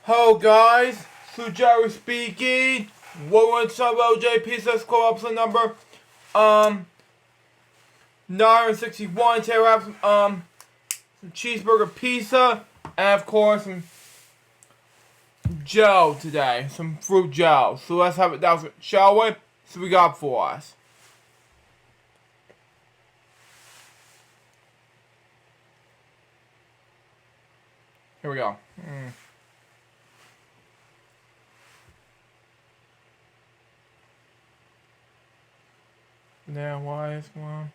Hello guys, Sujaro speaking. Welcome to LJ Pizza Squad episode number 961. Today we have some cheeseburger pizza and of course some gel today, some fruit gel. So let's have it down, shall we? So we got for us. Here we go. Now, why is one?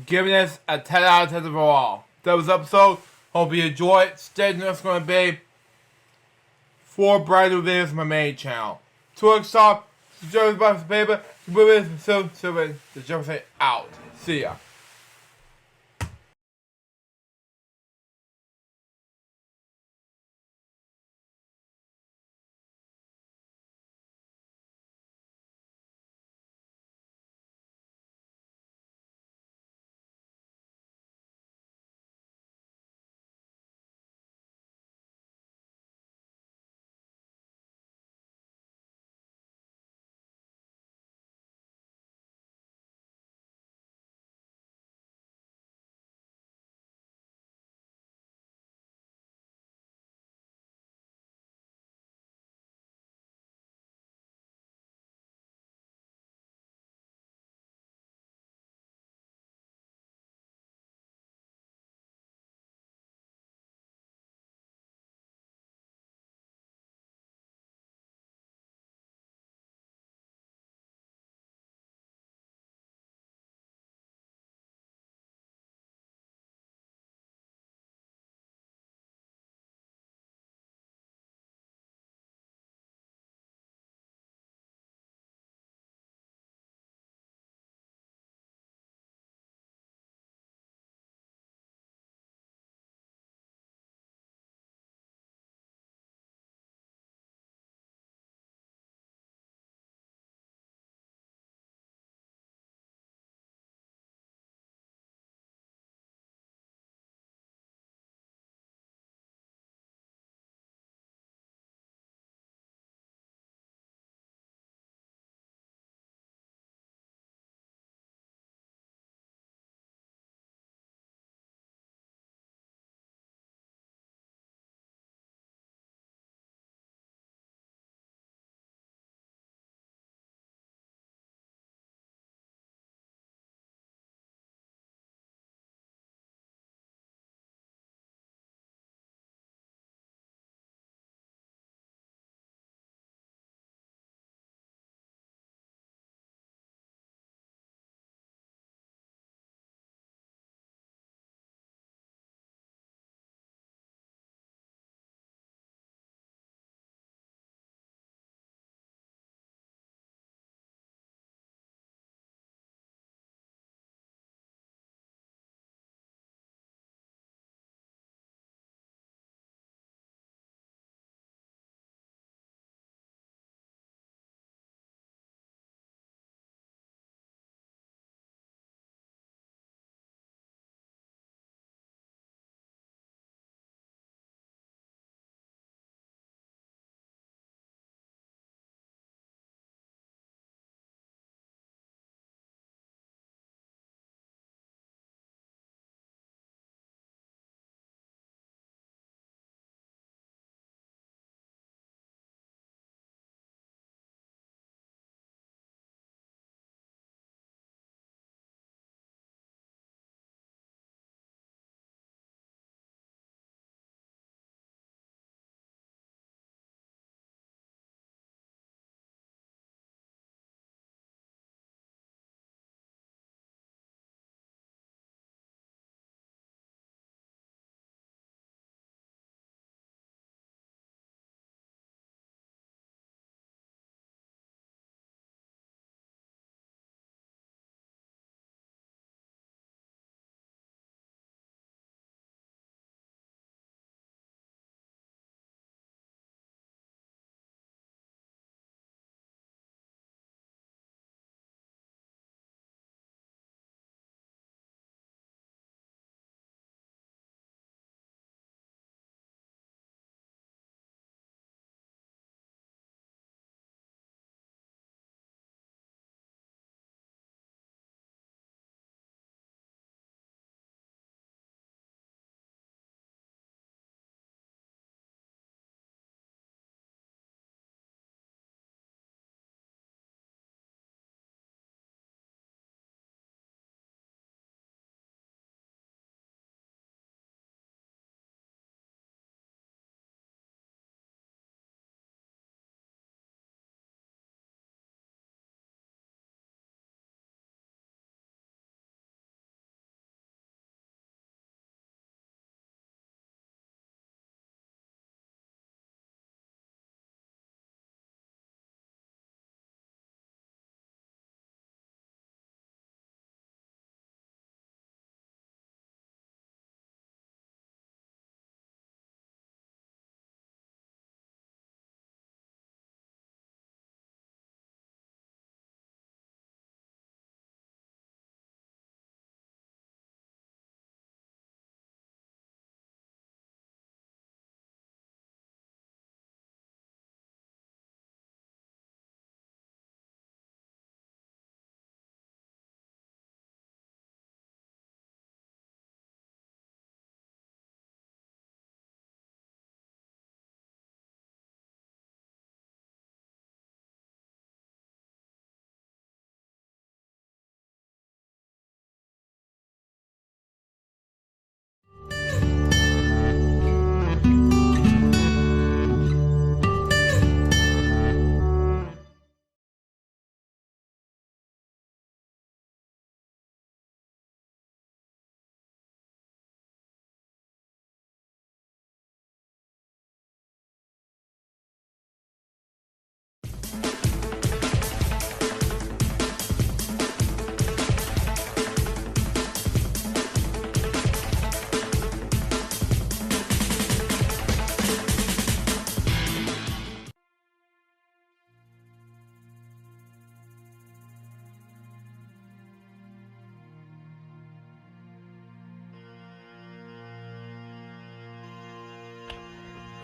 Giving this a 10 out of 10 overall. That was episode. Hope you enjoyed it. Stay tuned. It's going to be 4 brand new videos on my main channel. 2 weeks off. Subscribe to the paper. The Jefferson out. See ya.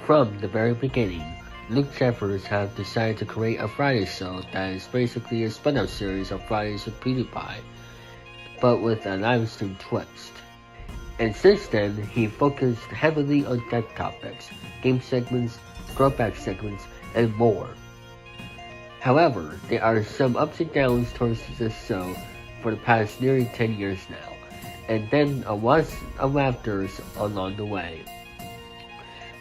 From the very beginning, Luke Jeffers have decided to create a Friday show that is basically a spin-off series of Fridays with PewDiePie, but with a live stream twist. And since then, he focused heavily on tech topics, game segments, throwback segments, and more. However, there are some ups and downs towards this show for the past nearly 10 years now, and then a was of laughters along the way.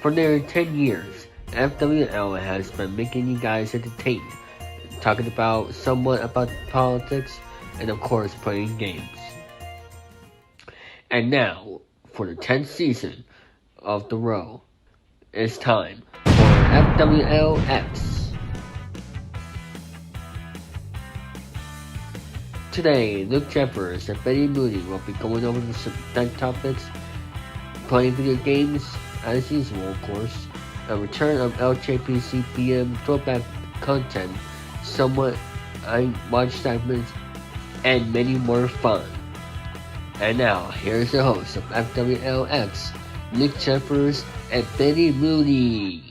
For nearly 10 years, FWL has been making you guys entertained, talking about somewhat about politics, and of course playing games. And now, for the 10th season of The Row, it's time for FWLX. Today, Luke Jeffers and Betty Mooney will be going over some tech topics, playing video games, as usual of course, a return of LJPCPM throwback content, somewhat watch segments, and many more fun. And now, here's the host of FWLX, Luke Jeffers and Betty Mooney.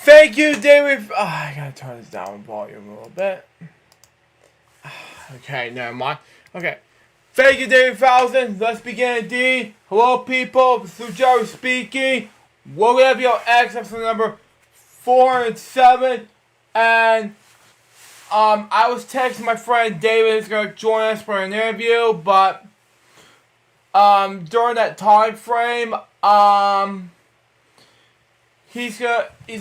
Thank you, David. I gotta turn this down volume a little bit. Okay, never mind. Okay. Thank you, David Thousand. Let's begin indeed. Hello, people. This is Jerry speaking. Welcome to your X episode number 407. And I was texting my friend David who's gonna join us for an interview, but during that time frame, he's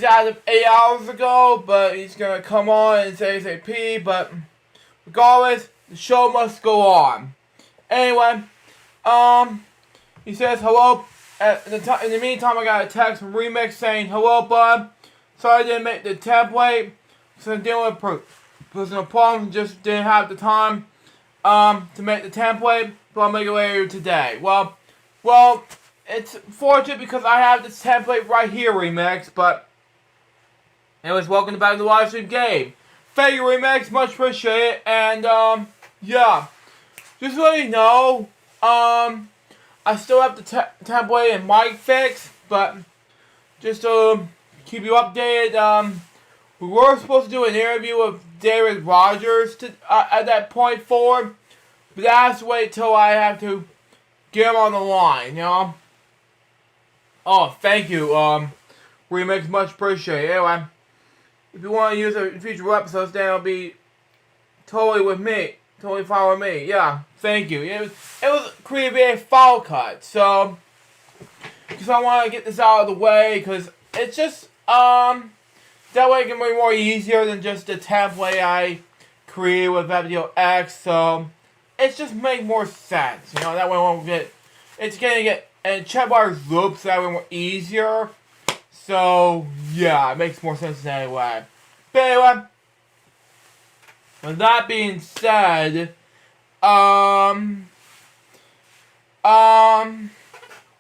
out of 8 hours ago, but he's gonna come on and say ASAP. But regardless, the show must go on. Anyway, he says hello. In the meantime, I got a text from Remix saying hello, bud. Sorry I didn't make the template. So I'm dealing with personal problems. Just didn't have the time to make the template, but I'll make it later today. Well. It's fortunate because I have this template right here, Remix, but anyways, welcome back to the live stream game. Thank you, Remix, much appreciated, and yeah, just to let you know, I still have the template and mic fixed, but just to keep you updated, we were supposed to do an interview with David Rogers at that point forward, but that has to wait till I have to get him on the line, you know? Oh, thank you, Remix, much appreciated. Anyway, if you want to use it in future episodes, then it'll be totally with me. Totally fine with me. Yeah, thank you. It was created a file cut, so because I want to get this out of the way, because it's just, that way it can be more easier than just the template I created with FWX, so it's just make more sense, you know, that way I won't get, it's gonna get, and checkbox loops that way more easier. So yeah, it makes more sense anyway. But anyway, with that being said, while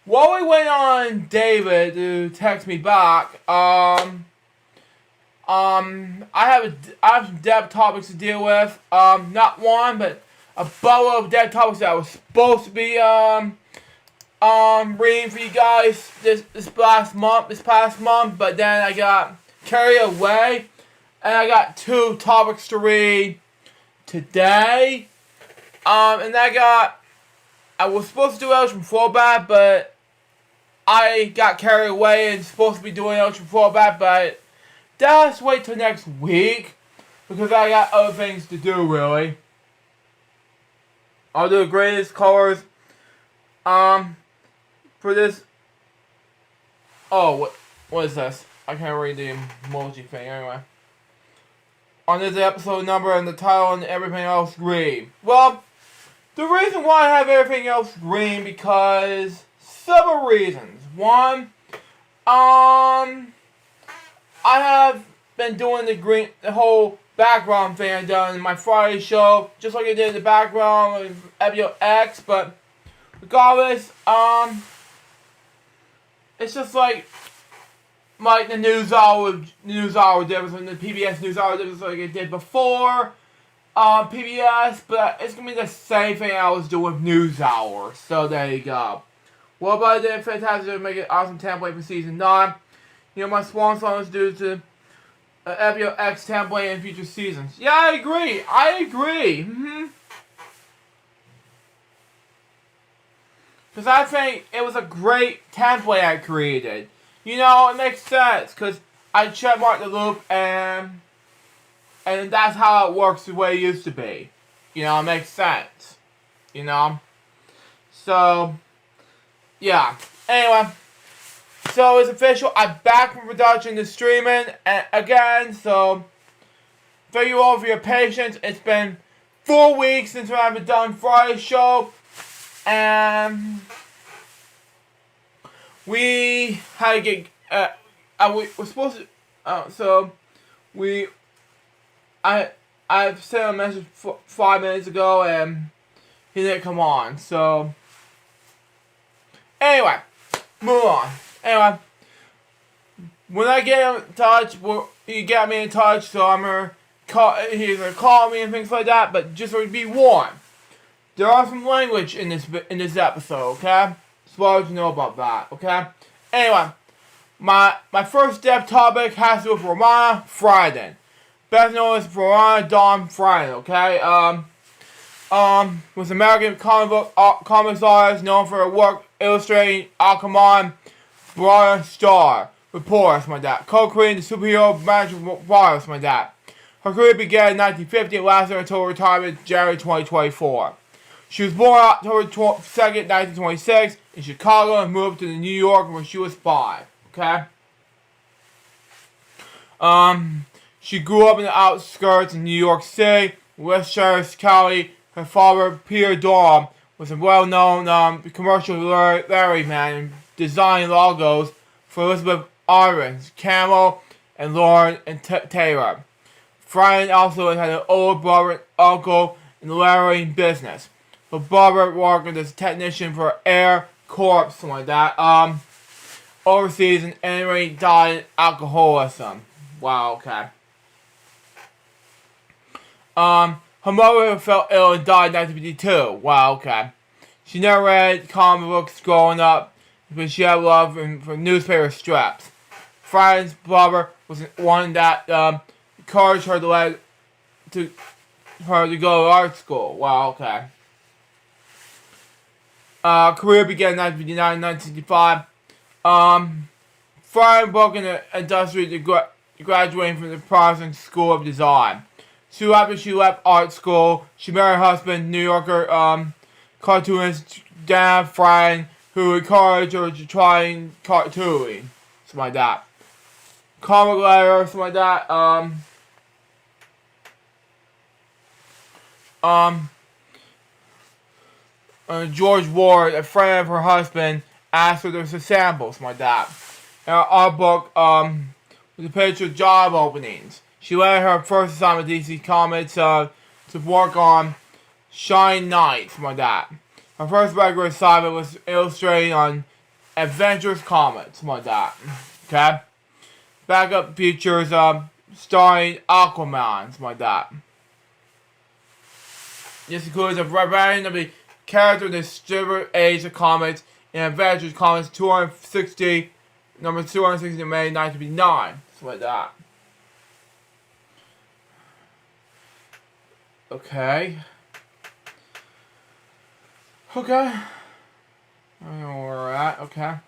we wait on David to text me back, I have some dev topics to deal with. Not one, but a boatload of dev topics that I was supposed to be reading for you guys this past month, but then I got carried away, and I got 2 topics to read today, and I was supposed to do Elch from Fallback, but I got carried away and supposed to be doing Elch from Fallback, but let's wait till next week, because I got other things to do, really. I'll do the greatest colors, for this. Oh, what is this? I can't read the emoji thing anyway. On this episode number and the title and everything else green. Well, the reason why I have everything else green because several reasons. One, I have been doing the whole background thing I done in my Friday show, just like I did in the background with episode X, but regardless, it's just like the news hour difference and the PBS news hour difference like it did before PBS, but it's gonna be the same thing I was doing with news hour. So there you go. What about I did fantastic to make an awesome template for season 9? You know, my swan song is due to episode X template in future seasons. Yeah, I agree. Because I think it was a great template I created. You know, it makes sense. Because I checkmarked the loop and that's how it works the way it used to be. You know, it makes sense. You know? So, yeah. Anyway. So it's official. I'm back from production to streaming again. So, thank you all for your patience. It's been 4 weeks since I haven't done Friday's show. And we had to get, we're supposed to, I sent a message 5 minutes ago and he didn't come on, so, anyway, move on. Anyway, when I get in touch, he got me in touch, so he's gonna call me and things like that, but just to be warned. There are some language in this episode, okay? As far as you know about that, okay? Anyway, my first step topic has to do with Romana Frieden, best known as Romana Dawn Frieden, okay? Was an American comics artist known for her work illustrating Aquaman, Brian Star, Reports, my dad, co-creating the superhero Magic Virus, my dad. Her career began in 1950 and lasted until retirement in January 2024. She was born October 2nd, 1926 in Chicago and moved to New York when she was 5. Okay? She grew up in the outskirts of New York City, Westchester County. Her father, Peter Dorm, was a well-known commercial man and designing logos for Elizabeth Irons, Camel, and Lauren and Taylor. Frieden also had an older brother and uncle in the lettering business. Her brother worked as a technician for Air Corp, something like that, overseas, and anyway died in alcoholism. Wow, okay. Her mother fell ill and died in 1952. Wow, okay. She never read comic books growing up, but she had love for newspaper strips. Frieden's brother was one that encouraged her to go to art school. Wow, okay. Career began in 1959 and 1965. Frieden worked in the industry graduating from the Protestant School of Design. Soon after she left art school, she married her husband, New Yorker cartoonist Dan Frieden, who encouraged her to try cartooning, something like that. Comic letter, something like that. George Ward, a friend of her husband, asked her to sample, something like that. In her art book, with a picture of job openings. She led her first assignment with DC Comics to work on Shine Knight, something like that. Her first regular assignment was illustrating on Adventures Comics, something like that. Okay? Backup features starring Aquaman, something like that. This includes a variety of the character in the Silver Age of Comics in Adventures Comics 260, number 260 in May 1959, something like that. Okay. I don't know where we're at, okay.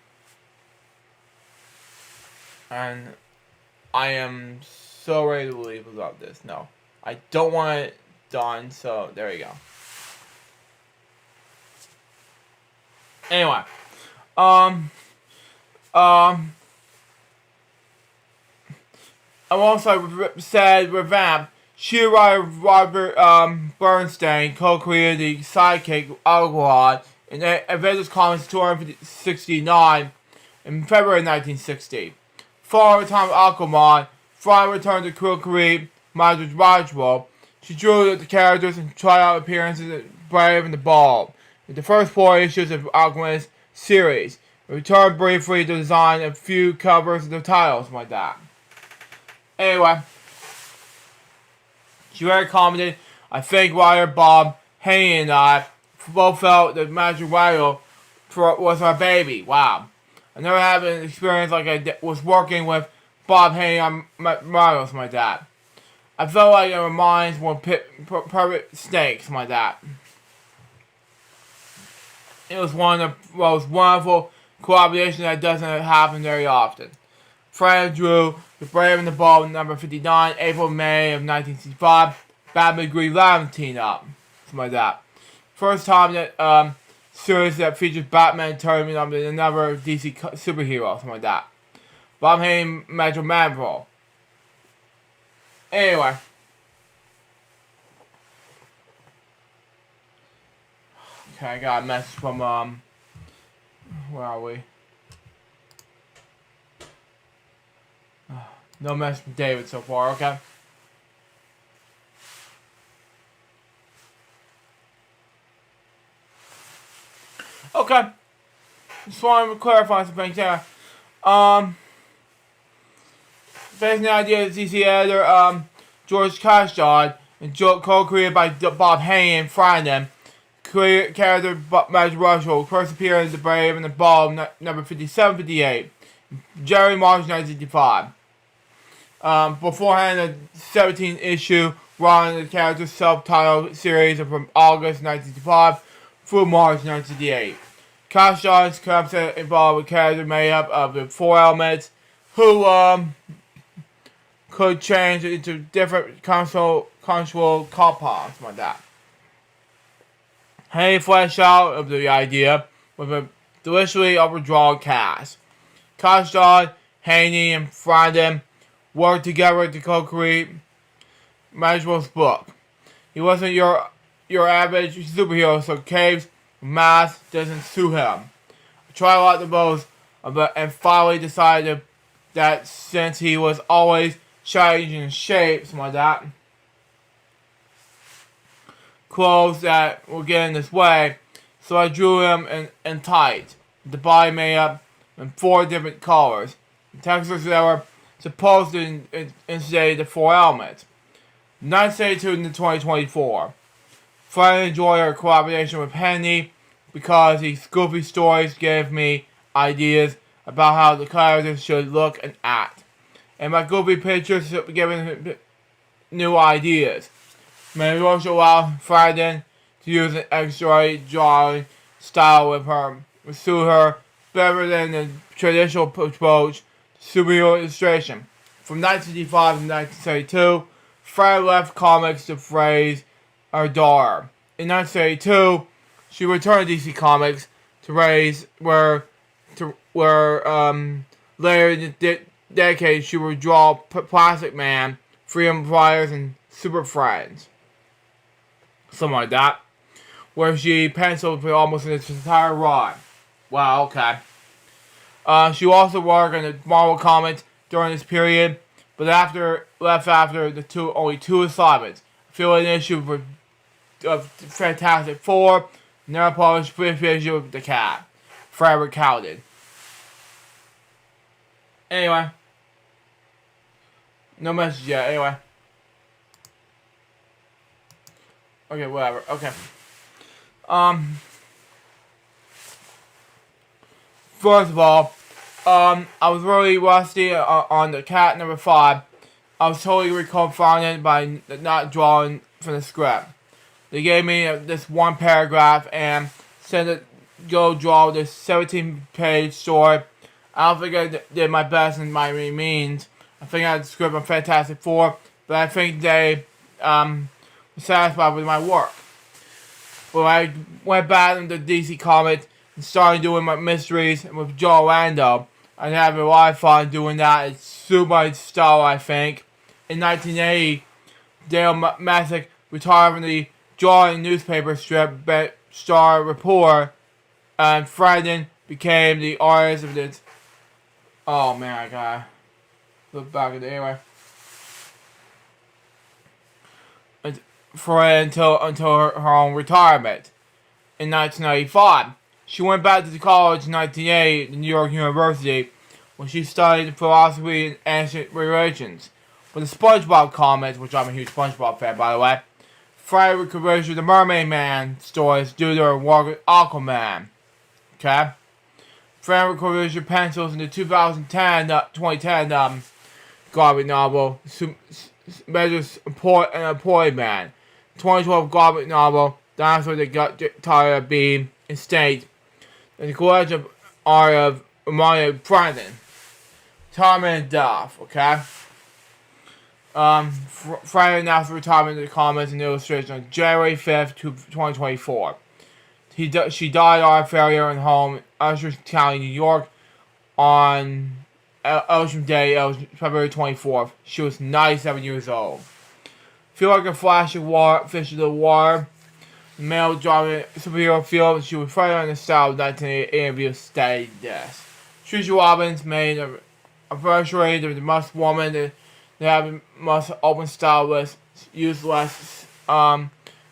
And I am so ready to leave without this. No. I don't want it done, so there you go. Anyway. I'm also said revamp. She and Robert Bernstein co-created the sidekick Algorod in Avengers Comics 269 in February 1960. Following the time of Aquaman, Fry returned to create Madrid's Roswell. She drew the characters and tried out appearances at Brave and the Ball. In the first 4 issues of Aquaman's series, returned briefly to design a few covers and the titles like that. Anyway, she very commented, I think writer Bob Haney and I both felt that Magic Rhino was our baby. Wow. I never had an experience like I was working with Bob Haney on Rhinos like that. I felt like our minds were perfect snakes like that. It was one of the most wonderful collaborations that doesn't happen very often. Fred drew The Brave and the Bold number 59, April, May of 1965. Batman Green Lantern team up. Something like that. First time that series that features Batman turning up in another DC superhero. Something like that. Bob Haney, Metro Manville. Anyway. Okay, I got a message from, where are we? No message from David so far, okay? Okay. Just wanted to clarify some things there. Based on the idea of DC editor, George Cashard, and co-created by Bob Haney and Frieden, created character Magic Russell, first appeared in The Brave and the Ball, number 57-58, Jerry March 1965. Beforehand, the 17-issue run of the character's self-titled series from August 1965 through March 1968. Cashard's concept involved a character made up of the 4 elements who could change into different conceptual compounds like that. Haney fleshed out of the idea with a deliciously overdrawn cast. Cashard, Haney, and Frieden worked together to co-create Magic's book. He wasn't your average superhero, so caves mask doesn't suit him. I tried a lot the most, and finally decided that since he was always changing shapes like that, clothes that will get in his way, so I drew him in tight, with the body made up in 4 different colors. The textures that were supposed to instate the 4 elements. 1972 to 2024. Finally enjoyed our collaboration with Haney because these goofy stories gave me ideas about how the characters should look and act. And my goofy pictures giving him new ideas. May also allow Frieden to use an extra drawing style with her, to suit her better than the traditional approach to superhero illustration. From 1955 to 1972, Frieden left comics to raise her daughter. In 1972, she returned to DC Comics to raise where later in the decade she would draw Plastic Man, Freedom Flyers, and Super Friends. Something like that. Where she penciled for almost its entire run. Wow, okay. She also worked on the Marvel Comics during this period, but left after the only 2 assignments. I feel an issue of Fantastic Four, never published 5th issue of The Cat. Forever counted. Anyway. No message yet, anyway. Okay, whatever, okay. First of all, I was really rusty on The Cat number 5. I was totally confounded by not drawing from the script. They gave me this 1 paragraph and said to go draw this 17-page story. I don't think I did my best in my means. I think I had the script on Fantastic Four, but I think they were satisfied with my work. But when I went back into DC Comics and started doing my mysteries with Joe Orlando, I had a lot of fun doing that. It suited my style, I think. In 1980, Dale Messick retired from the drawing newspaper strip Star Report, and Frieden became the artist of this. Oh man, I got Look back at it anyway. Until her own retirement. In 1995, she went back to college in 1980 at New York University, when she studied philosophy and ancient religions. But the SpongeBob comics, which I'm a huge SpongeBob fan by the way, Friday revision the Mermaid Man stories due to her work with Aquaman. Okay? Frank revision pencils in the 2010 graphic novel Measures an Employed Man. 2012 graphic novel Dinosaur That Got Tired of Being Extinct. And the collection of art of Amanda Brandon. Retirement and death, okay? Friday announced retirement of the comics and illustration on January 5th, 2024. She died on a failure in home in Usher County, New York on Ocean Day, February 24th. She was 97 years old. Feel like a flash of water, fish of the water. Male drama superhero film. She was right on the style of 1980 interview stated this. Trisha Robbins made a virtually the must woman that have must open style with use less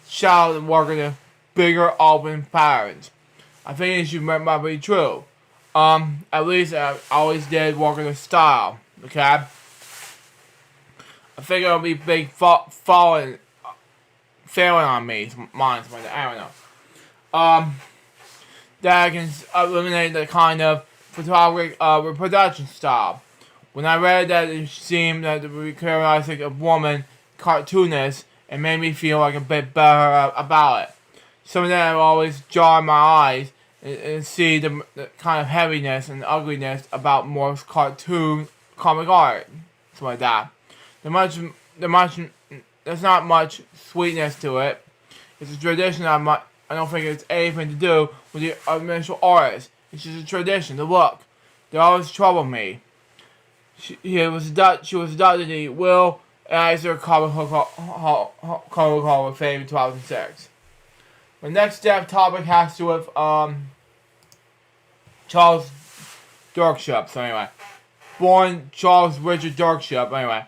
shallow and work in the bigger open patterns. I think it might be true. At least I always did work in the style. Okay. I think it'll be big failing on me. Mine, I don't know. That I can eliminate the kind of photographic reproduction style. When I read that, it seemed that the characteristic of woman cartoonist, it made me feel like a bit better about it. Something that always jarred my eyes and see the kind of heaviness and ugliness about more cartoon comic art, something like that. There's not much sweetness to it. It's a tradition I don't think it's anything to do with the initial artist. It's just a tradition, the look. They always trouble me. She was adopted in Will Eisner Comic Hall of Fame in 2006. The next topic has to do with Charles Dirkship. So anyway, born Charles Richard Dirkship. Anyway,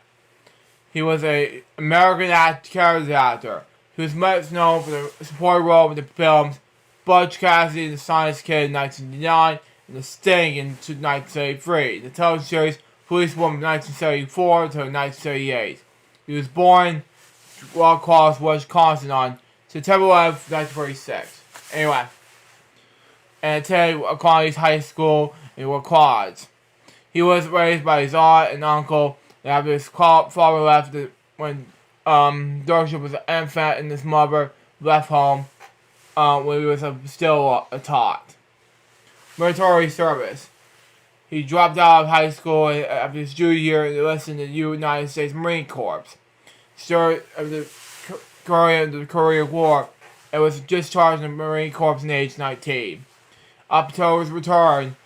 he was an American character actor. He was most known for the supporting role in the films Butch Cassidy and the Science Kid in 1979 and The Sting in 1973. The television series Policewoman 1974 to 1978. He was born Wild Cross, Wisconsin on September 11th, 1946. Anyway, and attended Colony's High School in Quads. He was raised by his aunt and uncle, and after his father left when Dirkship was an infant and his mother left home when he was still a tot. Military service. He dropped out of high school after his junior year and enlisted in the United States Marine Corps. Started the Korean War and was discharged in the Marine Corps at age 19. Up until his return,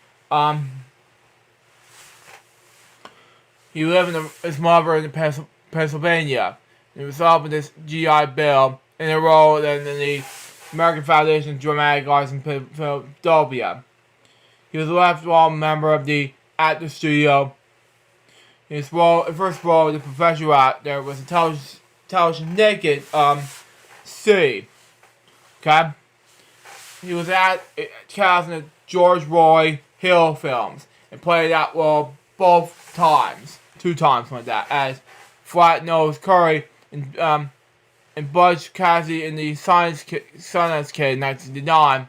he lived with his mother in Pennsylvania. He was helping this GI Bill and enrolled in the American Foundation of Dramatic Arts in Philadelphia. He was a lifelong member of the Actor Studio. His first role as a professional actor was in television Naked City. Okay? He was cast in the George Roy Hill films and played that role both times. 2 times like that, as Flat-Nosed Curry and Butch Cassidy in the Science Kid in 1969,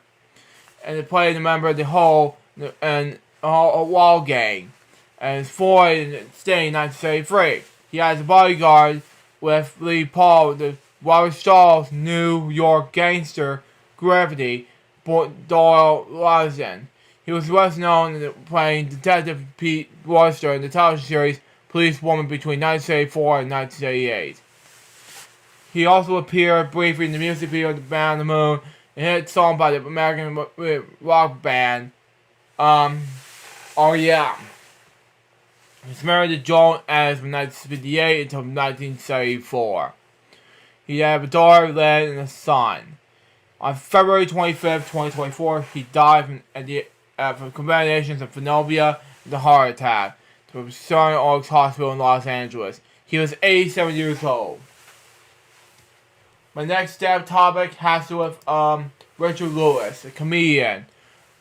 and he played a member of the Whole and Wall Gang, and Floyd in Sting in 1973. He has a bodyguard with Lee Paul, the Robert Shaw's New York gangster Gravity, Doyle Larson. He was best known in playing Detective Pete Royster in the television series Policewoman between 1974 and 1978. He also appeared briefly in the music video of The Man on the Moon, a hit song by the American rock band R.E.M. He was married to Joan Adams from 1958 until 1974. He had a daughter, Lynn, and a son. On February 25th, 2024, he died from combinations of pneumonia and a heart attack. from St. Oaks Hospital in Los Angeles. He was 87 years old. My next stab topic has to do with Richard Lewis, a comedian.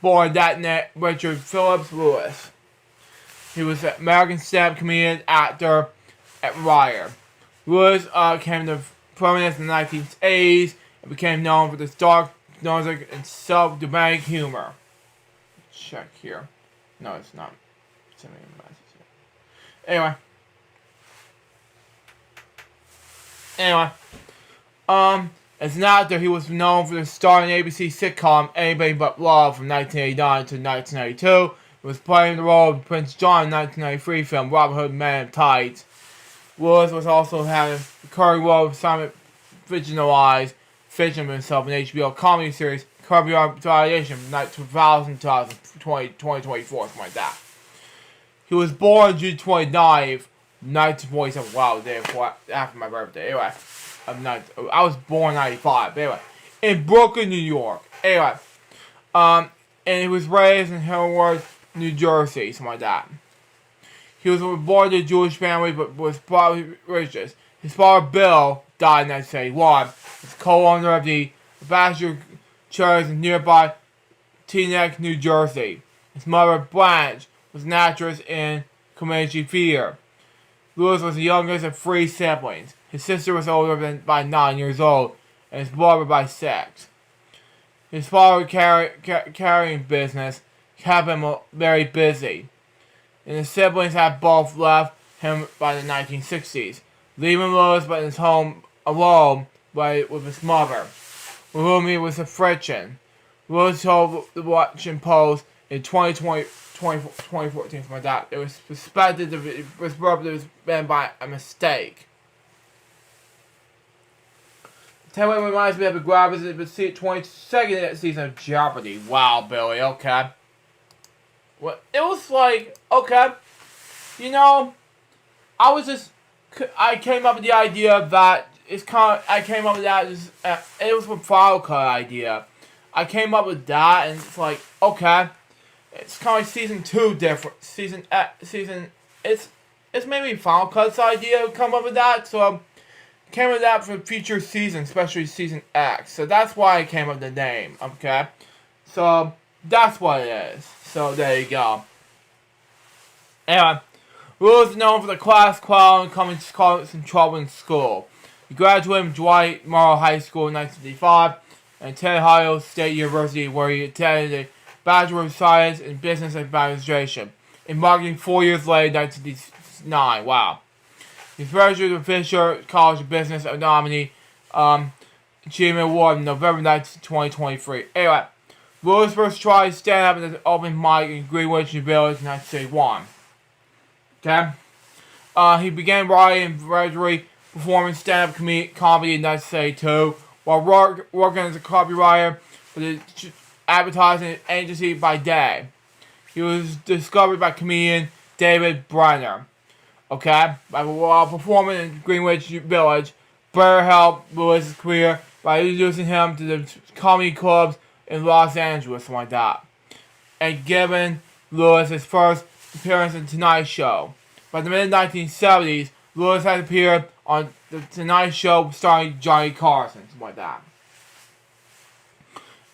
Born that name, Richard Phillips Lewis. He was an American stand-up comedian, actor, and writer. Lewis came to prominence in the 1980s and became known for his dark, nostalgic, and self-dramatic humor. Check here. No, it's not. Send me a message here. Anyway. As an actor, he was known for the starring ABC sitcom Anything But Love from 1989 to 1992. He was playing the role of Prince John in the 1993 film Robin Hood Men in Tights. Lewis was also having a recurring role of Simon fictionalized fiction of himself in HBO comedy series Curb Your Enthusiasm from 2000 to 2024, something like that. He was born June 29th, 1947. Wow, the day after my birthday. Anyway. I was born in 95. Anyway, in Brooklyn, New York. Anyway, and he was raised in Hillsborough, New Jersey, something like that. He was born to a Jewish family, but was probably religious. His father, Bill, died in 1971. He's co-owner of the Bachelor Church in nearby Teaneck, New Jersey. His mother, Blanche, was an actress in community theater. Lewis was the youngest of 3 siblings. His sister was older by 9 years old, and his brother by 6. His father's carrying business kept him very busy, and his siblings had both left him by the 1960s, leaving Lewis in his home alone with his mother, with whom he was a friction. Lewis told the Washington Post in 2014, something like that, it was suspected that his brother was been by a mistake. Taylor reminds me of the grabbers of the 22nd season of Jeopardy. Wow, Billy, okay. Well, it was like, okay, you know, I came up with the idea that it was a file cut idea. I came up with that, and it's like, okay, it's kind of like season 2 different, it's maybe Final Cut's idea to come up with that, so came up with that for future seasons, especially season X. So that's why I came up with the name, okay? So that's what it is. So there you go. Anyway, Lewis is known for the class clown and coming to cause some trouble in school. He graduated from Dwight Morrow High School in 1955 and attended Ohio State University, where he attended a Bachelor of Science in Business Administration in marketing 4 years later in 1969. Wow. He graduated with Fisher College of Business nominee Achievement Award in November 19, 2023. Anyway, Lewis first tried stand-up at an open mic in Greenwich Village in 1971. Okay? He began writing and gradually performing stand-up comedy in 1972 while working as a copywriter for the advertising agency by day. He was discovered by comedian David Brenner. Okay, while performing in Greenwich Village, Brenner helped Lewis' career by introducing him to the comedy clubs in Los Angeles, something like that, and giving Lewis his first appearance in The Tonight Show. By the mid-1970s, Lewis had appeared on The Tonight Show starring Johnny Carson, something like that.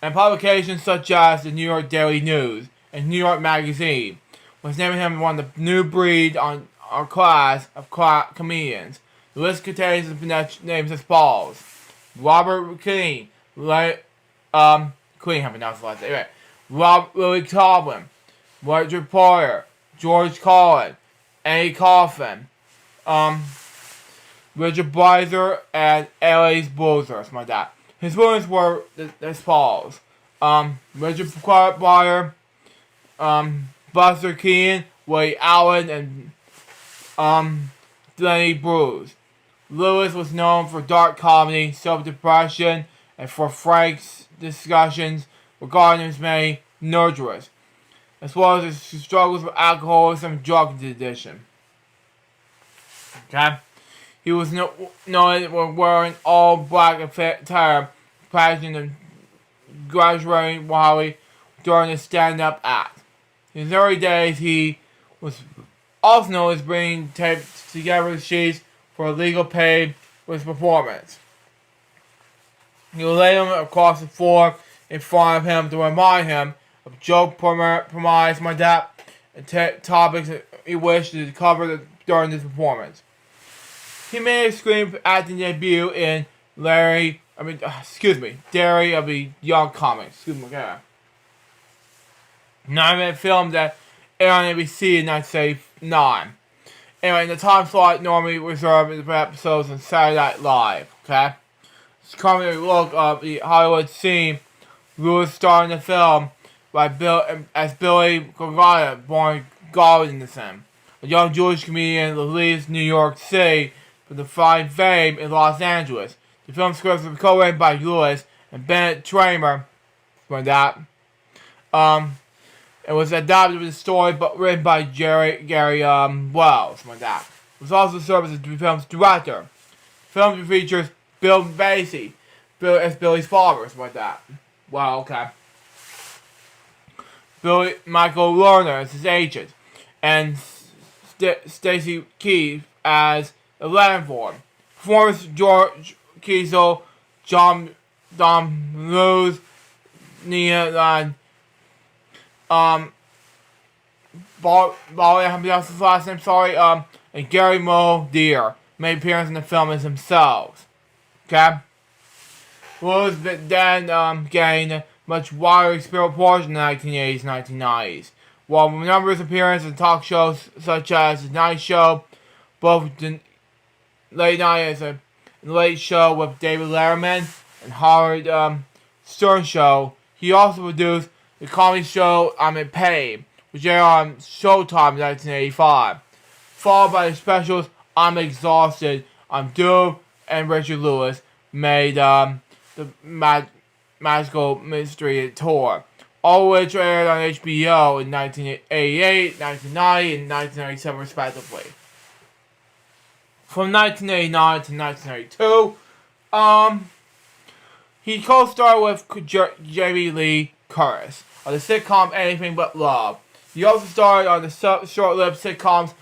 And publications such as the New York Daily News and New York Magazine was naming him one of the new breed on our class of comedians. The list contains names as follows: Robert King, Queen, haven't announced the last name. Anyway, Lily Tomlin, Roger Poyer, George Collin, Andy Coffin, Richard Bleiser, and Alice Boozer, something like that. His winners were as follows: Richard Bleier, Buster Keaton, Willie Allen, and Lenny Bruce. Lewis was known for dark comedy, self-depression, and for frank discussions regarding his many nurturers, as well as his struggles with alcoholism and drug addiction. Okay? He was known for wearing all black attire, practicing and graduating while during his stand-up act. In his early days, he was also known as bringing taped together sheets for legal pay with performance. He will lay them across the floor in front of him to remind him of joke premise my dad and topics he wished to cover during this performance. He made a screen acting debut in Dairy of the Young Comics. 9-minute film that aired on ABC in 1979. Anyway, in the time slot normally reserved for episodes on Saturday Night Live. Okay? It's a comedy look of the Hollywood scene. Lewis starred in the film as Billy Gorgata, born Garlinson, a young Jewish comedian that leaves New York City for the fine fame in Los Angeles. The film script was co-written by Lewis and Bennett Tramer. It was adapted with a story but written by Gary Wells. It was also served as the film's director. The film features Bill Basie as Billy's father. Michael Lerner as his agent, and Stacy Keith as the landlord. Performers George Kiesel, John Luz, Nia last name, and Gary Mo Deer made appearances in the film as themselves. Okay? Lewis then gained a much wider experience portion in the 1980s and 1990s. While numerous appearances in talk shows such as The Night Show, both the Late Night as a Late Show with David Letterman and Howard Stern Show, he also produced the comedy show I'm in Pain, which aired on Showtime in 1985, followed by the specials I'm Exhausted, I'm Doomed, and Richard Lewis made the Magical Mystery Tour, all of which aired on HBO in 1988, 1990, and 1997 respectively. From 1989 to 1992, he co-starred with Jamie Lee Curtis on the sitcom Anything But Love. He also starred on the short-lived sitcoms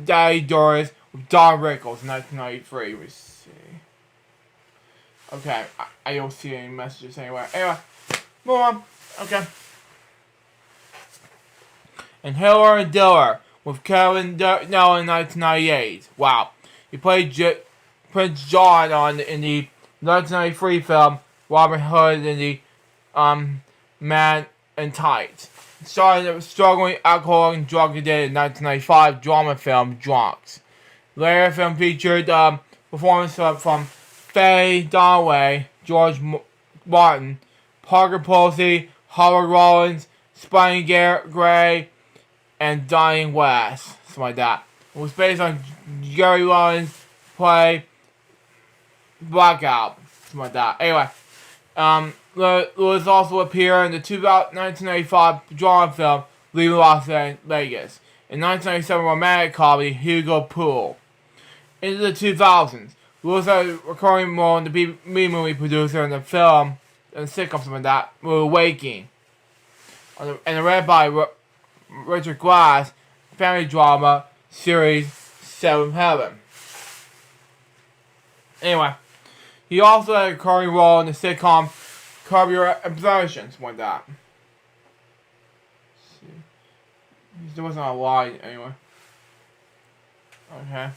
Daddy Doris with Don Rickles in 1993. Let's see. Okay, I don't see any messages anywhere. Anyway, move on. Okay. And Hiller and Diller with Kevin Nell in 1998. Wow. He played Prince John in the 1993 film Robin Hood in the Man in Tights. Starring the struggling alcoholic and drug addict in 1995 drama film Drunks. Later, the film featured performances from Faye Dunaway, George Martin, Parker Posey, Howard Rollins, Spiny Gray, and Diane West. Something like that. It was based on Gary Rollins' play Blackout. Something like that. Anyway, Lewis also appeared in the 1985 drama film Leaving Las Vegas. In 1997 romantic comedy Hugo Pool. Into the 2000s, Lewis had a recurring role in the B-movie producer in the film and the sitcom something like that, Waking. And read by Richard Glass, family drama series Seventh Heaven. Anyway, he also had a recurring role in the sitcom Curb Your Obsessions, like that. There wasn't a line anyway. Okay.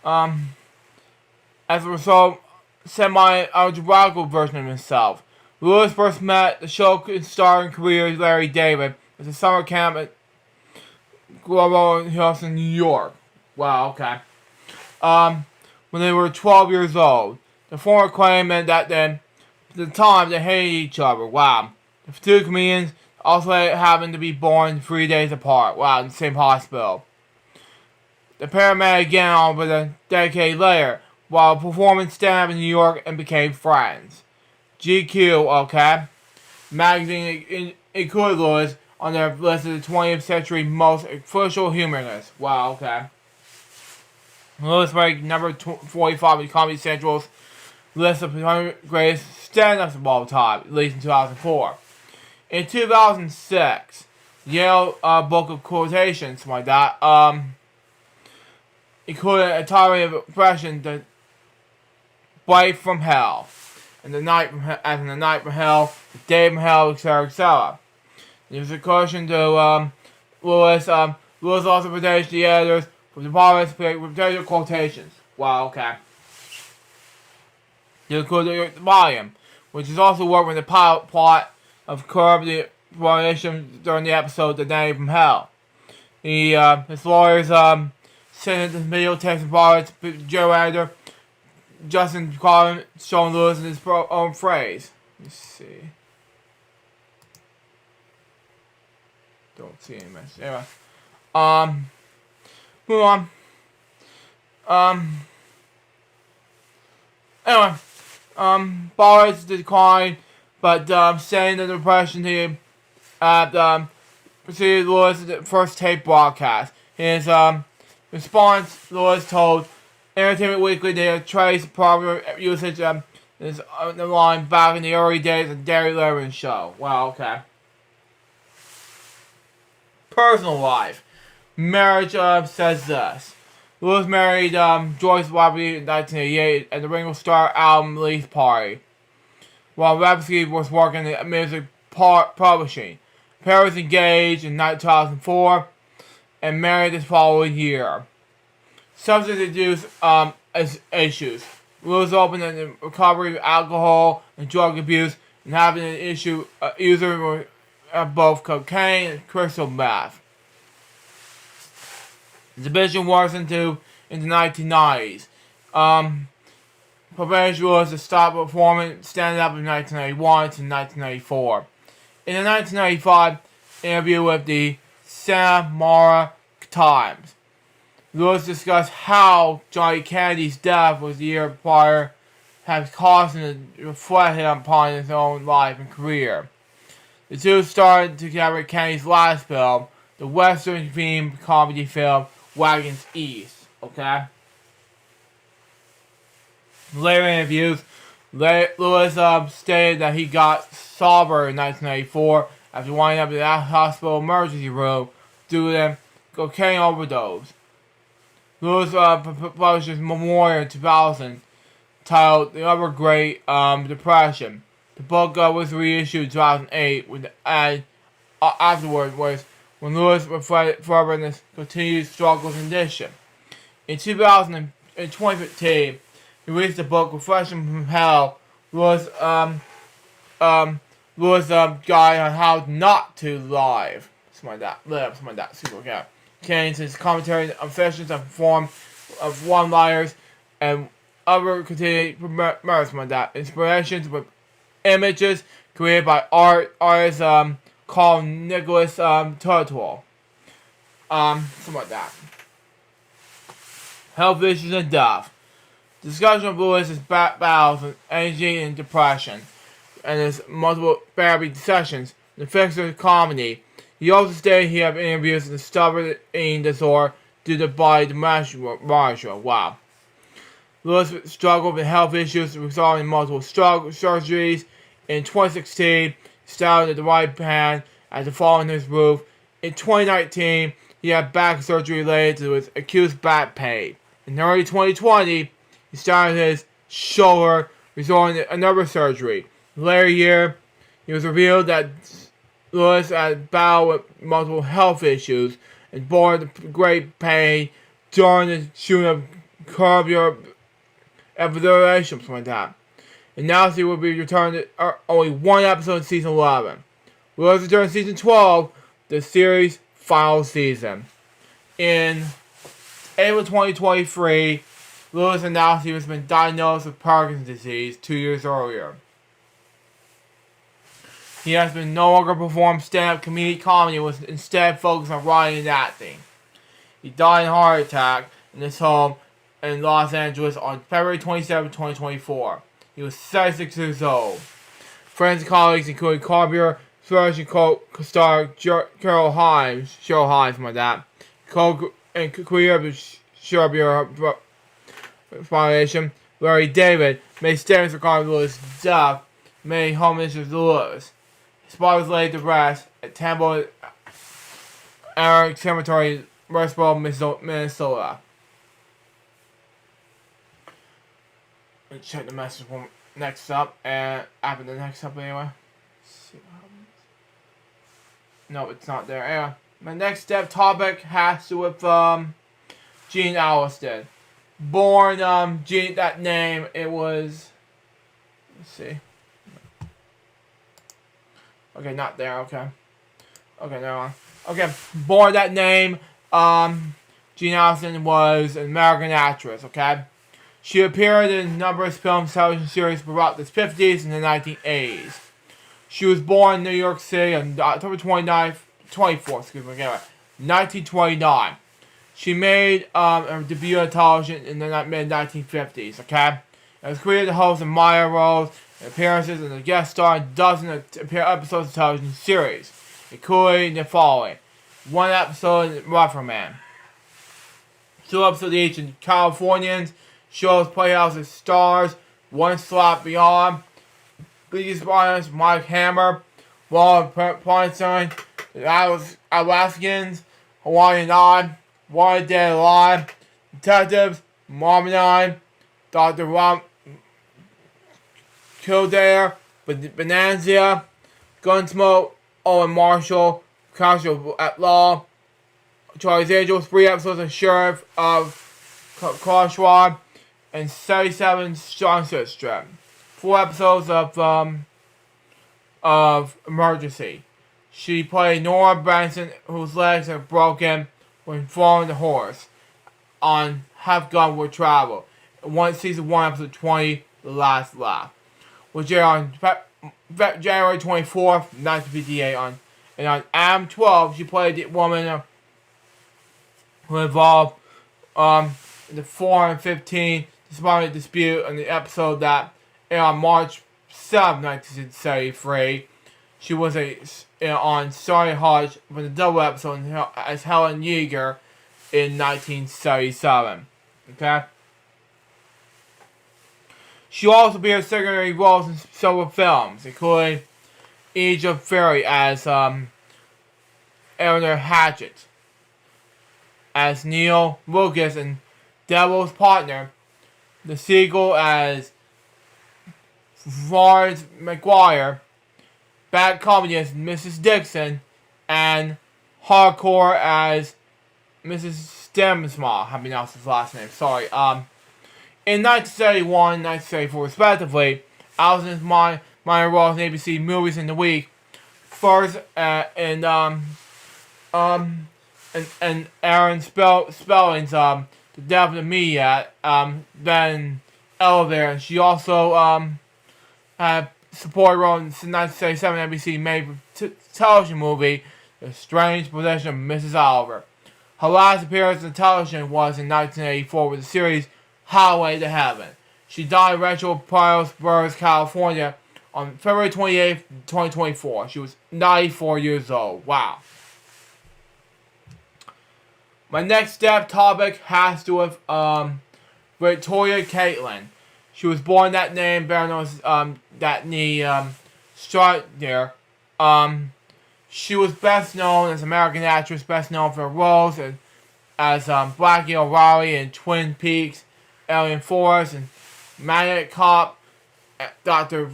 As a result, semi-algebraical version of himself. Lewis first met the show star and career Larry David at the summer camp at Global Hills in New York. Wow, okay. When they were 12 years old. The former claimed that at the time they hated each other. Wow. The two comedians also happened to be born 3 days apart. Wow, in the same hospital. The pair met again over a decade later while performing stand-up in New York and became friends. GQ, okay, magazine included Lewis on their list of the 20th century most influential humorists. Wow, okay. Lewis ranked number 45 in Comedy Central's list of 100 greatest stand-ups of all time, at least in 2004. In 2006, Yale book of quotations, something like that. Including a tirade of oppression, the Bite from Hell, and the Night from as in the Night from Hell, the Day from Hell, etc., etc. There's a caution to Lewis. Lewis also protects the editors from the promise to create reputational quotations. Wow, okay. To include the volume, which is also worked with the pilot plot of Curb the Formation during the episode The Day from Hell. His lawyers sent the videotapes and brought it to Joe editor Justin Collin, showing Lewis in his own phrase. Let's see. Don't see any message. Anyway. Move on. Anyway. Ballers declined, but saying the depression team preceded Lewis' first tape broadcast. His response, Lewis told Entertainment Weekly they had traced proper usage is on the line back in the early days of Gary Lehrman's show. Wow, okay. Personal life. Marriage says this. Lewis married Joyce Wappy in 1988 at the Ringo Starr album release party, while Rapsky was working in music publishing. The pair was engaged in 2004 and married this following year. Substance abuse issues. Lewis opened in recovery of alcohol and drug abuse and having an issue user of both cocaine and crystal meth. The division worsened in the 1990s. Probation was to stop performing stand-up in 1991 to 1994. In the 1995 interview with the Santa Mara Times, Lewis discussed how Johnny Kennedy's death was the year prior had caused him to reflect upon his own life and career. The two starred together in Kennedy's last film, the Western-themed comedy film Wagons East. Okay? Later interviews, Lewis stated that he got sober in 1994 after winding up in the hospital emergency room due to a cocaine overdose. Lewis published his memoir in 2000 titled The Other Great Depression. The book was reissued in 2008 afterward was when Lewis reflected further on his continued struggle condition. In 2015, he released the book Reflection from Hell. Lewis guide on how not to live. Something like that. Super okay. Contains his commentary on fashions and form of one-liners and other continued merits like that. Inspirations with images created by artist called Nicholas Turtle. Something like that. Health issues and death. Discussion of Lewis's battles with energy and depression, and his multiple therapy sessions, the effects of comedy. He also stated he had interviews with stubborn eating disorder due to body dementia. Wow. Lewis struggled with health issues resulting in multiple surgeries. In 2016, he started at the right hand after falling his roof. In 2019, he had back surgery related to his acute back pain. In early 2020, he started his shoulder, resulting in another surgery. Later year, it was revealed that Lewis had battled with multiple health issues and bore great pain during the shooting of Curb Your Evaluation, something like that. And now he will be returned to only one episode in season 11. Lewis returned season 12, the series' final season. In April 2023, Lewis announced he was been diagnosed with Parkinson's disease 2 years earlier. He has been no longer performed stand-up comedy and was instead focused on writing and acting. He died in a heart attack in his home in Los Angeles on February 27, 2024. He was 76 years old. Friends and colleagues including Carbier, Surgeon co-star Cheryl Himes, like that, and creator of the Carbier Foundation, Larry David, made statements regarding Lewis' death, made home issues to Lewis. His body was laid to rest at Tambo Eric Cemetery, Westboro, Minnesota. Let's check the message from next up, and after the next up anyway. Let's see what happens. No, it's not there. Anyway, my next step topic has to do with Gene Alliston. Born Gene, that name, it was, let's see. Okay, not there, okay. Okay, never mind. Okay, born that name, Gene Alliston was an American actress, okay? She appeared in numerous films, television series throughout the 50s and the 1980s. She was born in New York City on October 24th, 1929. She made her debut on television in the mid-1950s, okay? It was created to host a minor roles and appearances and a guest star in dozens of episodes of television series, including the following. One episode in Rufferman. 2 episodes each in Californians, shows Playhouse as Stars, One Slot Beyond, Bleaky Spiders, Mike Hammer, Wall Poinstein, Alaskans, Hawaiian Odd, One Day Alive, Detectives, Marmonine, Dr. Ron Kildare, Bonanza, Gunsmoke, Owen Marshall, Counsel at Law, Charlie's Angels, 3 episodes of Sheriff of Crosswalk, and 77 Strong Strip. 4 episodes of Emergency. She played Nora Branson, whose legs are broken when falling the horse on Half Gun Will Travel. Season 1, episode 20, The Last Laugh. Which aired on January 24th, 1958. And on Am 12, she played the woman who involved in the 415 disappointment dispute on the episode that aired on March 7, 1973. She was on Sorry Hodge for the double episode as Helen Yeager in 1977. Okay? She also appeared in secondary roles in several films, including Age of Fairy as Eleanor Hatchett, as Neil Lucas and Devil's Partner, The Seagull as Florence McGuire, Bad Comedy as Mrs. Dixon, and Hardcore as Mrs. Stemsma. I pronounced his last name, sorry. In 1971 and 1974 respectively, Allison's minor roles in ABC Movies in the Week. First, and Aaron Spelling's The Death of the Media, then Elevator. And she also had support role in the 1977 NBC made television movie, The Strange Possession of Mrs. Oliver. Her last appearance on television was in 1984 with the series Highway to Heaven. She died in Rancho Palos Verdes, California on February 28th, 2024. She was 94 years old. Wow. My next step topic has to do with Victoria Caitlin. She was born that name, better known as that knee strut there. She was best known as an American actress, best known for her roles as Blackie O'Reilly in Twin Peaks, Alien Force, and Magnetic Cop. Dr.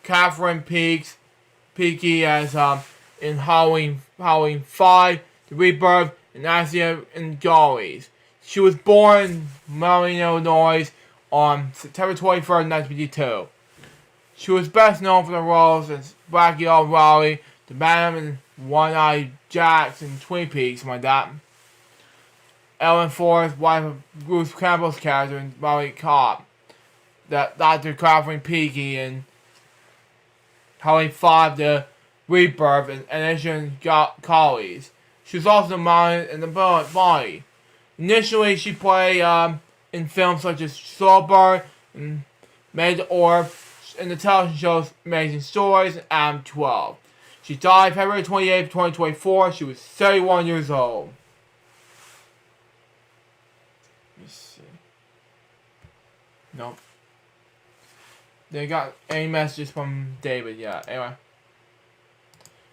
Catherine Peaky as in Halloween 5, The Rebirth, and Asia and Galleys. She was born in Moline, Illinois on September 23rd, 1952. She was best known for the roles as Blackie O'Reilly, the Madam and One-Eyed Jacks in Twin Peaks, like that. Ellen Forrest, wife of Bruce Campbell's character in Molly Cop. That Dr. Catherine Peaky in Halloween 5, The Rebirth, and Asian Collies. She was also mounted in the body. Initially, she played in films such as Soulbird and Made the Orb, in the television shows Amazing Stories and Am 12. She died February 28, 2024. She was 31 years old. Let me see. Nope. They got any messages from David yet.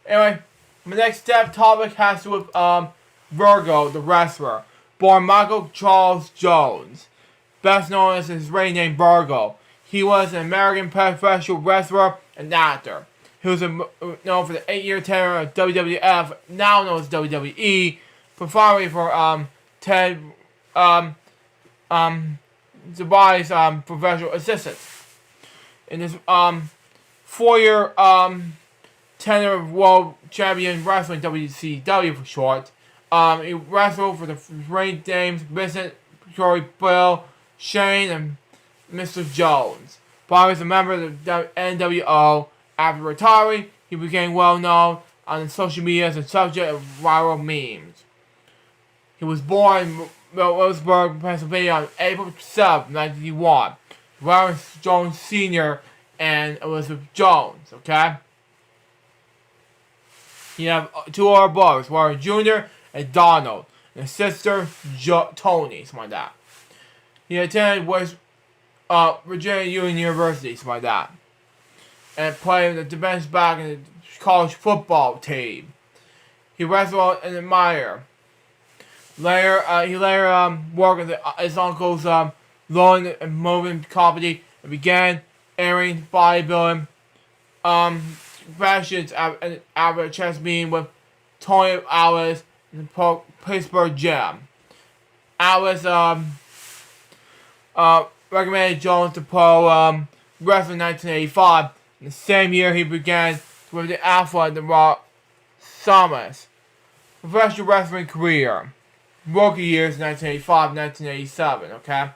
Anyway, My next step topic has to do with Virgo, the wrestler, born Michael Charles Jones, best known as his ring name Virgo. He was an American professional wrestler and actor. He was known for the 8-year tenure of WWF, now known as WWE, performing for Ted DiBiase's professional assistant. In his 4-year tenure of World Champion Wrestling, WCW for short, he wrestled for the ring names Vincent, Corey, Bill, Shane, and Mr. Jones. While he was a member of the NWO, after retiring, he became well known on social media as a subject of viral memes. He was born in Roseburg, Pennsylvania on April 7, 1981. Lawrence Jones Sr. and Elizabeth Jones, okay? He had 2 older brothers, Warren Jr. and Donald, and a sister, Tony, something like that. He attended West Virginia Union University, something like that, and played in the defensive back in the college football team. He wrestled in the Meyer. He later worked with his uncle's lawn and moving company and began airing bodybuilding fashions at a chess meeting with Tony Atlas in the Pittsburgh gym. Atlas recommended Jones to pro wrestling in 1985. In the same year, he began with the Alpha and the Rock Summers. Professional wrestling career. Rookie years 1985 1987, okay?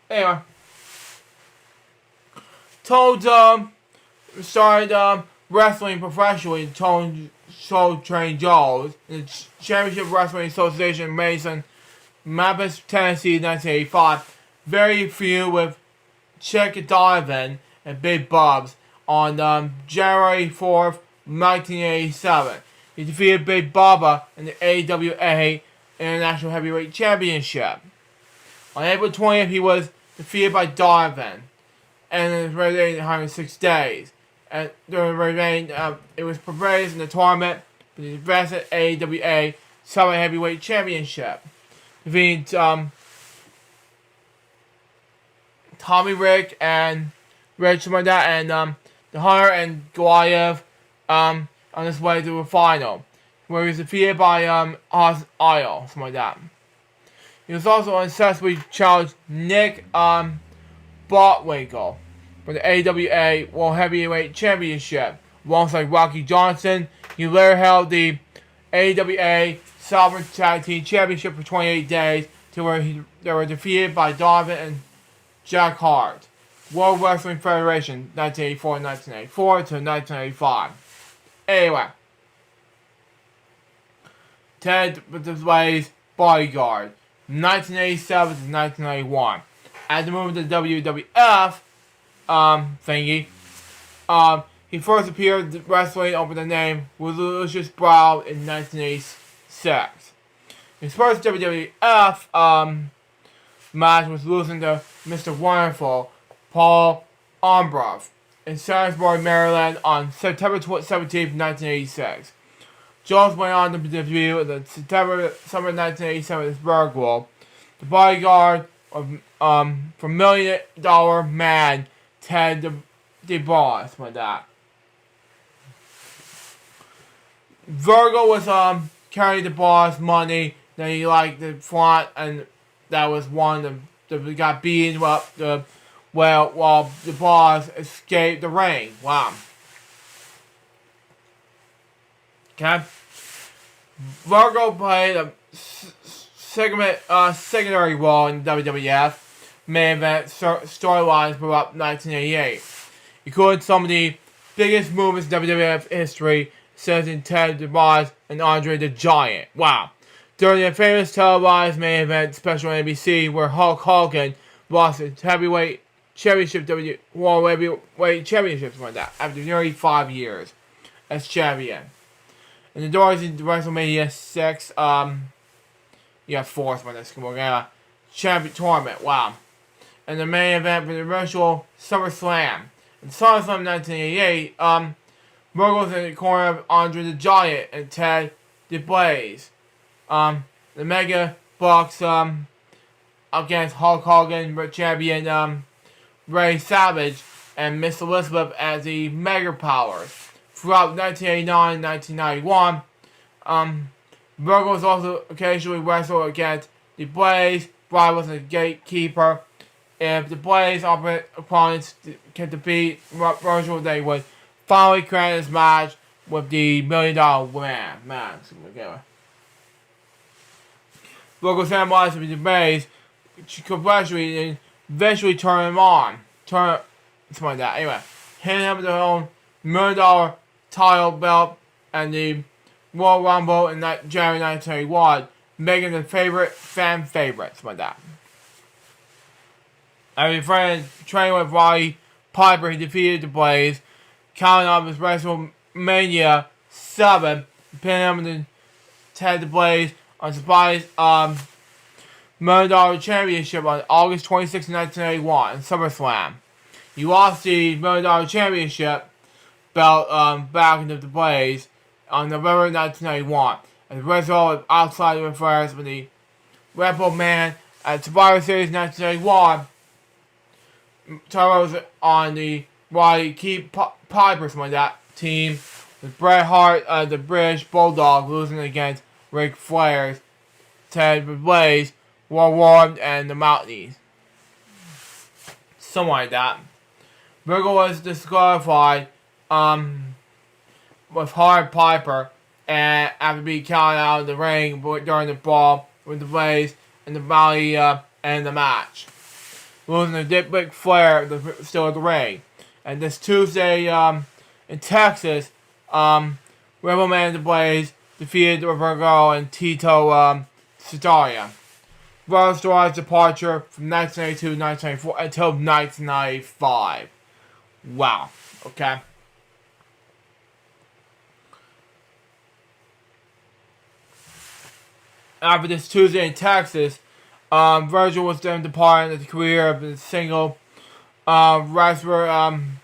Anyway. Tone started wrestling professionally. Tone trained Jones in the Championship Wrestling Association in Mason, Memphis, Tennessee, 1985. Very few with Chick Donovan and Big Bubs on January 4th, 1987. He defeated Big Bubba in the AWA International Heavyweight Championship. On April 20th, he was defeated by Donovan, and it was remaining 106 days. And during the remaining, it was progressed in the tournament for the defended AWA Summer Heavyweight Championship, defeating Tommy Rick and Rich Murda and the Hunter and Goliath on his way to the final, where he was defeated by Oz Isle, something like that. He was also unsuccessfully challenged Nick Botwinkle for the AWA World Heavyweight Championship alongside Rocky Johnson. He later held the AWA Sovereign Tag Team Championship for 28 days, to where they were defeated by Donovan and Jack Hart. World Wrestling Federation, 1984-1984 to 1985. Anyway. Ted DiBiase's bodyguard, 1987 to 1991. At the movement of the WWF thingy, he first appeared wrestling under the name Lucius Brown in 1986. His first WWF match was losing to Mr. Wonderful, Paul Orndorff, in Salisbury, Maryland on September 17, 1986. Jones went on to debut in the summer 1987 as Virgil, the bodyguard of for $1 Million Man Ted DiBiase, like that. Virgil was carrying the boss money that he liked the front, and that was one that got beaten up while the boss escaped the ring. Wow. Okay. Virgil played a secondary role in WWF main event storylines throughout 1988. Including some of the biggest movements in WWF history, such as Ted DiBiase and Andre the Giant. Wow. During the famous televised main event special on ABC, where Hulk Hogan lost his heavyweight championship, World Heavyweight Championship, like that, after nearly 5 years as champion. And the doors in WrestleMania 6, fourth one, that's champion tournament, wow. And the main event for the virtual SummerSlam in In SummerSlam 1988, Virgil was in the corner of Andre the Giant and Ted DiBiase. The Mega Bucks against Hulk Hogan, champion Ray Savage, and Miss Elizabeth as the Mega Powers. Throughout 1989 and 1991, Virgil was also occasionally wrestled against the Blaze. Bryan was a gatekeeper. If the Blaze opponents can defeat Virgil, they would finally create his match with the $1 Million Man. Virgil symbolized the Blaze progressively and eventually turn him on. Something like that. Anyway, hitting him with their own $1 Million title belt and the Royal Rumble in January 1981, making the fan favorite. Something like that. After training with Roddy Piper, he defeated the Blaze, counting off his WrestleMania 7, pinning him to Ted the Blaze on surprise $1 Million Championship on August 26, 1981 in SummerSlam. He lost the $1 Million Championship belt back into the Blaze on November 1991. As a result of outside affairs with the Rebel Man at Survivor Series 1991, Turbo was on the Roddy Piper, something like that, team with Bret Hart, the British Bulldog, losing against Ric Flair's Ted the Blaze, War, and the Mounties. Something like that. Virgil was disqualified with Hart Piper and after being counted out of the ring during the brawl with the Blaze and the Mountie and the match. Losing to Dick Ric Flair still at the ring. And this Tuesday in Texas, Rebel Man and the Blaze defeated Virgil and Tito Santana. Virgil Story's departure from 1982 to 1994 until 1995. Wow. Okay. After this Tuesday in Texas, Virgil was then departing the career of the single wrestler and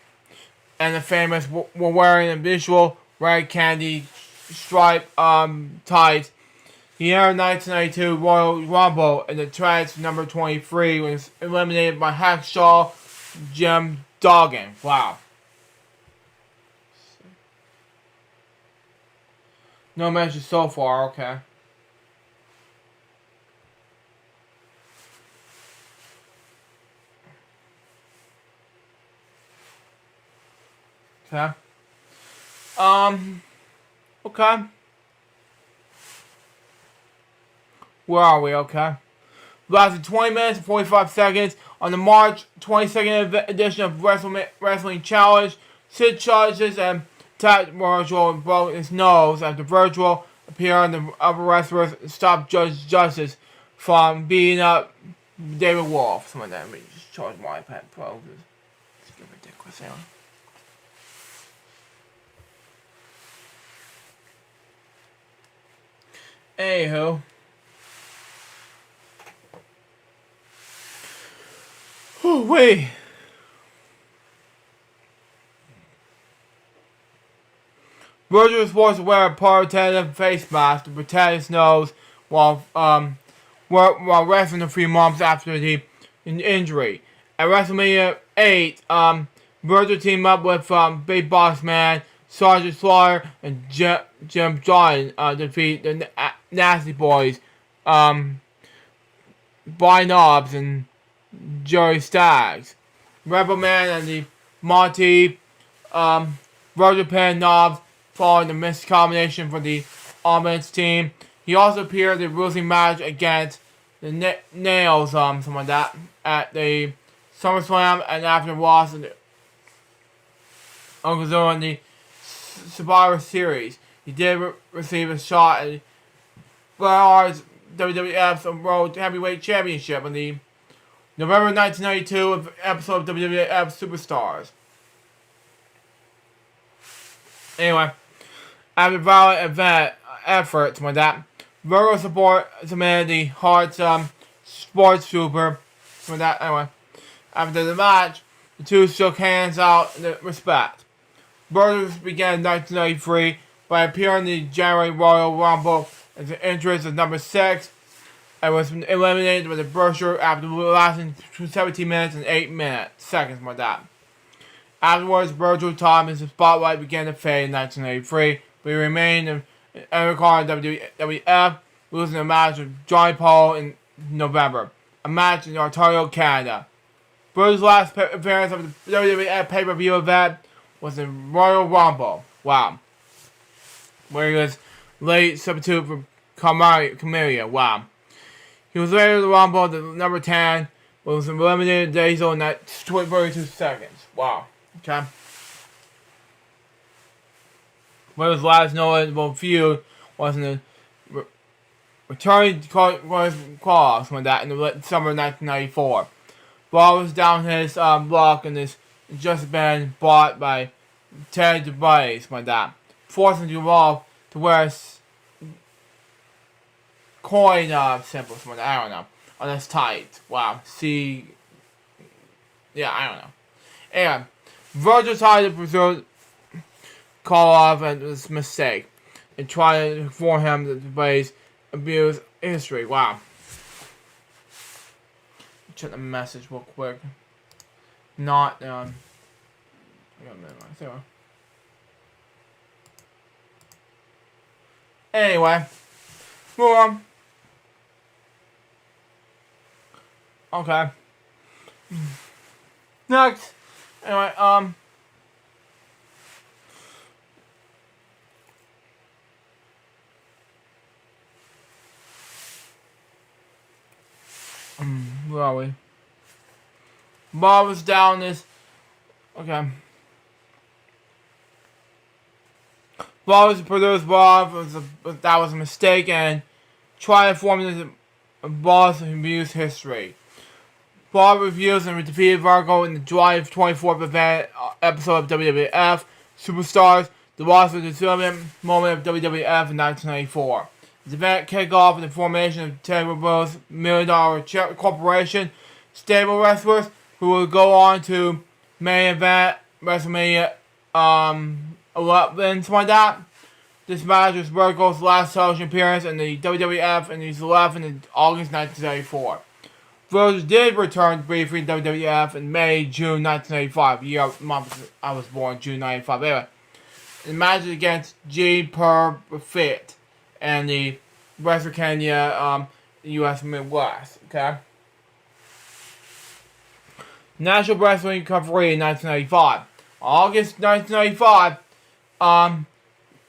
the famous were wearing a visual red candy stripe tights. He entered 1992 Royal Rumble in the trance number 23 when he was eliminated by Hacksaw Jim Duggan. Wow. No mention so far, okay. Okay. Okay. Where are we? Okay. Lasted 20 minutes and 45 seconds on the March 22nd edition of Wrestling Challenge. Sid charges and attacked Virgil and broke his nose after Virgil appeared on the other wrestlers and stopped Judge Justice from beating up David Wolf. Something like that. Let me just charge my iPad Pro. It's ridiculous. Anyway. Anywho. Oh, wait. Virgil was forced to wear a protective face mask to protect his nose while wrestling a few months after the injury. At WrestleMania 8, Virgil teamed up with Big Boss Man, Sergeant Slaughter, and Jim John to defeat the Nasty Boys, Brian Knobbs, and Jerry Staggs. Rebel Man and the Monty Virgil pinned Knobbs following the missed combination for the offense team. He also appeared in the losing match against the Nails, something like that, at the SummerSlam, and after loss in the Uncle Joe in the Survivor Series. He did receive a shot at Bret Hart's WWF's World Heavyweight Championship in the November 1992 episode of WWF Superstars. Anyway, after violent efforts like that, Virgil submitted the Hart's Sports Trooper. With that, anyway, after the match, The two shook hands out in respect. Burgess began in 1993 by appearing in the January Royal Rumble as the entrance of number 6 and was eliminated with a brochure after lasting 17 minutes and 8 seconds like that. Afterwards, Virgil time as the spotlight began to fade in 1983, but he remained in undercard in WWF, losing a match with Johnny Paul in November, a match in Ontario, Canada. Virgil's last appearance of the WWF pay-per-view event was in Royal Rumble, wow, where he was late substitute for Camellia, wow. He was later in the Rumble, the number 10, but was eliminated in days in that 32 seconds, wow. Okay. But his last notable feud was in the returning call-offs when that in the summer of 1994. Ball was down his block and has just been bought by Ted DeVries like that, forcing the Evolve to wear coin symbols like that, I don't know, on his tights. Wow. See, yeah, I don't know. Anyway. Virgil tried to pursue call off and this mistake and tried to inform him that the base abuse history. Wow. Check the message real quick. Not I got minimize there. Anyway. Move on. Okay. Next. Anyway, where are we? Bob was down this. Okay. Bob was produced. Bob that was a mistake and tried to form the boss of abuse history. Bob reviews and defeated Virgo in the July 24th event episode of WWF Superstars, the loss of the tournament moment of WWF in 1994. The event kicked off with the formation of Ted Rubel's $1 Million Corporation, stable wrestlers who would go on to main event WrestleMania 11, something like that. This match was Virgo's last television appearance in the WWF and he's left in August 1974. Virgil did return briefly to WWF in June 1985, month I was born, June 1995. Anyway, the match against G. Perfect and the Western Kenya, U.S. Midwest. Okay. National Wrestling Conferee in 1995. August 1995,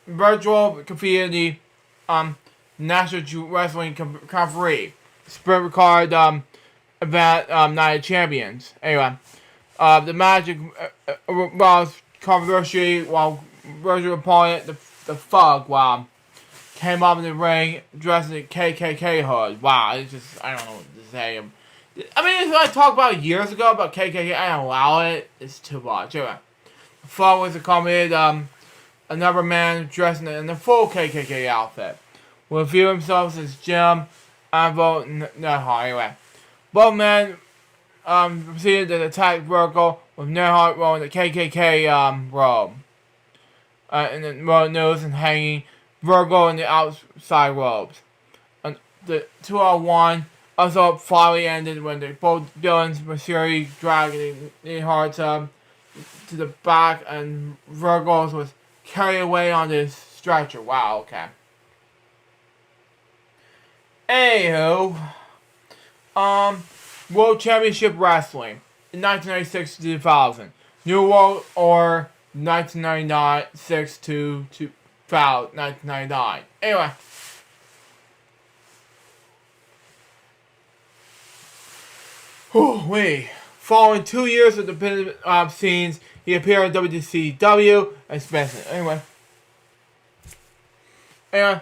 Virgil competed in the National Wrestling Conferee Spirit Card event, Night of Champions. Anyway, the match was controversial while Virgil opponent, the Thug, wow, came up in the ring dressed in a KKK hood. Wow, it's just, I don't know what to say. I mean, if I talked about years ago about KKK, I don't allow it. It's too much. Anyway, the Thug was accompanied another man dressed in a full KKK outfit. Will view themselves as Jim, Anvil, Nehardt. Anyway, both men proceeded to attack Virgil with Nehardt wearing the KKK robe. And the road nose and hanging Virgil in the outside robes. And the 2-on-1 also finally ended when both villains were seriously dragging Nehardt to the back and Virgil was carried away on this stretcher. Wow, okay. Anywho, World Championship Wrestling in 1996 to 2000. New World or 1996 to 1999. Anyway. Wait. Following 2 years of independent scenes, he appeared in WCW and Spencer. Anyway. In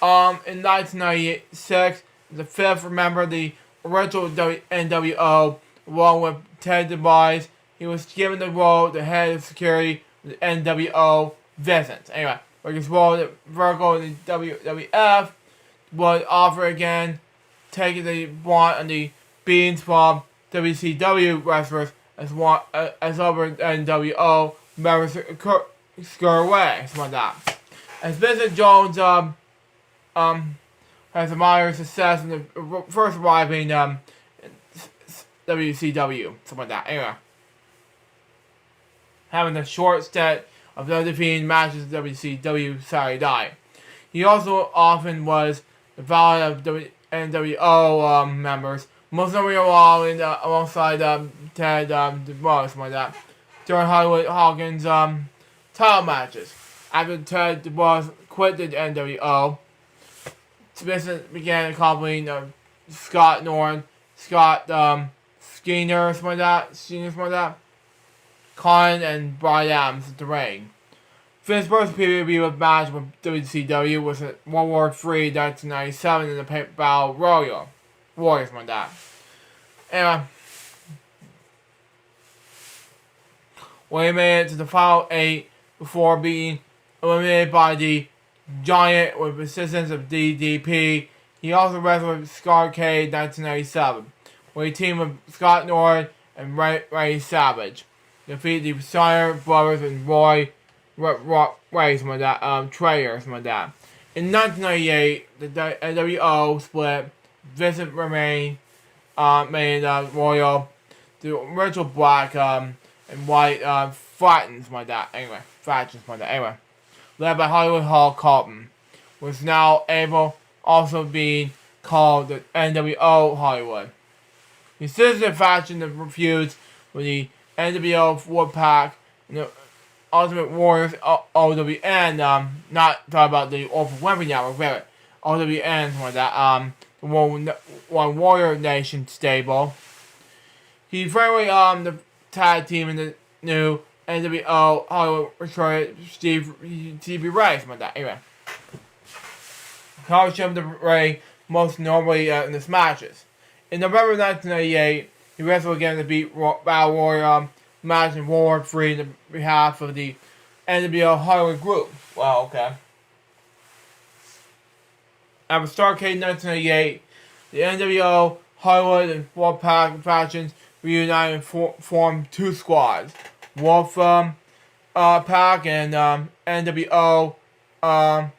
1996, the fifth member of the original NWO, along with Ted DeVries, he was given the role of the head of security of the NWO Vincent. Anyway, like his role at Virgo in the WWF was offered again, taking the brunt and the beans from WCW wrestlers as other NWO members scurry away, something like that. As Vincent Jones has admired success in the first arriving WCW, something like that. Anyway, having a short stint of undefeated matches in WCW Saturday Night. He also often was the valet of NWO members, most notably alongside Ted DeMoss, something like that, during Hollywood Hogan's title matches. After Ted DeMoss quit the NWO, Vincent began accompanying Scott Norton, Scott Skinner, something like that, Khan, and Brian Adams at the ring. Vince's first PPV match with WCW was at World War III 1997 in the Paper Battle Royal. Warriors, something like that. Anyway, when he made it to the final 8 before being eliminated by the Giant with assistance of DDP, he also wrestled with Starrcade in 1997, where he teamed with Scott Norton and Ray Savage. Defeated the Steiner brothers and Roy something like that, Trader, something like that. In 1998, the NWO split. Vincent made Royal, the original black and white Fratton, something like that. Anyway, faction, something like that. Anyway, led by Hollywood Hall Colton, was now able also being called the NWO Hollywood. He assisted the faction that refused with the NWO Wolfpack and the Ultimate Warriors OWN, not talking about the Orphan Weapon Network, but OWN, something like that, the One Warrior Nation stable. He friendly the tag team in the new NWO Hollywood recruited Stevie Ray, something like that. Anyway, Hollywood showed the Ray most normally in his matches. In November 1998, he wrestled again to beat Battle Warrior match in World War III on behalf of the NWO Hollywood group. Wow, okay. After Starrcade in 1998, the NWO Hollywood and Wolfpack factions reunited and formed two squads. Wolf Pack and NWO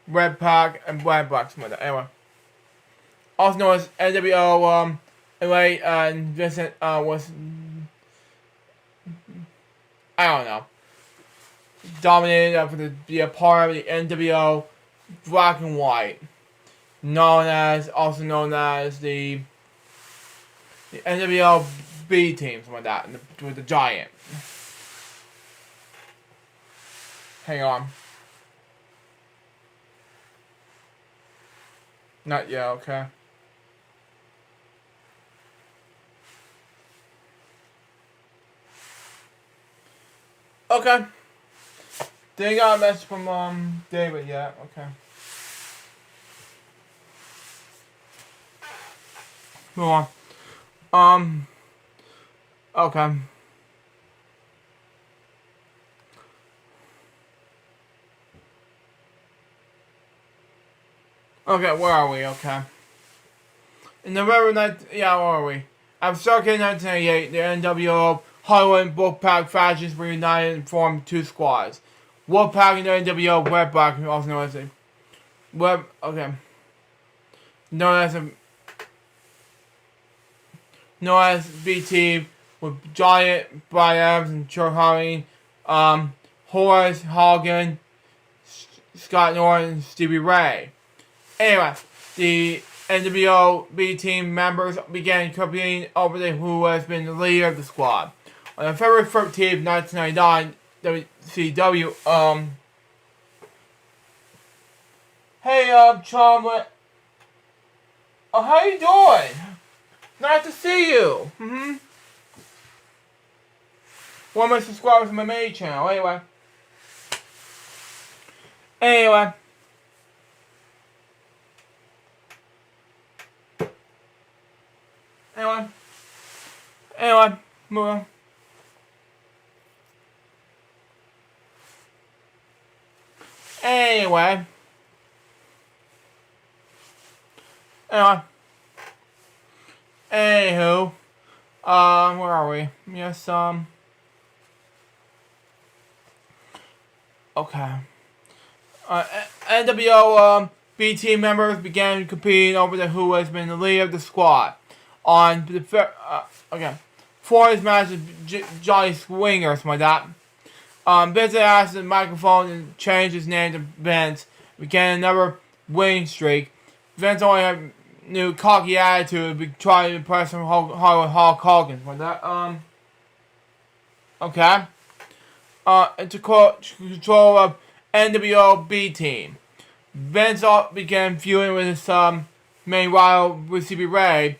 Red Pack and Black something like that. Anyway. Also known as NWO anyway, and Vincent was, I don't know, dominated to be a part of the NWO Black and White, also known as the NWO B team, something like that, with the Giant. Hang on. Not yet, okay. Okay. They got a message from David yet. Okay. Move on. Okay. Okay, where are we? Okay. In November 19... Yeah, where are we? After Starrcade 1998, the NWO Hollywood and Wolfpack factions were united and formed two squads. Wolfpack and the NWO Redback, also known as a... Known as B team, with Giant, Brian Adams, and Chuck Howling, Horace Hogan, Scott Norton, and Stevie Ray. Anyway, the NWO B team members began competing over who has been the leader of the squad. On February 13th, 1999, WCW, hey, Charlotte. Oh, how you doing? Nice to see you. One of my subscribers on my main channel. Anyway. Anyway, move on. Anyway. Anywho, where are we? Yes, Okay. NWO B team members began competing over who has been the leader of the squad. On the for his match with Johnny Swinger, something like that. Vince asked the microphone and changed his name to Vince. Began another winning streak. Vince only had new cocky attitude, trying to impress him Hulk Hogan. Like that. Okay. And to control of NWO B team. Vince began feuding with his main rival, with CB Ray,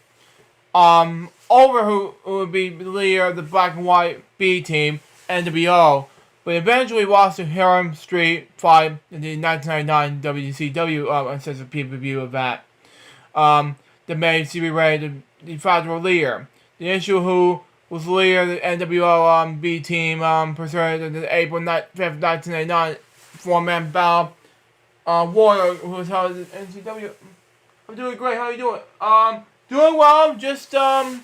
over who would be the leader of the black and white B team, NWO, but eventually lost to Harlem Street Fight in the 1999 WCW uncensored pay-per-view event. That made CB Ray the de facto leader. The issue who was the leader of the NWO B team pursued the April 5th, 1999 four-man battle. Warrior, who was held at NCW. I'm doing great. How you doing? Doing well. Just going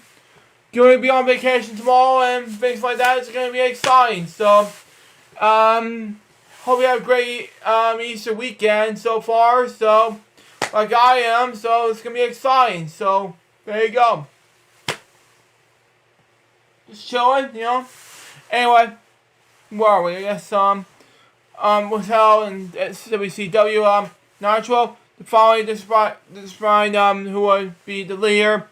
to be on vacation tomorrow and things like that. It's going to be exciting. So, hope you have a great Easter weekend so far. So, like I am. So it's going to be exciting. So there you go. Just chilling, you know. Anyway, where are we? I guess was held in WCW Nitro. The following defined who would be the leader.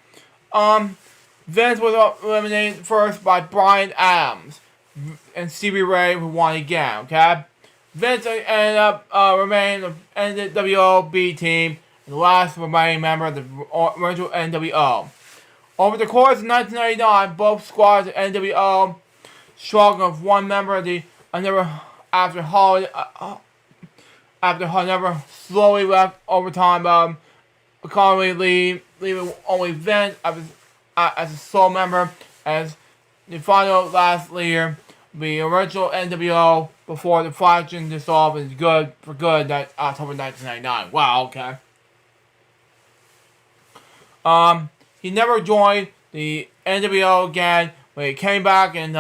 Vince was eliminated first by Bryan Adams and Stevie Ray, who won again. Okay, Vince ended up remaining the NWO B team, and the last remaining member of the original NWO. Over the course of 1999, both squads of NWO struggled with one member of the after Hall never slowly left over time, economically leaving only Vince as a sole member as the final last leader. The original NWO before the faction dissolved is good for good that October 1999. Wow, okay. He never joined the NWO again, but he came back in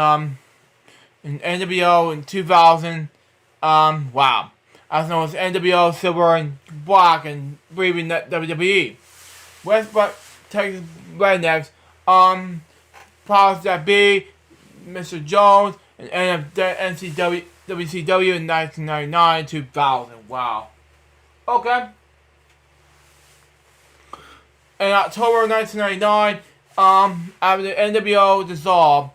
NWO in 2000. Wow. As known as NWO Silver and Black and briefly WWE. West Texas Rednecks, powers that be, Mr. Jones, and WCW in 1999 2000. Wow. Okay. In October 1999, after the NWO dissolved,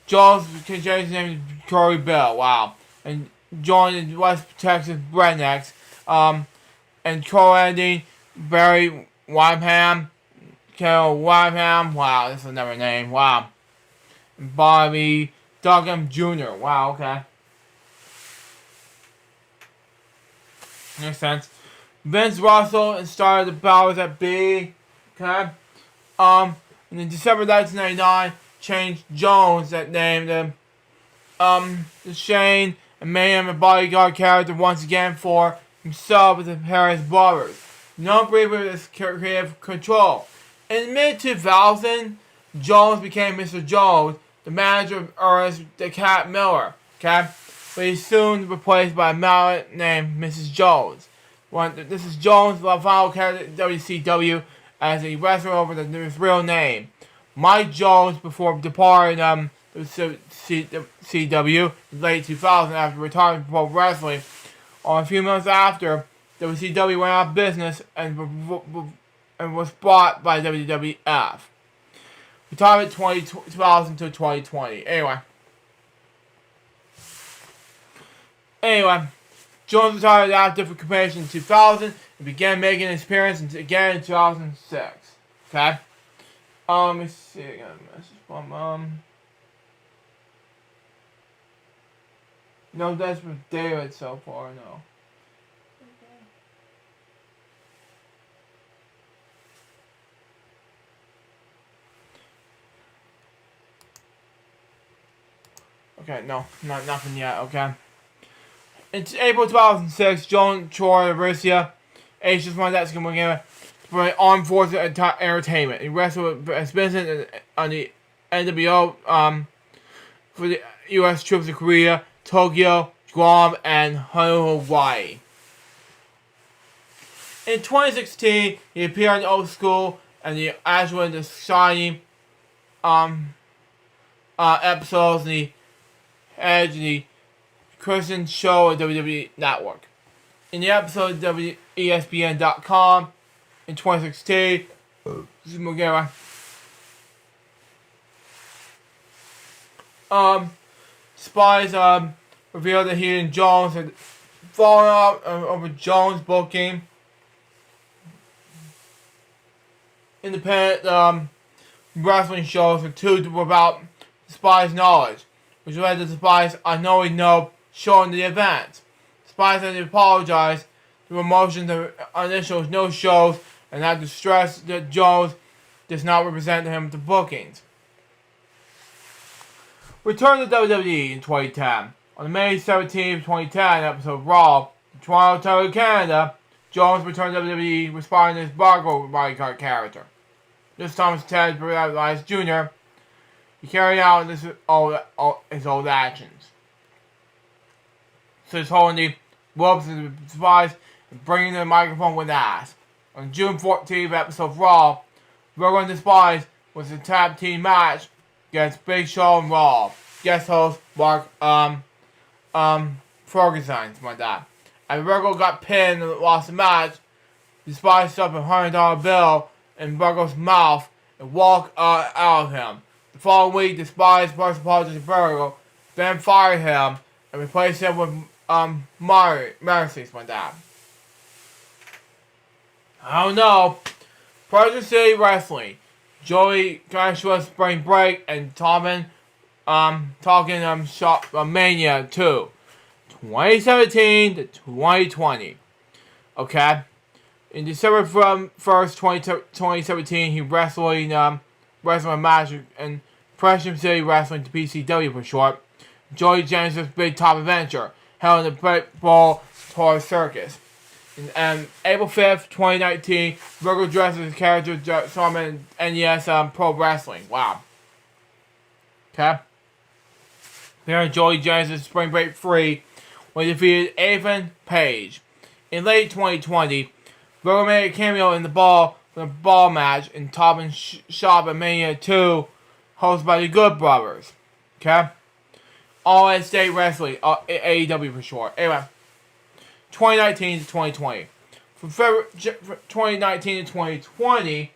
Jones changed his name to Corey Bell. Wow. And joined the West Texas Rednecks. And co-ending Barry Wymham, Carol Wymham. Wow, this is another name. Wow. And Bobby Duggan Jr. Wow, okay. Makes sense. Vince Russell started the powers that be. Okay. And in December 1999, changed Jones that name to Shane and made him a bodyguard character once again for himself with the Harris brothers. No briefly with his creative control. In mid-2000, Jones became Mr. Jones, the manager of Ernest the Cat Miller. Okay. But he's soon replaced by a mallet named Mrs. Jones. This is Jones, the final character at WCW, as a wrestler over his real name. Mike Jones, before departing CW in late 2000 after retiring from pro wrestling. A few months after, WCW went out of business and was bought by WWF. Retirement 2000 to 2020. Anyway, Jones retired after competition in 2000 and began making an appearance again in 2006. Okay? Let me see. I got a message from, no, that's from David so far, no. Okay, no, nothing yet, okay. It's April 2006, Joan Troy Russia, age just one that's going to give for Armed Forces Entertainment. He wrestled as Vincent on the NWO for the U.S. troops in Korea, Tokyo, Guam, and Hawaii. In 2016, he appeared in Old School and the actual in the Shining episodes and the Christian show on WWE Network. In the episode of ESPN.com in 2016, spies revealed that he and Jones had fallen out over Jones booking independent wrestling shows without the spies' knowledge, which led to the spies unknowingly showing the event. The spies had to apologize to promotions of initial no shows and had to stress that Jones does not represent him to bookings. Return to WWE in 2010. On May 17, 2010 episode of Raw, Toronto, Canada, Jones returned to WWE responding to his Bargo bodyguard character. This time it's Ted Elias Jr. He carried out his old actions. So he's holding the ropes and the spies and bringing the microphone with ass. On June 14th episode of Raw, Virgo and the Spies was a tag team match against Big Show and Raw. Guest host Mark Ferguson, something like that. And Virgo got pinned and lost the match. The Spies stuffed a $100 bill in Virgo's mouth and walked out of him. The following week, the Spies first apologized to Virgo, then fired him and replaced him with Mercy, something like that. I don't know. Project City Wrestling. Joey Joshua Spring Break and Tommen talking shop Mania 2. 2017 to 2020. Okay. In December 1st, 2017, he wrestled a match in Preston City Wrestling to PCW for short. Joey Genesis' Big Top Adventure, held in the Great Ball Tour Circus. And April 5th, 2019, Virgo dressed as a character from NES Pro Wrestling. Wow. Okay. Here, Joey Genesis Spring Break 3, when he defeated Ethan Page. In late 2020, Virgo made a cameo in the ball match in Tobin's Shop at Mania 2, hosted by the Good Brothers. Okay? All State Wrestling, AEW for short. Anyway, 2019 to 2020. From February 2019 to 2020,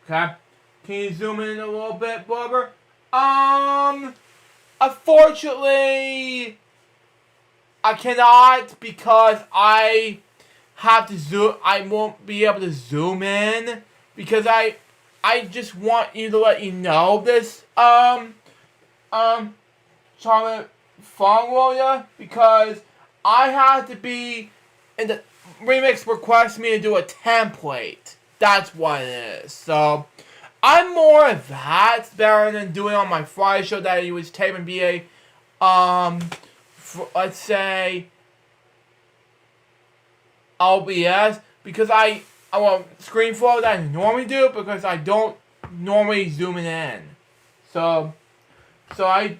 okay? Can you zoom in a little bit, Bubber? Unfortunately, I cannot because I have to zoom. I won't be able to zoom in because I just want you to let you know this Charlotte Fongwoya, because I have to be in the remix requests me to do a template. That's what it is. So I'm more of that better than doing on my Friday show that he was taping via let's say OBS, because I want ScreenFlow that I normally do because I don't normally zoom it in. So I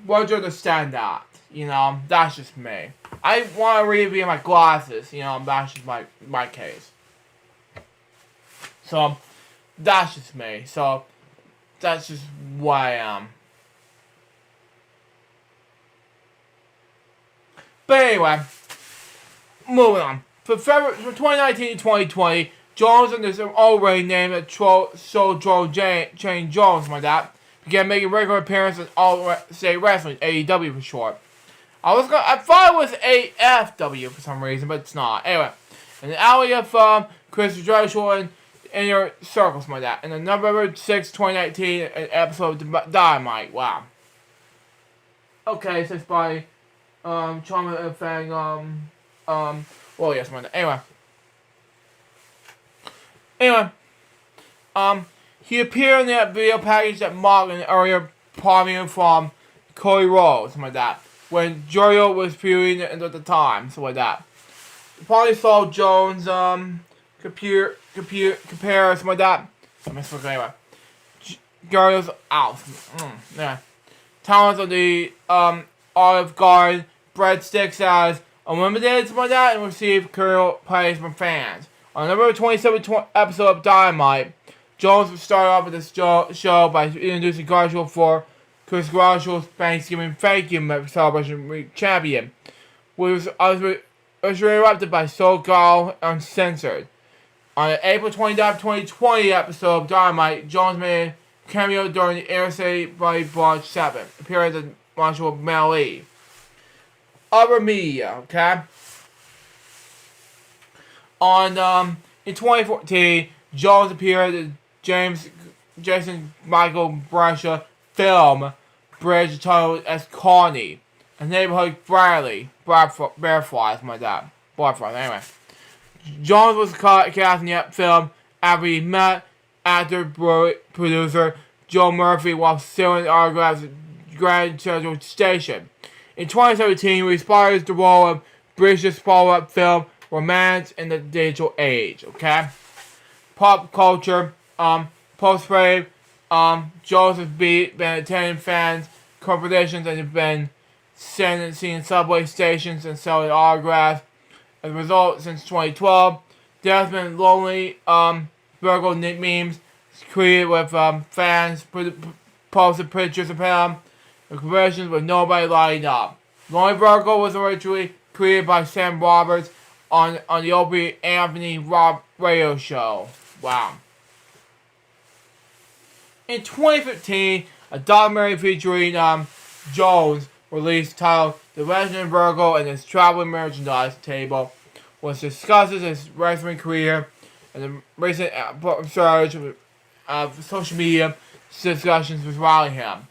want you to understand that. You know, that's just me. I want to review my glasses. You know, that's just my case. So that's just me. So that's just what I am. But anyway, moving on. From 2019 to 2020, Jones and this already named a Joe Jane Jones, like that, began making regular appearances in All State Wrestling, AEW for short. I thought it was AFW for some reason, but it's not. Anyway, in the alley of Chris Joshua and Inner Circles, like that. In the November 6, 2019 episode of Dynamite. Wow. Okay, so it's by Trauma and Fang, well, yes, man. Anyway, he appeared in that video package that mocked an earlier promo from Cody Rhodes, something like that, when Jorio was viewing it at the time, something like that. You probably saw Jones, compare, something like that. Anyway, Jorio's out. Yeah. Talents of the Olive Garden breadsticks as unlimited, something like that, and received critical praise from fans. On the November 27th episode of Dynamite, Jones would start off with this show by introducing Garfield for Chris Garfield's Thanksgiving Thank You Celebration Week Champion, which was interrupted by So Gal Uncensored. On the April 29th, 2020 episode of Dynamite, Jones made a cameo during the Interstate Buddy Blanche 7, appearing as Marshall Melly. Other media, okay? In 2014, Jones appeared in Jason Michael Brasher film Bridge titled as Connie, a neighborhood Bearfly, something like that. Bearfly, anyway. Jones was cast in the film after he met actor producer Joe Murphy while selling autographs at Grand Central Station. In 2017, he reprised the role of British follow-up film Romance in the Digital Age. Okay, pop culture, post-rave, Jones has been attending fans competitions and has been seeing subway stations and selling autographs. As a result, since 2012, there has been lonely Virgo memes created with fans posted pictures of him in conversations with nobody lighting up. Lonely Virgo was originally created by Sam Roberts on the Opie Anthony Rob radio show. Wow. In 2015, a documentary featuring Jones released titled The Legend of Virgo and His Traveling Merchandise Table, which discusses his wrestling career and the recent surge of social media discussions surrounding him.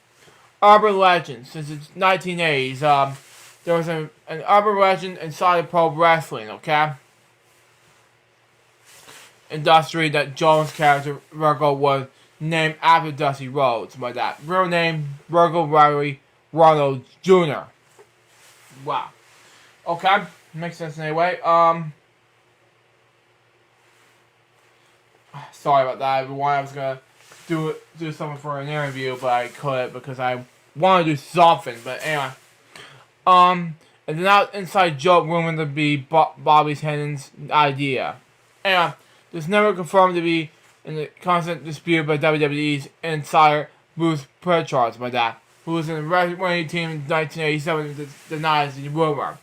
Urban legends. Since the 1980s, there was an urban legend inside of pro wrestling, okay? Industry that Jones' character Virgo was named after Dusty Rhodes, like that. Real name Virgo Ronald Jr. Wow. Okay, makes sense anyway. Sorry about that, everyone. I was gonna do something for an interview, but I couldn't because I want to do something. But anyway, and then that inside joke rumored to be Bobby Heenan's idea. Anyway, this never confirmed to be in the constant dispute by WWE's insider Bruce Pritchard, by that, who was in the wrestling team in 1987, denies the rumor.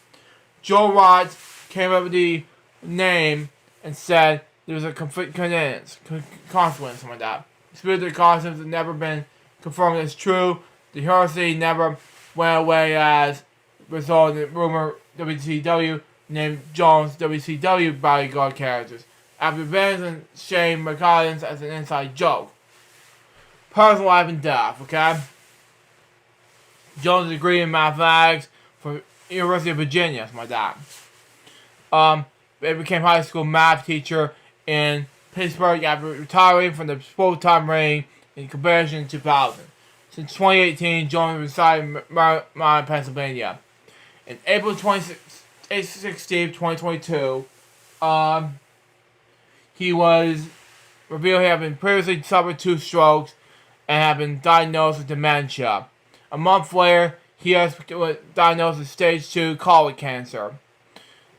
Joe Watts came up with the name and said there was a confluence, something like that. Spirited concepts have never been confirmed as true. The heresy never went away as result of the rumor WCW named Jones WCW bodyguard characters after Vince and Shane McCollins as an inside joke. Personal life and death, okay? Jones' degree in mathematics from University of Virginia, something like that. He became high school math teacher in Pittsburgh after retiring from the full-time ring in comparison in 2000. Since 2018, Jones resided in Maryland, Pennsylvania. In April 16, 2022, he was revealed he had been previously suffered 2 strokes and had been diagnosed with dementia. A month later, he was diagnosed with stage 2 colon cancer.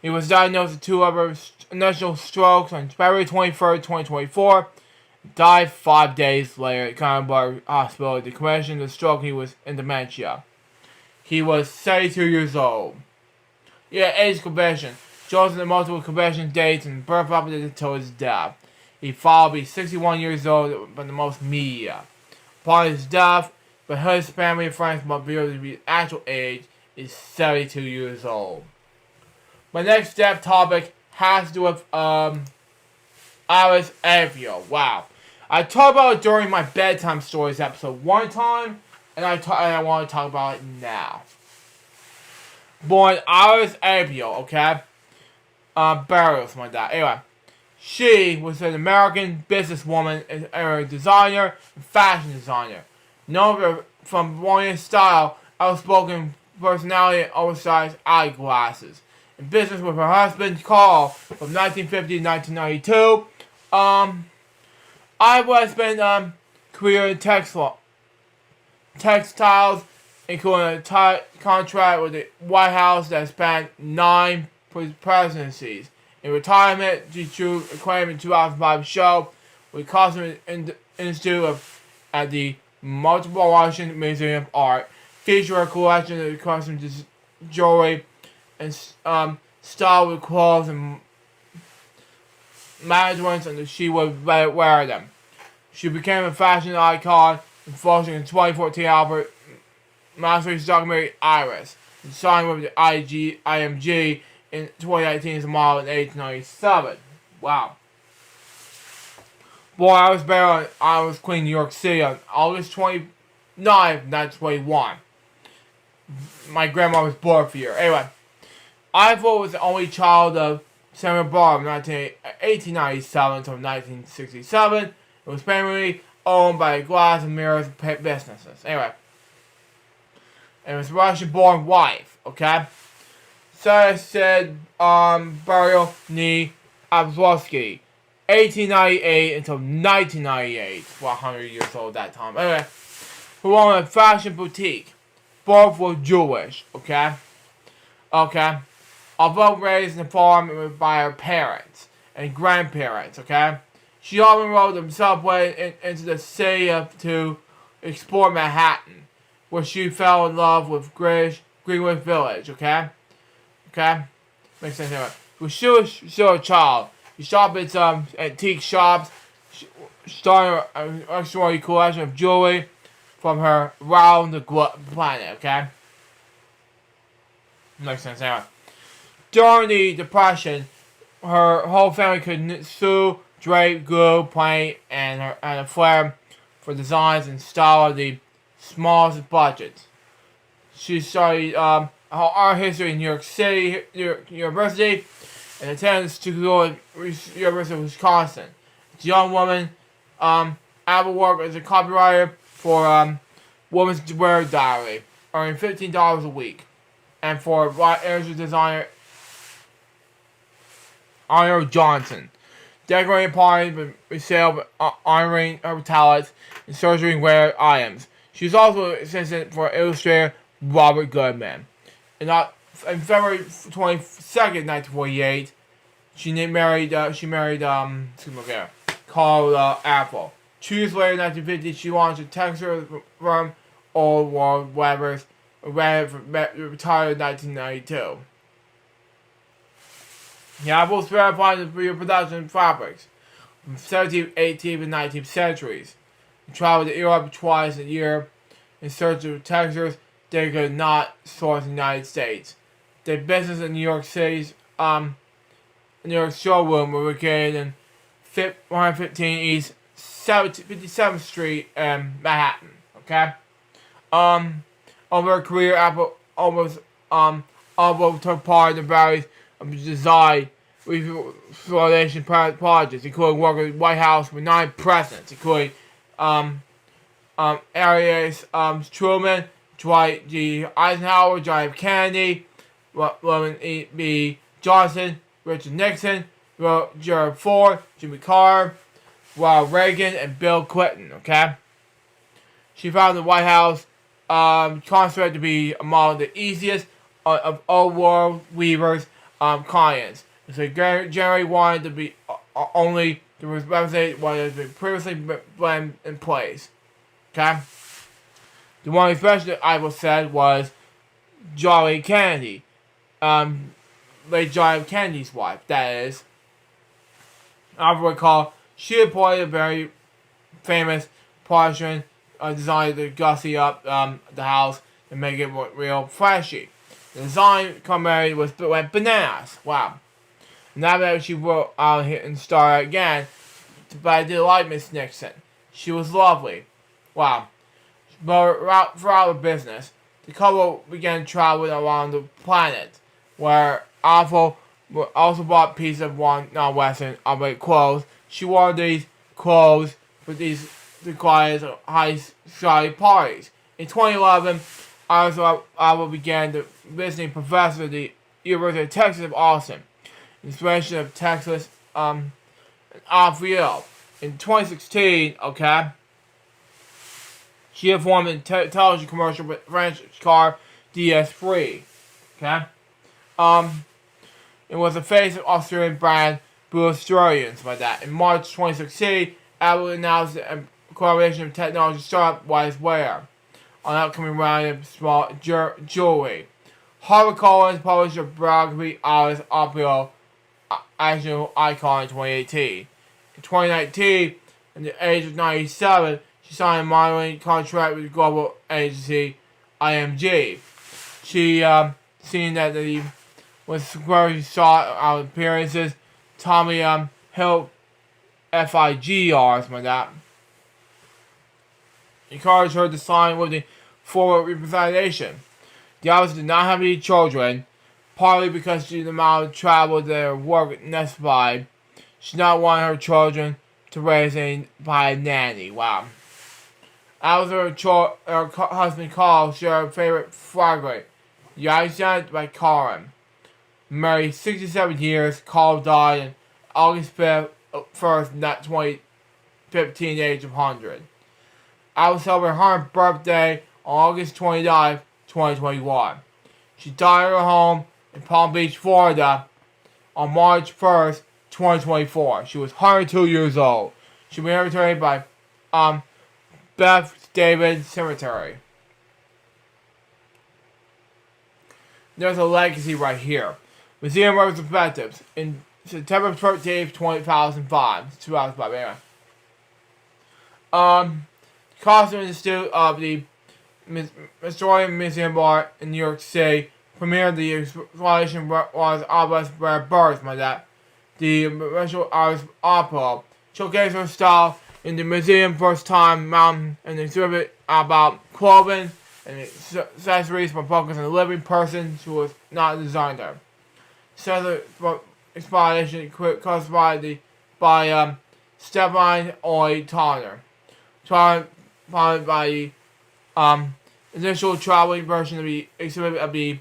He was diagnosed with 2 other initial strokes on February 23rd, 2024. Died 5 days later at Conneburg Hospital. The commission of the stroke, he was in dementia. He was 72 years old. Yeah, age convention. Jones had multiple convention dates and birth up until his death. He followed to be 61 years old by the most media. Upon his death, but his family and friends must be able to be actual age is 72 years old. My next step topic has to do with Iris Avio. Wow. I talked about it during my bedtime stories episode one time, and I want to talk about it now. Born Iris Avio, okay? Burial, something like that. Anyway, she was an American businesswoman and a designer and fashion designer. Known from warrior style, outspoken personality, and oversized eyeglasses. In business with her husband, Carl, from 1950 to 1992. I was spent career in textiles, including a tight contract with the White House that spanned 9 presidencies. In retirement, she drew acclaim in 2005 show with Costume Institute at the Multiple Washington Museum of Art, featuring a collection of costume jewelry and style with clothes and management, and she would wear them. She became a fashion icon and featured in 2014 Albert Master's documentary Iris, and signed with the IMG in 2019 as a model in 1897. Wow. Boy, I was born in Iris Queen, New York City on August 29th, 1921. My grandma was born for year. Anyway, Eiffel was the only child of Samuel Barr from 1897 until 1967. It was primarily owned by glass and mirrors businesses. Anyway, it was Russian-born wife. Okay, so said burial knee Abzwowski, 1898 until 1998. 100 years old at that time. Anyway, who owned a fashion boutique. Both were Jewish. Okay. Although raised in a farm by her parents and grandparents. Okay. She often rode the subway into the city to explore Manhattan, where she fell in love with Greenwich Village. Okay. Makes sense anyway. When she was still a child, she shopped at some antique shops, starting an extraordinary collection of jewelry from her around the planet. Okay. Makes sense anyway. During the Depression, her whole family could sew, drape, glue, paint, and a flair for designs and style of the smallest budgets. She studied art history in New York City University and attended the University of Wisconsin. As a young woman, Apple worked as a copywriter for Women's Wear Diary, earning $15 a week, and for energy designer Honor Johnson, decorating parties with sale of honoring her talents and surgery wear items. She was also an assistant for illustrator Robert Goodman. And on February 22nd, 1948, she married Carl Apple. 2 years later, in 1950, she launched a textile firm, Old World Weavers, retired in 1992. The Apple was verified in the production of fabrics from 17th, 18th, and 19th centuries. They traveled to Europe twice a year in search of textiles they could not source in the United States. Their business in New York City's New York showroom were located in 115 East 57th Street in Manhattan. Okay? Over her career, Apple almost took part in the various design reformulation projects, including working with the White House with 9 presidents, including Arias Truman, Dwight D. Eisenhower, John F. Kennedy, Lyndon B. Johnson, Richard Nixon, Gerald Ford, Jimmy Carter, Ronald Reagan, and Bill Clinton. Okay, she found the White House concept to be among the easiest of old world weavers clients. And so generally wanted to be only to represent what has been previously blended in place. Okay. The one especially I said was Jolly Kennedy, late John F. Kennedy's wife. That is, I recall she employed a very famous Prussian designer to gussy up the house and make it real flashy. The design company went bananas. Wow. Now that she wrote out here and started again, but I did like Miss Nixon. She was lovely. Wow. But throughout the business, the couple began traveling around the planet, where Apple also bought a piece of one non-Western clothes. She wore these clothes for these clients at high society parties. In 2011, Apple began the visiting professor at the University of Texas of Austin, inspiration of Texas Off-Real. In 2016, okay, She performed in television commercial with French car DS3. Okay? It was the face of Australian brand Blue Australians like that. In March 2016, Apple announced a collaboration with technology startup Wiseware on an upcoming round of small jewelry. HarperCollins published a biography of Opio National Icon in 2018. In 2019, at the age of 97, she signed a modeling contract with the global agency IMG. She seen that the was where she saw our appearances. Tommy Hill FIGR, something like that, encouraged her to sign with the forward representation. The artist did not have any children, partly because of the amount of travel their work necessitated. She did not want her children to raise by a nanny. Wow. As her husband Carl shared her favorite fragment, Yaishan by Karen. Married 67 years, Carl died on August 1st, 2015, the age of 100. I was celebrating her birthday on August 29th, 2021. She died at her home in Palm Beach, Florida on March 1st, 2024. She was 102 years old. She was interred by Beth David Cemetery. There's a legacy right here. Museum retrospectives in September 13th, 2005. Anyway. Costume Institute of the Historian Museum of Art in New York City premiered the installation was Alba's Rare Birth, like that. The original artist Opera showcased her style in the museum first time mountain and exhibit about clothing and accessories for focus on the living person who was not a designer. Center for explanation caused by Stefan Oy Tonner. Followed by the initial traveling version of the exhibit of the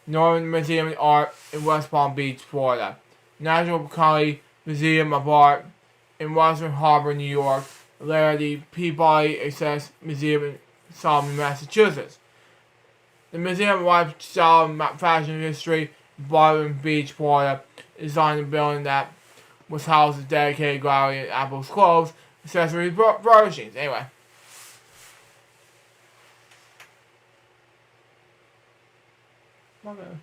Northern Museum of Art in West Palm Beach, Florida. National County Museum of Art in Western Harbor, New York. Later, the Peabody Access Museum in Salem, Massachusetts. The Museum of Lifestyle and Fashion History in Boynton Beach, Florida, designed a building that was housed as a dedicated gallery in Apple's clothes, accessories, furnishings. Anyway. Okay.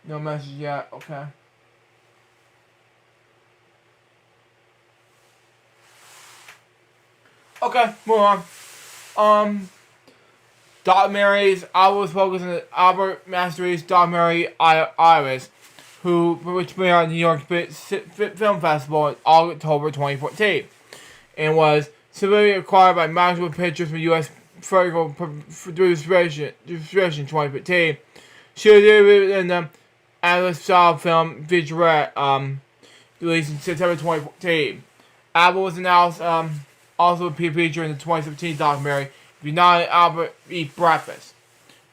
No message yet, okay. Okay, move on. Documentaries. I was focusing on Albert Mastery's documentary Iris, which premiered at New York Film Festival in October 2014, and was severely acquired by Maxwell Pictures for U.S. vertical distribution 2015. She was in the Atlas style film featurette released in September 2014. Apple was announced also featured in the 2015 documentary United Albert Eat Breakfast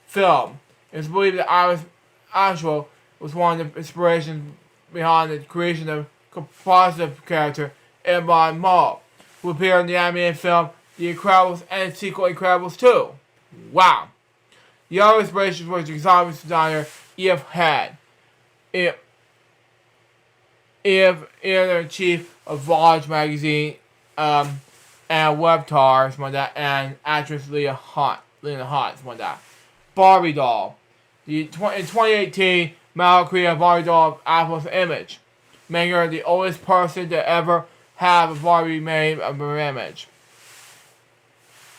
film. It is believed that Iris Ashwell was one of the inspirations behind the creation of the compositive character Emma Mull, who appeared in the animated film The Incredibles and its sequel Incredibles 2. Wow. The other inspiration was the exotic designer E.F. Head. Editor-in-chief of Vogue magazine and Webtar, something like that, and actress Lena Hunt, something like that. Barbie doll. In 2018, Mattel created a Barbie doll of Apple's image, making her the oldest person to ever have a Barbie made of her image.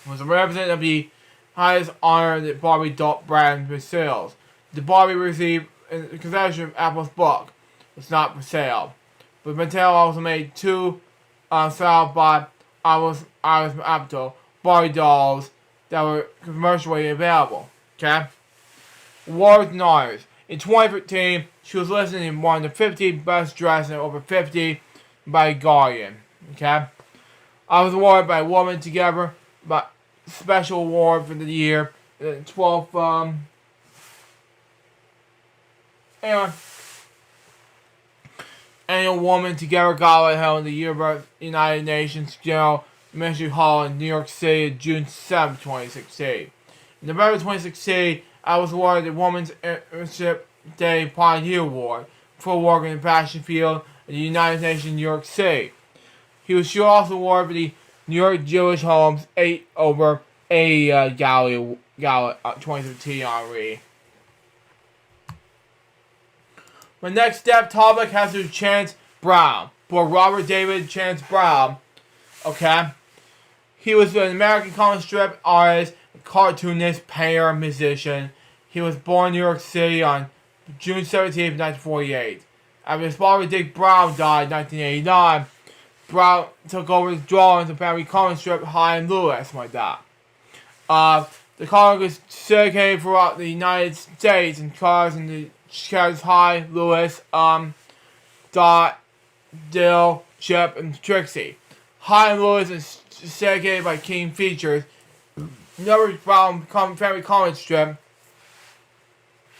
It was a representative of the highest honor that Barbie doll brand sales. The Barbie received in possession of Apple's book. It's not for sale. But Mattel also made two sold by Iris Apatow Barbie dolls that were commercially available. Okay? Awards and honors. In 2015, she was listed in one of the 50 best dressed in over 50 by Guardian. Okay? I was awarded by Woman Together, but special award for the year. The 12th, annual Woman Together Gala held in the United Nations General Ministry Hall in New York City on June 7, 2016. In November 2016, I was awarded the Women's Internship Day Pioneer Award for work in the fashion field at the United Nations in New York City. He was also awarded for the New York Jewish Homes 8/80 Gallery 2015 honoree. My next step topic has to do with Chance Brown. For Robert David Chance Brown. Okay. He was an American comic strip artist, cartoonist, painter, musician. He was born in New York City on June 17, 1948. After his father Dick Brown died in 1989, Brown took over his drawings of family comic strip High and Lewis, like that. The comic was circulated throughout the United States and cars in the characters High, Lewis, Dot, Dill, Chip, and Trixie. High and Lewis is circulated by King Features. Another Brown family comic strip,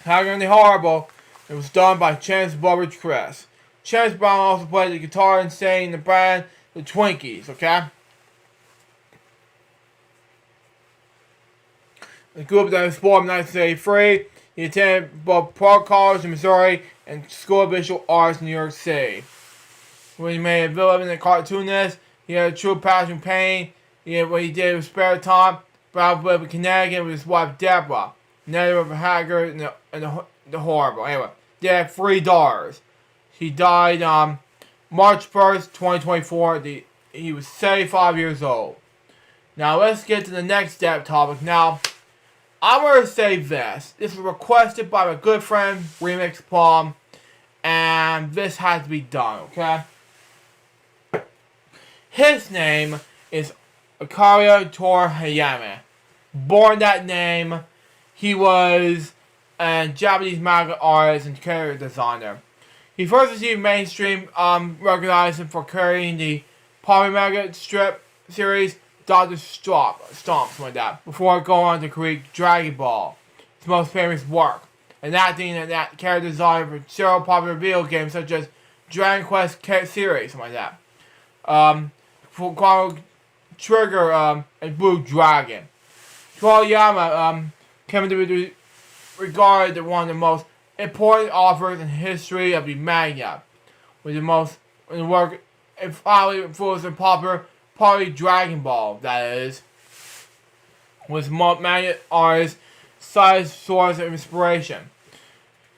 Haggard and the Horrible. It was done by Chance Burbage Chris. Chance Brown also played the guitar and sang in the band The Twinkies, okay? The group that was formed in 1983. He attended both Park College in Missouri and School of Visual Arts in New York City. When he made a villain and a cartoonist, he had a true passion for painting. What he did with spare time, Brown lived in Connecticut with his wife Deborah, native of Haggard and the Horrible. Anyway, they had 3 daughters. He died March 1st, 2024. He was 75 years old. Now let's get to the next step topic. Now, I'm going to say this. This was requested by my good friend, Remix Plum, and this has to be done, okay? His name is Akira Toriyama. Born that name, he was a Japanese manga artist and character designer. He first received mainstream recognition for creating the Poly manga strip series Dr. Stomps like that, before going on to create Dragon Ball, his most famous work, and acting in that character design for several popular video games such as Dragon Quest series, something like that. For Chrono Trigger and Blue Dragon. Toriyama came to be regarded as one of the most important authors in the history of the manga, with the most in the work and finally influenced the popular Party Dragon Ball, that is, was manga artist size source of inspiration.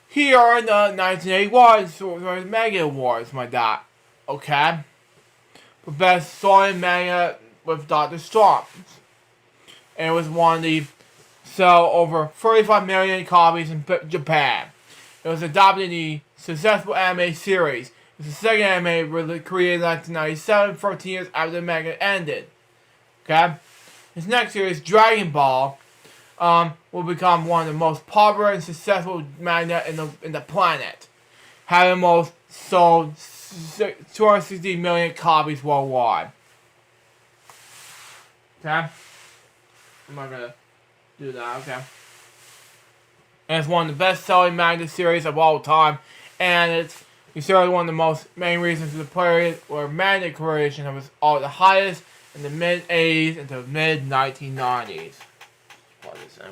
He earned the 1981 Manga Awards, like that. Okay? For best selling manga with Dr. Stomps. And it was one of the sell over 35 million copies in Japan. It was adopted in the successful anime series. It was the second anime created in 1997, 13 years after the manga ended. Okay? His next series, Dragon Ball, will become one of the most popular and successful manga in the planet, having most sold 260 million copies worldwide. Okay? I'm not gonna do that, okay? And it's one of the best-selling manga series of all time, and it's considered one of the most main reasons for the period where manga creation was all the highest in the mid-80s into the mid-1990s.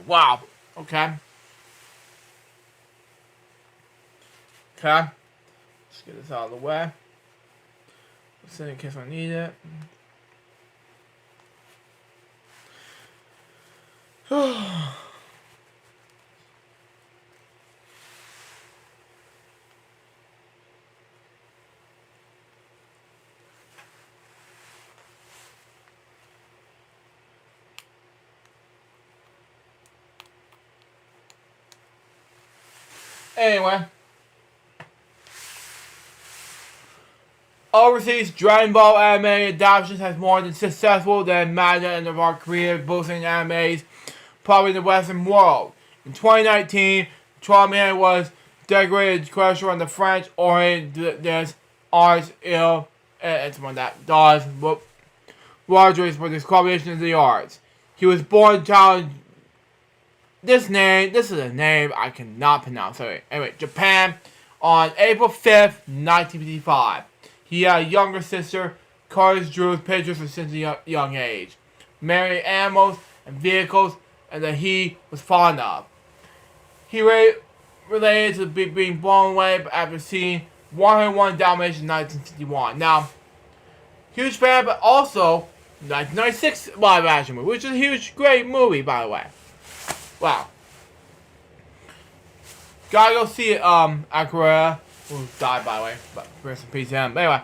Wow. Okay. Okay. Let's get this out of the way. Let's in case I need it. Anyway, overseas Dragon Ball anime adaptations has more than successful than manga and of our creative boosting animes, probably in the Western world. In 2019, Toriyama was decorated crucial on the French Orient des Arts it's one that does largely for this combination of the arts. He was born child. This is a name I cannot pronounce. Anyway, Japan, on April 5th, 1955. He had a younger sister Curtis drew pictures since a young age, many animals and vehicles, and that he was fond of. He related to being blown away after seeing 101 Dalmatians in 1961. Now, huge fan, but also 1996 live action movie, which is a huge, great movie, by the way. Wow. Gotta go see it, Akira, who died, by the way, but rest in peace to him. But anyway,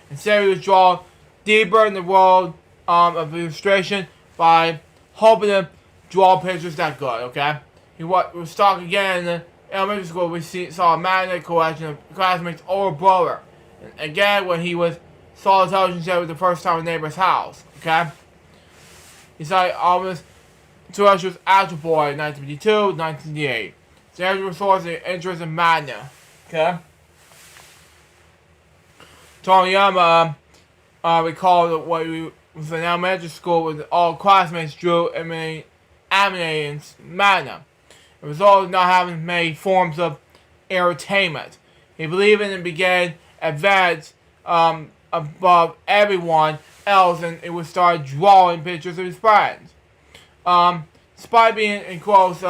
instead he was drawn deeper in the world of illustration by hoping to draw pictures that good, okay? He was stuck again in the elementary school. We saw a magnetic collection of classmates' older brother. And again, when he saw the television set for the first time in a neighbor's house, okay? He saw almost Terrestrial's Astro Boy in 1952, 1958. Sandra source of interest in Magna, okay? Toriyama recalled what he was in elementary school with all classmates drew animating Magna. The result of not having many forms of entertainment. He believed in and began advance above everyone else, and it would start drawing pictures of his friends. Despite being in close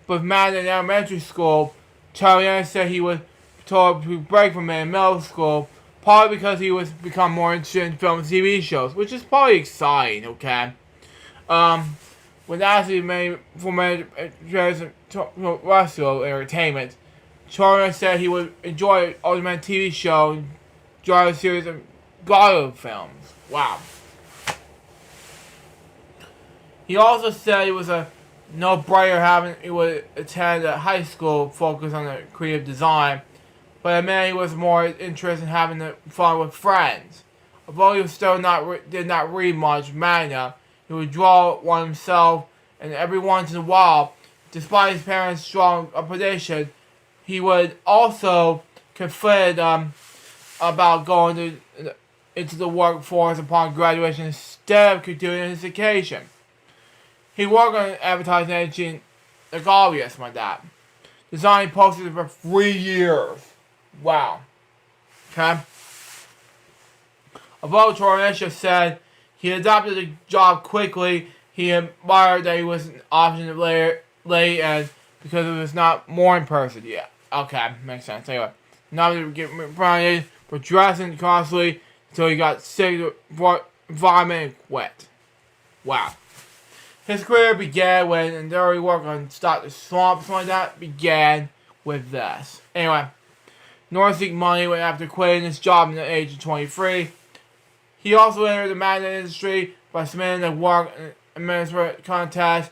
with Magna in elementary school, Toriyama said he was told to break from it in middle school, probably because he was become more interested in film and TV shows, which is probably exciting, okay? When asked made for terrestrial entertainment, Toriyama said he would enjoy Ultimate TV show and draw a series of Gato films. Wow. He also said it was a no-brainer he would attend a high school focused on the creative design, but admitted he was more interested in having fun with friends. Although he still did not read much manga, he would draw one himself, and every once in a while, despite his parents' strong prediction, he would also conflict about going into the workforce upon graduation instead of continuing his education. He worked on advertising agency in Nagalia, like that. Designing posters for 3 years. Wow. Okay. Although Toriyama said he adopted the job quickly, he admired that he was an option late and because it was not more in person. Yeah. Okay, makes sense. Anyway, not to get promoted, but dressing constantly until he got sick of the environment and quit. Wow. His career began when, and there he worked on Stop the Swamp, something like that, began with this. Anyway, nor seek money after quitting his job at the age of 23. He also entered the magnet industry by submitting a work administrative contest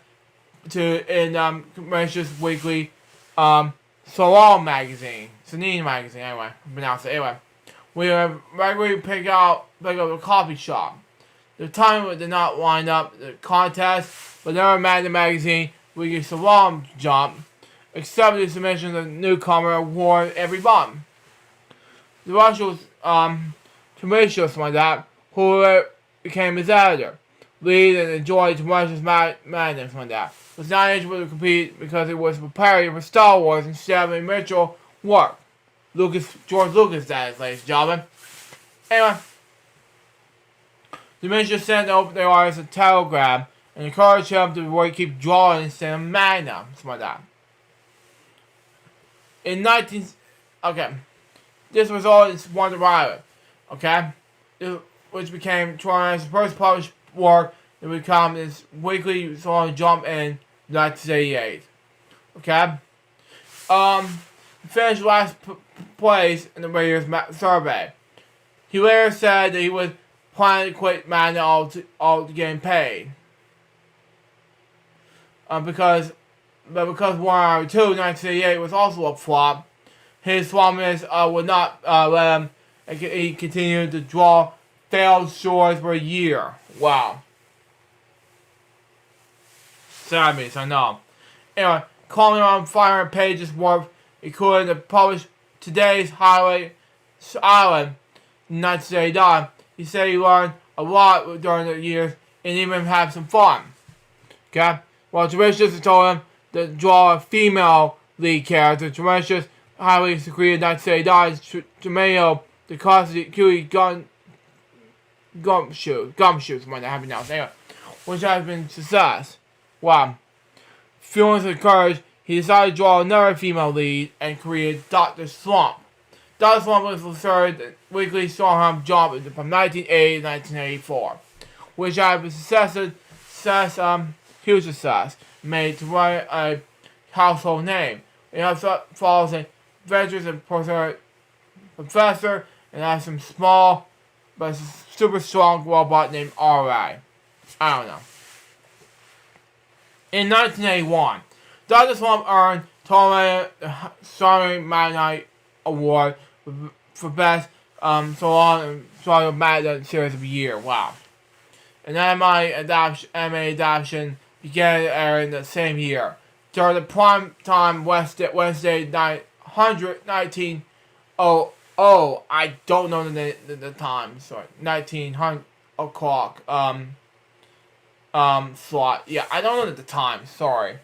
in Commercial's weekly Salon magazine. Sanine magazine, anyway. Pronounce it. Anyway, we regularly pick up a coffee shop. The time did not line up the contest, but never Magnet magazine weekly Salon jump, except the submission of the newcomer award every month. The Russians, commercials like that, who became his editor, lead and enjoyed commercials magazines like that, was not able to compete because it was preparing for Star Wars instead of a mutual work. George Lucas, that is, ladies and gentlemen. Anyway, the minister sent open their artist a telegram and encouraged him to keep drawing instead of Magna, something like that. In this resulted in Wonder Rider, okay, which became Toriyama's first published work to become his weekly song jump in 1988. Okay, he finished last place in the Raiders survey. He later said that he was planning to quit Magna all to getting paid. Because Warrior 2, 1988 was also a flop, his swampiness would not let him. He continued to draw failed stories for a year. Wow. Sad me, so no. Anyway, calling on 500 pages worth, including to publish today's Highway Island in 1989. He said he learned a lot during the years and even had some fun. Okay? Well, Terrentius told him to draw a female lead character. Terrentius highly secreted 1989 tomato the cutie gun gumshoes might not have been announced. Anyway, which has been a success. Wow. Feelings of courage, he decided to draw another female lead and created Dr. Slump. Dr. Slump was the third weekly Stoneham Jump from 1980 to 1984, which had been huge success, made to write a household name. It also follows a veterans and professor and has some small but super strong robot named R.A. I don't know. In 1981, Dr. Slump earned the Starry Magnite Award for Best So Long and Starry Magnite Series of the Year. Wow. An anime adaptation began to air in the same year. During the prime time Wednesday 1900, I don't know the time, sorry, 1900 o'clock, slot. Yeah, I don't know the time, sorry.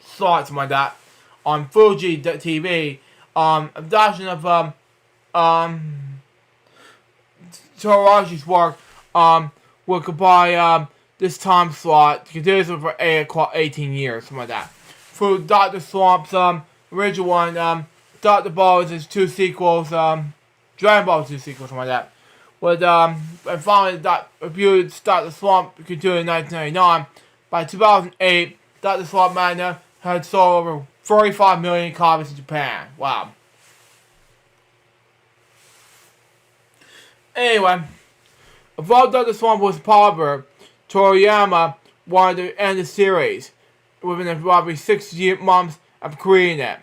Slot, something like that. On Fuji TV, adoption of, Taraji's work, will combine, this time slot continuously for 18 years, something like that. Through Dr. Slump's, original one, Dr. Ball's his two sequels, Dragon Ball 2 sequels, something like that. With, and finally, Dr. Slump continued in 1999. By 2008, Dr. Slump Mania had sold over 45 million copies in Japan. Wow. Anyway, although Dr. Slump was popular, Toriyama wanted to end the series within probably 6 months of creating it.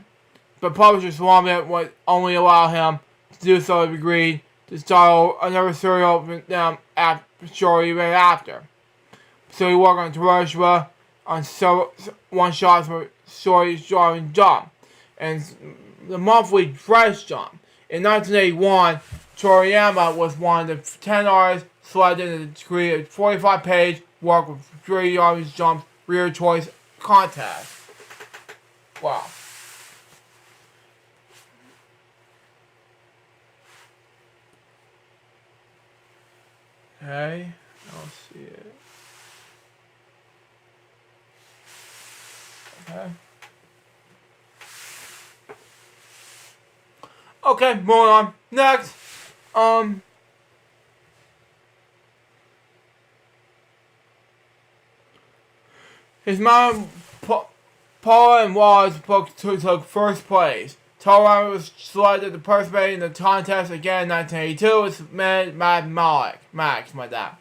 But publisher Slump would only allow him to do so if he agreed to start another serial shortly after. So he worked on Tarantula on one-shots for Story Drawing Jump and the monthly Dress Jump. In 1981, Toriyama was one of the 10 artists selected to create a 45-page work with 3 artists jumps rear choice contest. Wow. Okay, I'll see it. Okay. Okay, moving on. Next, his mom, Paula and Wallace took first place. Toriyama was selected to participate in the contest again in 1982 with Mad Max, like that.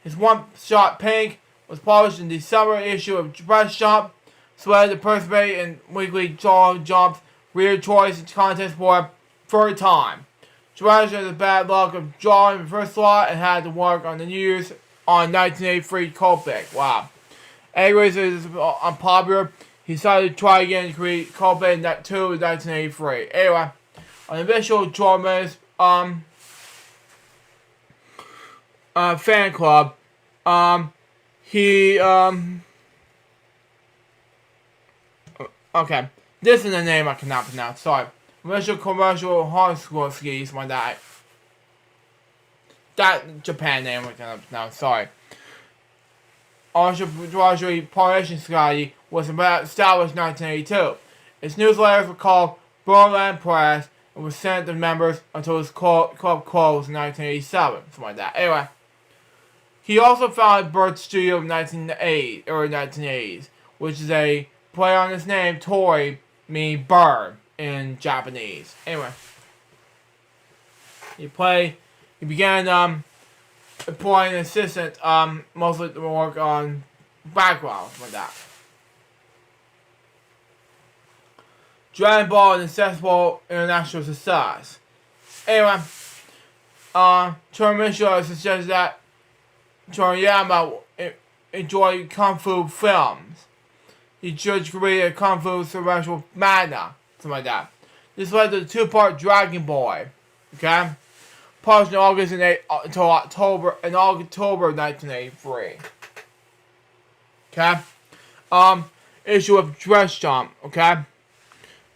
His one-shot Pink was published in the December issue of Dress Jump, selected to participate in weekly jumps rear choice contest for third time. Dress had the bad luck of drawing the first slot and had to work on the New Year's on 1983 Copic. Wow. Anyways, it was unpopular. He decided to try again to create Copic in 1983. Anyway, on the official Jordan's fan club, okay, this is the name I cannot pronounce, sorry. Official commercial high school skis, like that. That Japan name I cannot pronounce, sorry. Archaeology Partition Society was established in 1982. Its newsletters were called Berlin Press and was sent to members until its club closed in 1987, something like that. Anyway, he also founded Bird Studio in 1980s, which is a play on his name, Tori, meaning bird in Japanese. Anyway, he began employing an assistant, mostly to work on backgrounds like that. Dragon Ball and successful international success. Anyway, Toriyama suggests that Toriyama enjoyed Kung Fu films. He should create a Kung Fu cerebral manga, something like that. This led to the 2-part Dragon Boy, okay? Published in August until October 1983. Okay? Issue of Dress Jump, okay?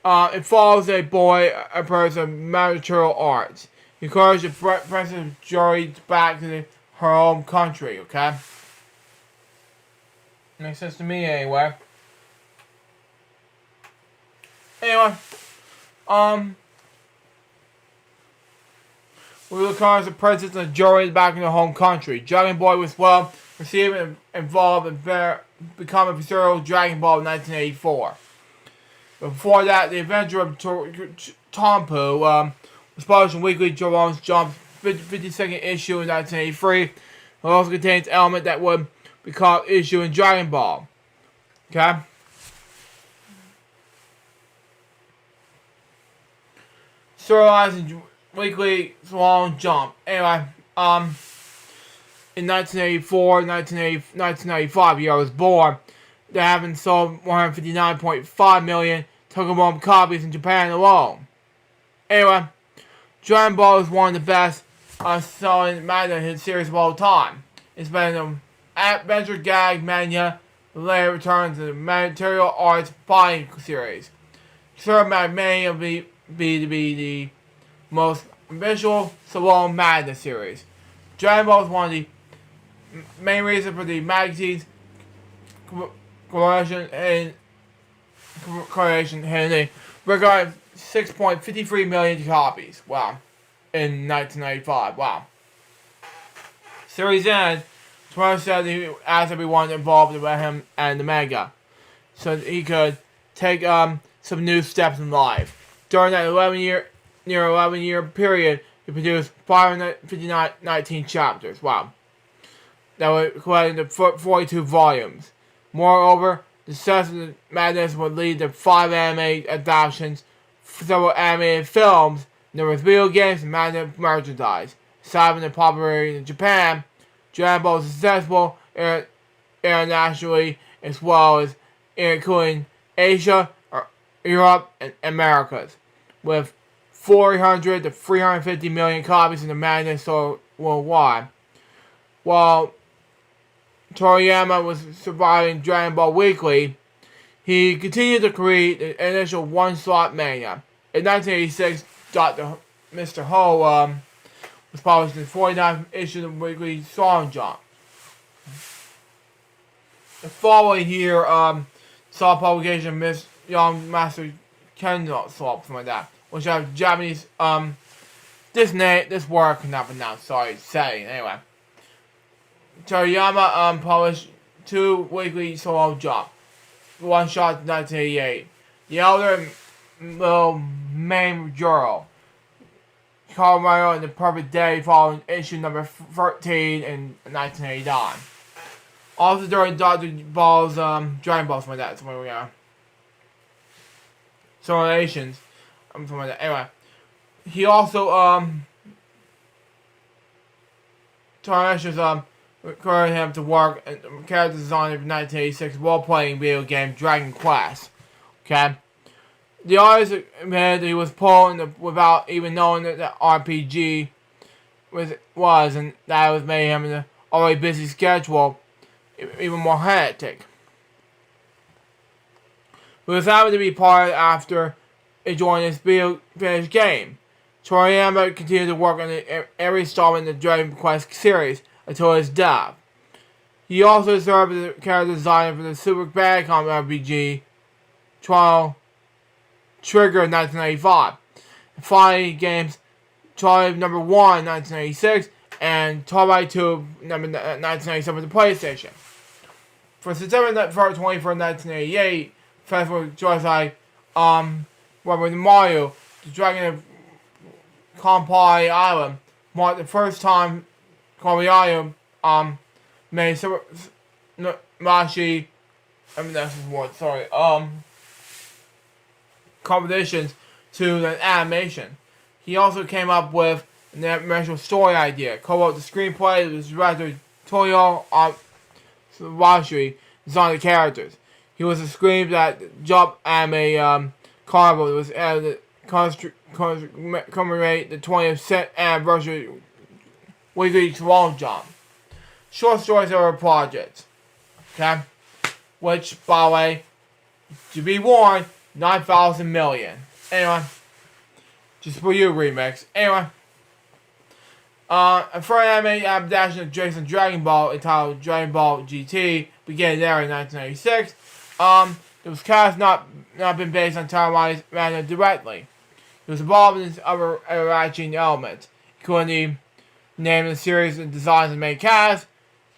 It follows a boy, a person of martial arts. He encourages the princess Jory back to her home country, okay? Makes sense to me anyway. Anyway, we look as the princess and Jory back in her home country. Dragon Boy was well received and involved in becoming a serial Dragon Ball in 1984. Before that, the Adventure of Tompu was published in Weekly Jerome's Jump's 52nd issue in 1983. It also contains elements that would become issue in Dragon Ball. Okay? Serialized in Weekly Long Jump. Anyway, in 1995, year I was born, they haven't sold 159.5 million Tokumon copies in Japan alone. Anyway, Dragon Ball is one of the best selling manga hit series of all time. It's been an adventure gag mania that later returns to the material arts fighting series. Considered by many of be the most visual Salon Madness series. Dragon Ball is one of the main reasons for the magazine's creation had a record 6.53 million copies. Wow. In 1995. Wow. Series end, Twitter said he asked everyone involved with him and the manga so that he could take some new steps in life. During that 11-year period, he produced 519 chapters. Wow. That were collected into 42 volumes. Moreover, the success of the Madness would lead to 5 anime adaptations, several animated films, numerous video games, and Madness merchandise. Aside from the popularity in Japan, Dragon Ball is successful internationally as well as including Asia, Europe, and Americas, with 400 to 350 million copies of the Madness sold worldwide. While Toriyama was surviving Dragon Ball Weekly, he continued to create the initial one-slot manga. In 1986, Mr. Ho was published in the 49th issue of the Weekly Song Jump. The following year saw publication of Miss Young Master Kendall, something like that, which have Japanese this word cannot pronounce. Sorry, saying anyway. Toriyama published 2 weekly solo jump, one shot in 1988. The elder little main Juro, Colorado and the Perfect Day following issue number 13 in 1989. Also during Dr. Ball's Dragon Ball, something like that. Somewhere we are. Some relations. Something like that. Anyway, he also Toriyama's required him to work as character designer for 1986 role-playing video game Dragon Quest. Okay? The artist admitted he was pulled without even knowing that the RPG was and that it was made him in an already busy schedule even more hectic. He was happy to be part after enjoying this finished game. Toriyama continued to work on every installment in the Dragon Quest series until his death. He also served as a character designer for the Super Famicom RPG Trial Trigger in 1995. And finally, games Trial number 1 in 1996 and Trial 2 number 1997 for the PlayStation. For September 21st, 1988, Festival Joyside, with Mario, the Dragon of Kampai Island marked the first time Koreano made Mashi, that's his word, sorry, competitions to the animation. He also came up with an original story idea, co-wrote the screenplay with director Toyo Washi, designed the characters. He was a screen that Jump Anime Carnival was added to commemorate the 20th anniversary Weekly Long Jump. Short stories are a project. Okay? Which, by the way, to be warned, 9,000 million. Anyway, just for you, remix. Anyway, a further anime adaptation of Jason's Dragon Ball entitled Dragon Ball GT began there in 1996. It was cast not been based on Taiwanese manga directly. It was involved in other overarching elements, including the name of the series and designs of the main cast.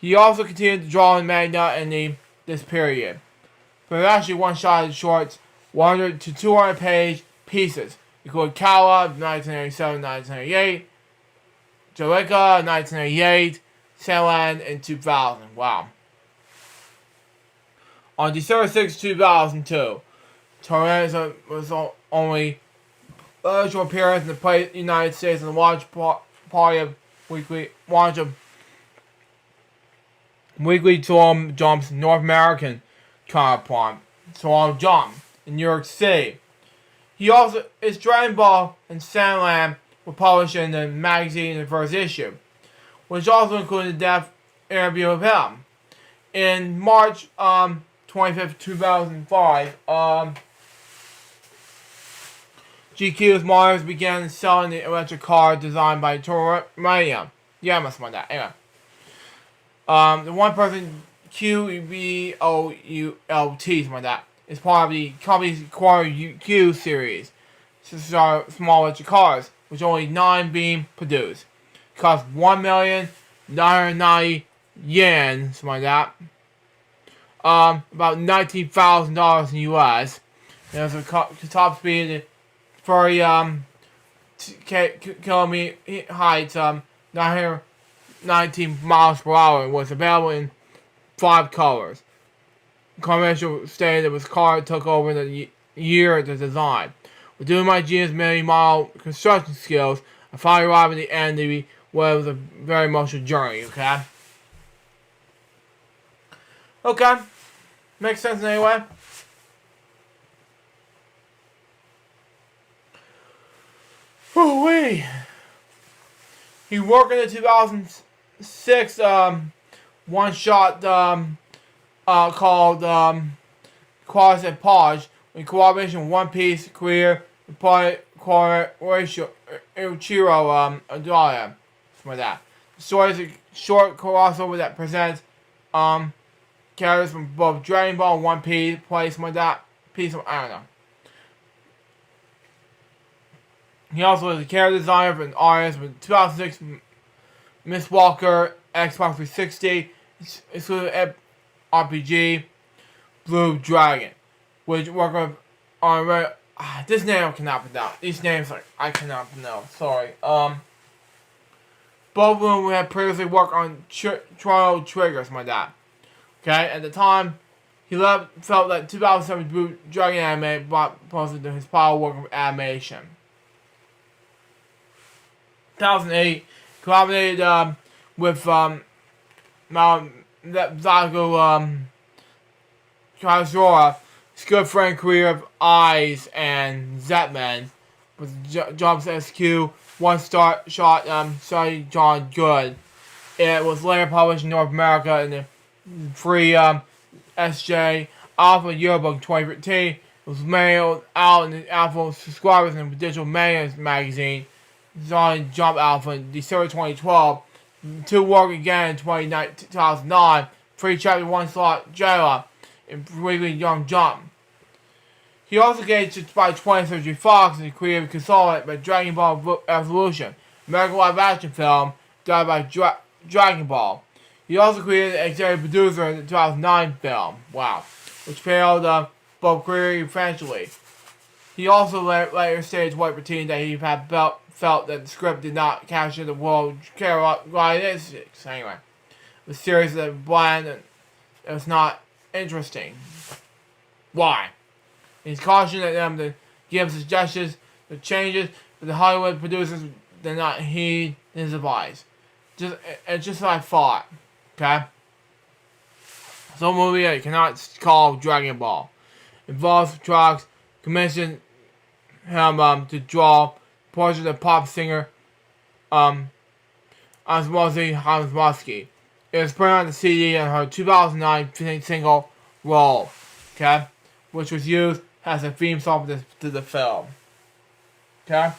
He also continued to draw in manga in this period. But actually one-shot shorts, 100 to 200 page pieces, including Kawa, 1987-1988, Jalika, 1988, Sandland in 2000. Wow. On December 6, 2002, Torres was only eligible appearance in the United States and the launch party of Weekly Tom Jump's North American counterpart, Tom Jump, in New York City. His Dragon Ball and Sandland were published in the magazine in the first issue, which also included a depth interview with him. In March 25th, 2005, GQ's models began selling the electric car designed by Tormania. Yeah, I must want that. Anyway. The one person QBOULT, something like that, is part of the company's Core Q series. Small electric cars, which only 9 being produced. Cost 1,990,000 yen, something like that. About $19,000 in US. There's a top speed for kilometer heights, 919 miles per hour, and was available in 5 colors. Commercial stated it was car took over the year of the design. With doing my genius many mile construction skills, I finally arrived at the end of what was a very emotional journey, okay? Okay. Makes sense anyway. Woo-wee. He worked in the 2006 one-shot called Quasi Podge in cooperation with One Piece creator Ichiro Adaya. Something like that. The story is a short crossover that presents characters from both Dragon Ball and One Piece, something like that. I don't know. He also is a character designer and artist with 2006 Miss Walker, Xbox 360, exclusive RPG, Blue Dragon, which work on this name I cannot pronounce. These names I cannot pronounce. Sorry. Both of them had previously worked on Trial Triggers, my dad. Okay, at the time, he felt that 2007 Blue Dragon anime brought closer to his power work with animation. 2008, collaborated with Zago Kazura, his good friend creator of Eyes and Zetman, with Jobs SQ, one shot started John Good. It was later published in North America in the free SJ Alpha Yearbook 2015. It was mailed out in the Alpha subscribers in the Digital Mania magazine. On Jump Alpha in December 2012, to work again in 2009, free chapter 1 slot Jayla in Weekly Young Jump. He also engaged by 20th Century Fox as a creative consultant by Dragon Ball Evolution, American live action film directed by Dragon Ball. He also created an executive producer in the 2009 film, wow, which failed both creatively and financially. He also later stated to White Routine that he had felt that the script did not capture the world characteristics. Anyway, the series was bland and it was not interesting. Why? He's cautioned them to give suggestions for changes, but the Hollywood producers did not heed his advice. It's just what I thought. Okay? So a movie that you cannot call Dragon Ball involves Trox commissioned him to draw portrait of pop singer Osmosky. It was put on the CD in her 2009 single Roll, okay, which was used as a theme song to the film. Okay?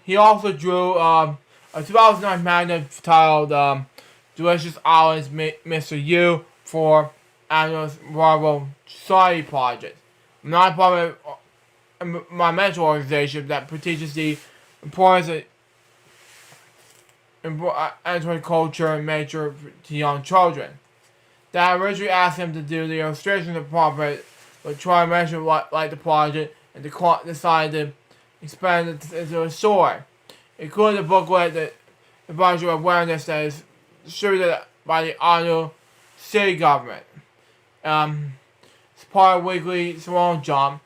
He also drew a 2009 manga titled Delicious Islands Mr. U for Annual's Marvel Society Project, a non-profit environmental organization that teaches the importance of culture and nature to young children. That originally asked him to do the illustrations of the project, but Troy mentioned like the project and decided to expand it into a story, including the booklet that the budget awareness that is distributed by the Honolulu city government. It's part of Weekly Salon Jump.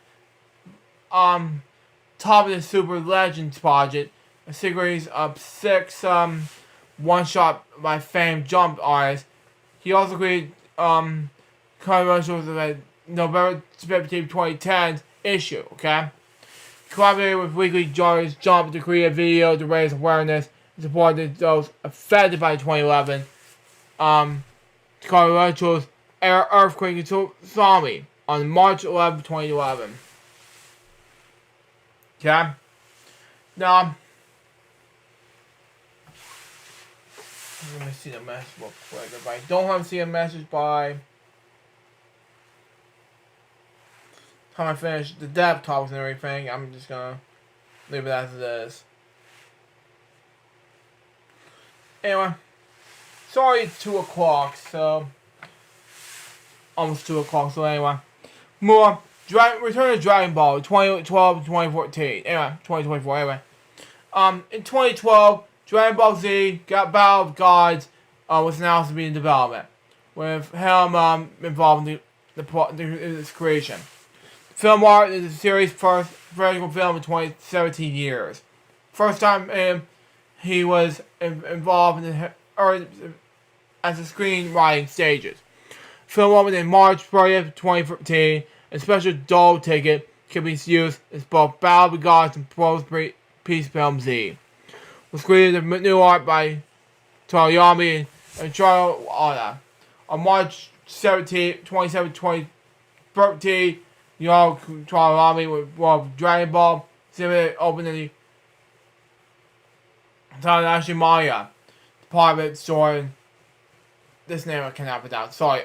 Top of the Super Legends project, a series of 6 one-shot by famed Jump artists. He also created commercials of the November 15, 2010 issue, okay? Collaborated with Weekly Journal's Jump to create a video to raise awareness and support those affected by the 2011 commercials earthquake and tsunami on March 11, 2011. Okay? Now, let me see the message real quick. If I don't have to see a message by time I finish the dev talks and everything, I'm just gonna leave it as it is. Anyway, sorry it's 2 o'clock, so almost 2 o'clock, so anyway. More Return of Dragon Ball 2012 to 2014. Anyway, 2024, anyway. In 2012, Dragon Ball Z Battle of Gods was announced to be in development, with him involved in its creation. Film art is the series' first vertical film in 17 years. First time he was involved in the early as the screenwriting stages. Film opened in March 30th, 2013. A special doll ticket can be used as both Battle of the Gods and Post-Peace Film Z. Was created with new art by Toriyama and Charles Oda. On March 17, 2013, Toriyama with Dragon Ball Z opened in the Tanahashi Maya department store. This name I cannot pronounce. Sorry.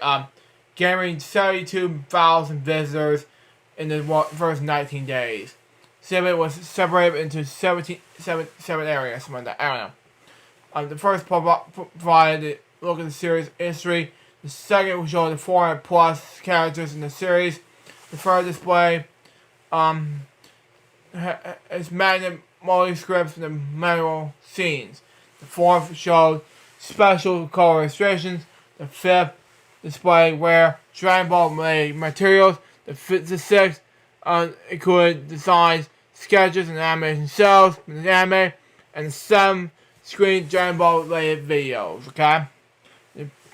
Gathering 72,000 visitors in the first 19 days. Exhibit was separated into 7 areas. Something like that. I don't know. The first provided a look at the series history. The second showed the 400 plus characters in the series. The third display is magnet scripts and the manual scenes. The fourth showed special color illustrations. The fifth display where Dragon Ball related materials. The sixth included designs, sketches, and animation cells from the anime, and the 7th screen Dragon Ball related videos. Okay,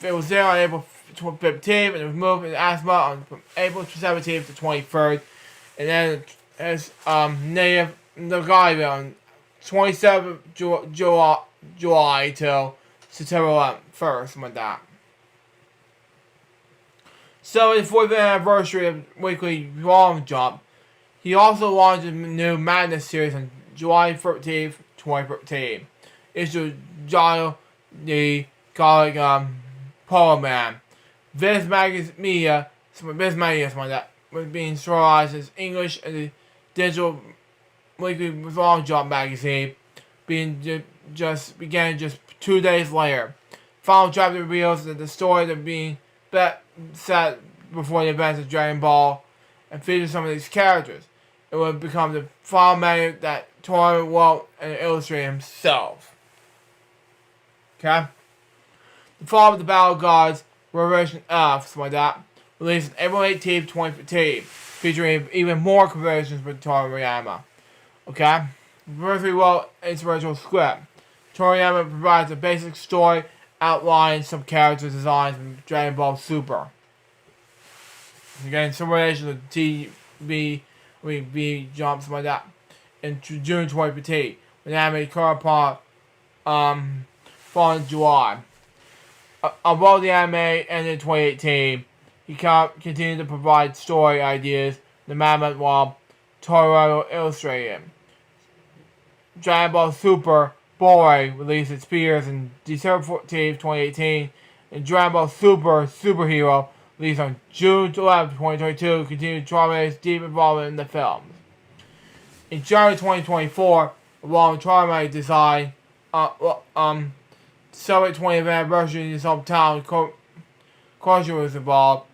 it was there on April 15th, and it was moved in Asma from April 17th to 23rd, and then it's native Nagaiba on 27th July till September 1st, something like that. So, the 40th anniversary of Weekly Long Jump, he also launched a new Madness series on July 13th, 2013. Issue Giles the Garlic Polo Man. Viz Media, something like that, was being serialized as English and the digital Weekly Long Jump magazine began just 2 days later. Final chapter reveals that the story that being set before the events of Dragon Ball and features some of these characters. It would become the final manual that Tori wrote and illustrated himself. Okay? The fall of the Battle of Gods, Revelation F, something like that, released on April 18th, 2015, featuring even more conversations with Toriyama. Okay? Firstly wrote its original script. Toriyama provides a basic story outline, some character designs from Dragon Ball Super. Again, some relation to TV, Jump, something like that. In June 2015, when anime caught upon fall in July. Although the anime ended in 2018, he continued to provide story ideas no matter while Toro illustrated. Dragon Ball Super Boy released its spears on December 14th, 2018, and Dragon Ball Super Superhero released on June 11th, 2022, continued Toriyama's deep involvement in the films. In January 2024, along with Toriyama's design, celebrate 20th anniversary in his hometown, Culture was involved.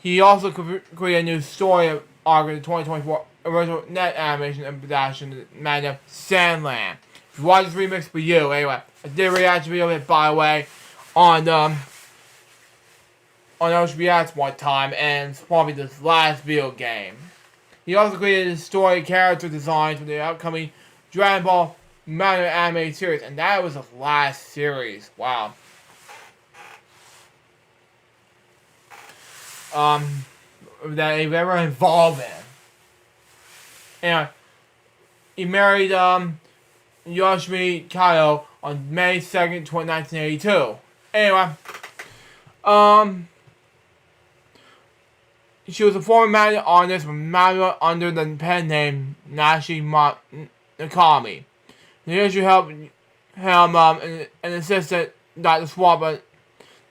He also created a new story arc in the 2024 original net animation adaptation Madness Sandland. If you watch this remix for you, anyway, I did a reaction video of it, by the way, on Ocean Reacts one time, and it's probably this last video game. He also created a story character designs for the upcoming Dragon Ball manga anime series, and that was his last series. Wow. That he ever involved in. And he married Yoshimi Kaio on May 2nd, 1982. Anyway, she was a former manga artist with manga under the pen name Nashi Nakami. And she helped him and assistant Dr. Swap, but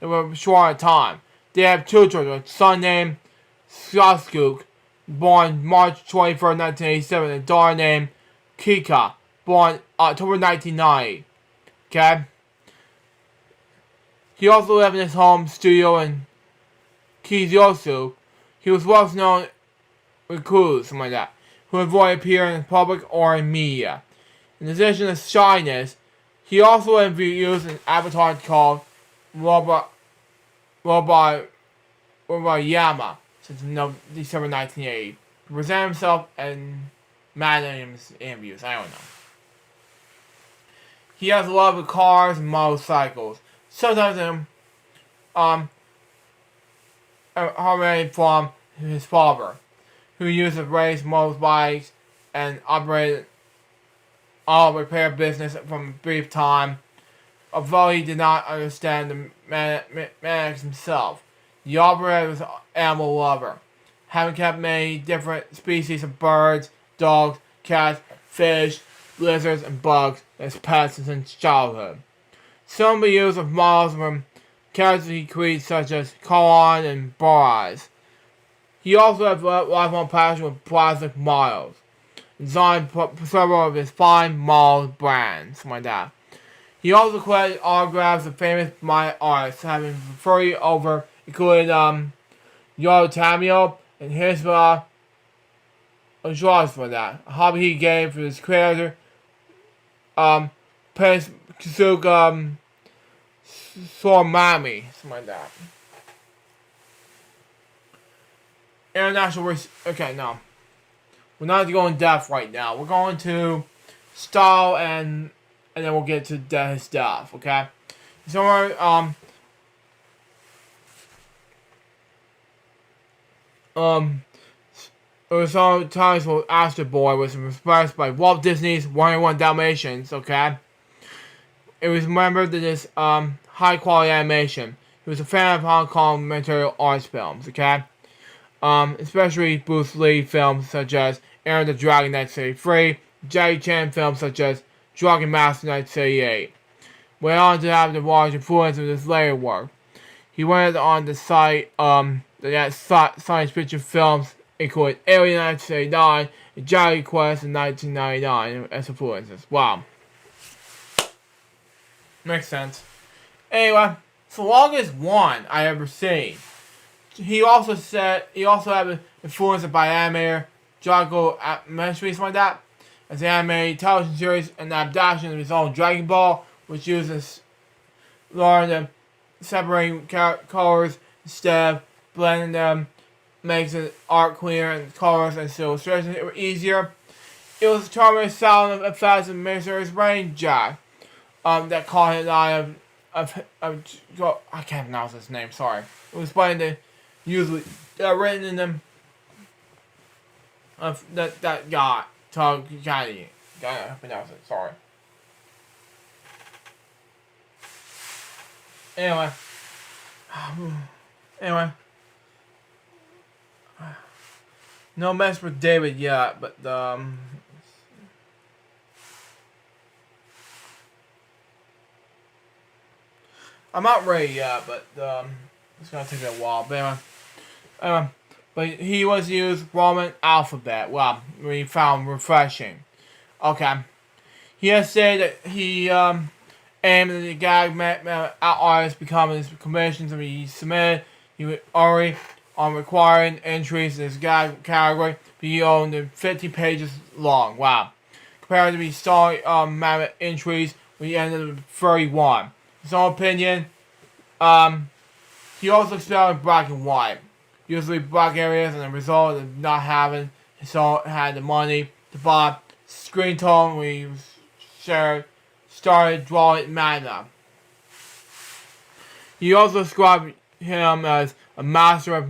they were short at time. They have two children, a son named Sasuke, born March 21st, 1987, and a daughter named Kika, born October 1990. Okay? He also lived in his home studio in Kiyosu. He was well known recluse, something like that, who avoided appearing in public or in media. In addition to shyness, he also used an avatar called Robot Yama since December 1980 to present himself in Madden's interviews. I don't know. He has a love of cars and motorcycles. Sometimes already from his father, who used to race motorbikes and operated auto repair business from a brief time. Although he did not understand the mechanics himself, the operator was an animal lover, having kept many different species of birds, dogs, cats, fish, lizards, and bugs as pets since childhood. Some of the use of models from characters he created such as Colon and Boraz. He also has a lifelong passion with plastic models, designed several of his fine model brands, something like that. He also collected autographs of famous Maya artists, having 30 over, including Yoro Tamio and Hisba Ojoas for that. A hobby he gave for his creator, Prince Kisuga Sormami, something like that. International okay, no. We're not going depth right now. We're going to style and then we'll get to his stuff, okay? So, it was all times when Astro Boy was inspired by Walt Disney's 101 Dalmatians, okay? It was remembered that this high quality animation. He was a fan of Hong Kong martial arts films, okay? Especially Bruce Lee films such as Aaron the Dragon 1933, Jackie Chan films such as Dragon Master 1938. Went on to have the large influence of his later work. He went on to cite science fiction films including Alien 1989 and Jolly Quest in 1999 as influences. Wow. Makes sense. Anyway, it's the longest one I ever seen. He also had influenced by animator Drago Ministry, something like that, as an animated television series and adaptation of his own Dragon Ball, which uses learn to separating colors instead of blending them, makes the art cleaner and colors and illustrations easier. It was a charming style of effects and Mr. Brain Jack that caught his eye of I can't pronounce his name, sorry. It was playing the usually written in them of that guy gotta pronounce it, sorry. Anyway, No mess with David yet, but I'm not ready yet, but it's gonna take a while. But but he was used Roman alphabet. Well, we found refreshing. Okay, he has said that he aimed at the gag artists becoming his commissions to be submitted. He was already on requiring entries in his gag category be only 50 pages long. Wow. Compared to the story mammoth entries, we ended with 31. In his own opinion, he also experimented with black and white. Usually black areas, and the result of not having had the money to buy screen tone when he started drawing manga. He also described him as a master of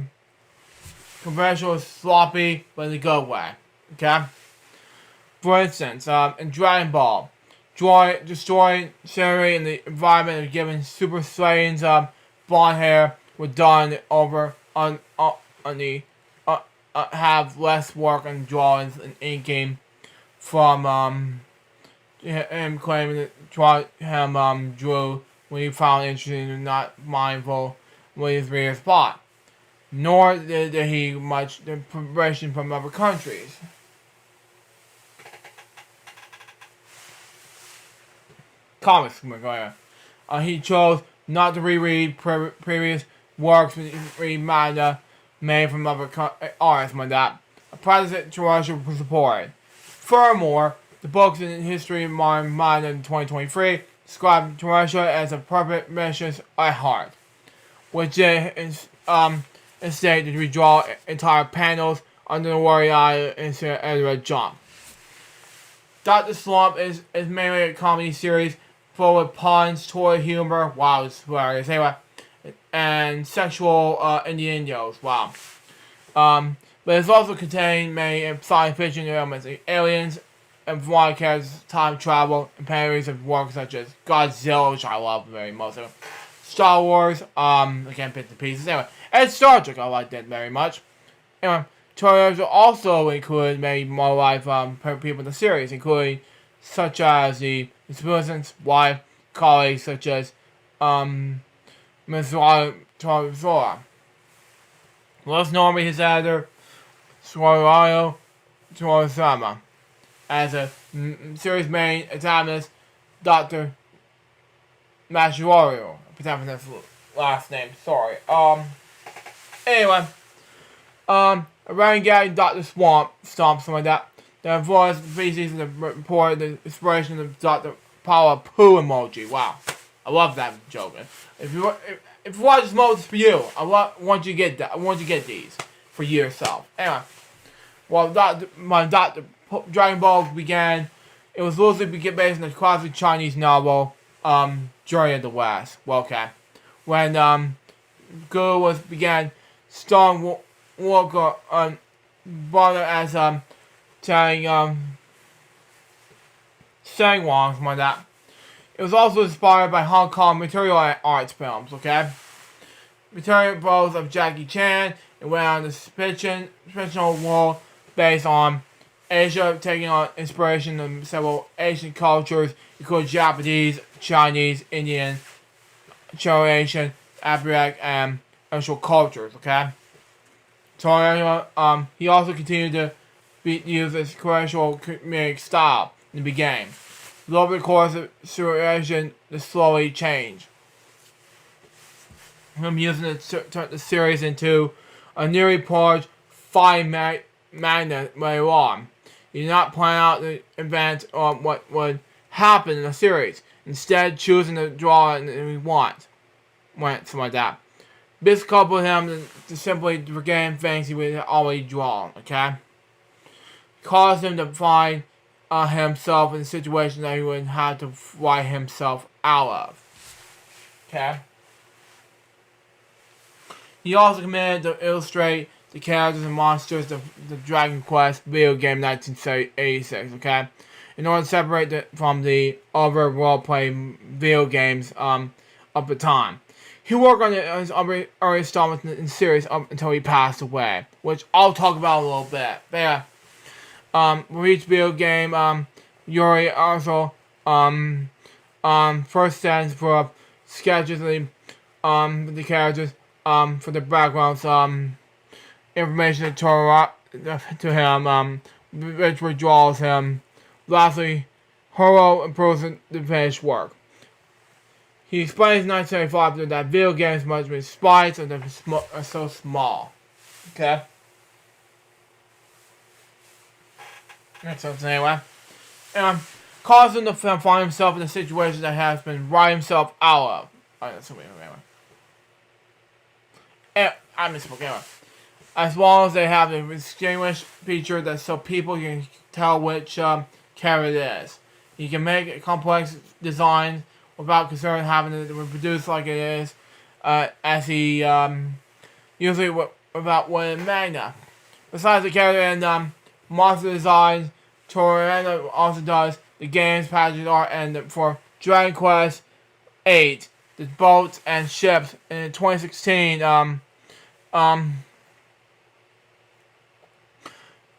conventional sloppy, but in a good way. Okay? For instance, in Dragon Ball, destroying scenery and the environment and giving Super Saiyan's blonde hair were done over on the have less work on drawings and inking from him claiming that drew when he found interesting and not mindful when his readers plot. Nor did he much preparation from other countries. Comics, he chose not to reread previous works read manga made from other artists like that. A practice that Terrestrial supported. Furthermore, the books in History of Modern Manga in 2023 described Terrestrial as a perfect mistress at heart, which is instead to redraw entire panels under the worry eye instead of a jump. Dr. Slump is mainly a comedy series full of puns, toy humor, wow, it's hilarious, anyway, and sexual innuendos, wow. But it's also contained many science fiction elements, like aliens, and flying characters, time travel, and parodies of works such as Godzilla, which I love very much. Star Wars, again, bits and pieces, anyway, and Star Trek, I like that very much. Anyway, Toys also include many more life people in the series, including such as the Experience wife colleagues such as Ms. Torrizora. Most normally his editor, Suarayo Torrizama, as a series main antagonist, Dr. Mashuario. I'm pretending that's last name, sorry. Anyway, a running gag, Dr. Stomp, something like that. The voice species report the inspiration of Dr. Paula Poo emoji. Wow, I love that joke. If you watch this mode, it's for you. I want you to get that. I want you to get these for yourself. Anyway, while Dr. Dragon Ball began, it was loosely based on the classic Chinese novel Journey of the West. Well, okay, when Go began, Stone Walker brought it as Sang Wong, something like that. It was also inspired by Hong Kong material arts films, okay? Material both of Jackie Chan and went on this fictional world based on Asia, taking on inspiration from several Asian cultures, including Japanese, Chinese, Indian, Croatian, Arabic, and actual cultures, okay? So he also continued to use this commercial comedic style in the beginning. Over the course of the situation, to slowly change. Him using it to turn the series into a nearly polished fine magnet later on. He did not plan out the event or what would happen in the series, instead choosing to draw it he went, something like that. This coupled him to simply regain things he would already drawn, okay? Caused him to find himself in a situation that he would have to write himself out of. Okay? He also committed to illustrate the characters and monsters of the Dragon Quest video game 1986, okay? In order to separate it from the other role-playing video games of the time. he worked on his early installments in the series up until he passed away, which I'll talk about a little bit. But yeah, for each video game, Yuri also first stands for sketches of the characters, for the backgrounds, information to him, which withdraws him. Lastly, Horo improves the finished work. He explains in 1975 that video games must be sprites and are so small. Okay? Makes sense anyway. Causing the film find himself in a situation that has been write himself out of. Alright, that's anyway. I misspoke anyway. As well as they have the distinguished feature that so people can tell which character it is. You can make a complex design without concern having it reproduce like it is, as he usually without one magna. Besides the character and monster designs, Toriyama also does the game's package art and for Dragon Quest VIII, the boats and ships. In 2016,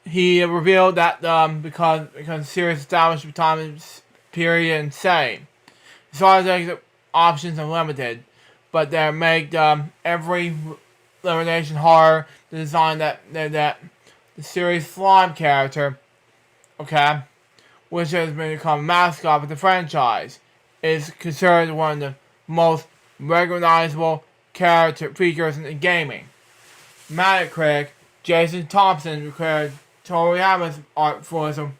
he revealed that because the series established time period and say, as far as exit options are limited, but they make every limitation harder to design that the series slime character, okay, which has become a mascot of the franchise, is considered one of the most recognizable character features in gaming. Metacritic, Jason Thompson declared Toriyama's art for him,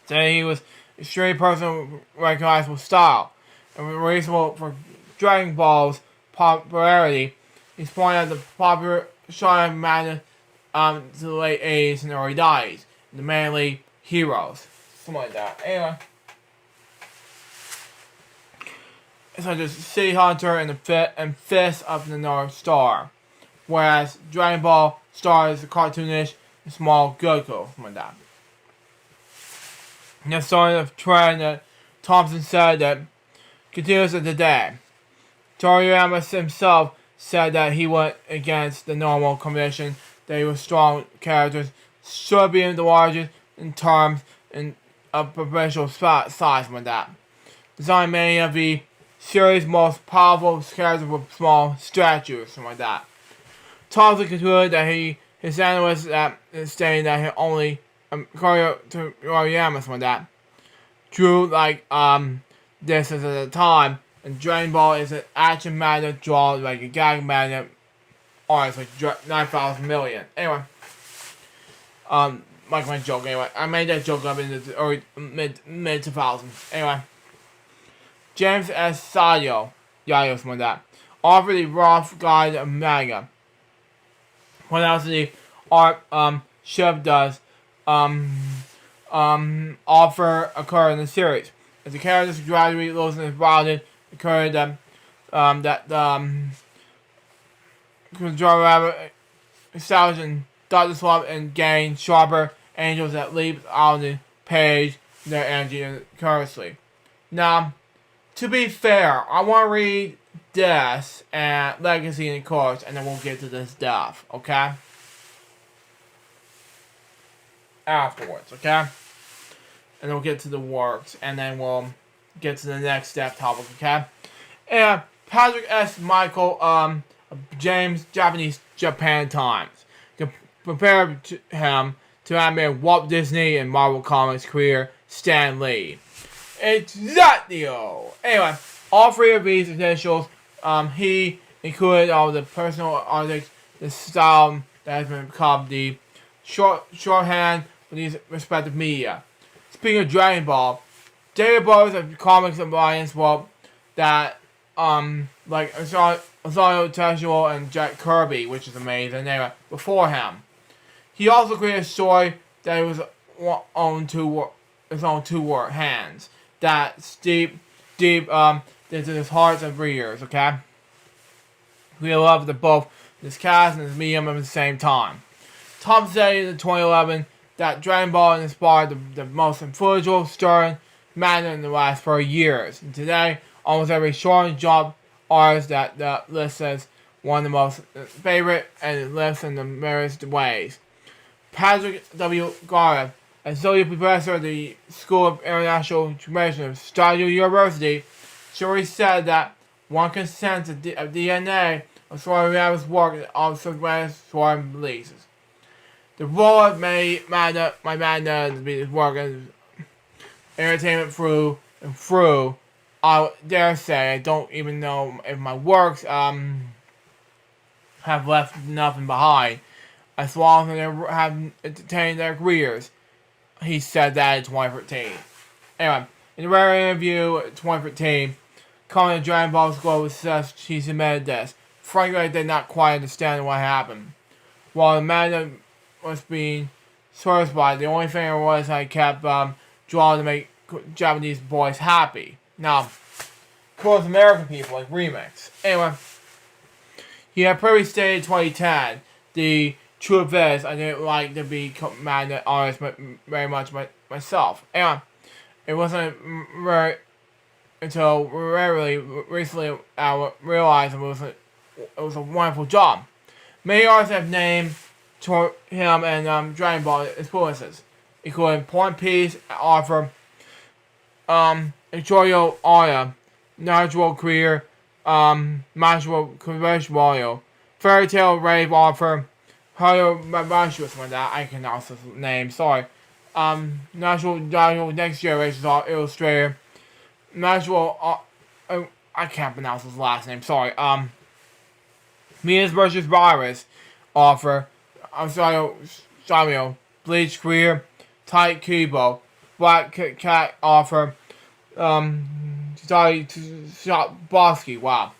saying he was extremely personal, recognizable style, and reasonable for Dragon Ball's popularity. He's pointed out the popular shonen manga to the late 80s and early 90s, the mainly heroes, something like that. Anyway, such as City Hunter and the Fist of the North Star, whereas Dragon Ball stars the cartoonish and small Goku, something like that. The sort of trend that Thompson said that continues to today. Toriyama himself said that he went against the normal convention that he was strong characters should be the largest in terms of provincial size, like that. Designed many of the series' most powerful characters with small statues, something like that. Thompson concluded that his analysts stating that he only Toriyama, something like that, drew like this as at the time, and Dragon Ball is an action manga draw like a gag manga artist like 9,000 million. Anyway, like my joke. Anyway, I made that joke up in the early mid 2000s. Anyway, James S. Yayo, something like that, offered the rough guide of manga. What else the art Shiv does offer occur in the series. As the characters gradually losing his grounded, occurred that Control Rabbit established in Dr. Slump and gain sharper angels that leap on the page their energy currently. Now, to be fair, I want to read this and Legacy and Course, and then we'll get to this stuff, okay? Afterwards, okay? And then we'll get to the works, and then we'll get to the next step topic, okay? And Patrick S. Michael, James, Japan Times, compared him to animated Walt Disney and Marvel Comics career Stan Lee. Exactly. Anyway, all three of these initials, he included all the personal artists, the style that has been become the shorthand for these respective media. Speaking of Dragon Ball, David Bowers of Comics Alliance, well, that, like Osamu Tezuo and Jack Kirby, which is amazing, anyway, before him. He also created a story that he was on his own two hands. That's deep into his hearts and readers, okay? We love the both this cast and this medium at the same time. Tom said in 2011 that Dragon Ball inspired the most influential, stirring manga in the last 4 years. And today, almost every short jump artists that the list as one of the most favorite and lists in the various ways. Patrick W. Garrett, associate professor at the School of International Relations of Stardew University, surely said that one consensus of DNA of Story Rabbit's work and also Granite Story releases. The role of my Madden to be his work as entertainment through and through. I dare say I don't even know if my works have left nothing behind, as long as they have entertained their careers. He said that in 2013. Anyway, in a rare interview in 2013, calling the Dragon Ball global success, she submitted this. Frankly, I did not quite understand what happened. While the man was being satisfied, the only thing was I kept drawing to make Japanese boys happy. Now, of course, American people like remix. Anyway, he had previously stated in 2010, the truth is, I didn't like to be mad artist very much myself. Anyway, it wasn't very until rarely recently I realized it was a wonderful job. Many artists have named him and Dragon Ball influences, including Point Piece, Arthur, Ichiro Oya, Natural Career, Natural Conversion Mario, Fairy Tale Rave Arthur, Hayo Mabashi was one that I can also name, sorry. Natural Next Generation's Illustrator, Natural, I can't pronounce his last name, sorry. Venus vs. Virus Author, Samuel, Bleach Career, Tight Kubo, Black Cat Author, Bosky, wow.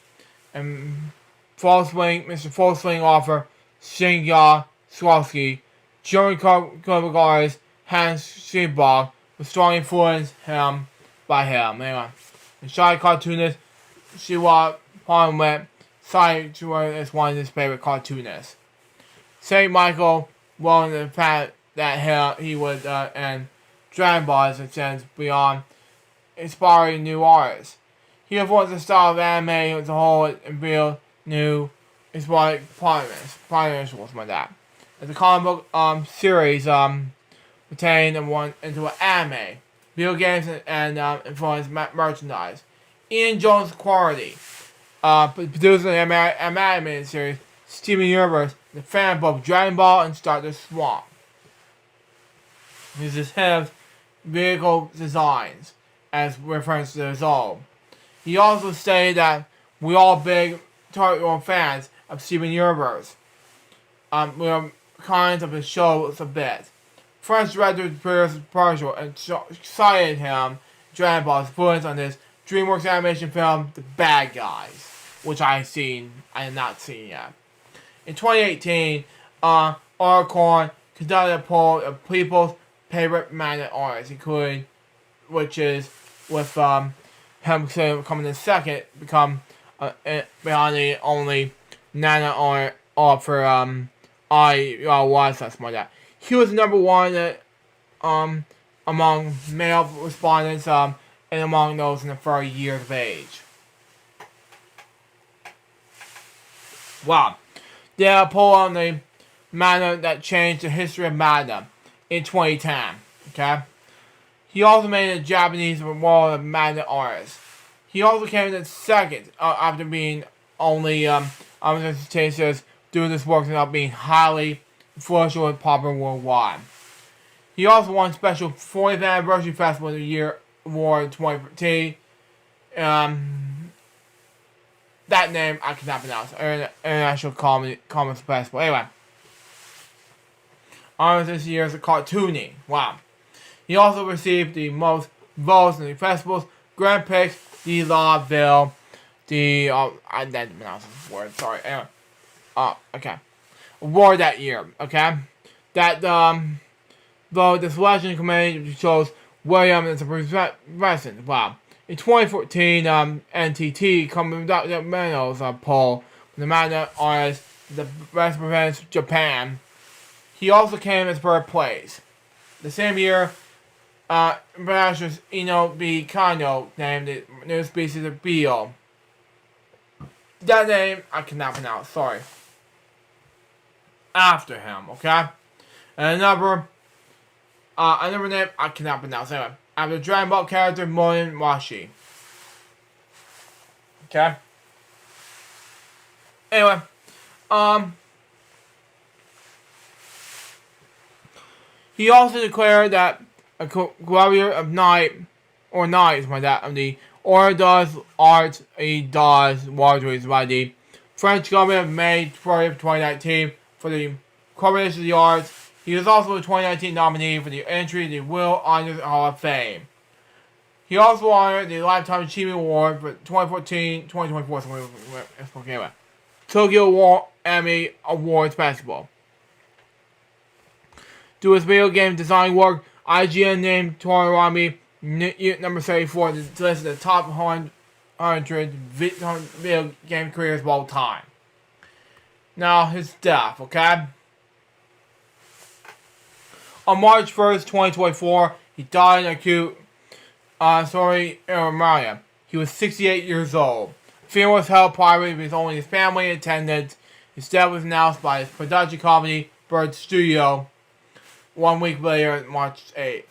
And Mr. False Swing Author, Shinya Swarovski, German cover artist Hans Schiebach, with strong influence by him. Anyway, the shy cartoonist Shiwa Palmwet cited as one of his favorite cartoonists. St. Michael, well, in the fact that he would and Dragon Ball extends beyond inspiring new artists. He influenced the style of anime as a whole and revealed new inspiring pioneers was like that. As the comic book series retained and went into an anime, video games and influenced merchandise. Ian Jones Quarry, producing the animated series Steven Universe, the fan of both Dragon Ball and Stardust Swamp. Uses his vehicle designs as reference to his own. He also stated that we all big Target fans of Steven Universe. We are kind of his show a bit. French director Pierce Partial and cited him Dragon Ball's influence on his DreamWorks animation film The Bad Guys, which I have not seen yet. In 2018, Arcorn conducted a poll of people's favorite manga artists, including, which is with him coming in second, become behind the only Nana art for was something like that. He was number one among male respondents and among those in the 30 years of age. Wow. They had a poll on the manga that changed the history of manga in 2010. Okay? He also made a Japanese world of manga artists. He also came in second after being only says doing this work without being highly influential and popular worldwide. He also won special 40th anniversary festival of the year award in 2013. That name I cannot pronounce. International Comics Festival. Anyway, honors this year as a cartooning. Wow. He also received the most votes in the festival's Grand Prix de la Ville. I didn't pronounce this word. Sorry. Anyway. Okay. Award that year. Okay. That though the selection committee chose William as a president. Wow. In 2014, NTT conducted the medals poll for the manga artist the best represents Japan. He also came as third place. The same year, International Ino B. Kano named the new species of beetle. that name I cannot pronounce. Sorry. After him, okay? And another name I cannot pronounce. Anyway, after the Dragon Ball character Moyen Washi. Okay? Anyway, he also declared that a warrior of night, or knights, my dad, of the Order does Arts, he does Warriors by the French government of May 20th, 2019 for the Coronation of the Arts. He was also a 2019 nominee for the entry to the Will Honors Hall of Fame. He also honored the Lifetime Achievement Award for 2014, 2024, anyway, Tokyo Emmy Awards Basketball. Through his video game design work, IGN named Toriyama number 34 to list the top 100 video game careers of all time. Now, his death, okay? On March 1st, 2024, he died in acute pneumonia. He was 68 years old. The funeral was held privately with only his family in attendance. His death was announced by his production company, Bird Studio, 1 week later, March 8th.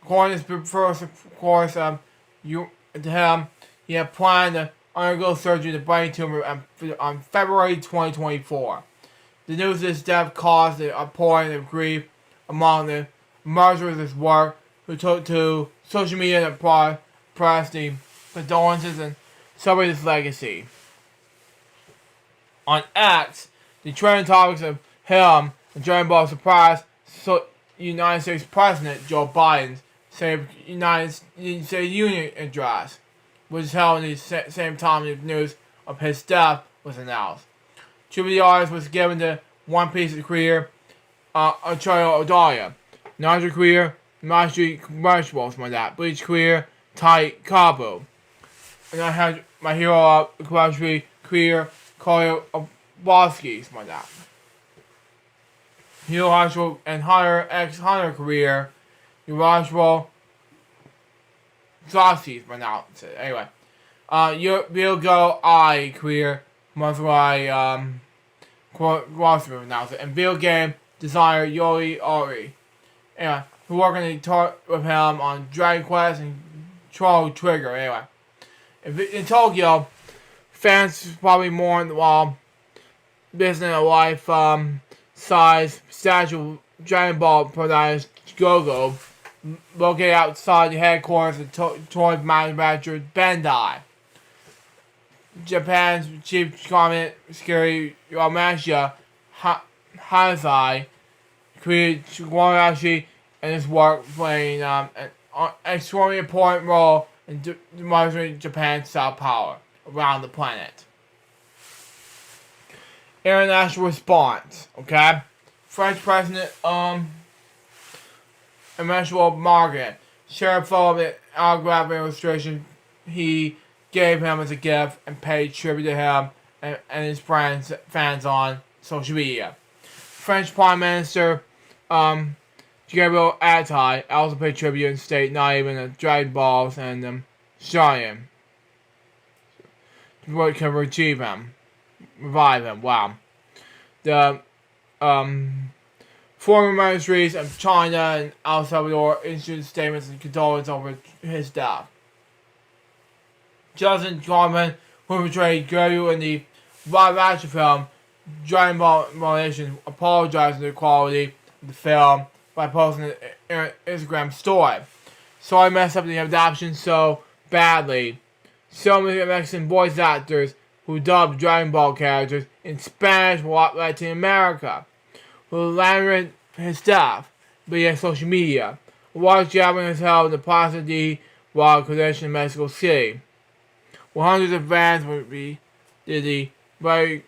According to his first, of course, to him, he had planned to undergo surgery to brain tumor on February 2024. The news of his death caused an outpouring of grief among the admirers of his work, who took to social media to press the condolences and celebrate his legacy. On X, the trending topics of him and Dragon Ball surprised United States President Joe Biden's United States Union address, which was held at the same time the news of his death was announced. Tribute to the artist was given to One Piece's career, Ochoa Odalia, Naruto career, Mastery Commercials, Bleach career, Tai Kabu. And I had my hero career, Koyo Obaski's, Hero Hashiro and Hunter X Hunter career, Urashiro Zoshi's, Anyway, Virgo I career, Monthly Glossary announced it, and video game designer Yori Ori. Anyway, who worked on the talk with him on Dragon Quest and Troll Trigger. Anyway, in Tokyo, fans probably mourned while visiting a life-size statue of Dragon Ball protagonist Gogo, located outside the headquarters of toy manufacturer Bandai. Japan's chief comment, Scary Yamashita Hanzai, created Shigurashi and his work playing an extremely important role in demonstrating Japan's soft power around the planet. International response, okay? French President Emmanuel Macron shared a photo of the autograph illustration he gave him as a gift and paid tribute to him and his fans on social media. French Prime Minister Gabriel Attal also paid tribute and stated not even the Dragon Balls and Giant what can revive him. Wow. The former ministries of China and El Salvador issued statements and condolences over his death. Justin Gorman, who portrayed Goku in the live-action film Dragon Ball Evolution, apologized for the quality of the film by posting an Instagram story. So I messed up the adaptation so badly. So many Mexican voice actors who dubbed Dragon Ball characters in Spanish while Latin America, who landed his death via social media. A large gathering was held in the Plaza de la Convention in Mexico City, where hundreds of fans would be did the very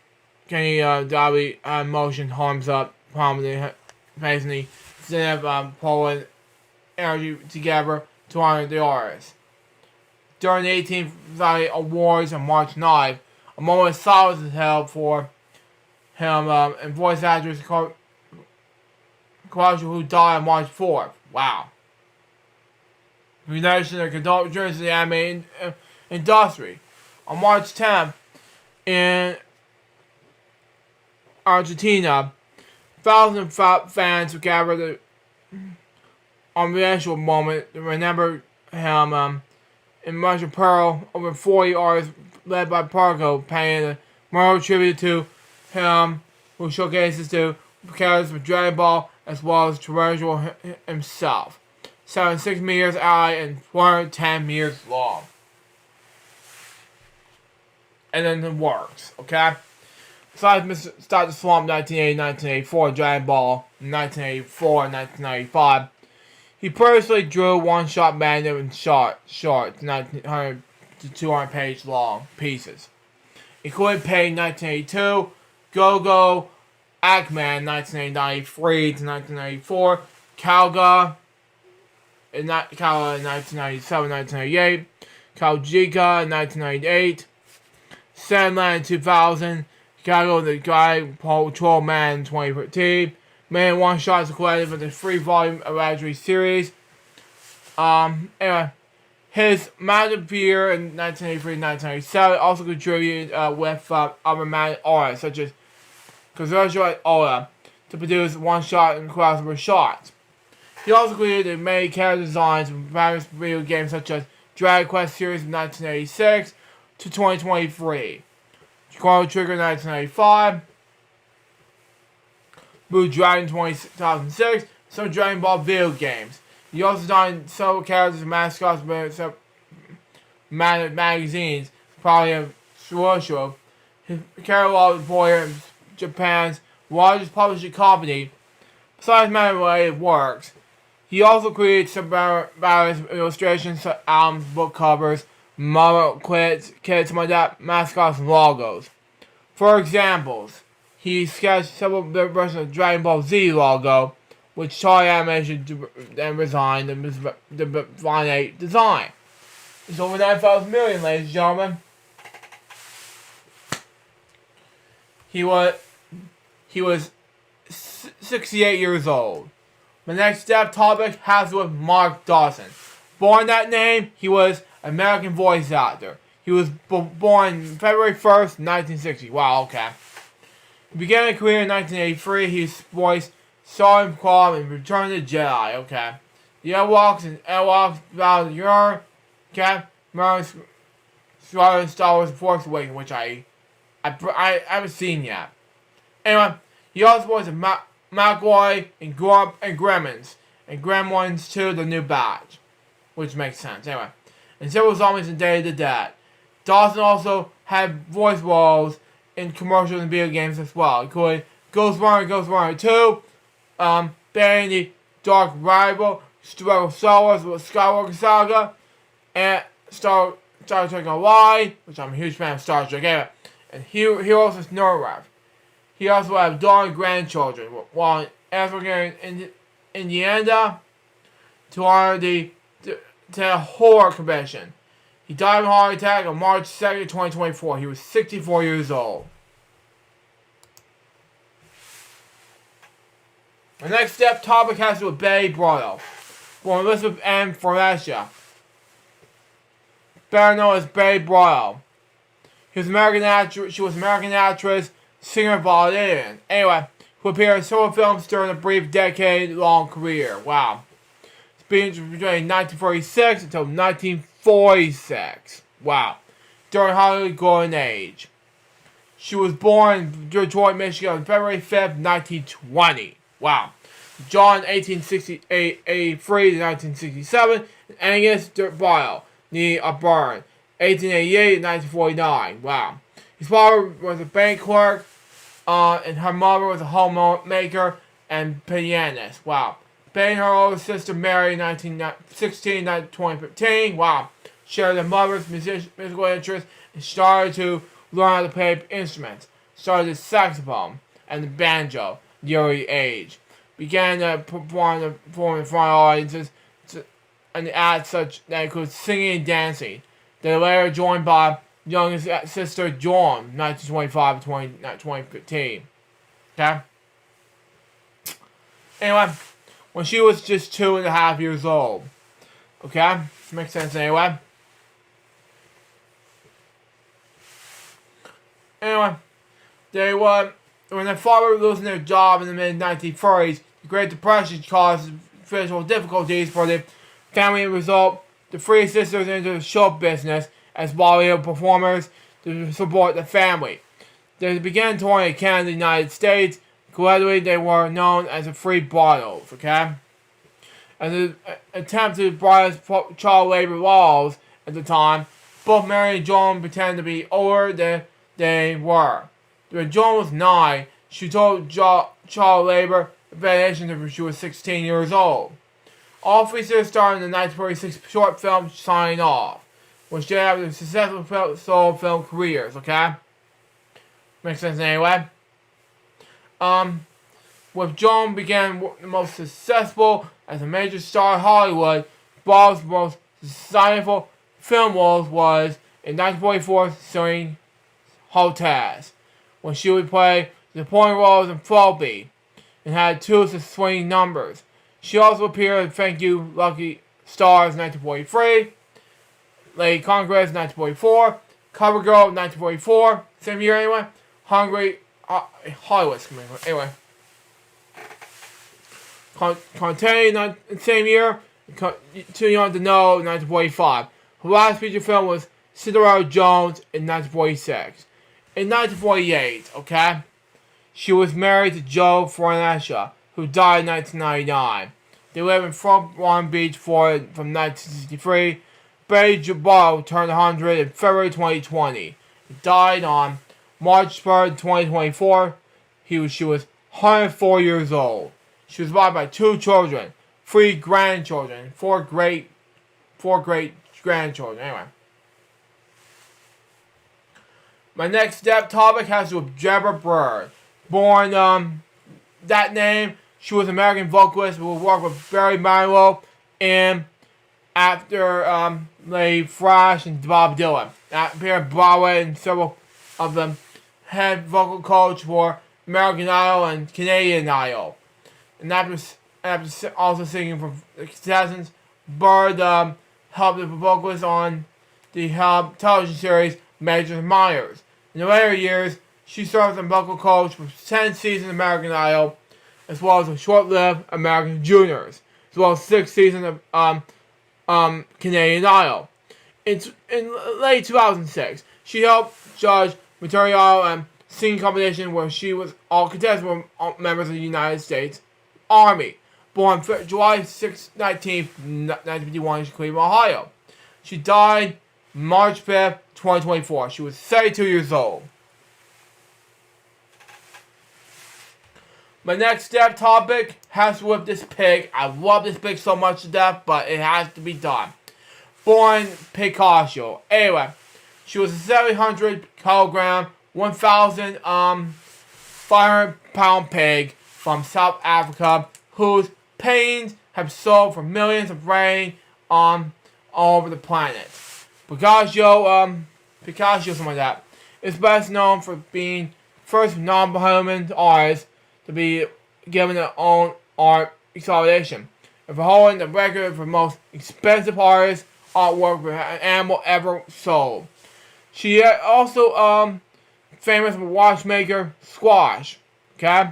Dabi motion harms up prominently facing the Zenith Poland energy together to honor the artist. During the 18th Valley Awards on March 9th, a moment of silence was held for him and voice actress who died on March 4th. Wow. United and condolences to the anime industry. On March 10th, In Argentina, thousands of fans gathered on the actual moment to remember him. In Marshall Pearl, over 40 artists led by Parco paying a memorial tribute to him, who showcases the characters of Dragon Ball as well as Terrestrial himself. 76 meters high and 410 meters long. And then it works, okay? Besides Mr. Start the Swamp 1980-1984, Dragon Ball 1984 and 1995, he personally drew one-shot magnum and shorts, 900 to 200 page long pieces, including Pain 1982, Go-Go, Ackman 1993 to 1994, Calga in 1997, 1998, Kaljika in 1998, Sandland 2000, Chicago the Guy Patrol Man 2013, Man One Shots collected for the 3-volume Imagery series. Anyway, his Magic Beer in 1983-1997 also contributed with other Magic artists such as Kazuo and Ola to produce one-shot and crossover shots. He also created many character designs for various video games such as Dragon Quest series from 1986 to 2023, Chrono Trigger 1995, Blue Dragon 2006, some Dragon Ball video games. He also designed several characters and mascots for magazines, probably a Shoujo. His catalog employer in Japan's largest publishing company. Besides many works, he also created some various illustrations, albums, book covers, model kits, like that, mascots, and logos. For examples, he sketched several versions of Dragon Ball Z logo, which Toei Animation then designed the final design. It's over 9,000 million, ladies and gentlemen. He was 68 years old. The next step topic has with Mark Dawson. Born that name, he was an American voice actor. He was born February 1st, 1960. Wow, okay. He began a career in 1983. He voiced Sergeant Qualm in Return of the Jedi. Okay. The Ewoks and Ewoks Battle of the Year. Okay. Star Wars: The Force Awakens, which I haven't seen yet. Anyway, he also voiced McCoy and Grump and Gremlins. And Gremlins 2, The New Batch. Which makes sense. Anyway. And several zombies in Day of the Dead. Dawson also had voice roles in commercials and video games as well, including Ghost Runner 2, Barry the Dark Rival, Star Wars with Skywalker Saga, and Star Trek Online, which I'm a huge fan of Star Trek. Anyway, and he also is Nerdwrap. He also has daughter and grandchildren, while in Africa and Indiana to honor the horror convention. He died of a heart attack on March 2nd, 2024. He was 64 years old. The next step topic has to do with Betty Brotto, born Elizabeth M. Fornesha, better known as Betty Brotto. She was American actress, singer, valedictorian. Anyway, who appeared in several films during a brief decade-long career. Wow. Between 1946 until 1946. Wow. During Hollywood Golden Age. She was born in Detroit, Michigan on February 5th, 1920. Wow. John, 1883 to 1967. And Angus Bio, needing a burn, 1888 to 1949. Wow. His father was a bank clerk, and her mother was a homemaker and pianist. Wow. Betty and her older sister Mary in 1916 to 2015. Wow. Shared their mother's musical interest and started to learn how to play instruments. Started the saxophone and the banjo at the early age. Began to perform in front of audiences and acts such that include singing and dancing. They later joined by youngest sister Joan, 1925 to 2015. Okay? Anyway, when she was just 2.5 years old. Okay? Makes sense anyway. Anyway, when their father was losing their job in the mid-1930s, the Great Depression caused financial difficulties for the family. As a result, the three sisters entered the show business as Bollywood performers to support the family. They began touring in Canada and the United States. Collectively, they were known as the Three Bottles, okay? As an attempt to abolish child labor laws at the time, both Mary and Joan pretended to be older than they were. When Joan was 9, she told child labor violation when she was 16 years old. All three sisters starred in the 1946 short film Signing Off, which they have successful solo film careers, okay? Makes sense anyway. With Joan began the most successful as a major star in Hollywood, Bob's most successful film role was in 1944 starring Hotels, when she would play the supporting roles in Phobie and had 2 swinging numbers. She also appeared in Thank You Lucky Stars in 1943, Lady Congress in 1944, CoverGirl in 1944, same year anyway, Hollywood, anyway. Conte in the same year, Too Young to Know in 1945. Her last feature film was Cinderella Jones in 1946. In 1948, okay, she was married to Joe Fornesha, who died in 1999. They lived in Front Lawn Beach, Florida from 1963. Betty Jabot turned 100 in February 2020. He died on March 3rd, 2024. She was 104 years old. She was survived by 2 children, 3 grandchildren, 4 great grandchildren. Anyway. My next topic has to do with Deborah Bird. Born, that name, she was an American vocalist who worked with Barry Manilow and after, Lady Flash and Bob Dylan. Appeared on Broadway and several of them. Head vocal coach for American Idol and Canadian Idol. And after also singing for the contestants, Bird, helped the vocalist on the television series Majors and Minors. In the later years, she served as a vocal coach for 10 seasons of American Idol, as well as a short-lived American Juniors, as well as 6 seasons of Canadian Idol. In late 2006, she helped judge material and singing competition where she was all contestants were members of the United States Army. Born July 6, 1951 in Cleveland, Ohio. She died March 5th, 2024. She was 32 years old. My next topic has to do with this pig. I love this pig so much to death, but it has to be done. Born Picasso. Anyway, she was a 700 kilogram, 1,000 500-pound pig from South Africa, whose paintings have sold for millions of range all over the planet. Picasso, something like that, is best known for being first non-Bahamian artist to be given their own art exhibition, and for holding the record for most expensive artist artwork for an animal ever sold. She is also famous for watchmaker Squash. Okay,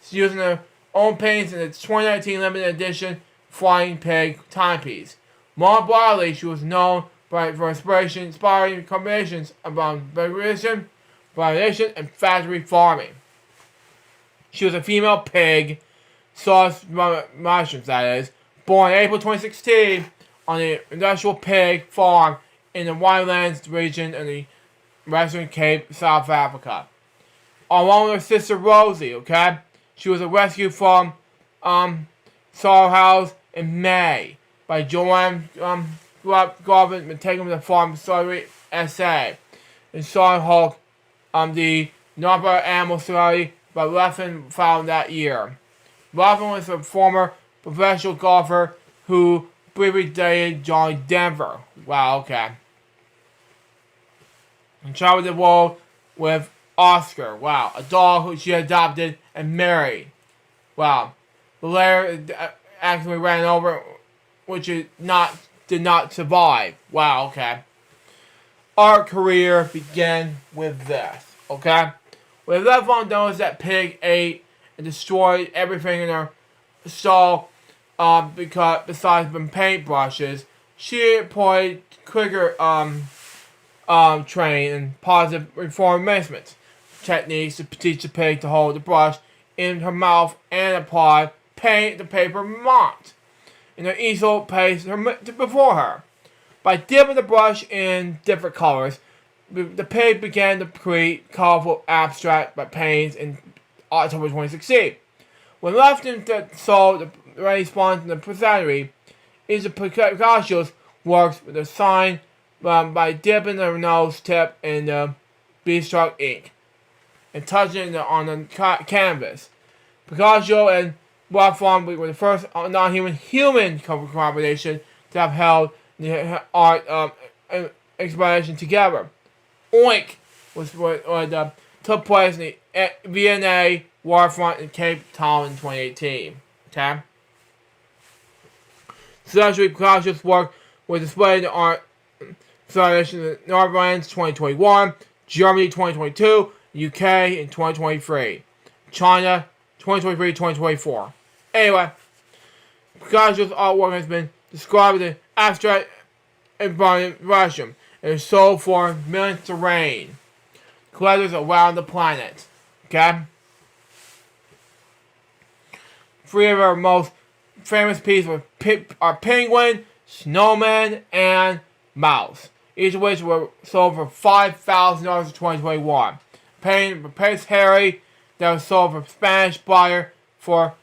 she's using her own paintings in its 2019 limited edition Flying Pig timepiece. More broadly, she was known for inspiring combinations among vegetation, and factory farming. She was a female pig, sauce mushrooms that is, born in April 2016 on the industrial pig farm in the Winelands region in the Western Cape, South Africa. Along with her sister Rosie, okay? She was rescued from Sorrowhouse in May by Joanne Garvin and taken to the farm Surrey, SA. And Sean Hulk, the Napa Animal Society, by Ruffin found that year. Ruffin was a former professional golfer who briefly dated Johnny Denver. Wow, okay. And traveled the world with Oscar. Wow, a dog who she adopted and married. Wow. The later actually ran over, which did not survive. Wow, okay. art career began with this, okay? We left on those that pig ate and destroyed everything in her stall, because besides from paintbrushes, she employed quicker train and positive reformation techniques to teach the pig to hold the brush in her mouth and apply paint to paper marked in her easel paste before her. By dipping the brush in different colors, the pig began to create colorful abstract by paints in October 2016. When left in the soul, the response in the presagery is the Picasso's works with a sign by dipping the nose tip in the beestroke ink and touching it on the canvas. Picasso and Wolfram were the first non-human collaboration to have held the art exploration together. Oink was what took place in the V&A waterfront in Cape Town in 2018. Okay? Especially Picasso's work was displayed in the art installation in the Netherlands 2021, Germany 2022, UK in 2023, China 2023-2024. Anyway, Picasso's artwork has been described as an abstract impression and is sold for millions to reign. Collectors around the planet. Okay? Three of our most famous pieces are penguin, snowman, and mouse. Each of which were sold for $5,000 in 2021. Painted by Prince Harry, that was sold for Spanish buyer for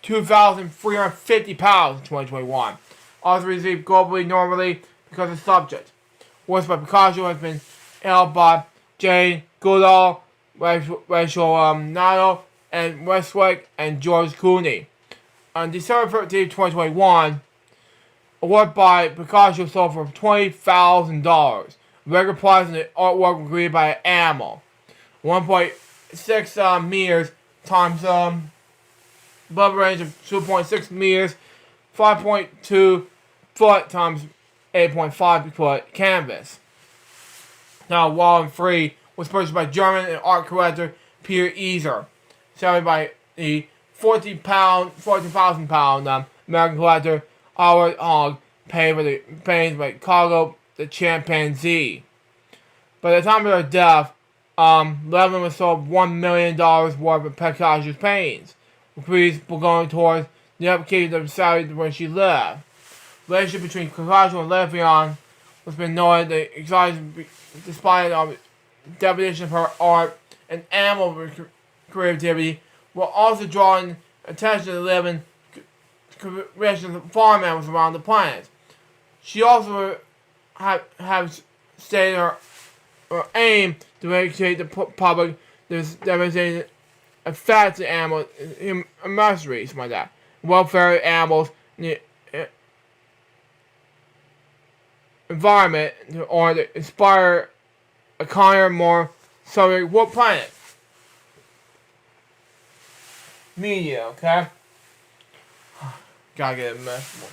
£2,350 in 2021. Also received globally normally because of the subject. Works by Picasso has been held by Jane Goodall, Rachel Nato, and Westwick, and George Clooney. On December 13, 2021, a work by Picasso sold for $20,000. Record price in the artwork agreed by an animal. 1.6 meters times above range of 2.6 meters, 5.2 foot times 8.5 foot canvas. Now, Wall and Free was purchased by German art collector Peter Easer, selling by the 14,000 pound American collector Howard Hogg, paid for the paintings by Carlo the Chimpanzee. By the time of her death, Levin was sold $1 million worth of Picasso's paintings, with proceeds going towards the upkeep of the society where she lived. The relationship between Picasso and Levion has been noted that exciting despite the definition of her art and animal creativity, while also drawing attention to the living creation of farm animals around the planet. She also has stated her aim to educate the public this devastating effects of animals in nurseries, something like that. Welfare of animals in the environment or to inspire a kinder, more cellular world planet. Media, okay? Gotta get a mess.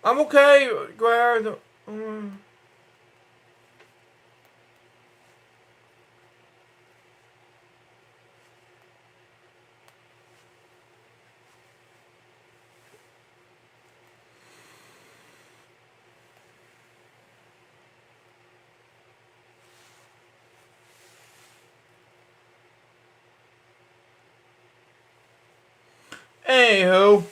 I'm okay, Greg. Anywho,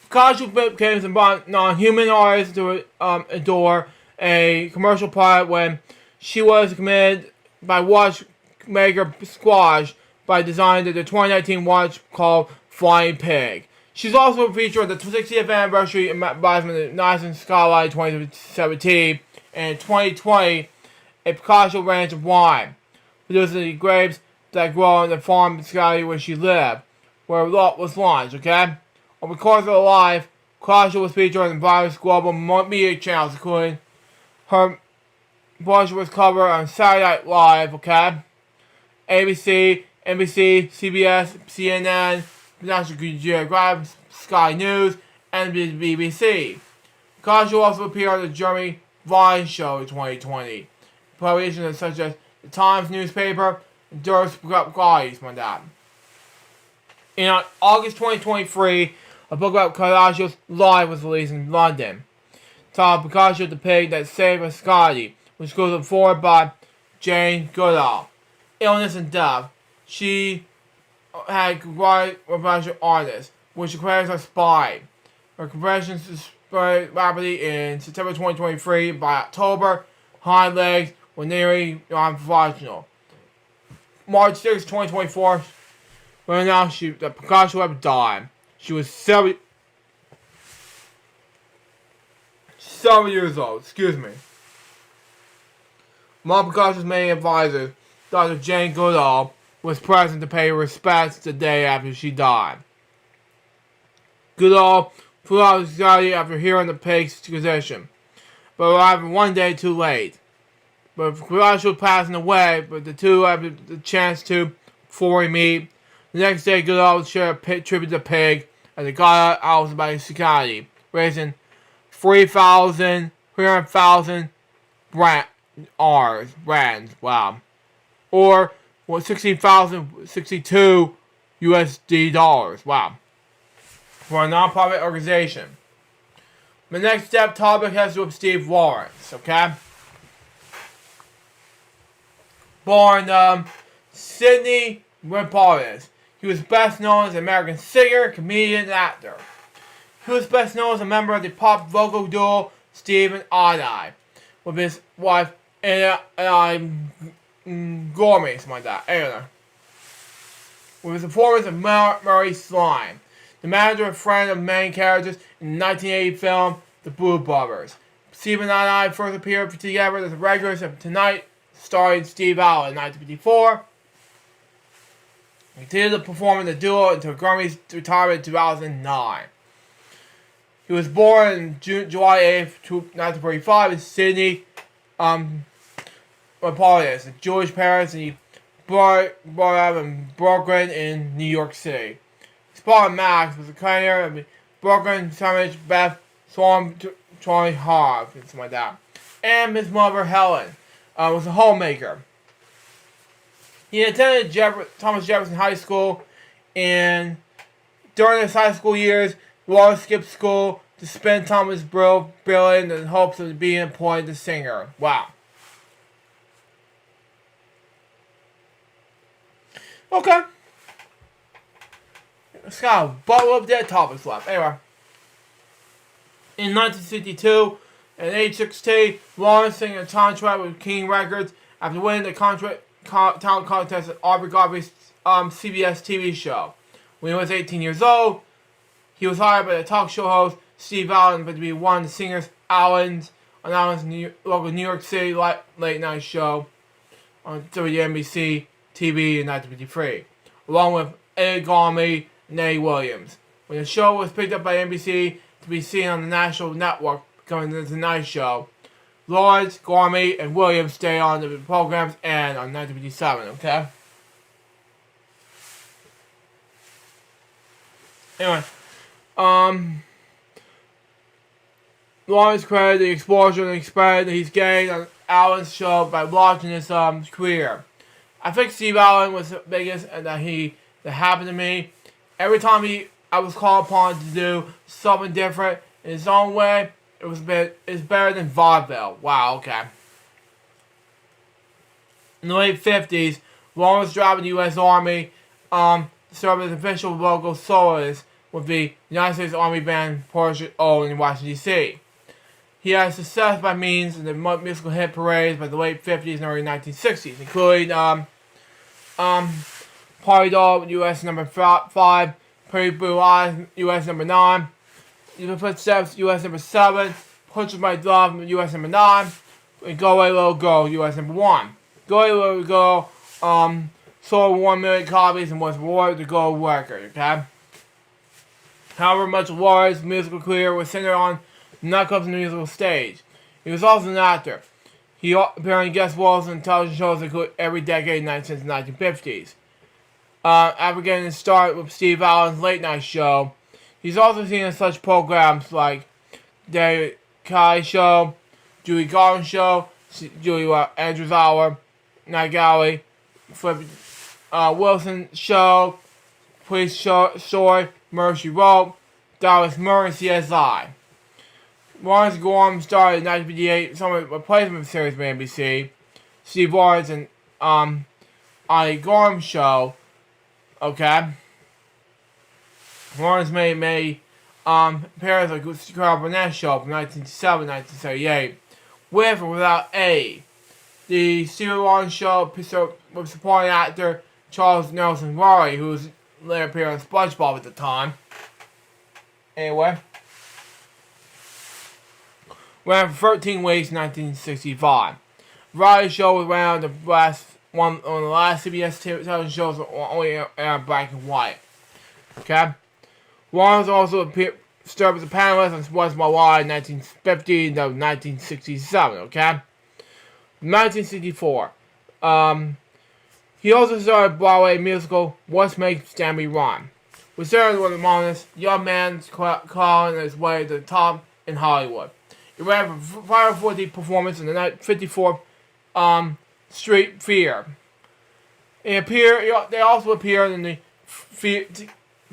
Picasso became some non-human artist to adore a commercial product when she was committed by watchmaker Squash by designing the 2019 watch called Flying Pig. She's also featured at the 60th anniversary advertisement of Nice Skyline 2017 and 2020 a Picasso ranch of wine, producing the grapes that grow on the farm in Scotty where she lived, where a lot was launched, okay? Over the course of her life, Picasso was featured on various global media channels, including her portrait was covered on Saturday Night Live, okay? ABC, NBC, CBS, CNN, National Geographic, Sky News, and the BBC. Picasso also appeared on the Jeremy Vine Show in 2020. Publications such as the Times newspaper and Durst Guys, my dad. In August 2023, a book about Picasso's life was released in London. Titled Picasso the Pig That Saved Scotty, which goes forward by Jane Goodall. Illness and death. She had great professional artist, which declares her spy. Her compressions spread rapidly in September 2023. By October, hind legs were nearly non-functional. March 6, 2024, when announced that Picasso had died. She was 7 years old. Excuse me. Among Picasso's main advisors, Dr. Jane Goodall was present to pay respects the day after she died. Goodall flew out of society after hearing the pig's condition, but arrived one day too late. But Picasso passing away, but the two had the chance to before we meet. The next day, Goodall shared a tribute to the pig at the Gala House by Society, raising 300,000 rands, wow, or 16,062 USD dollars, wow, for a non-profit organization. The next step topic has to do with Steve Lawrence, okay? Born Sydney Wimpole. He was best known as an American singer, comedian, and actor. He was best known as a member of the pop vocal duo Steve and I, with his wife Anna Gormley, something like that. Anna. With his performance of Murray Slime, the manager and friend of main characters in the 1980 film The Blue Brothers. Steve and I first appeared together as regulars of Tonight, starring Steve Allen in 1954. He continued to perform in the duo until Gormley's retirement in 2009. He was born on July 8th, 1945 in Sydney, Wimpole, with Jewish parents, and he brought up in Brooklyn in New York City. His father Max was a trainer of Brooklyn, Sandwich, Beth, Storm, Charlie Harv, and something like that. And his mother Helen was a homemaker. He attended Thomas Jefferson High School, and during his high school years, Lawrence skipped school to spend time with his bro Billy in the hopes of being employed as a singer. Wow. Okay. It's got a bottle of dead topics left. Anyway. In 1962, at age 16, Lawrence signed a contract with King Records after winning the talent contest at Aubrey Garvey's CBS TV show. When he was 18 years old, he was hired by the talk show host Steve Allen to be one of the singers Allen's local New York City late night show on WNBC TV in 1953, along with Ed Gormley and Eddie Williams. When the show was picked up by NBC to be seen on the national network, becoming the Tonight Show, Lawrence, Gormley, and Williams stayed on the program's end on 1957, okay? Anyway, Lawrence credited the exposure and experience that he's gained on Allen's show by launching his career. I think Steve Allen was the biggest that happened to me. Every time I was called upon to do something different in his own way, it's better than vaudeville. Wow, okay. In the late 50s, Lawrence joined the U.S. Army, served as official local soloist with the United States Army Band Portrait O in Washington, D.C. He had success by means of the musical hit parades by the late 50s and early 1960s, including Party Doll, U.S. number 5, Pretty Blue Eyes, U.S. number 9, The Footsteps, U.S. number 7, Punches My Love, U.S. number 9, and Go Away Little Girl, U.S. number 1. Go Away Little Girl sold 1 million copies and was awarded the gold record, okay? However, much of Lawrence's musical career was centered on nightclubs and the musical stage. He was also an actor. He appeared in guest roles on television shows that include every decade since the 1950s. after getting his start with Steve Allen's late night show. He's also seen in such programs like David Kai Show, Julie Garland Show, Julie Andrews Hour, Night Gallery, Flip Wilson Show, Police Story, Mercy Rope, Dallas Murray, CSI. Lawrence Gorham started in 1958 summer replacement series for NBC. Steve Lawrence and Ali Gorham Show. Okay. Lawrence made appearance on the Carl Burnett Show from 1967 to 1978, with or without A. The Steve Lawrence Show with supporting actor Charles Nelson Rory, who was later appeared on SpongeBob at the time. Anyway. Ran for 13 weeks in 1965. Variety show was around the last CBS television shows only aired black and white. Okay? Lawrence also served as a panelist on What's My Why in 1950 to 1967. Okay? 1964. He also started Broadway musical What Makes Stanley Rhyme, which served as one of the longest young man's clawing his way to the top in Hollywood. It ran for 540 performance in the 54th Street Theater. They also appeared in the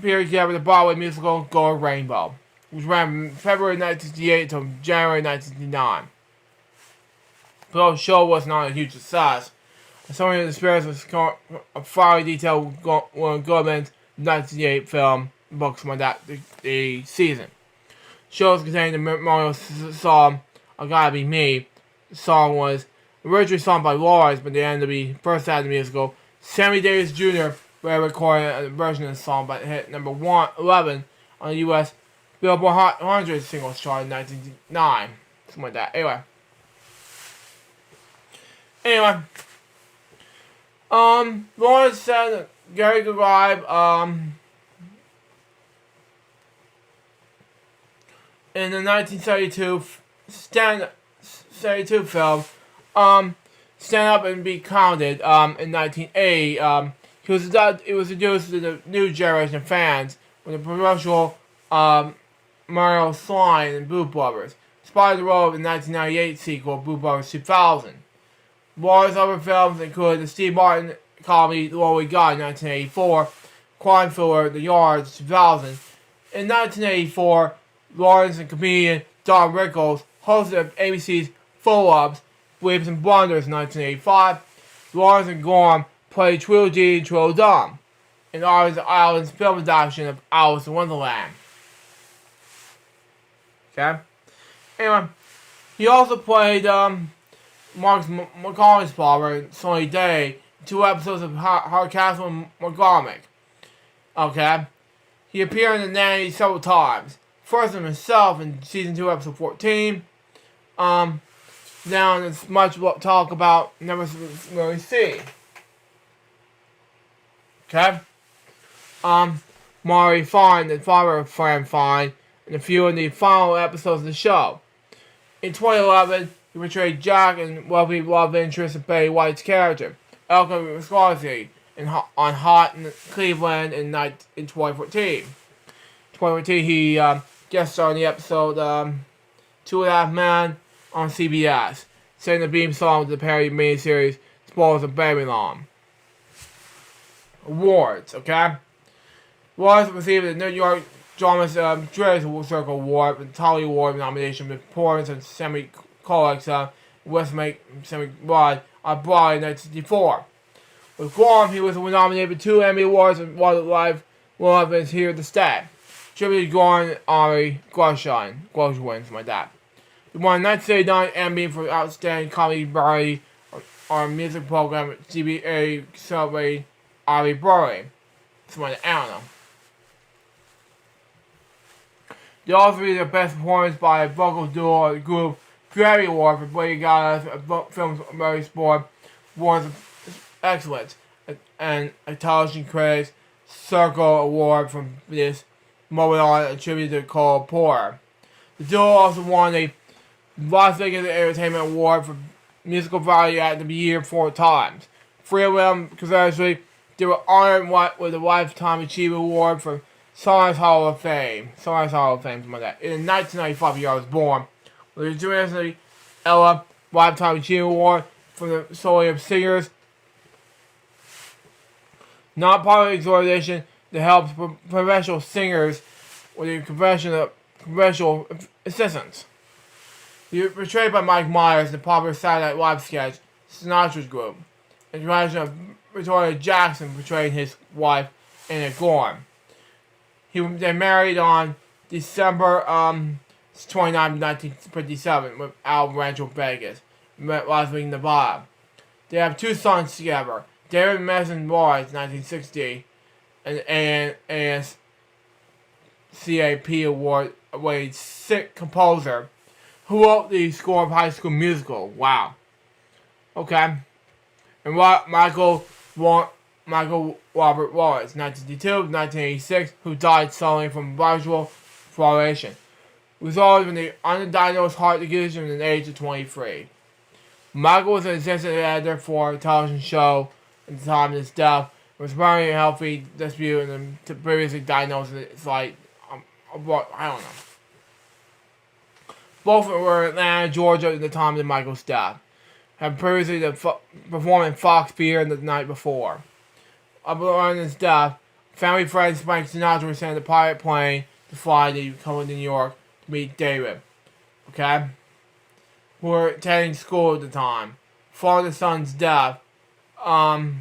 together with the Broadway musical Gold Rainbow, which ran from February 1968 until January 1969. Though the show was not a huge success, some of the experience was a fiery detail on Goldman's 1968 film books from the season. Shows contained the memorial song "I Gotta Be Me." The song was originally sung by Lawrence, but they ended up being first out of the musical. Sammy Davis Jr. recorded a version of the song, but it hit number 11 on the U.S. Billboard 100 singles chart in 1909. Something like that. Anyway. Lawrence said that Gary Garibe, in the 1972 film, Stand Up and Be Counted, in 1980, it was introduced to the new generation of fans with the promotional, Mario Slime and Boo Brothers, inspired the role of the 1998 sequel, Boo Brothers 2000. Lawrence's other films include the Steve Martin comedy The What We Got in 1984, crime thriller The Yards 2000. In 1984, Lawrence and comedian Don Rickles hosted ABC's Full Ups, Bleeps and Blunders in 1985. Lawrence and Gorham played Trilogy and Trill Dumb in Orange Island's film adaptation of Alice in Wonderland. Okay? Anyway, he also played, Mark McCormick's father, Sonny Day, 2 episodes of Hardcastle and McCormick. Okay? He appeared in The Nanny several times. First of himself in season 2, episode 14. Now there's much talk about, never really see. Okay? Maury Fine, the father of Fran Fine, and a few of the final episodes of the show. In 2011, he portrayed Jack and wealthy love interest of Betty White's character, Elka Visconti, on Hot in Cleveland in 2014. 2014, he guest starred in the episode 2.5 Men on CBS, sang the theme song of the parody miniseries Spoils of Babylon. Awards, okay? Lawrence received the New York Drama's Dress Circle Award and Tolly Award nomination with performance and semi-colleagues Westmake semi-rod on Broadway in 1964. With Gorham, he was nominated for 2 Emmy Awards and one of his Here to Stay. Tribute to Gorham, Ari Gershwin, something like that. He won a 1989 Emmy for Outstanding Comedy Variety on music program at CBA celebrating Ari Burley. Something like that, I don't know. They also received the Best Performance by a Vocal Duo or Group Grammy Award for Brady Galla's Films Mary Sport, Awards of Excellence, and a Television Critics Circle Award from this moment on attributed to Cole Porter. The duo also won a Las Vegas Entertainment Award for Musical Variety Act of the Year 4 times. 3 of them consecutively They were honored with a Lifetime Achievement Award from Songwriters Hall of Fame. Songwriters Hall of Fame, something like that. In 1995, the year I was born. With the Julius Ella Lifetime Achievement Award from the Solely of Singers. Not part of the organization that helps professional singers with the professional assistants. He was portrayed by Mike Myers in the popular Saturday Night Live sketch Sinatra's Group. In the direction of Victoria Jackson portrayed his wife, Anna Gorham. They married on December 29, 1957 with Al Rancho Vegas, Las Vegas, Nevada. They have 2 sons together, David Mason Royce, 1960, and ASCAP Award awarded composer who wrote the score of High School Musical. Wow. Okay. And Michael Robert Wallace, 1962-1986, who died suddenly from visual fluoridation, resulting in the undiagnosed heart condition at the age of 23. Michael was an assistant editor for a television show at the time of his death, was apparently a healthy dispute and previously diagnosed with I don't know. Both were in Atlanta, Georgia at the time of Michael's death. Had previously performed in Fox Pier the night before. Upon his death, family friends Frank Sinatra was sent a private plane to fly to come to New York to meet David. Okay? Who were attending school at the time. Following the son's death, Gorham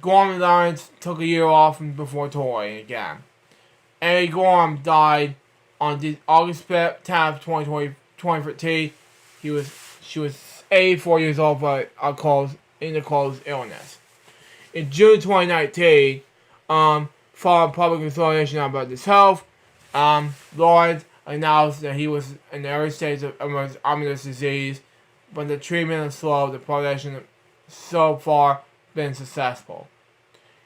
and Lawrence took a year off before touring again. Annie Gorham died on August 10th, 2013. She was 84 years old but in a closed illness. In June 2019, following public consultation about his health, Lawrence announced that he was in the early stages of Alzheimer's disease, but the treatment is slow. The progression so far been successful.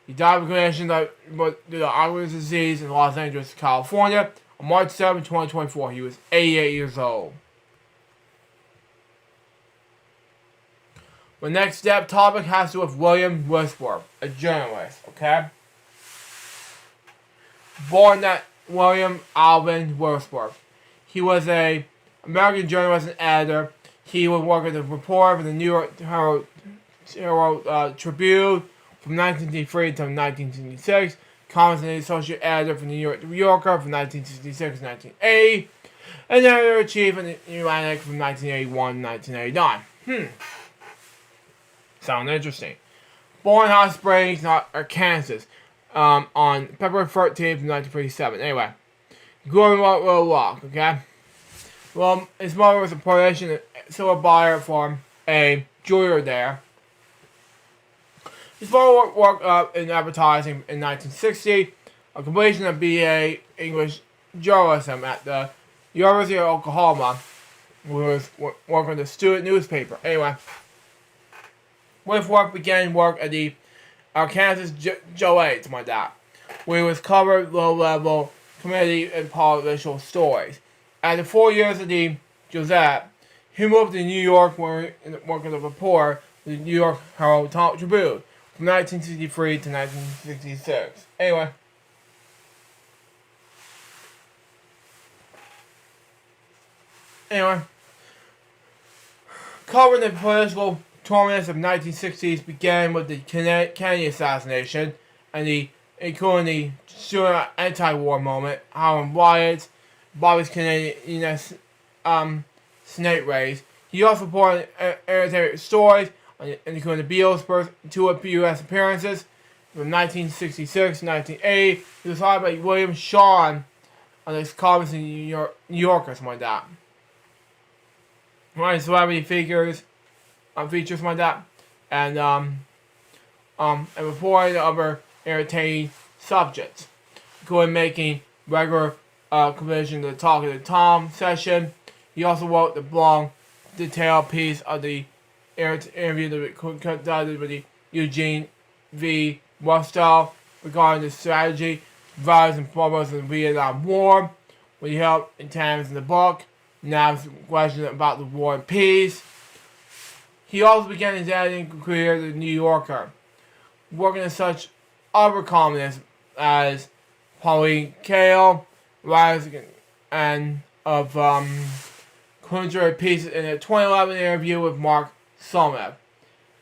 He died of condition due to Alzheimer's disease in Los Angeles, California, on March 7, 2024. He was 88 years old. The next topic has to do with William Wordsworth, a journalist, okay? Born at William Alvin Wordsworth. He was an American journalist and editor. He would work as a reporter for the New York Herald Tribune from 1963 to 1966. Constantly associate editor for the New Yorker from 1966 to 1980. And editor-in-chief in the Atlantic from 1981 to 1989. Sound interesting. Born in Hot Springs, Kansas, on February 13th, 1947. Anyway, grew up in Little Rock, okay? Well, his mother was a Polish silver buyer for a jeweler there. His father worked in advertising in 1960, a completion of BA English journalism at the University of Oklahoma, where he was working at the student newspaper. Anyway, Wordsworth began work at the Kansas Joe, something like that, where he was covered low-level community and political stories. After 4 years at the Gazette, he moved to New York, where he worked as a reporter for the New York Herald Tribune from 1963 to 1966. Anyway. Covering the political torments of the 1960s began with the Kennedy assassination and including the student anti-war movement, Harlem riots, Bobby Kennedy's Senate race. He also reported entertainment stories, including the Beatles' first 2 U.S. appearances from 1966 to 1980. He was hired by William Shawn on his columns in New Yorker, something like that. Right, celebrity features, something like that, and reporting other entertaining subjects, including making regular convention to the Talk of the Tom session. He also wrote the long, detailed piece of the interview that conducted with the Eugene V. Rostow regarding the strategy, rise and foremost of the Vietnam War, when he helped in times in the book. Now questions about the war and peace. He also began his editing career at the New Yorker. working as such other columnists as Pauline Kael, Rise and of contributed pieces in a 2011 interview with Mark Somev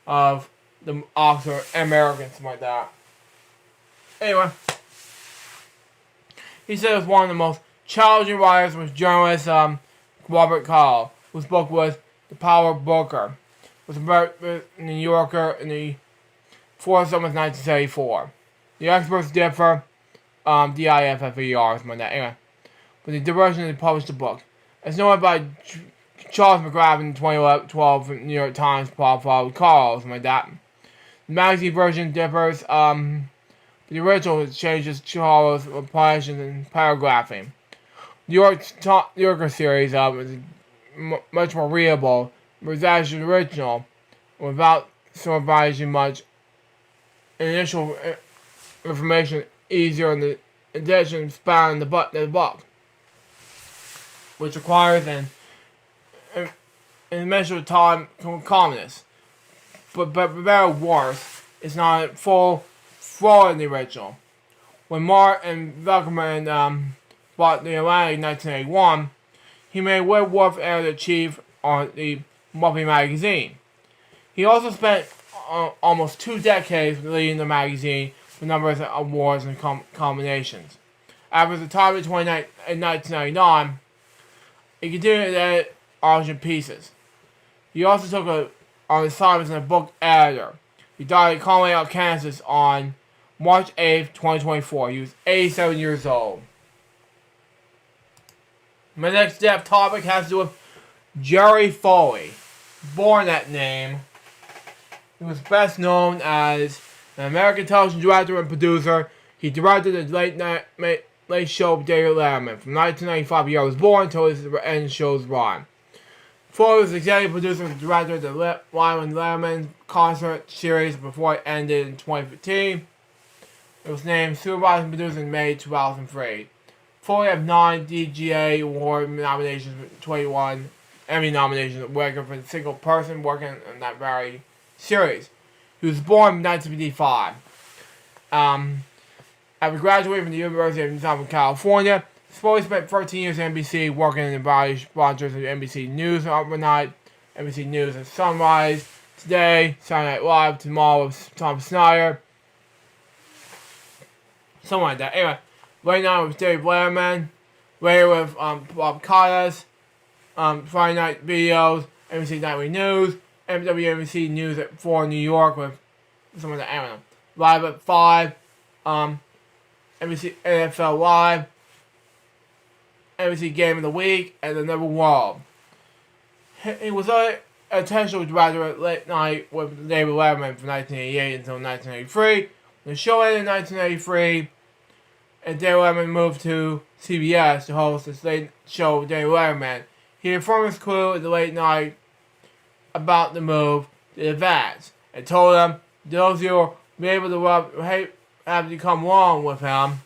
of the Oxford American, something like that. Anyway, he said it was one of the most challenging writers was journalist Robert Call, whose book was The Power Broker, was about the New Yorker in the 4th summer of 1974. The experts differ, D-I-F-F-E-R, something like that. Anyway, but the diversion they published the book. It's noted by Charles McGrath in 2012 New York Times profile with Carl, something like that. The magazine version differs, the original changes Charles' repetitions and paragraphing. New Yorker series is much more readable, but it's actually the original, without summarizing much initial information, easier in the addition span the book, which requires an measure of time calmness. But better or worse, it's not a full flow in the original. When Mark and Zuckerman bought the Atlantic in 1981, he made Woodworth editor-in-chief on the Muppet magazine. He also spent almost 2 decades leading the magazine with numerous awards and combinations. After the time in 1999, he continued to edit original pieces. He also took on assignments as a book editor. He died at Colony, Kansas on March 8, 2024. He was 87 years old. My next topic has to do with Jerry Foley. Born that name, he was best known as an American television director and producer. He directed the late show with David Letterman. From 1995, he was born until his end show's run. Foley was executive producer and director of the Letterman concert series before it ended in 2015. It was named supervising producer in May 2003. Foley had 9 DGA Award nominations, 21 Emmy nominations, working for a single person working on that very series. He was born in 1955. After graduating from the University of Southern California, Foley spent 13 years at NBC working in the various sponsors of NBC News overnight, NBC News at Sunrise, Today, Saturday Night Live, Tomorrow with Tom Snyder, something like that. Anyway, late night with Dave Letterman, later with Bob Cottas, Friday Night Videos, NBC Nightly News, WNBC News at 4 New York with some of the, I don't know, Live at 5, NBC NFL Live, NBC Game of the Week, and Another World. He was a potential director at Late Night with David Letterman from 1988 until 1983. The show ended in 1983, and David Letterman moved to CBS to host this late show with David Letterman. He informed his crew at the Late Night about the move to the Vats and told them those who were able to have to come along with him.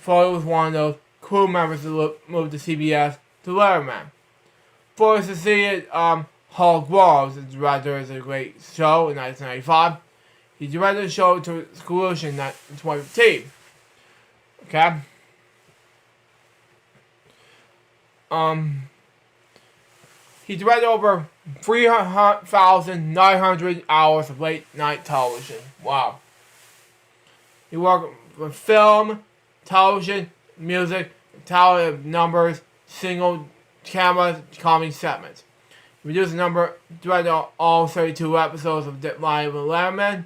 Foley was one of those crew members to move to CBS to Letterman. Foley succeeded Hall Groves as director of the great show in 1995. He directed the show to its conclusion in 2015. Okay? He directed over 3,900 hours of late night television. Wow. He worked with film, television, music, talent numbers, single camera comedy segments. He produced directed all 32 episodes of Live with Letterman,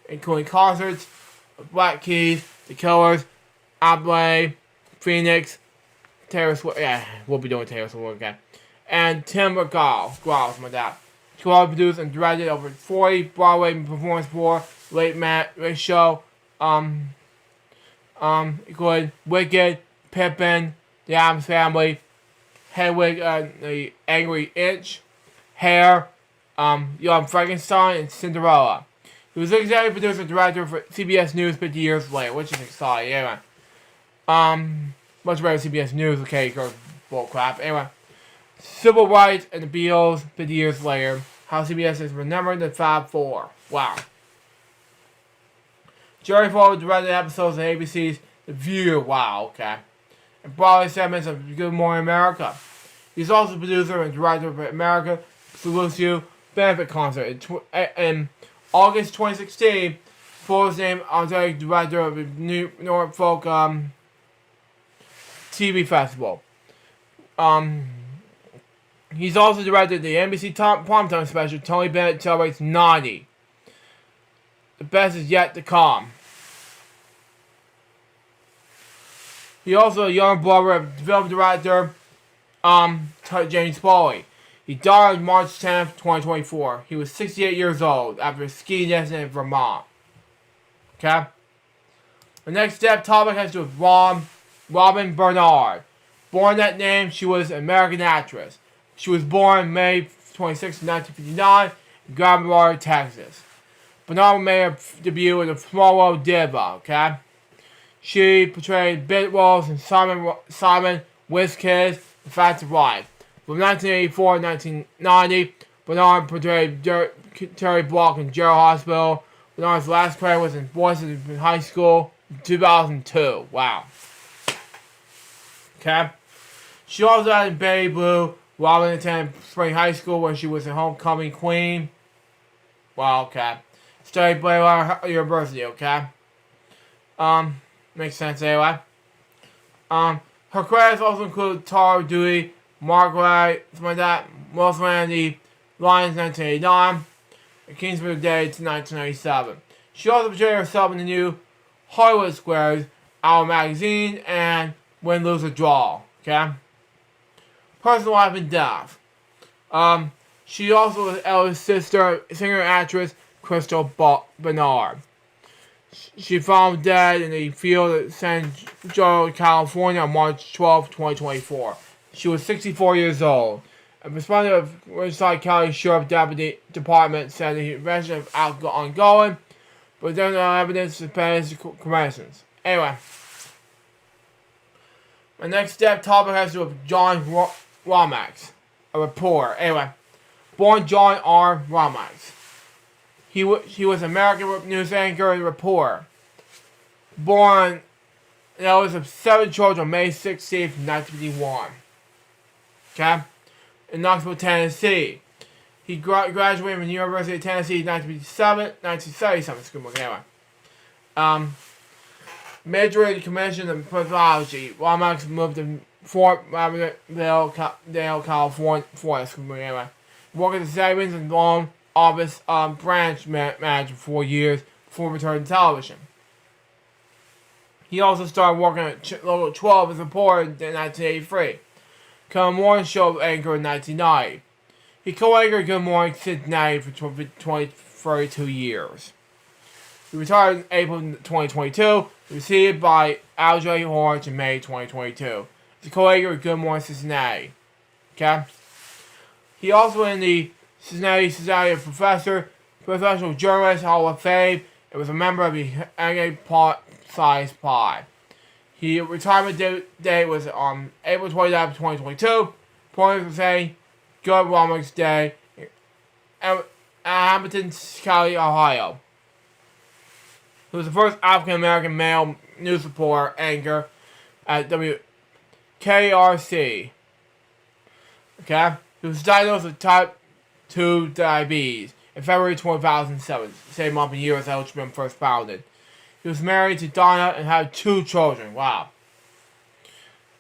including concerts of Black Keys, The Killers, Ablay, Phoenix, Taylor Swift. Yeah, we'll be doing Taylor Swift again. And Tim McGraw, my dad. He also produced and directed over 40 Broadway performances for late show, including Wicked, Pippin, The Addams Family, Hedwig, The Angry Inch, Hair, Young Frankenstein, and Cinderella. He was executive producer and director for CBS News 50 years later, which is exciting. Anyway, much better CBS News, okay, bull crap. Anyway, Civil Rights and the Beatles 50 years later, how CBS is remembering the Fab Four. Wow. Jerry Falwell directed episodes of ABC's The View, wow, okay, and Broadway segments of Good Morning America. He's also the producer and director of America Salutes You benefit concert. In August 2016, Falwell was named honorary director of the New Norfolk TV Festival. He's also directed the NBC primetime special Tony Bennett Celebrates 90. The best is yet to come. He also a younger brother of film director James Foley. He died on March 10th, 2024. He was 68 years old after a skiing accident in Vermont. Okay? The next topic has to do with Robin Bernard. Born that name, she was an American actress. She was born May 26, 1959 in Grand Rapids, Texas. Bernard made her debut in the Small World Diva, okay? She portrayed bit roles in Simon, Whiz Kids, The Facts of Life. From 1984 to 1990, Bernard portrayed Terry Block in General Hospital. Bernard's last credit was in Voices in High School in 2002. Wow. Okay? She also had in Baby Blue. Robin attended Spring High School where she was a homecoming queen. Wow, okay. Studied Baylor University, okay? Makes sense anyway. Her credits also include Tar of Duty, Margaret, something like that, Most Randy, Lions 1989, and Kingsford Day to 1997. She also portrayed herself in the new Hollywood Squares, Our Magazine, and Win, Lose, or Draw, okay? Personal life and death. She also was Ella's sister, singer-actress Crystal Bernard. She found dead in the field at San Joe, California on March 12, 2024. She was 64 years old. A respondent of Riverside County Sheriff Deputy Department said the investigation is ongoing, but there's no evidence of past commissions. Anyway, my next topic has to do with John Romax, a reporter. Anyway, born John R. Romax. He was an American news anchor and reporter. Born, there was 7 children on May 16th, 1951. Okay? In Knoxville, Tennessee. He graduated from the University of Tennessee in 1977. Excuse me, anyway. Majored in commission in pathology. Romax moved to Fort Lauderdale, California. Excuse me, anyway. Worked at the Savings and Loan Office branch manager for 4 years before returning to television. He also started working at Local 12 as a reporter in 1983. Good Morning Show anchor in 1990. He co-anchored Good Morning Cincinnati for 32 years. He retired in April 2022, succeeded by Al J. Horch in May 2022. He's a co-anchor at Good Morning Cincinnati. Okay? He also in the Cincinnati Society of Professional Journalists Hall of Fame and was a member of the Size Pi. His retirement date was on April 29, 2022. Point was saying Good Romax Day in Hamilton County, Ohio. He was the first African American male news reporter anchor at WKRC. Okay? He was diagnosed with type 2 diabetes in February 2007, same month and year as HBM first founded. He was married to Donna and had 2 children. Wow.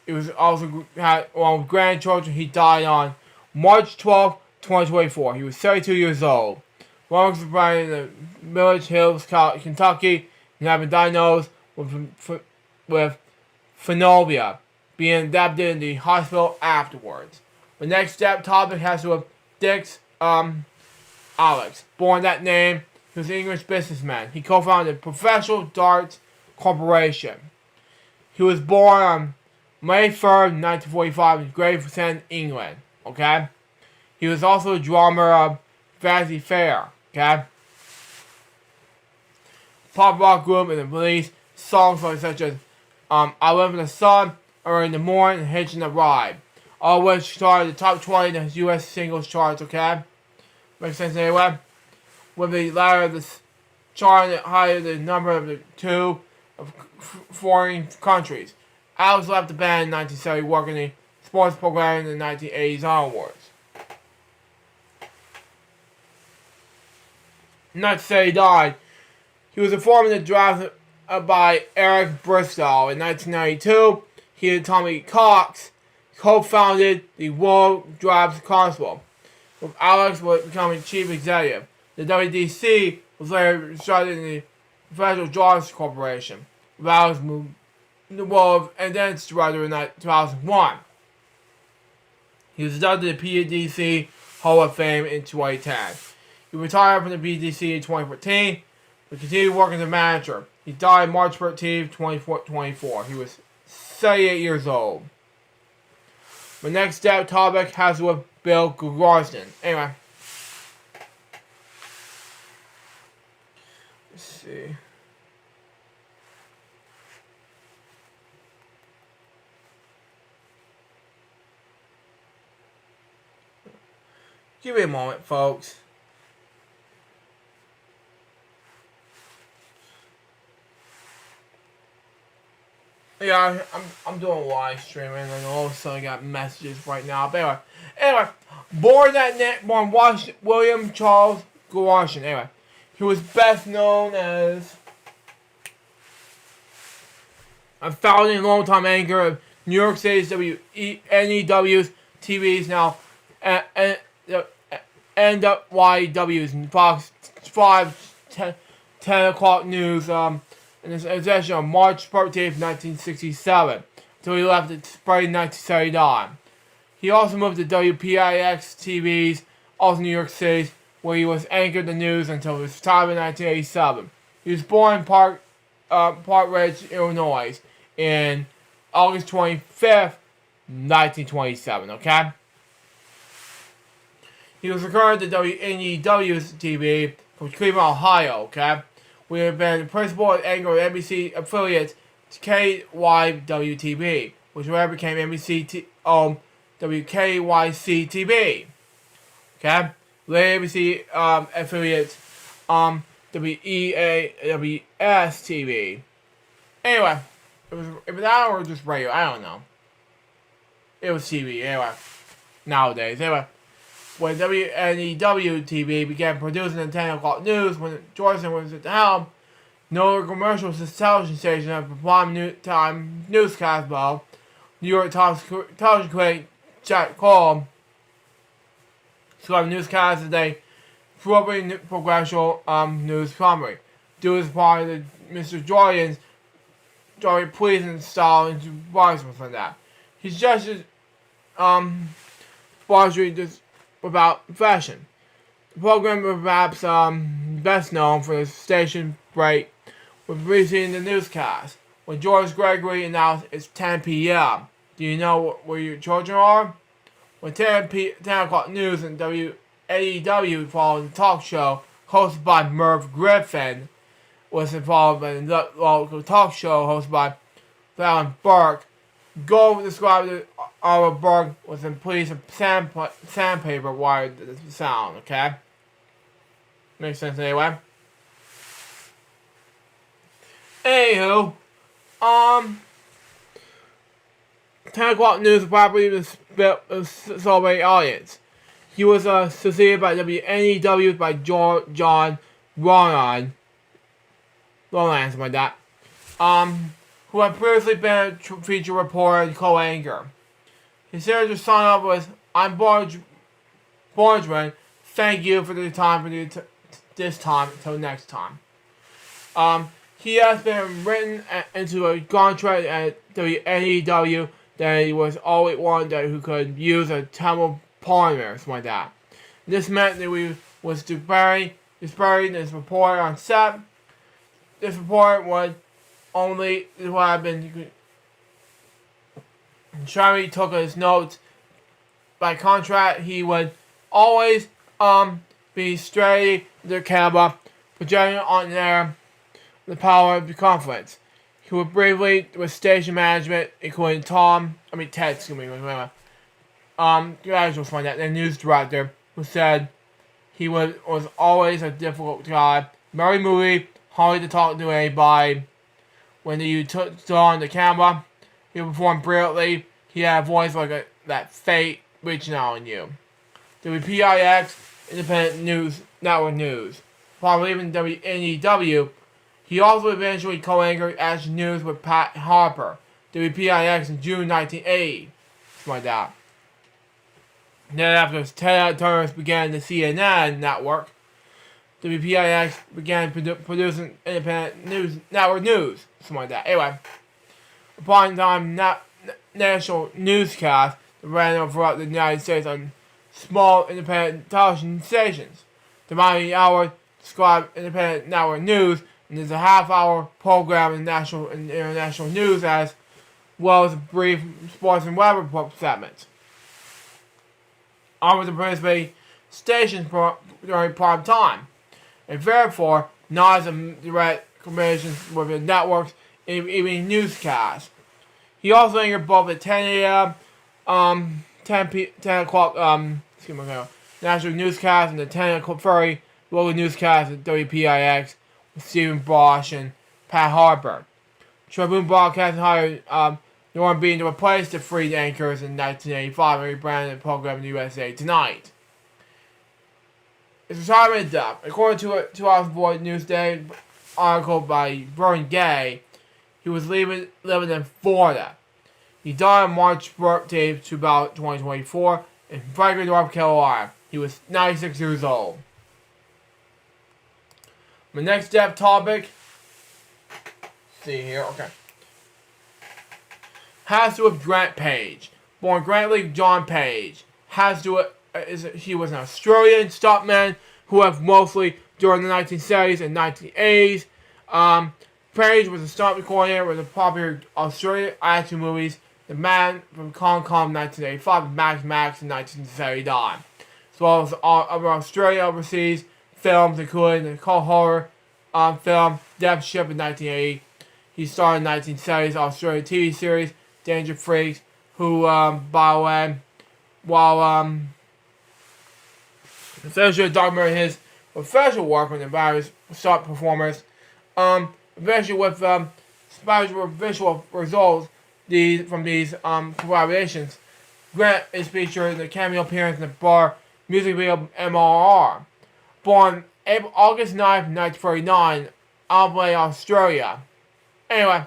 He was also had one with grandchildren. He died on March 12, 2024. He was 32 years old. Romax was born in the Village Hills, Kentucky, and had been diagnosed with phenobia, being adapted in the hospital afterwards. The next topic has to do with Dix Alex. Born that name, he was an English businessman. He co-founded Professional Darts Corporation. He was born on May 3rd, 1945 in Gravesend, England. Okay? He was also a drummer of Vanity Fair. Okay? Pop rock group and released songs such as I Live in the Sun, Early in the Morning, and Hitching a Ride. All which started the top 20 in the U.S. singles charts, okay? Makes sense anyway? With the latter of the charting higher than the number of the two of foreign countries. Alex left the band in 1970, working in sports programming in the 1980s onwards. Not to say he died. He was informed that drafted by Eric Bristow in 1992. He and Tommy Cox co-founded the World Drives Constable, with Alex becoming chief executive. The WDC was later started in the Professional Drives Corporation, with Alex moved the world and then director in 2001. He was inducted to the PDC Hall of Fame in 2010. He retired from the PDC in 2014, but continued working as a manager. He died March 13, 2024. He was 78 years old. My next topic has with Bill Garston. Anyway. Let's see. Give me a moment, folks. Yeah, I'm doing live streaming, and all of a sudden I got messages right now. But anyway, born William Charles Garston. Anyway, he was best known as a founding and longtime anchor of New York City's NEW's TV's now NYW's Fox 5 10 o'clock news. In his possession on March 14, 1967, until he left in spring 1979. He also moved to WPIX TV's, also New York City, where he was anchored the news until his time in 1987. He was born in Park Ridge, Illinois, in August 25th, 1927, okay? He was recruited to WNEW's TV from Cleveland, Ohio, okay? We have been the principal and anchor of NBC affiliates KYWTV, which later became NBC WKYC TV. Okay? Later NBC affiliates WEAWS TV. Anyway, it was that or just radio, I don't know. It was TV, anyway. Nowadays, anyway. When WNEW-TV began producing the 10 o'clock news, when Jordan was at the helm, no commercials to television station of the prime time newscast ball. New York Times television critic Jack Cole described newscasts as a progressive news summary. Due as part of Mr. Jordan's pleasing style and advisements on that. He's just as just about fashion. The program was perhaps best known for the station break with releasing the newscast. When George Gregory announced it's 10 p.m. Do you know where your children are? When 10 o'clock news and WAEW followed the talk show hosted by Merv Griffin was involved in the local talk show hosted by Fallon Burke. Gold described that our Burke was in place of sandpaper wired to the sound, okay? Makes sense anyway. Anywho, 10 o'clock news probably was celebrated audience. He was succeeded by WNEW by John Ronan, something like that. Who had previously been a feature reporter and co-anchor. His signature sign-up was, I'm Borgman, thank you for the time for this time until next time. He has been written into a contract at WNEW that he was always one that who could use a Tamil polymer, something like that. This meant that we was burying this report on set. This report would only what I've been. Sharmy took his notes. By contract, he would always be straight the camera, projecting on there the power of the conference. He would briefly with station management, including Ted, graduates like that, the news director, who said he was always a difficult guy, Very movie, hardly to talk to anybody. When you took on the camera, he performed brilliantly. He had a voice like that fate reaching out on you. WPIX, Independent News Network News. Probably even WNEW. He also eventually co-anchored Action News with Pat Harper, WPIX in June 1980. Something like that. Then after Ted Turner began the CNN network, WPIX began producing independent network news. Something like that. Anyway, upon time national newscasts that ran throughout the United States on small independent television stations. The Miami Hour described independent network news, and there's a half-hour program in national and international news as well as brief sports and weather segments. On with the participating stations during prime time, and therefore not as a direct combination with the network's evening newscast. He also anchored both at 10 a.m., 10 o'clock, national newscast and the 10:30 local newscast at WPIX with Stephen Bosch and Pat Harper. Tribune Broadcasting hired Norman Bean to replace the three anchors in 1985 and rebranded the program in USA Tonight. His retirement death. According to a 2004 Newsday article by Vernon Gay, he was living in Florida. He died on March 13th, 2024 in Franklin, North Carolina. He was 96 years old. My next topic, see here, okay, has to do with Grant Page. Born Grant Lee John Page. Has to do he was an Australian stuntman who have mostly during the 1970s and 1980s. Page was a stunt coordinator with the popular Australian action movies The Man from Hong Kong 1985 and Max in 1979. As well as other Australia overseas films including the cult horror film Death Ship in 1980. He starred in the 1970s Australian TV series Danger Freaks, who, by the way, while essentially documented his professional work with the various stunt performers, eventually with special visual results from these collaborations. Grant is featured in the cameo appearance in the bar music video MRR. Born August 9th, 1939, Adelaide, Australia. Anyway,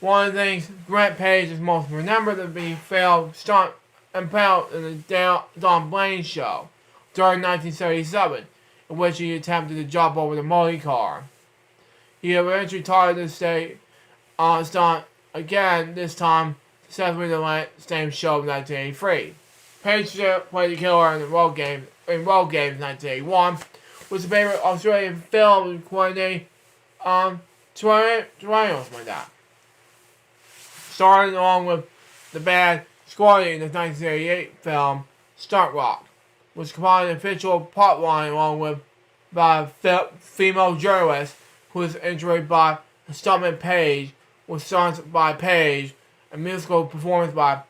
one of the things Grant Page is most remembered to be failed stunt impaled in the Don Blaine show during 1977, in which he attempted to jump over the multi car. He eventually tried to stay on stunt again, this time successfully in the same show in 1983. Page played the killer in the Road Games in 1981, was the favorite Australian film coordinating triangles like that. Starring along with the band Squatty in the 1988 film Stunt Rock, was combined an official plotline along with by a female journalist who was interviewed by stuntman Page, with songs by Page, a musical performance by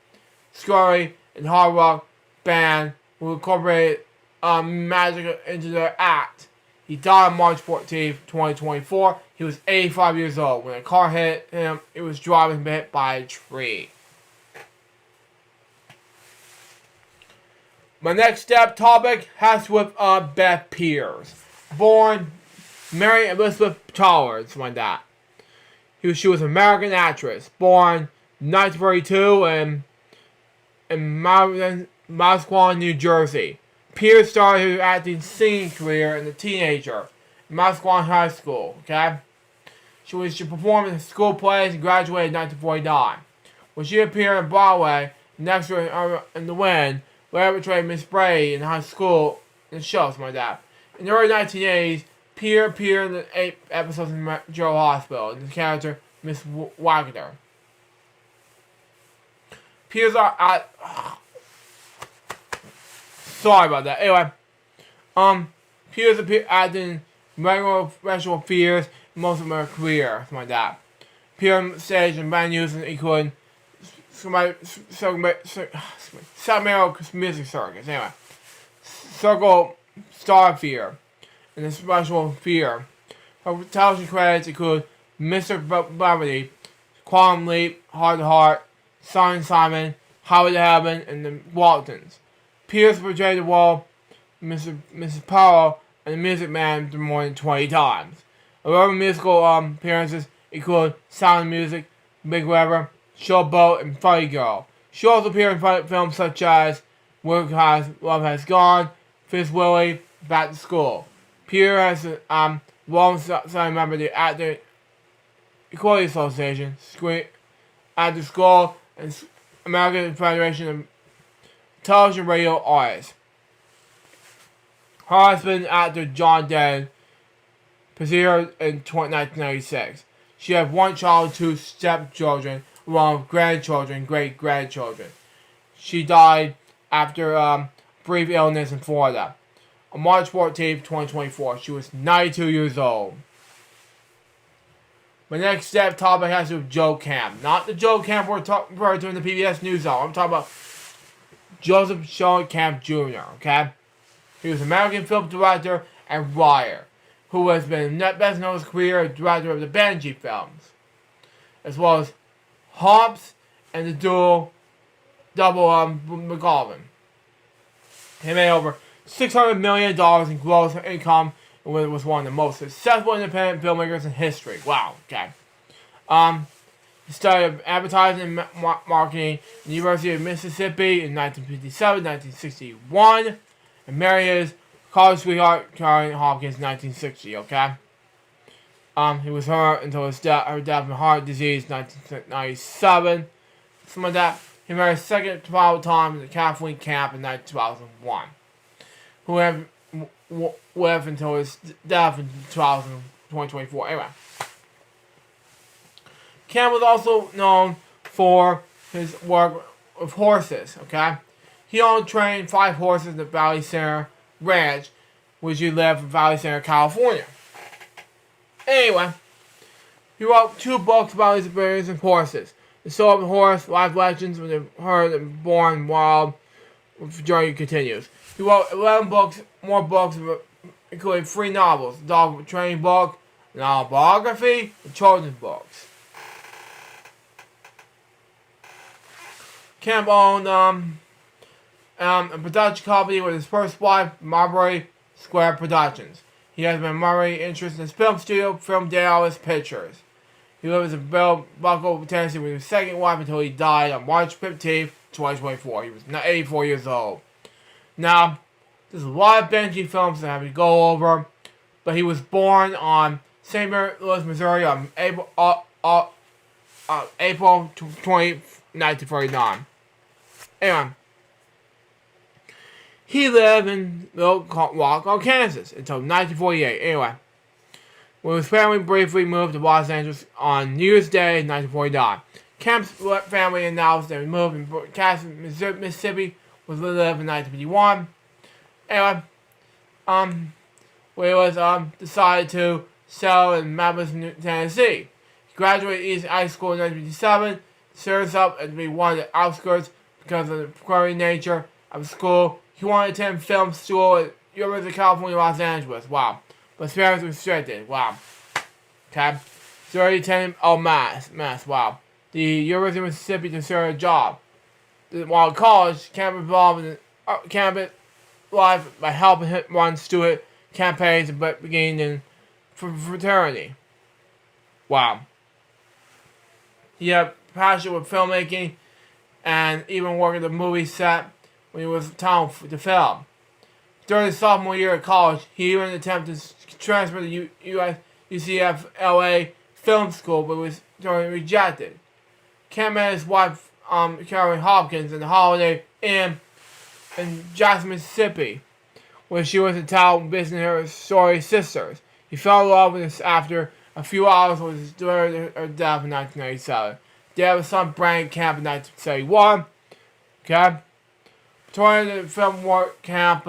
Scurry and hard rock band who incorporated magic into their act. He died on March 14th, 2024. He was 85 years old. When a car hit him, it was driving hit by a tree. My next topic has to do with Beth Pears. Born Mary Elizabeth Towers, something like that. She was an American actress. Born 1942 in Massaquoi, New Jersey. Pears started her acting singing career as a teenager in Massaquoi High School. Okay, she performed in school plays and graduated in 1949. When she appeared on Broadway, next to her in the Wind, Larry portrayed Miss Brady in high school in shows like that. In the early 1980s, Pears appeared in the 8 episodes in Joe Hospital in the character Miss Wagner. Pears sorry about that. Anyway, Pears appeared acting in regular special fears most of her career, something like that. Pears on stage and venues including South American Music Circus. Anyway, Circle Star Fear and the Special Fear. Her television credits include Mr. Brevity, Quantum Leap, Heart to Heart, Simon, Highway to Heaven, and The Waltons. Pierce portrayed the role Mrs. Powell and the Music Man more than 20 times. Other musical appearances include Sound of Music, Big River, Showboat, and Funny Girl. She also appeared in films such as Love Has Gone, Fifth Willie, Back to School. Pierre has long-time member of the Actor Equality Association, Screen Actor School, and American Federation of Television Radio Artists. Her husband, actor John Denton, preceded her in 1996. She had one child and 2 stepchildren, along with grandchildren and great-grandchildren. She died after brief illness in Florida. On March 14, 2024, she was 92 years old. My next topic has to do with Joe Camp. Not the Joe Camp we're referring to in the PBS NewsHour. I'm talking about Joseph Sean Camp Jr., okay? He was an American film director and writer, who has been best known as career as director of the Benji films, as well as Hobbs and the Double McGovern. He made over $600 million in gross income and was one of the most successful independent filmmakers in history. Wow, okay. He studied advertising and marketing at the University of Mississippi in 1957, 1961, and married his college sweetheart, Karen Hopkins, in 1960, okay? He was her until her death from heart disease in 1997. Something like that. He married a second time to Kathleen Camp in 2001, who lived until his death in 2024. Anyway. Camp was also known for his work with horses, okay? He owned and trained 5 horses at the Valley Center Ranch, which he lived in Valley Center, California. Anyway, he wrote 2 books about his experience with horses. The Soul of the Horse, Life Legends, when they heard and born wild, the journey continues. He wrote 11 books, more books, including 3 novels, a dog training book, an autobiography, and children's books. Camp owned a production company with his first wife, Marbury Square Productions. He has been Marbury interest in his film studio, Film Dallas Pictures. He lives in Buckle, Tennessee with his second wife until he died on March 15, 2024. He was 84 years old. Now, there's a lot of Benji films that I have to go over, but he was born on St. Louis, Missouri on April 20, 1949. Anyway, he lived in Little Rock, Kansas until 1948. Anyway, when his family briefly moved to Los Angeles on New Year's Day, 1949. Camp's family announced they moved in Kansas, Mississippi, was lived in 1951. Anyway, where he was decided to settle in Memphis, Tennessee. He graduated East High School in 1957. Serves up to be one of the outskirts because of the quirky nature of school. He wanted to attend film school at University of California, Los Angeles. Wow. But his parents were restricted. Wow. Okay. So he attended Mass. Wow. The University of Mississippi to serve a job. While in college, Camp involved in campus life by helping him run student campaigns and beginning in fraternity. Wow. He had passion with filmmaking and even worked at the movie set when he was in town to film. During his sophomore year at college, he even attempted to transfer to UCF LA Film School, but was rejected. Camp met his wife, Karen Hopkins, in the Holiday Inn in Jackson, Mississippi, where she was in town visiting her sorry sisters. He fell in love with her after a few hours during her death in 1997. They had a son, Brian Camp, in 1971. Okay? During the film work camp,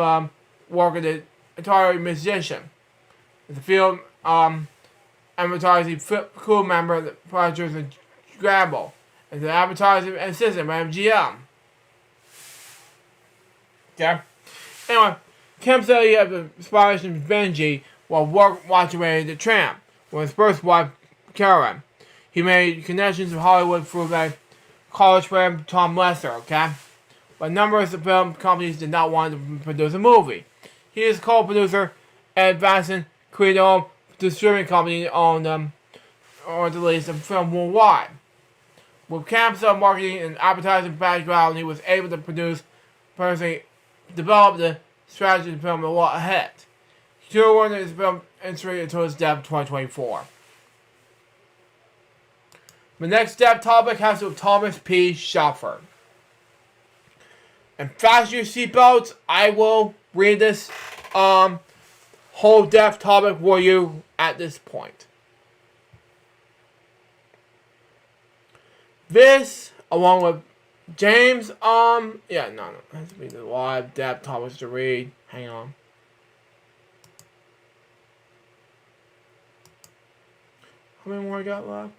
worked as an Atari musician. As a field advertising crew member of the Projects and Scramble. As an advertising assistant at MGM. Okay? Anyway, Kemp said he had the inspiration of Benji while watching Ready the Tramp. with his first wife, Karen. He made connections with Hollywood through a college friend, Tom Lesser, okay? But numerous of film companies did not want to produce a movie. He is co-producer at Advancing Credo, the streaming company owned or the release of film worldwide. With camps of marketing and advertising background, he was able to personally develop the strategy of the film a lot ahead. He toured his film industry until his death in 2024. The next death topic has to do with Thomas P. Shelford. And fasten your seatbelts. I will read this whole death topic for you at this point. This, along with James, it has to be the live death topics to read. Hang on. How many more I got left?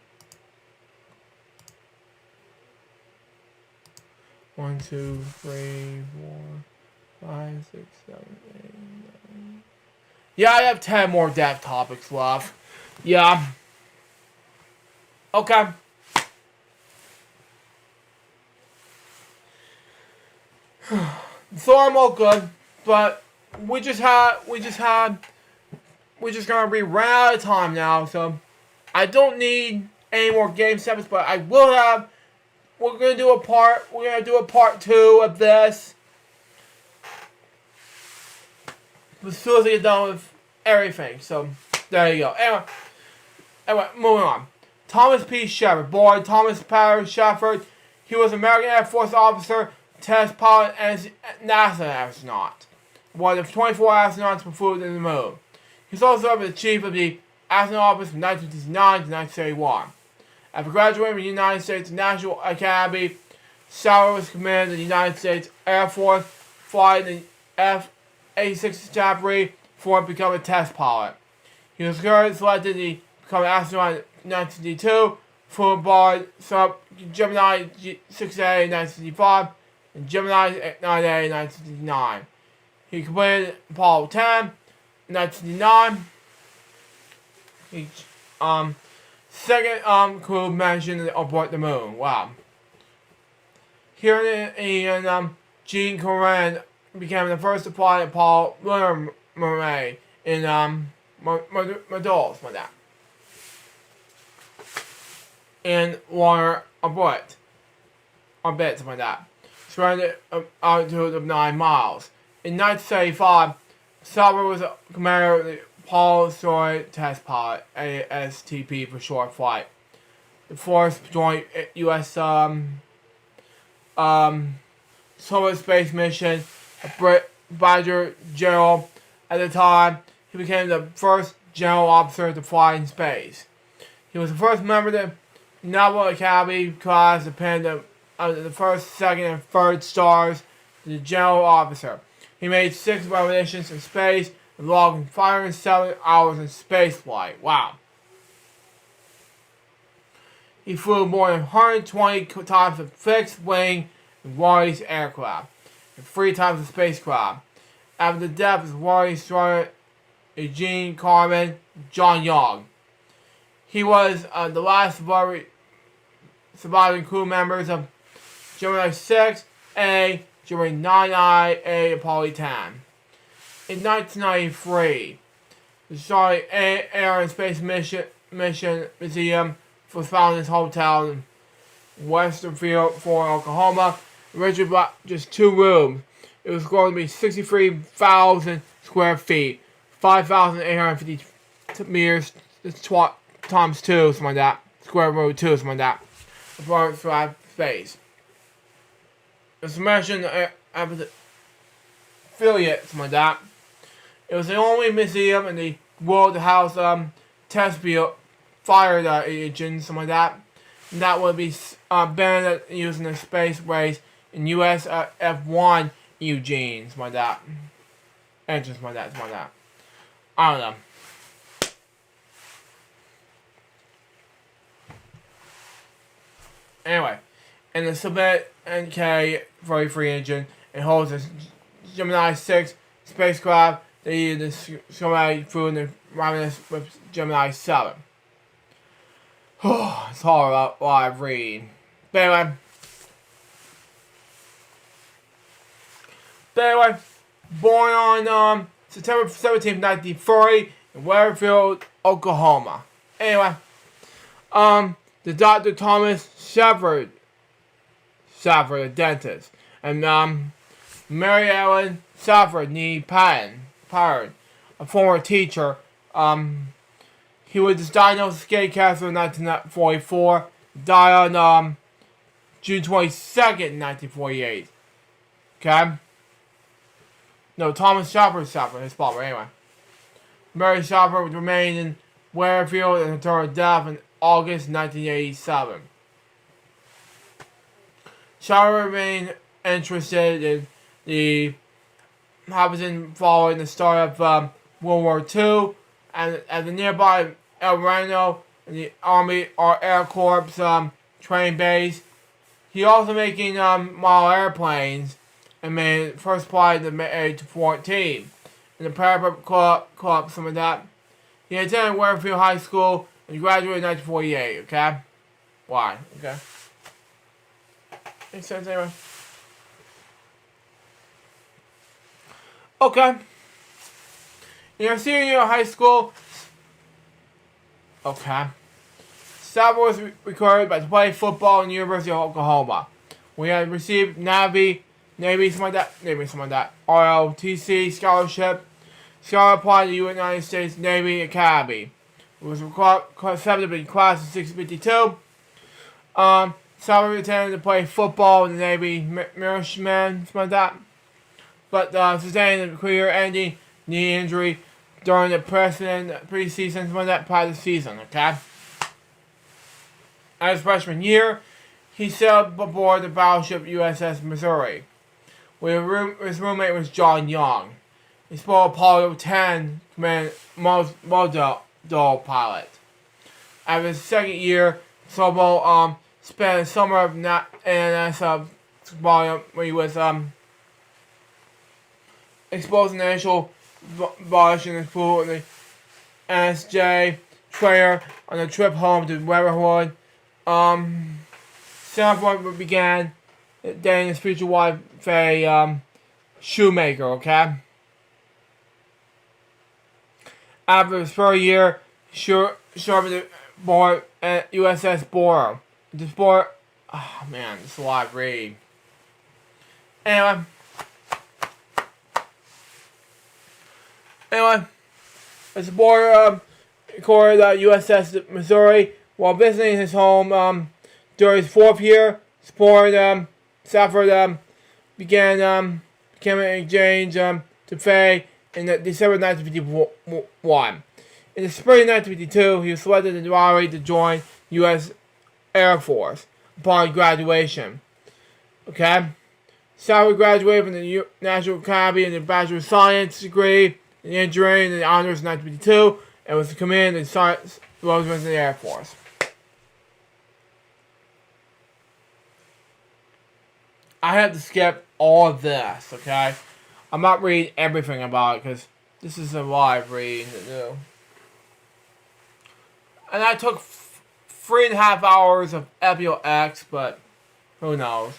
1, 2, 3, 4, 5, 6, 7, 8, 9. Yeah, I have 10 more death topics left. Yeah. Okay. So I'm all good, but we're just gonna be ran out of time now, so I don't need any more game segments, but I will have. We're gonna do a part 2 of this as soon as I get done with everything. So there you go. Anyway, moving on. Thomas P. Shepard, born Thomas Power Shepard. He was an American Air Force officer, test pilot, and NASA astronaut. One of 24 astronauts who flew to the moon. He's also served as chief of the astronaut office from 1969 to 1971. After graduating from the United States National Academy, Sauer was commanded in the United States Air Force, flying the F-86 Chapter before becoming a test pilot. He was currently selected to become an astronaut in 1962, flew aboard Gemini 6A in 1965 and Gemini 9A in 1969. He completed Apollo 10 in 1969. Second crew mentioned aboard the moon. Wow. Here in Gene Coran became the first to fly Apollo lunar array in Meadows, like that. In water orbit, something like that. Surrounded altitude of 9 miles. In 1975, Sauer was a commander of the Apollo Soyuz Test Pilot, ASTP for short flight. The fourth joint U.S. Soviet space mission, a Brigadier General at the time. He became the first general officer to fly in space. He was the first member of the Naval Academy class to pin the first, second, and third stars to the general officer. He made 6 revolutions in space, logging 507 hours in space flight. Wow. He flew more than 120 times of fixed-wing and Warriors aircraft, and 3 times of spacecraft. After the death of his Warrior destroyer, Eugene Carmen, John Young. He was the last surviving crew members of Gemini 6A, Gemini 9I, Apollo 10. In 1993, the Charlotte Air and Space Mission Museum was found in this hotel in Western Field, Oklahoma. Originally just 2 rooms. It was going to be 63,000 square feet, 5,850 meters times 2, something like that. Square root 2, something like that. For space. It's mentioned affiliate, something like that. It was the only museum in the world to house test fire engines, something like that. And that would be banned using the space race in US F1 Eugene, something like that. Engines, something like that. I don't know. Anyway, in the Soviet NK-33 engine, it holds a Gemini 6 spacecraft they needed the Gemini food and Romulus with Gemini 7. It's hard while I read. But anyway, born on September 17th, 1940 in Weatherfield, Oklahoma. Anyway, the Dr. Thomas Shepard, a dentist, and Mary Ellen Safford, Nee Patton, a former teacher. He was diagnosed with skin cancer in 1944. Died on June 22nd, 1948. Okay? No, Thomas Shepard, his father, anyway. Mary Shepard remained in Weatherfield until her death in August 1987. Shepard remained interested in the happening following the start of World War II, and at the nearby El Reno and the Army Air Corps training base. He also making model airplanes and made first flight in the A-14 in the Parapet Club, some of that. He attended Weatherfield High School and graduated in 1948, okay? Why? Okay. Makes sense anyway. Okay. In your senior year of high school, okay, Safford was recruited to play football in the University of Oklahoma. We had received Navy, something like that, ROTC scholarship. Scholar applied to the United States Navy Academy. It was accepted in class of 652. Safford intended to play football in the Navy Militiamen, something like that. But sustained a career-ending knee injury during the preseason, something like that, part of the season, okay? As his freshman year, he sailed aboard the battleship USS Missouri, where his roommate was John Young. He spoke Apollo 10 command model pilot. After his second year, Sobel spent the summer of NS when he was exposed to the initial Bosch and food in the NSJ trailer on the trip home to Weatherhood. Sanford began dating his future wife, Faye Shoemaker, okay? After his first year, Sharp board at USS Boro. This board, oh man, this is a lot of read. Anyway, as a board recorded USS Missouri while visiting his home during his fourth year. Safford became an exchange to Faye in December 1951. In the spring of 1952, he was selected in the lottery to join U.S. Air Force upon graduation. Okay? Safford graduated from the National Academy in the Bachelor of Science degree in engineering and honors in 1952 and was commissioned in Science Rosemont in the Air Force. I have to skip all of this, okay? I'm not reading everything about it because this is a live reading to do. And I took 3.5 hours of Epic X, but who knows.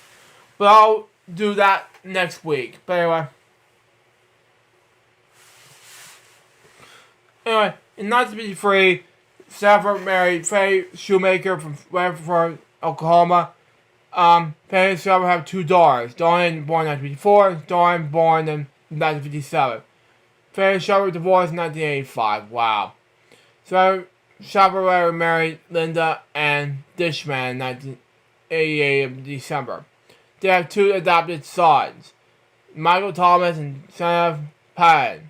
But I'll do that next week. But anyway, in 1953, Safford married Faye Shoemaker from Weatherford, Oklahoma. Faye and Safford have 2 daughters. Dorian, born in 1954, Dorian, born in 1957. Faye and Safford divorced in 1985. Wow. So Safford married Linda and Dishman in 1988 in December. They have 2 adopted sons, Michael Thomas and Sam Patton.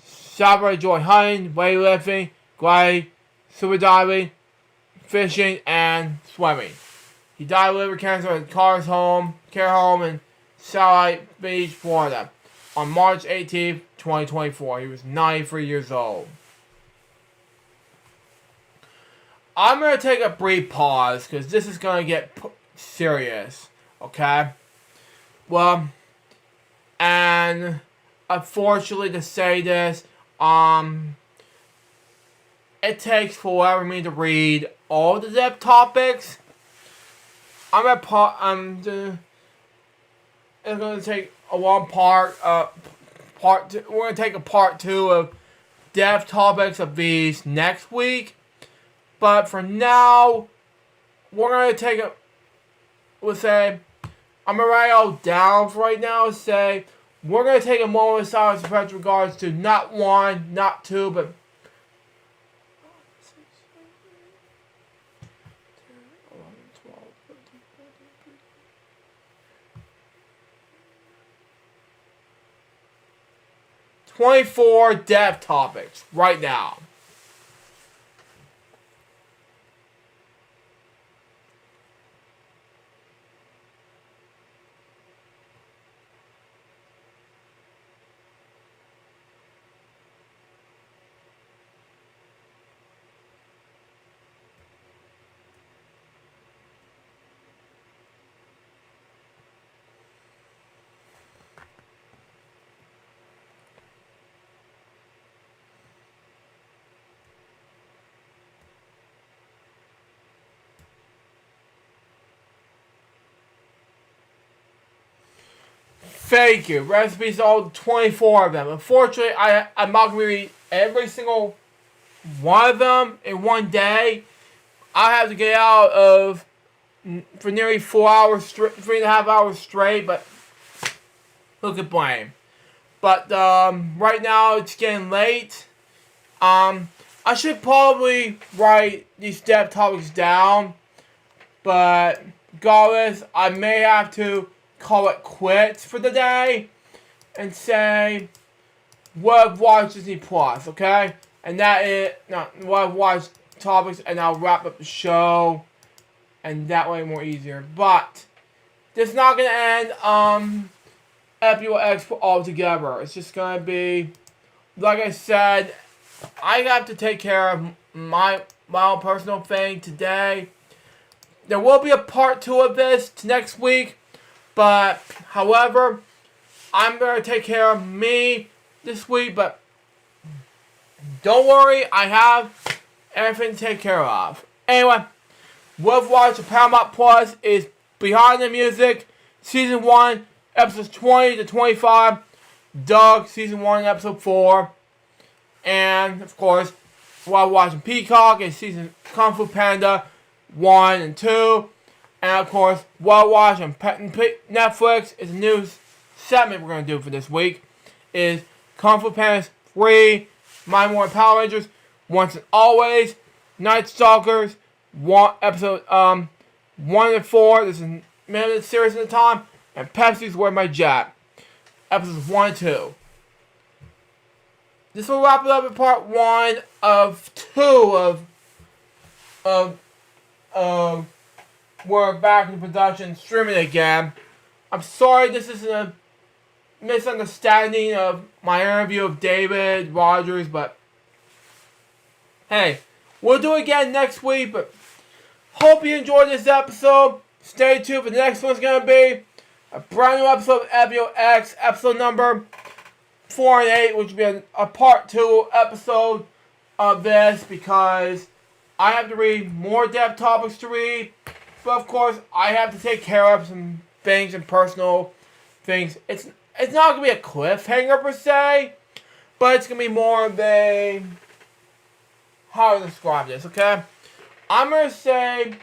Safford enjoyed hunting, weightlifting, gliding, scuba diving, fishing, and swimming. He died of liver cancer at Carr's care home in Satellite Beach, Florida, on March 18, 2024. He was 93 years old. I'm going to take a brief pause because this is going to get serious, okay? Well, and unfortunately to say this, it takes forever me to read all the depth topics. It's gonna take a long part two. We're gonna take a part 2 of depth topics of these next week. But for now, we're gonna take a. We'll say, I'm gonna write it all down for right now. Say we're gonna take a moment of silence with regards to not 1, not 2, but 24 depth topics right now. Thank you. Recipes, all 24 of them. Unfortunately, I'm not going to read every single one of them in one day. I have to get out of for nearly 4 hours, 3.5 hours straight, but who could blame? But right now it's getting late. I should probably write these depth topics down, but regardless, I may have to call it quits for the day and say what I've watched Disney Plus, okay? And that is what I've watched topics, and I'll wrap up the show, and that way more easier. But this is not gonna end Epic X altogether. It's just gonna be, like I said, I have to take care of my own personal thing today. There will be a part 2 of this next week. But, however, I'm going to take care of me this week. But don't worry, I have everything to take care of. Anyway, what I've watched on Paramount Plus is Behind the Music, Season 1, Episodes 20 to 25. Doug, Season 1, Episode 4. And, of course, what I'm watching Peacock is Season Kung Fu Panda 1 and 2. And of course, what I watch on Netflix is a new segment we're going to do for this week. Is Kung Fu Panda 3, Mighty Morphin Power Rangers, Once and Always, Night Stalkers, episode 1 and 4. This is a minute series at a time. And Pepsi's Where My Jet, episodes 1 and 2. This will wrap it up in part 1 of 2 of we're back in production, streaming again. I'm sorry this is a misunderstanding of my interview of David Rogers, but hey, we'll do it again next week. But hope you enjoyed this episode. Stay tuned for the next one's gonna be a brand new episode of Epic X, episode number 4 and 8, which will be a part 2 episode of this because I have to read more depth topics to read. But of course, I have to take care of some things and personal things. It's not gonna be a cliffhanger per se, but it's gonna be more of a, how to describe this, okay? I'm gonna say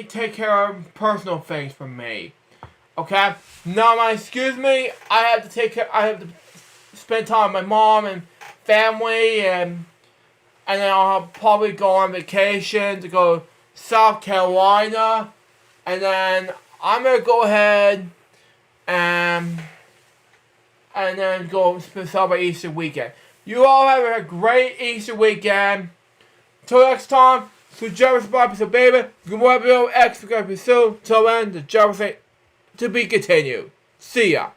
take care of personal things for me, okay? Now, excuse me. I have to spend time with my mom and family, and then I'll probably go on vacation to go South Carolina. And then I'm going to go ahead and then go celebrate Easter weekend. You all have a great Easter weekend. Till next time, so Jefferson Bobby, so baby, good morning, X, we're going to pursue. Till then, the Jefferson to be continued. See ya.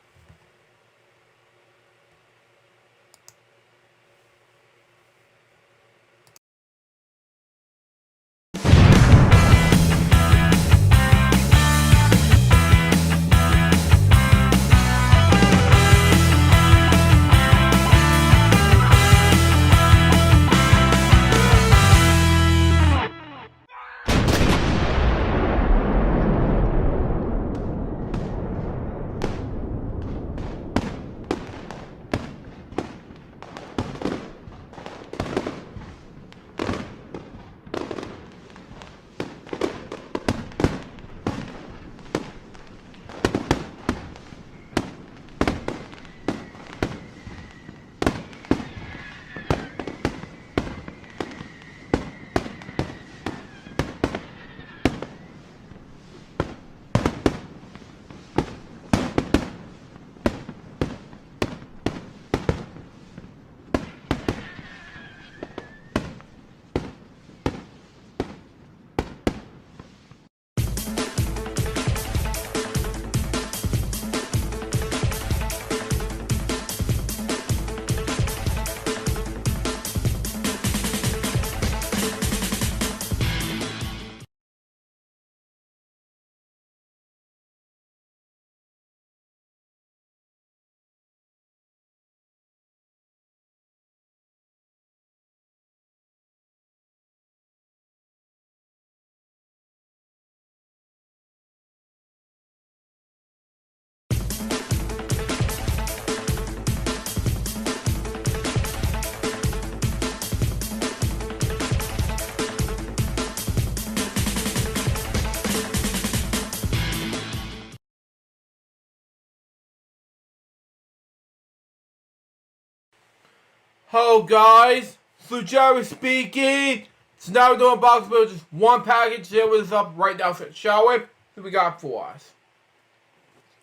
Hello guys, so Jerry speaking. So now we're doing box build, just one package. Here with us up right now, so shall we? What we got for us?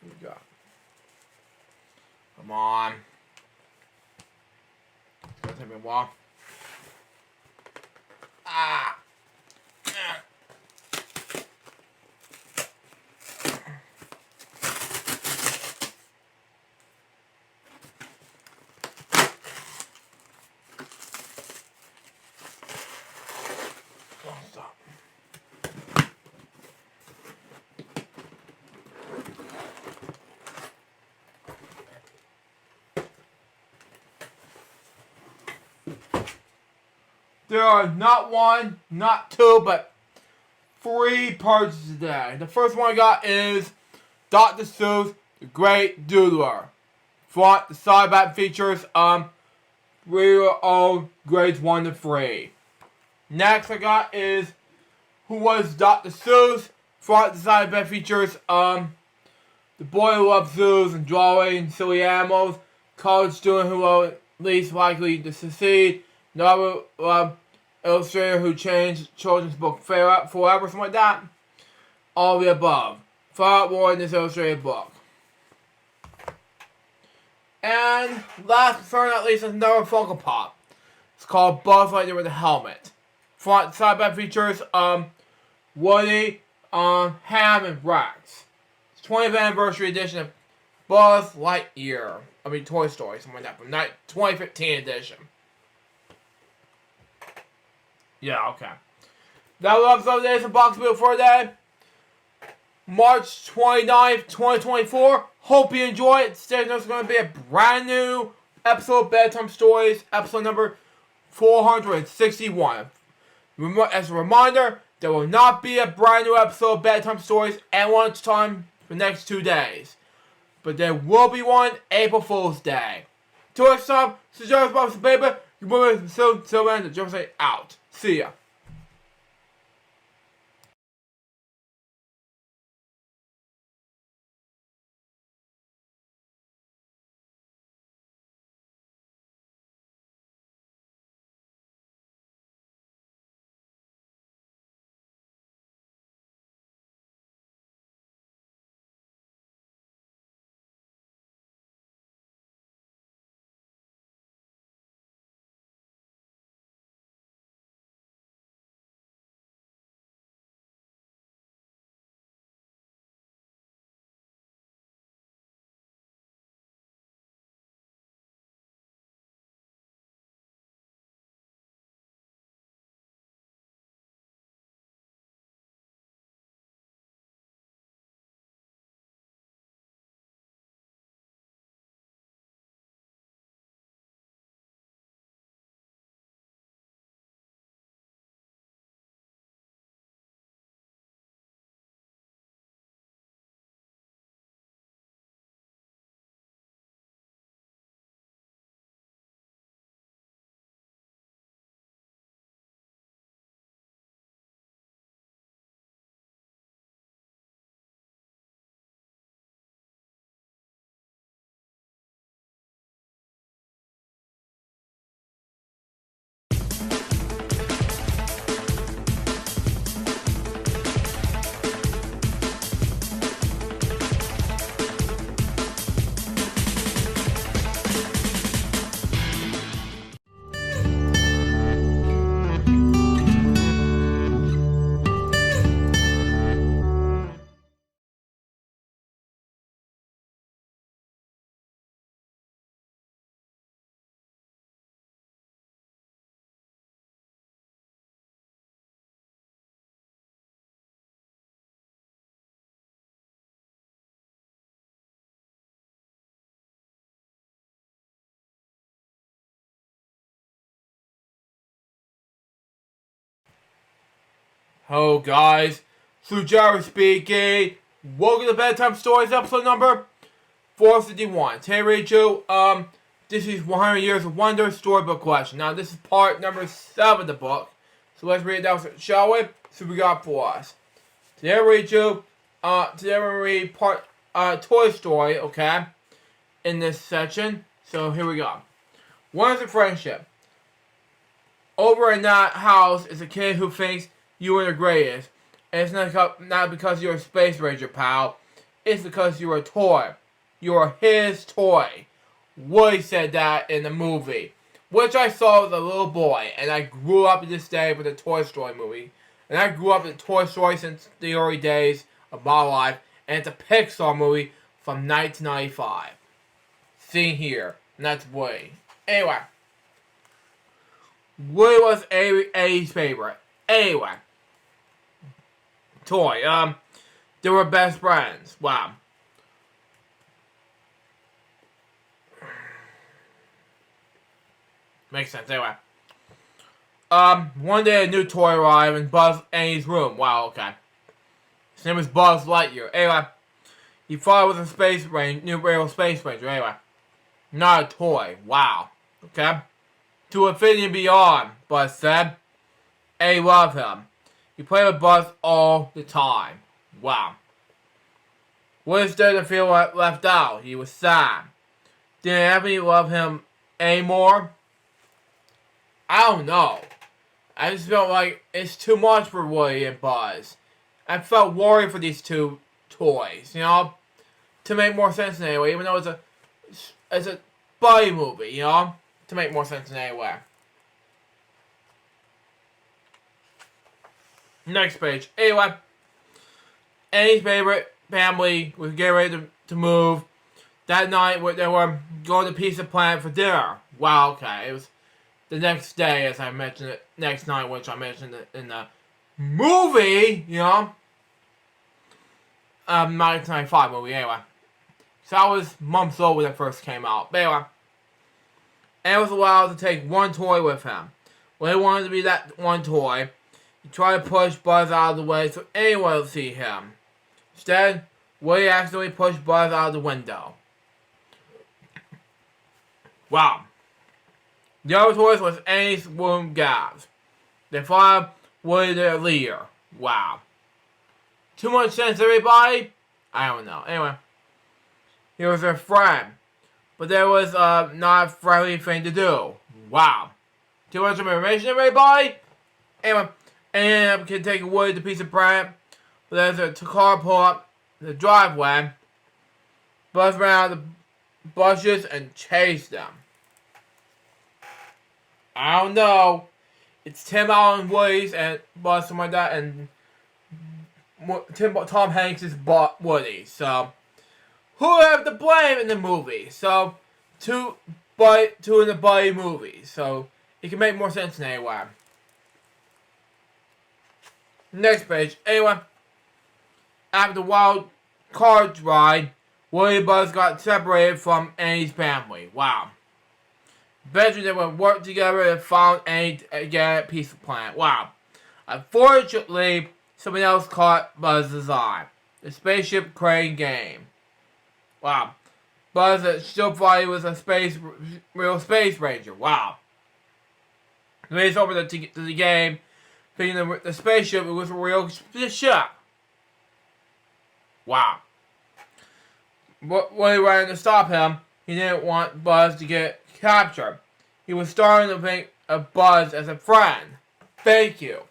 What we got? Come on. It's gonna take me a while. Ah. Stop. There are not one, not two, but 3 purchases today. The first one I got is Dr. Seuss, The Great Doodler. Front, the side back features real grades 1 to 3. Next I got is Who Was Dr. Seuss. Front, the side back features the boy who loves zoos and drawing silly animals. College student who will least likely to succeed. Novel illustrator who changed children's book forever, something like that. All of the above. Far more in this illustrated book. And last but certainly not least is another Funko Pop. It's called Buzz Lightyear with a helmet. Front side back features Woody, Ham, and Rex. It's 20th anniversary edition of Buzz Lightyear. I mean Toy Story, something like that, from 2015 edition. Yeah, okay. That was episode today for Box Build for today. March 29th, 2024. Hope you enjoy it. Today there's going to be a brand new episode of Bedtime Stories, episode number 461. As a reminder, there will not be a brand new episode of Bedtime Stories at lunchtime for the next 2 days. But there will be one April Fool's Day. Till next time, suggest box of paper. You will soon, the Jefferson out. See ya. Hello guys, Sue Jerry speaking. Welcome to Bedtime Stories episode number 451. Today we read you this is 100 Years of Wonder storybook collection. Now this is part number 7 of the book. So let's read it down, shall we? See what we got for us. Today we read you today we read part Toy Story, okay? In this section. So here we go. One is a friendship. Over in that house is a kid who thinks you are the greatest. And it's not because you're a Space Ranger, pal. It's because you're a toy. You're his toy. Woody said that in the movie, which I saw as a little boy, and I grew up to this day with the Toy Story movie. And I grew up in Toy Story since the early days of my life, and it's a Pixar movie from 1995. Seen here, and that's Woody. Anyway, Woody was Eddie's favorite. Anyway, toy. They were best friends. Wow. Makes sense. Anyway. One day a new toy arrived in Buzz Eddie's room. Wow, okay. His name was Buzz Lightyear. Anyway. He thought it was a new real Space Ranger. Anyway. Not a toy. Wow. Okay. To infinity and beyond, Buzz said. Eddie loved him. He played with Buzz all the time. Wow. Woody started to feel left out. He was sad. Didn't Anthony love him anymore? I don't know. I just felt like it's too much for Woody and Buzz. I felt worried for these two toys, you know? To make more sense in any way, even though it's a buddy movie, you know? To make more sense in any way. Next page. Anyway, Annie's favorite family was getting ready to move. That night, they were going to Pizza Planet for dinner. Wow, okay. It was the next day, as I mentioned it, next night, which I mentioned in the movie, you know? 1995 movie, anyway. So I was months old when it first came out. But anyway, Annie was allowed to take one toy with him. Well, he wanted to be that one toy. He tried to push Buzz out of the way so anyone would see him. Instead, Woody accidentally pushed Buzz out of the window. Wow. The other toys was Annie's womb Gabs. They followed Woody their leader. Wow. Too much sense, everybody? I don't know. Anyway. He was their friend. But there was not a friendly thing to do. Wow. Too much information, everybody? Anyway. And can take Woody to Pizza Planet. But there's a car pull up the driveway. Buzz ran out of the bushes and chased them. I don't know. It's Tim Allen Woody's and Buzz, something like that, and Tom Hanks is Woody. So, who have to blame in the movie? So, two in the buddy movie. So, it can make more sense anyway. Next page. Anyway, after the wild card ride, Woody and Buzz got separated from Annie's family. Wow. Eventually, they would work together and found Annie again at Pizza Planet. Wow. Unfortunately, something else caught Buzz's eye. The spaceship crane game. Wow. Buzz still thought he was a real Space Ranger. Wow. He raced over to the game, thinking the spaceship was a real ship. Wow. When he ran to stop him, he didn't want Buzz to get captured. He was starting to think of Buzz as a friend. Thank you.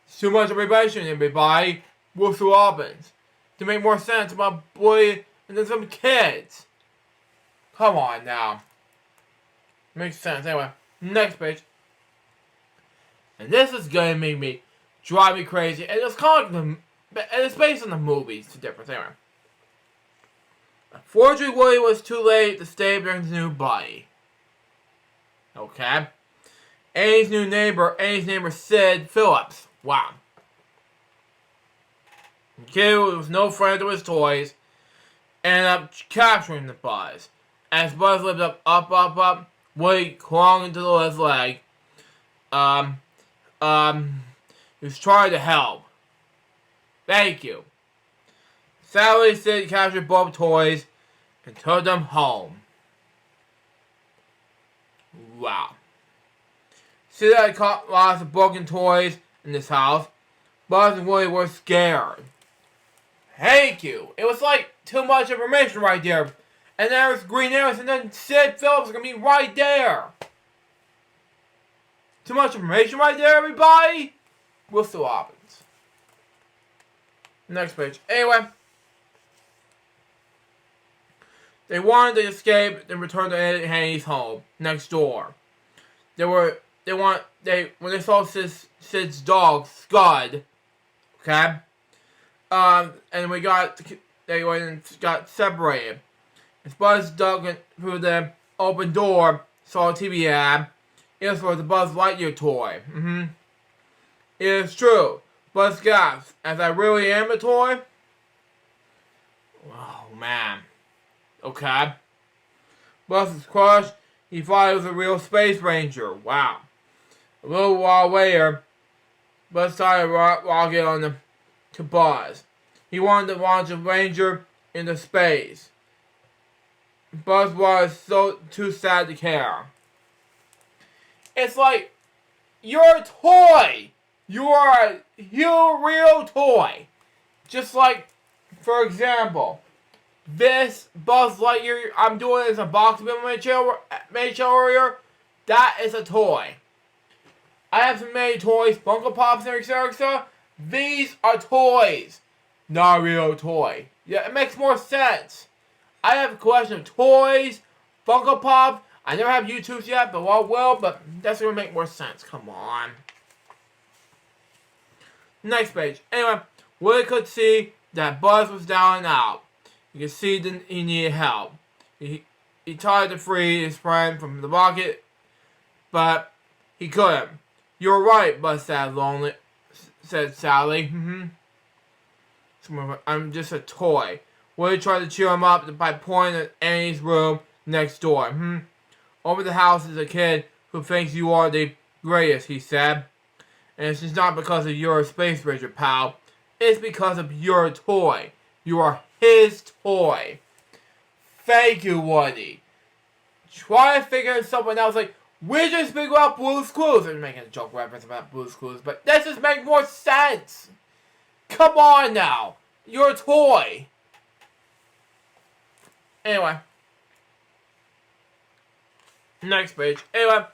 It's too much information, everybody. Wilson Robbins. To make more sense about Woody and then some kids. Come on now. Makes sense. Anyway, next page. And this is gonna make me drive me crazy. And it's kind of like and it's based on the movies. It's a difference. Anyway. Unfortunately, Woody was too late to stay during his new buddy. Okay. Annie's neighbor Sid Phillips. Wow. The kid was no friend to his toys, ended up capturing the Buzz. As Buzz lived up, Woody clung into his leg. He was trying to help. Thank you. Sadly, Sid captured both toys and took them home. Wow. Sid had caught lots of broken toys in this house. Buzz and Woody were scared. Thank you. It was like too much information right there. And there was Green Arrows and then Sid Phillips is going to be right there. Too much information right there, everybody. We'll see what happens. Next page. Anyway. They wanted to escape and return to Hanny's home next door. When they saw Sid's dog, Scud, okay? And they went and got separated. As Buzz dug through the open door, saw a TV ad. It was for the Buzz Lightyear toy. It is true. Buzz gasped, as I really am a toy? Oh, man. Okay. Buzz was crushed. He thought it was a real space ranger. Wow. A little while later, Buzz started rocket on to Buzz. He wanted to launch a ranger into space. Buzz was too sad to care. It's like, you're a toy. You are a real toy. Just like, for example, this Buzz Lightyear I'm doing as a box of made show earlier. That is a toy. I have some made toys, Funko Pops, and etc. These are toys, not a real toy. Yeah, it makes more sense. I have a collection of toys, Funko Pops. I never have YouTubes yet, but I will. But that's gonna make more sense. Come on. Next page. Anyway, Willie could see that Buzz was down and out. You can see that he needed help. He tried to free his friend from the rocket, but he couldn't. You're right, Buzz said Sally. I'm just a toy. Willie tried to cheer him up by pointing at Annie's room next door. Over the house is a kid who thinks you are the greatest, he said. And it's just not because of your space ranger, pal. It's because of your toy. You are his toy. Thank you, Woody. Try to figure something else like, we just figure out Blue's Clues. I'm making a joke reference about Blue's Clues, but that just makes more sense. Come on now. You're a toy. Anyway. Next page. Anyway.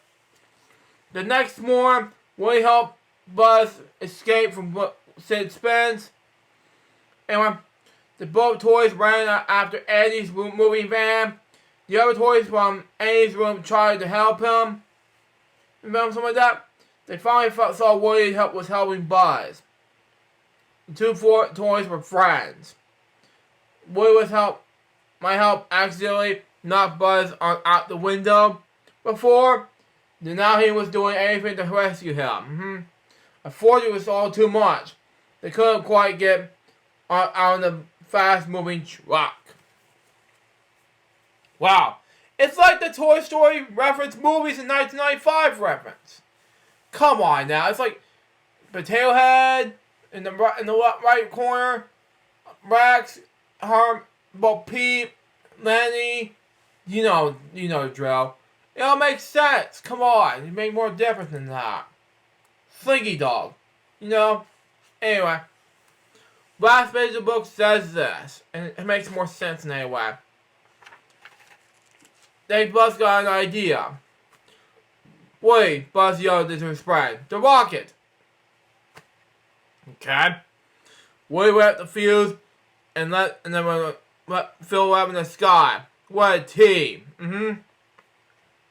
The next morning, Woody helped Buzz escape from Sid Spence. Anyway. The both toys ran after Eddie's moving van. The other toys from Eddie's room tried to help him. Remember something like that? They finally saw Woody was helping Buzz. The two toys were friends. Woody might help accidentally knock Buzz out the window before. Now he was doing anything to rescue him. Unfortunately, it was all too much. They couldn't quite get out of the fast-moving truck. Wow. It's like the Toy Story reference movies in 1995 reference. Come on now. It's like Potato Head in the right corner, Rex, Bo Peep, Lenny. You know the drill. It all makes sense. Come on. You make more difference than that. Slinky Dog. Anyway. Last page of the book says this, and it makes more sense in any way. Buzz got an idea. Wait, Buzz yelled to his friend. The rocket! Okay. Woody lit the fuse and then let Phil up in the sky. What a team.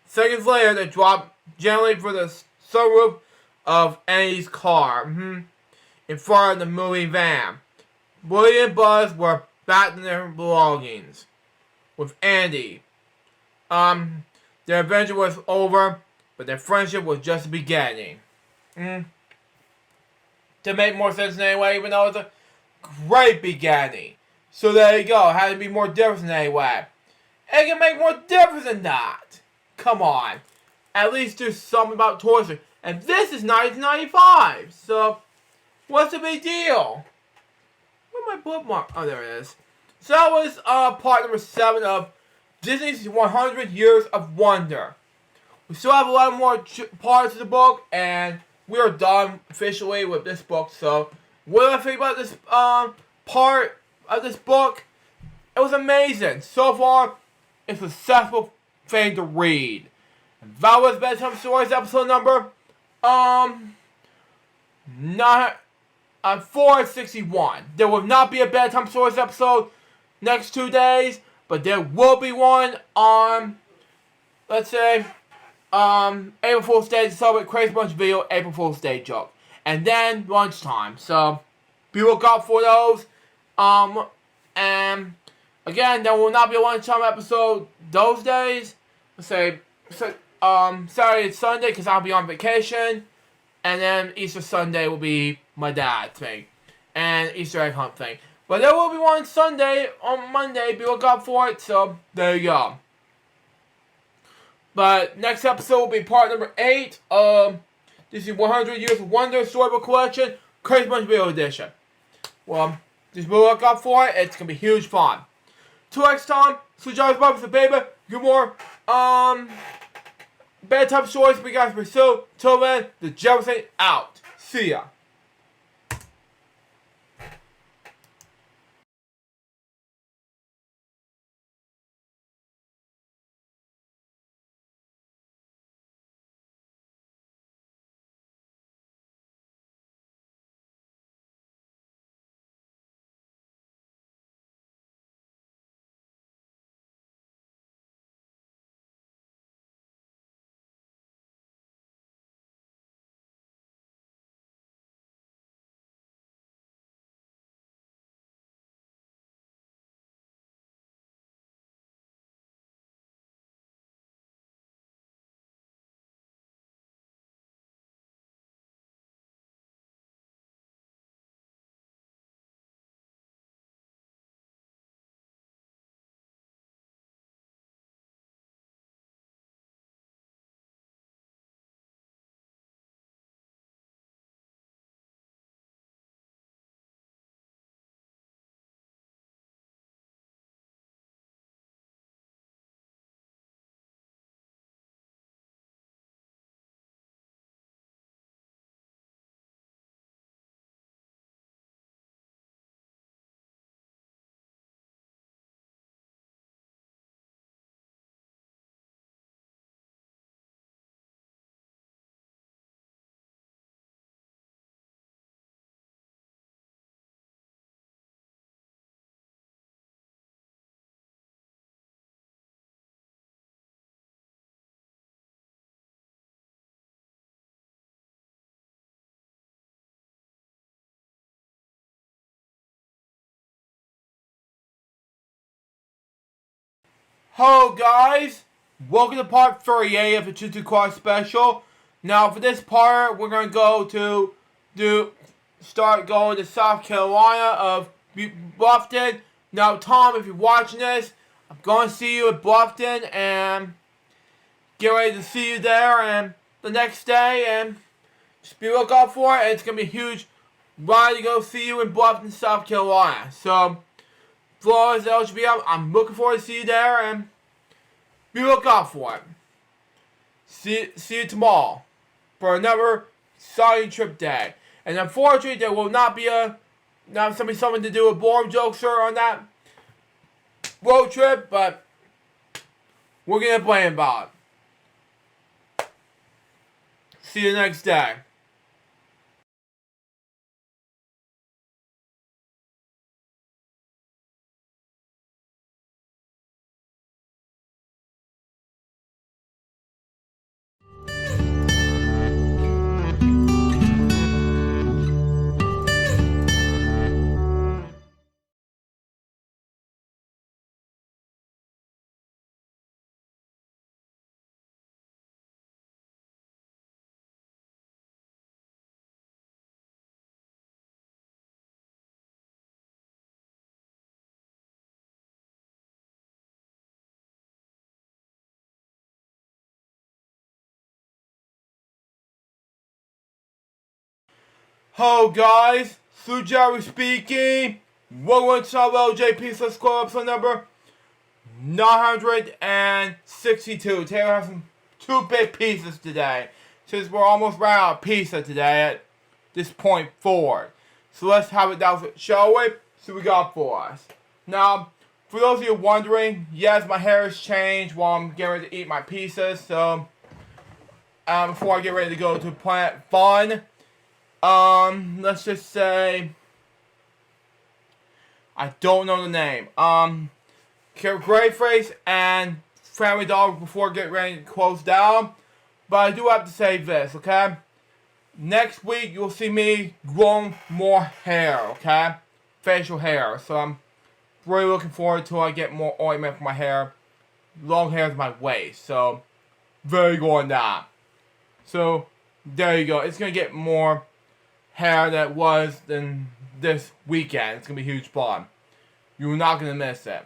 Seconds later, they dropped gently for the sunroof of Annie's car. In front of the moving van. Woody and Buzz were back in their belongings with Andy. Their adventure was over, but their friendship was just beginning. To make more sense in any way, even though it's a great beginning. So there you go. It had to be more different in any way. It can make more difference than that. Come on. At least do something about Toy Story. And this is 1995. So, what's the big deal? Where's my bookmark? Oh, there it is. So that was part number 7 of Disney's 100 Years of Wonder. We still have 11 more parts of the book, and we are done officially with this book. So, what do I think about this part of this book? It was amazing. So far, it's a successful thing to read. And that was Bedtime Stories episode number not 461. There will not be a Bedtime Stories episode next 2 days, but there will be one on, let's say, April Fool's Day to celebrate Crazy Bunch video April Fool's Day joke, and then lunchtime. So be look out for those. And again, there will not be a lunchtime episode those days. Let's say, Saturday and Sunday because I'll be on vacation, and then Easter Sunday will be my dad's thing, and Easter egg hunt thing. But there will be one Sunday on Monday. Be look out for it. So there you go. But next episode will be part number 8 of Disney 100 Years of Wonder Storybook Collection, Crazy Bunch Video Edition. Well, just be look out for it. It's gonna be huge fun. Till next time, so John's Bob's the baby. Get more bedtime stories for you guys to pursue. Till then, the Jefferson out. See ya. Hello guys, welcome to part 38 of the Choo Quad special. Now for this part, we're going to start going to South Carolina of Bluffton. Now Tom, if you're watching this, I'm going to see you at Bluffton and get ready to see you there and the next day, and just be looking out for it. It's going to be a huge ride to go see you in Bluffton, South Carolina. So Flores, LGB, I'm looking forward to see you there, and be looking out for it. See you tomorrow for another exciting trip day. And unfortunately, there will not be something to do with board jokes on that road trip, but we're gonna blame about it. See you next day. Hello guys, Sue Jerry speaking. Welcome to LJP Squad episode number 962. Today we have some 2 big pieces today, since we're almost running out of pizza today at this point forward. So let's have it down, shall we? So we got for us. Now, for those of you wondering, yes, my hair has changed while I'm getting ready to eat my pizzas, so before I get ready to go to Planet Fun. Let's just say, I don't know the name. Gray Face and Family Dog before getting ready to close down. But I do have to say this, okay? Next week, you'll see me growing more hair, okay? Facial hair. So I'm really looking forward to I get more ointment for my hair. Long hair is my waist, so very good on that. So, there you go. It's going to get more hair than it was than this weekend. It's going to be a huge fun. You're not going to miss it.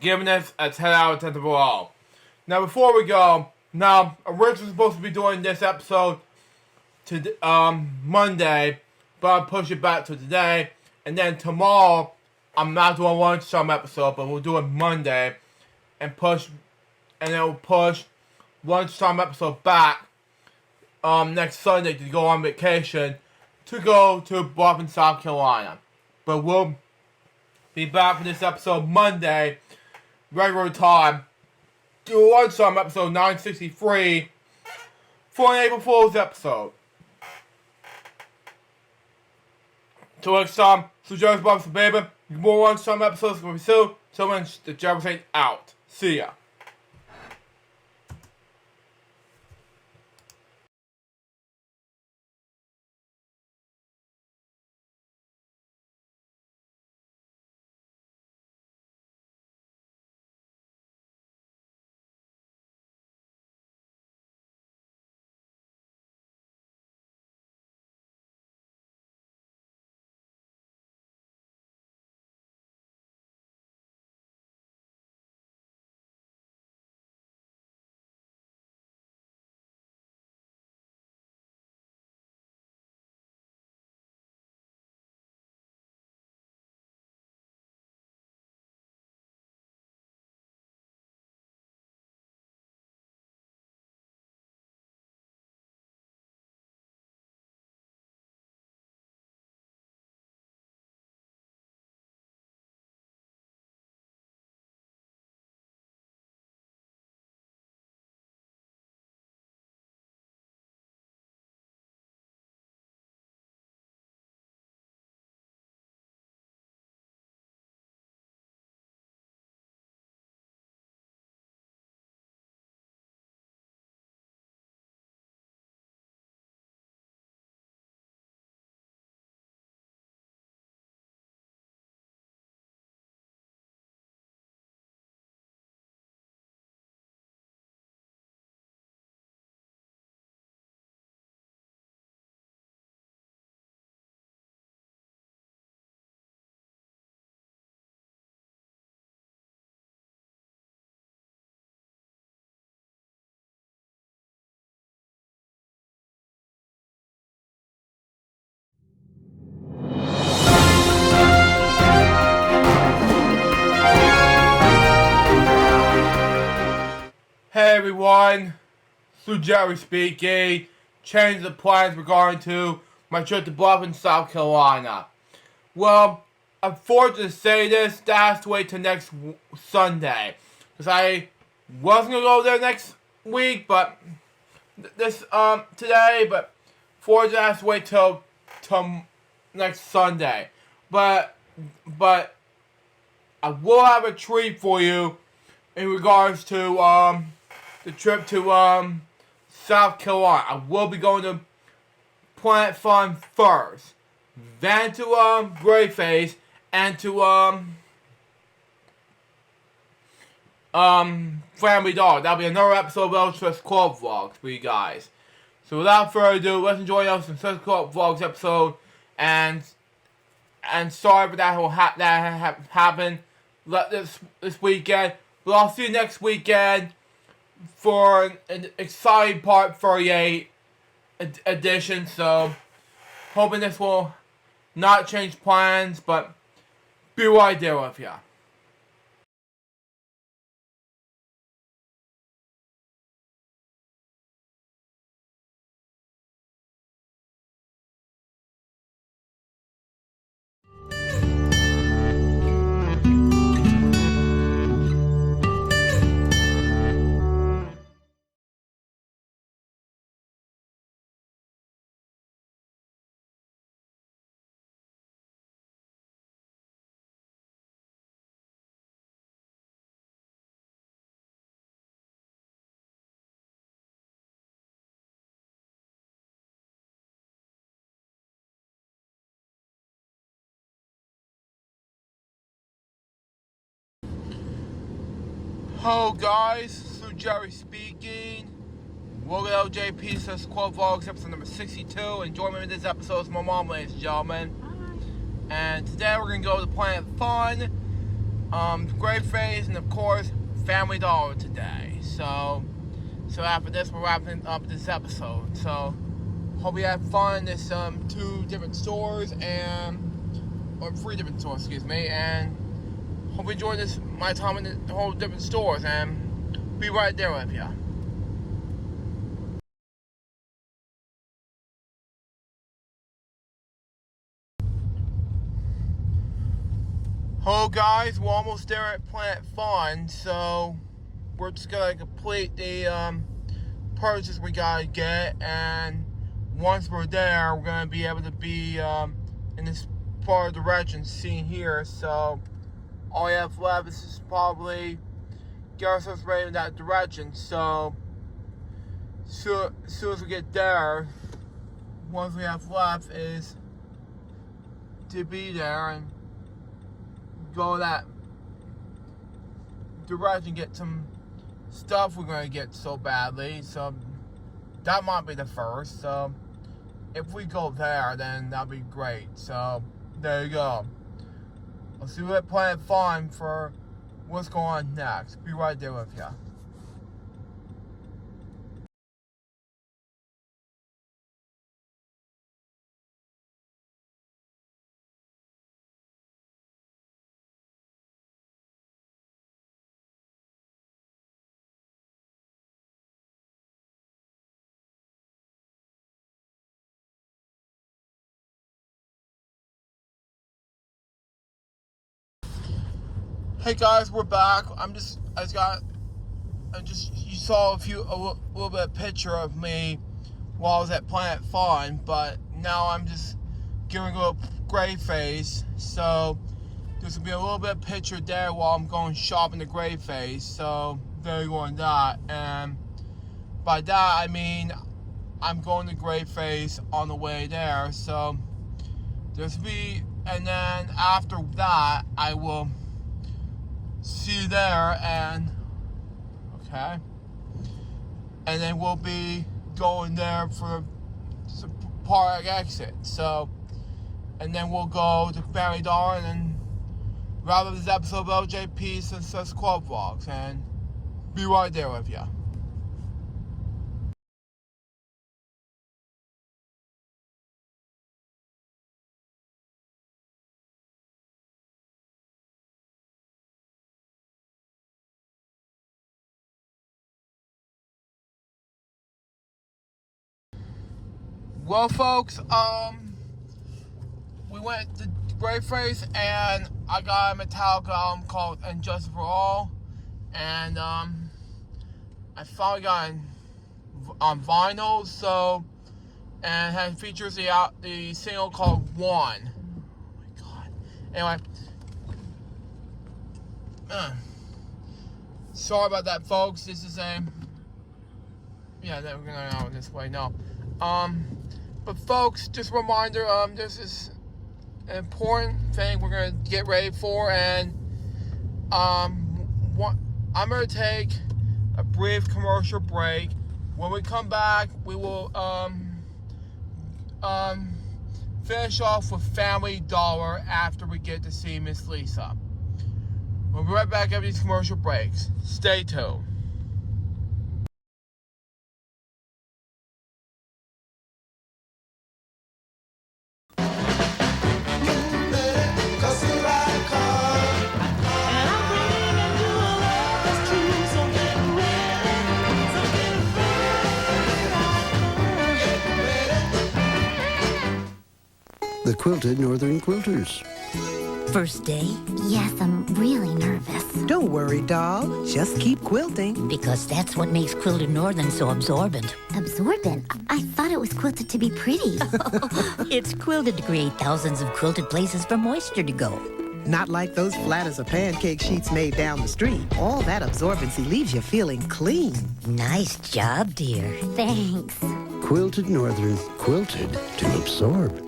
giving us a 10 out of 10 overall. Now, before we go, originally supposed to be doing this episode to Monday, but I'll push it back to today. And then tomorrow, I'm not doing one some episode, but we'll do it Monday, and then we'll push one some episode back next Sunday to go on vacation to go to Boston, South Carolina. But we'll be back for this episode Monday, regular time. Do one some episode 963 for an April Fool's episode. Till next time, so Joe's Bob's baby. More one some episodes will be soon. So when the Jefferson out. See ya. Hey everyone, Sue Jerry speaking. Change the plans regarding to my trip to Boston, South Carolina. Well, I'm forced to say this, that has to wait till next Sunday. Because I was going to go there next week, but today, but forced to have to wait till next Sunday. But I will have a treat for you in regards to the trip to South Carolina. I will be going to Planet Fun first, then to Greyface, and to Family Dog. That'll be another episode of Elvis Club Vlogs for you guys. So without further ado, let's enjoy Elvis Club Vlogs episode. And sorry for that that happened this weekend. But I'll see you next weekend for an exciting Part 38 edition. So, hoping this will not change plans, but be right there with ya. Hello guys, Sue Jerry speaking. Welcome to LJP Says Quote Vlogs episode number 62. And joining me in this episode is my mom, ladies and gentlemen. Hi. And today we're going to go to Planet Fun. Gray Face, and of course, Family Dollar today. So after this, we're wrapping up this episode. So hope you have fun in this 2 different stores or 3 different stores, excuse me, and hope you enjoyed my time in the whole different stores, and be right there with you. Hello guys, we're almost there at Planet Fun, so we're just gonna complete the purchase we gotta get, and once we're there, we're gonna be able to be in this part of the direction seen here. So all we have left is just probably get ourselves ready in that direction. So as soon as we get there, once we have left is to be there and go that direction, get some stuff we're gonna get so badly. So that might be the first. So if we go there, then that'll be great. So there you go. I'll see you at Planet Fun for what's going on next. Be right there with you. Hey guys, we're back. You saw a little bit of picture of me while I was at Planet Fun, but now I'm just giving a little Gray Face. So there's gonna be a little bit of picture there while I'm going shopping the Gray Face. So there you go on that. And by that I mean I'm going to Gray Face on the way there. So and then after that I will see you there, and okay, and then we'll be going there for the park exit. So, and then we'll go to Family Dollar and then wrap up this episode of LJP Success Club Vlogs, and be right there with you. Well, folks, we went to Gray Face and I got a Metallica album called Injustice for All, and I finally got it on vinyl. So, and it features the single called One. Oh my God. Anyway, sorry about that, folks. This is we're gonna go this way. No. But folks, just a reminder, this is an important thing we're going to get ready for, and I'm going to take a brief commercial break. When we come back, we will finish off with Family Dollar after we get to see Miss Lisa. We'll be right back after these commercial breaks. Stay tuned. The Quilted Northern Quilters. First day? Yes, I'm really nervous. Don't worry, doll. Just keep quilting. Because that's what makes Quilted Northern so absorbent. Absorbent? I thought it was quilted to be pretty. It's quilted to create thousands of quilted places for moisture to go. Not like those flat as a pancake sheets made down the street. All that absorbency leaves you feeling clean. Nice job, dear. Thanks. Quilted Northern. Quilted to absorb.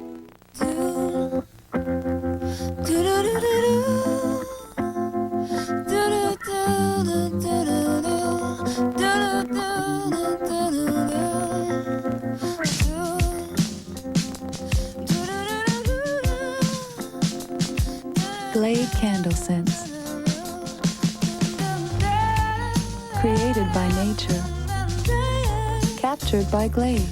Glade Candle Scents. captured by Glade.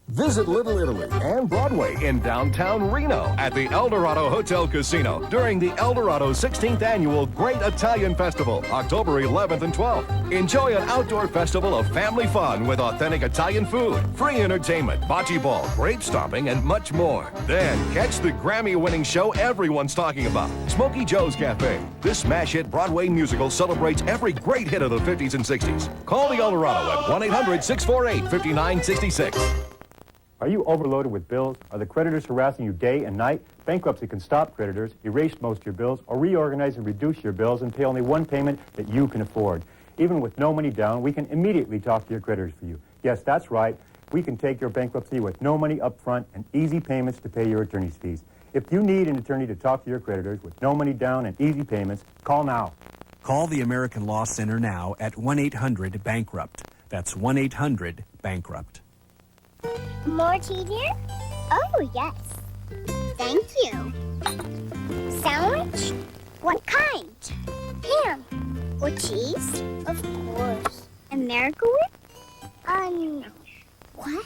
Visit Little Italy and Broadway in downtown Reno at the Eldorado Hotel Casino during the Eldorado 16th Annual Great Italian Festival, October 11th and 12th. Enjoy an outdoor festival of family fun with authentic Italian food, free entertainment, bocce ball, grape stomping, and much more. Then catch the Grammy-winning show everyone's talking about, Smokey Joe's Cafe. This smash hit Broadway musical celebrates every great hit of the 50s and 60s. Call the Eldorado at 1-800-648-5966. Are you overloaded with bills? Are the creditors harassing you day and night? Bankruptcy can stop creditors, erase most of your bills, or reorganize and reduce your bills and pay only one payment that you can afford. Even with no money down, we can immediately talk to your creditors for you. Yes, that's right. We can take your bankruptcy with no money up front and easy payments to pay your attorney's fees. If you need an attorney to talk to your creditors with no money down and easy payments, call now. Call the American Law Center now at 1-800-BANKRUPT. That's 1-800-BANKRUPT. More tea, dear? Oh, yes. Thank you. Sandwich? What kind? Ham or cheese? Of course. America Whip? No. What?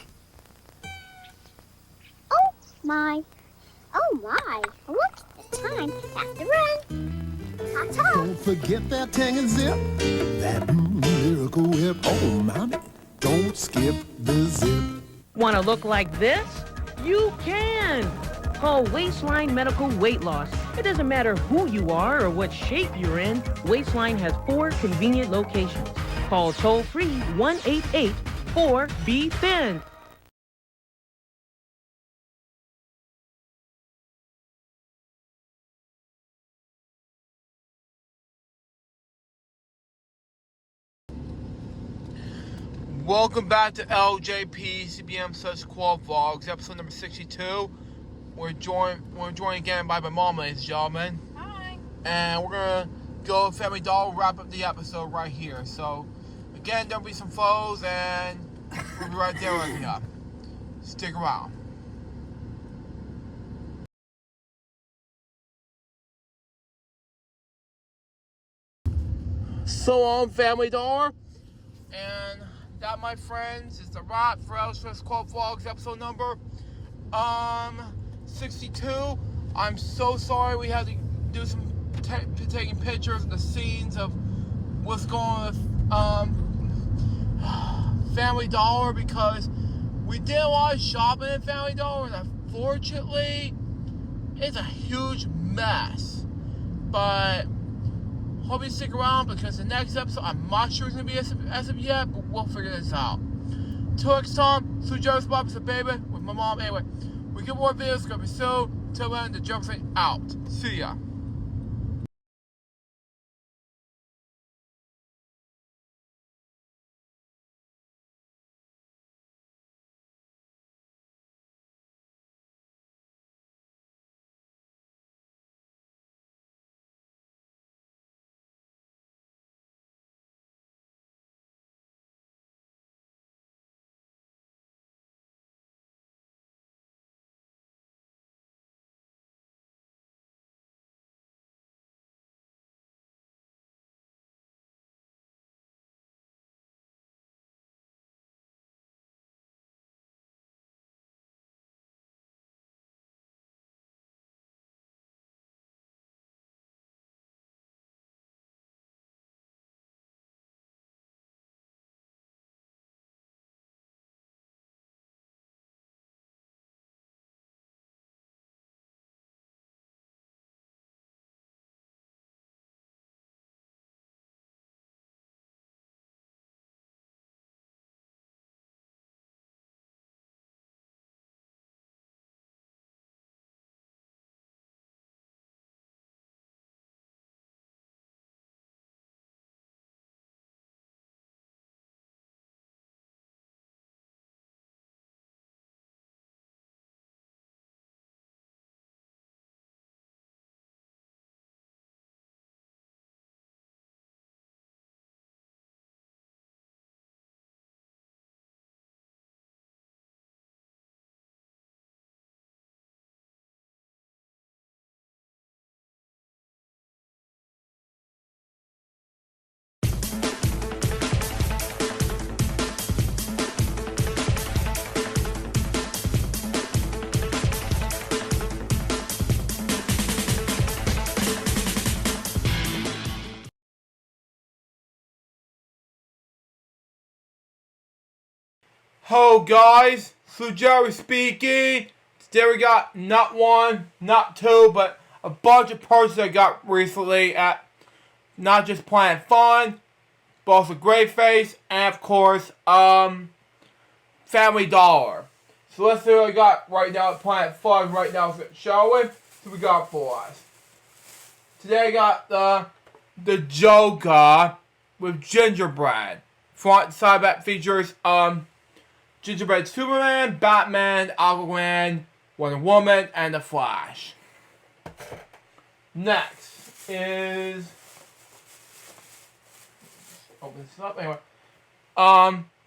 Oh, my. Oh, my. Look at the time. Have to run. Ta-ta. Don't forget that tang and zip. That Miracle Whip. Oh, mommy. Don't skip the zip. Want to look like this? You can! Call Waistline Medical Weight Loss. It doesn't matter who you are or what shape you're in, Waistline has 4 convenient locations. Call toll-free 1-888-4BE-THIN. Welcome back to LJP CBM Such Qual Vlogs, episode number 62. We're joined again by my mom, ladies and gentlemen. Hi. And we're gonna go Family Dollar, wrap up the episode right here. So again, there'll be some photos and we'll be right there with you. Stick around. So on Family Dollar, and that, my friends, is the wrap for LJP Qual Vlogs episode number 62. I'm so sorry we had to do some taking pictures of the scenes of what's going on with Family Dollar, because we did a lot of shopping at Family Dollar, and unfortunately it's a huge mess. But hope you stick around, because the next episode, I'm not sure it's going to be as of yet, but we'll figure this out. Till next time, so Joe's Bob's a baby with my mom. Anyway, we get more videos coming soon. Till then, the Jefferson out. See ya. Hello guys, Sue Jerry speaking. Today we got not one, not two, but a bunch of purchases I got recently at not just Planet Fun, but also Great Face, and of course, Family Dollar. So let's see what I got right now at Planet Fun right now, shall we? So we got for us. Today I got the Joker with gingerbread. Front and side back features gingerbread Superman, Batman, Aquaman, Wonder Woman, and The Flash. Next is open this up anyway.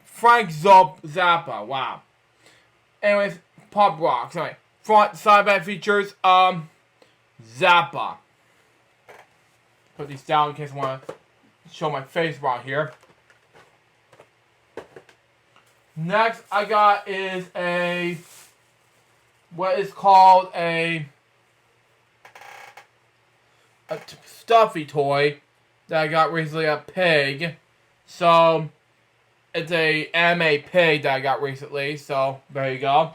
Frank Zappa. Wow. Anyways, Pop Rocks. Anyway, front side back features Zappa. Put these down in case I want to show my face around here. Next I got is what is called a stuffy toy that I got recently, a pig. So it's a anime pig that I got recently, so there you go.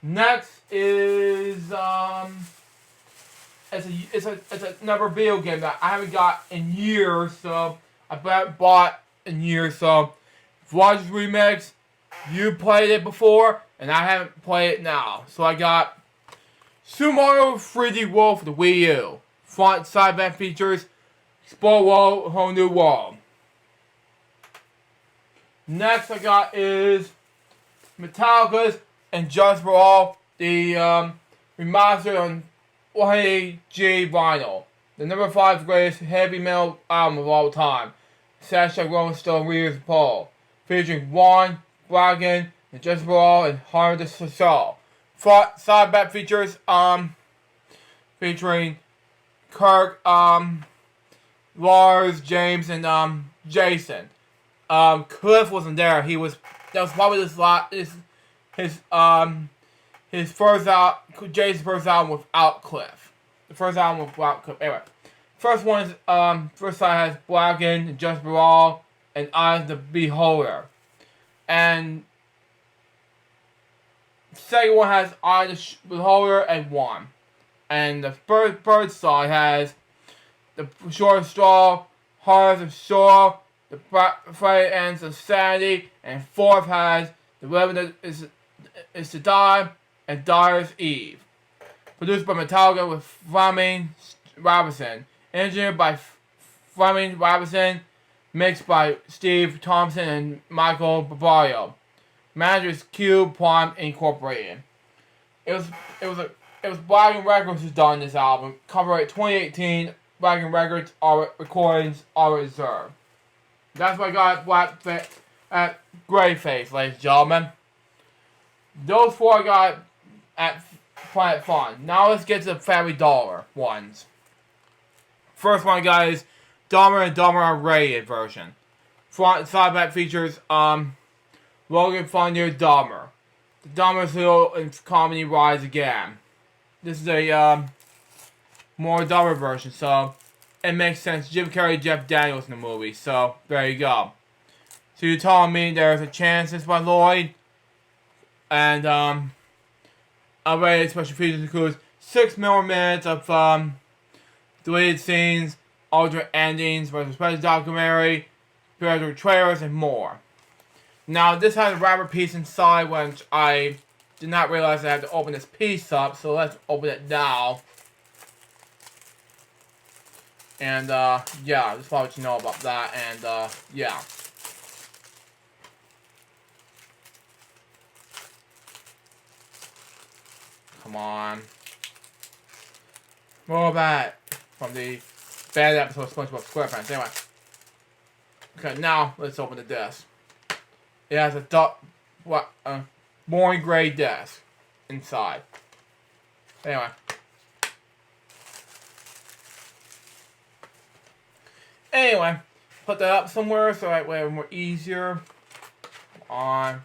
Next is it's another video game that I haven't got in years, so I bought in years, so Watch Remix, you played it before, and I haven't played it now. So I got Super Mario 3D World for the Wii U. Front side back features, Explore World, Whole New World. Next I got is Metallica's and Just For All, the remastered on 180G vinyl. The number 5 greatest heavy metal album of all time. # Rolling Stone Readers Poll. Featuring Juan, Bragan, and Just For All, and Hard to Soul. Front side back features featuring Kirk, Lars, James, and Jason. Cliff wasn't there. That was probably his first Jason's first album without Cliff. The first album without Cliff. Anyway, first one is first side has Bragan and Just For All and Eyes the Beholder. And second one has Eyes the Beholder and One. And the third side has The Short Straw, Hearts of Shore, The Friday Ends of Sanity, and fourth has The Revenant is to Die, and Dyer's Eve. Produced by Metallica with Fleming Robinson. Engineered by Fleming Robinson. Mixed by Steve Thompson and Michael Barbario. Managers Q Prime Incorporated. It was Black & Records who's done this album. Copyright 2018. Black & Records recordings are reserved. That's what I got at Grey Face, ladies and gentlemen. Those four I got at Planet Fun. Now let's get to the Family Dollar ones. First one I got is Dumber and Dumber Unrated version. Front and side back features Logan Funnier Dumber. The Dumber's Hill and comedy rise again. This is a more Dumber version, so it makes sense. Jim Carrey, Jeff Daniels in the movie, so there you go. So you're telling me there's a chance this by Lloyd? And unrated special features includes 6 more minutes of deleted scenes, alternate endings, special documentary, special trailers, and more. Now this has a wrapper piece inside, which I did not realize I had to open this piece up, so let's open it now. And yeah, just want you know about that, and yeah. Come on. More of that from the bad episode of SpongeBob SquarePants. Anyway. Okay, now let's open the disc. It has a boring gray disc inside. Anyway. Put that up somewhere so that way it's more easier. Come on.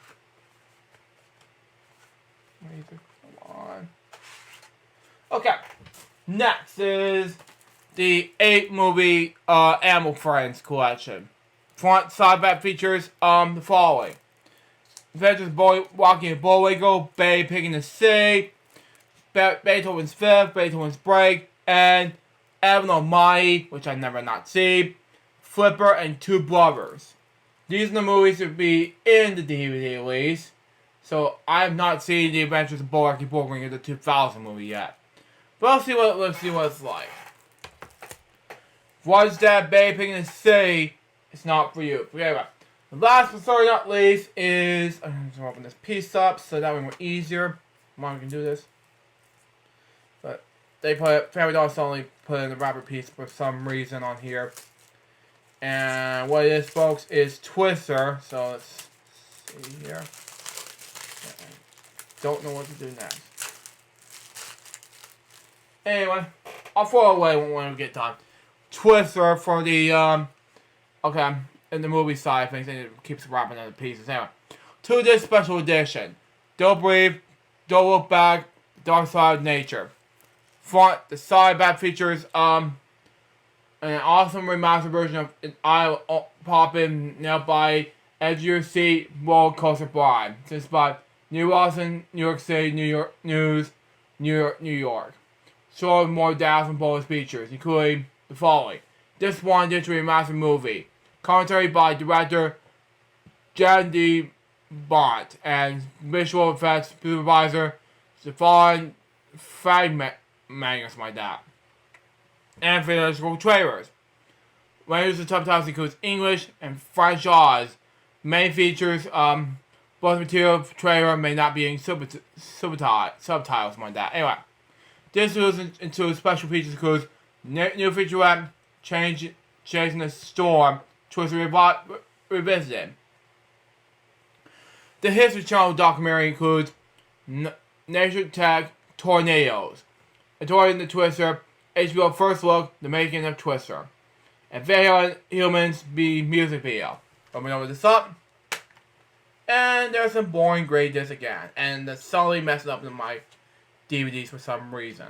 Come on. Okay. Next is the 8-movie Animal Friends collection. Front side back features the following: Adventures Boy Walking a Bullwinkle, Bay Pig in the Sea, Beethoven's Fifth, Beethoven's Break, and Evan Almighty, which I never not seen, Flipper, and Two Brothers. These are the movies to be in the DVD release. So I have not seen The Adventures of Rocky Bullwinkle, the 2000 movie yet. But let's see what it's like. Was that Bay Pig in the Sea? It's not for you. But anyway, the last but certainly not least is I'm going to open this piece up so that way more easier. Mom can do this. But they put Family Dollar only put in the wrapper piece for some reason on here. And what it is, folks, is Twister. So let's see here. Don't know what to do next. Anyway, I'll throw it away when we get done. Twister for the okay, in the movie side of things, and it keeps wrapping other pieces. Anyway, to this special edition, Don't Breathe, Don't Look Back, Dark Side of Nature. Front, the side back features an awesome remastered version of an Eye Poppin' now by Edge of Your Seat Roller Coaster Bride. Since by New Boston, New York City, New York News, New York. Showing more dazzling bonus features, including the following. This one digital remastered movie. Commentary by director Jan D. Bont and visual effects supervisor Stefan Fragmanus, like that. And physical trailers. Ranges of subtitles includes English and French Oz. Main features, both material trailer may not be in subtitles like that. Anyway, this goes into special features includes new featurette, changing the storm, Twister revisited. The History Channel documentary includes Nature Tech Tornadoes, Adoring the Twister, HBO First Look, The Making of Twister, and Very Humans Be music video. Let me over this up. And there's some boring gray discs again, and that's suddenly messing up in my DVDs for some reason.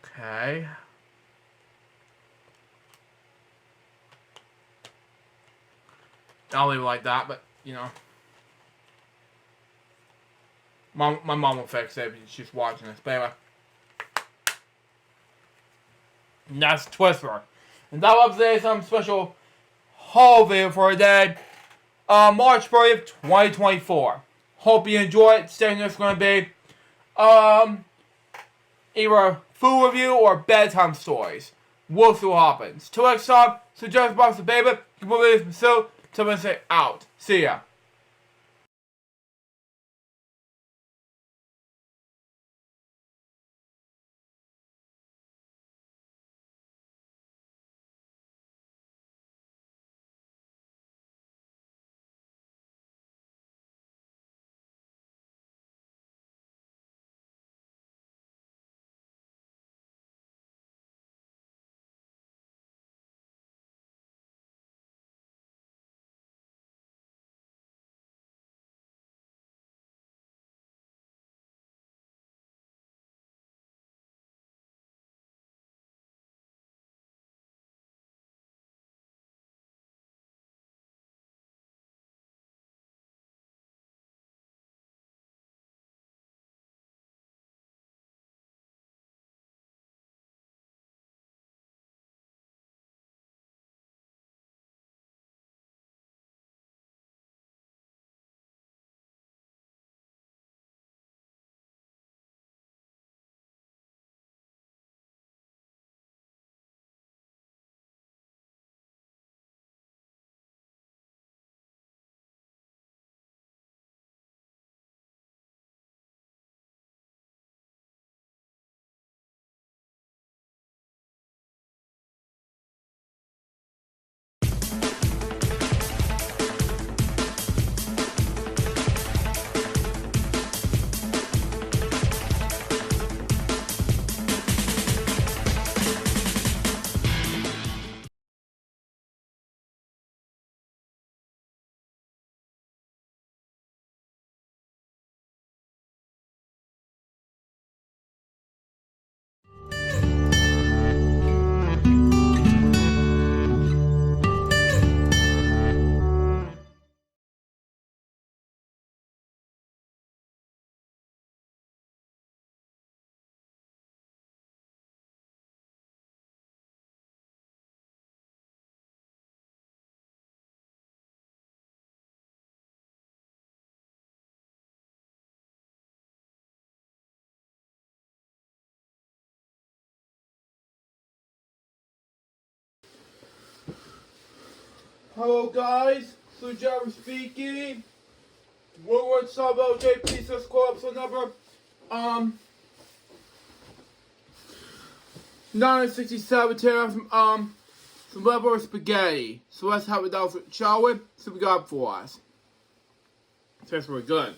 Okay. I'll leave it like that, but, you know. My mom will fix it if she's watching this. But anyway. And that's Twister. And that was today some special haul video for today. March 30th, 2024. Hope you enjoy it. Staying there's going to be either food review or bedtime stories. We'll see what happens. Till next time, suggest box of baby. You can believe so. Till I say out. See ya. Hello guys, Sujaru speaking. We're going to talk about JP Squad episode number 967 some leftover spaghetti. So let's have it out, shall we? See what we got for us. Tastes really good.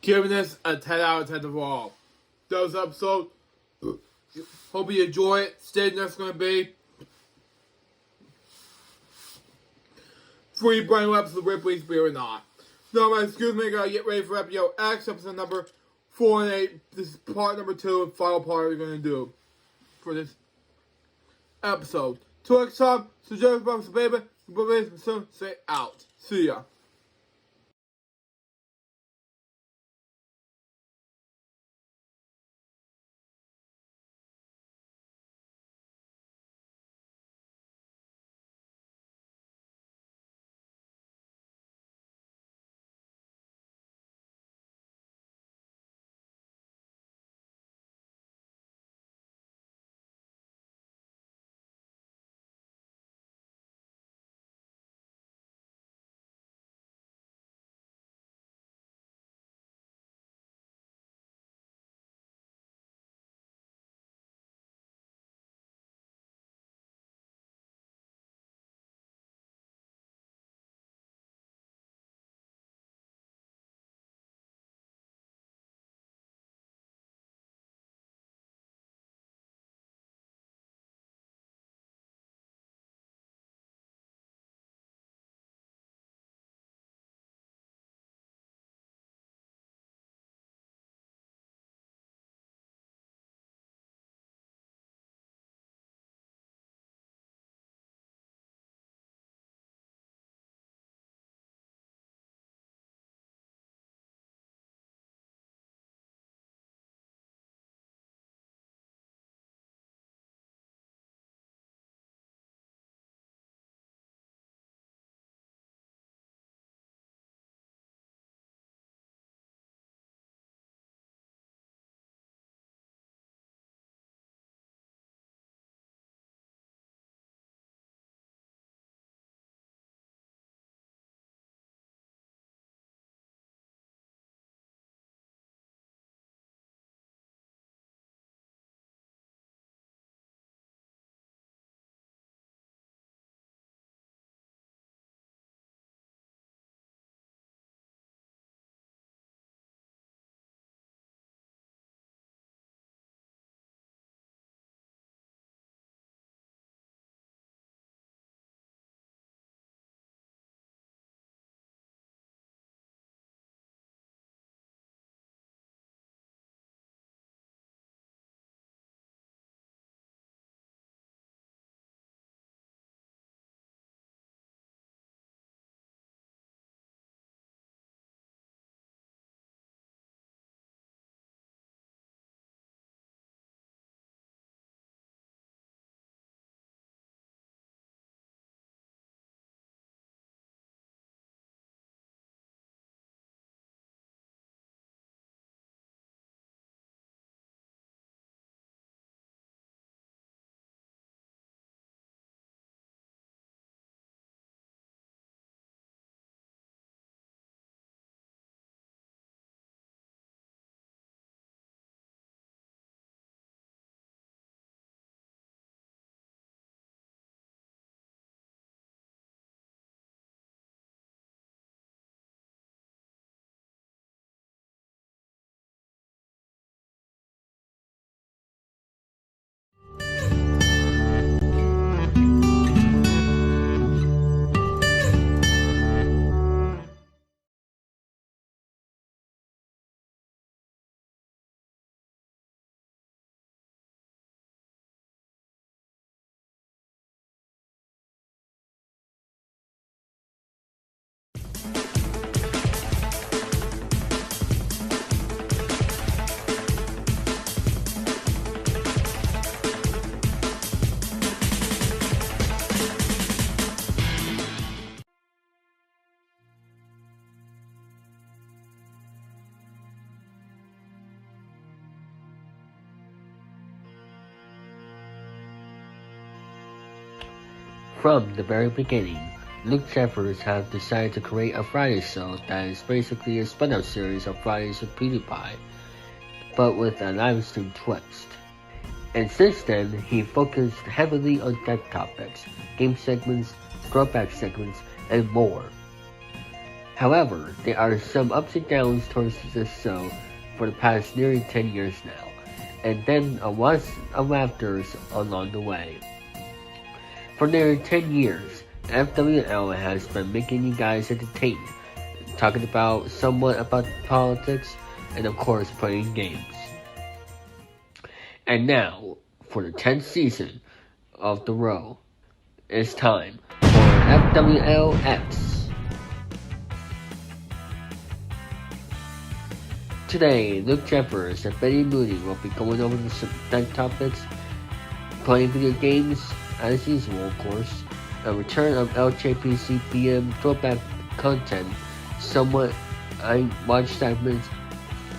Giving this a 10 out of 10 overall. That was the episode. Hope you enjoy it. Stay tuned, that's going to be free brand new episode of Ripley's Beer or Not. Now, my excuse me, I gotta get ready for episode X, episode number 4 and 8. This is part number 2 and final part we're going to do for this episode. Till next time, so just about baby, soon say out. See ya. From the very beginning, Luke Jeffers have decided to create a Friday show that is basically a spin-off series of Fridays with PewDiePie, but with a live stream twist. And since then, he focused heavily on tech topics, game segments, throwback segments, and more. However, there are some ups and downs towards this show for the past nearly 10 years now, and then a lot of afters along the way. For nearly 10 years, FWL has been making you guys entertained, talking about somewhat about politics, and of course playing games. And now, for the 10th season of The Row, it's time for FWLX. Today, Luke Jeffers and Betty Mooney will be going over some tech topics, playing video games, as usual of course, a return of LJPC BM throwback content, somewhat watch segments,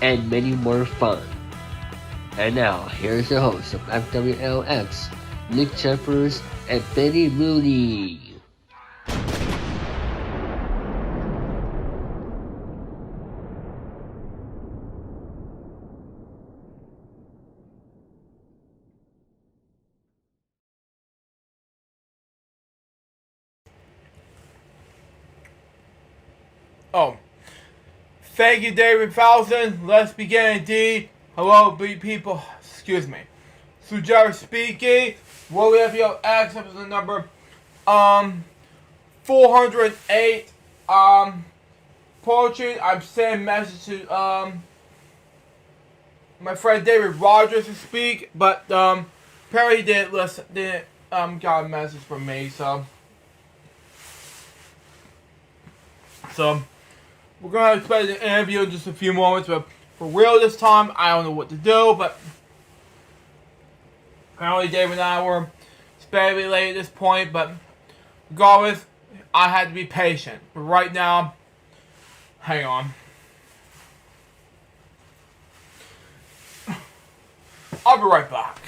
and many more fun. And now, here's the host of FWLX, Luke Jeffers and Betty Mooney. Oh, thank you, David Falson. Let's begin indeed. Hello, people. Excuse me. Sujar speaking. What we have here, X episode number 408. Poetry. I'm sending a message to my friend David Rogers to speak, but apparently he didn't got a message from me, so we're going to expect an interview in just a few moments, but for real this time, I don't know what to do, but apparently David and I were very late at this point, but regardless, I had to be patient. But right now, hang on. I'll be right back.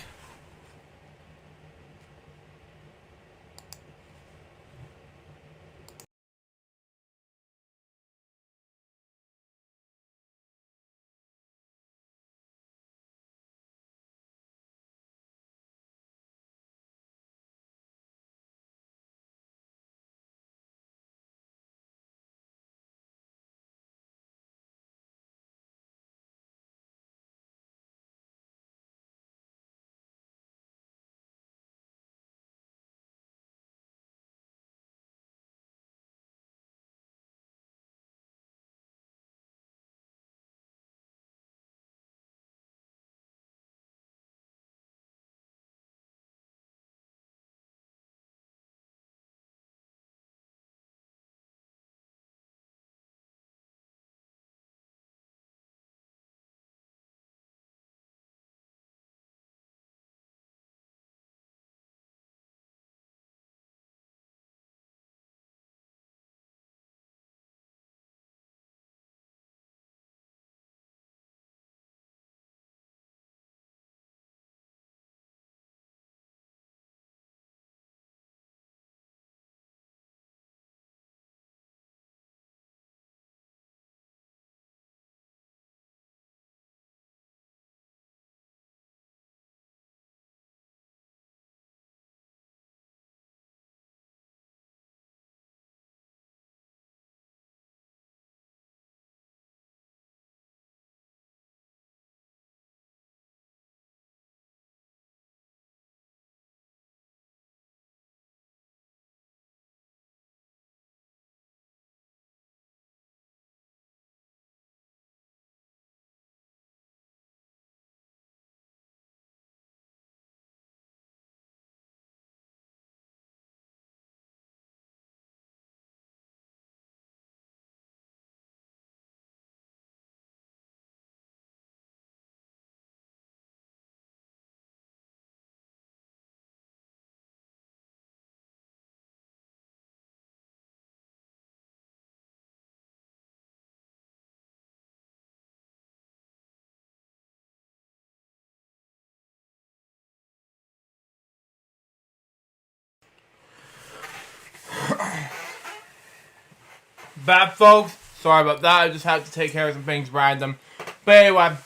bad, folks. Sorry about that. I just had to take care of some things random. But anyway,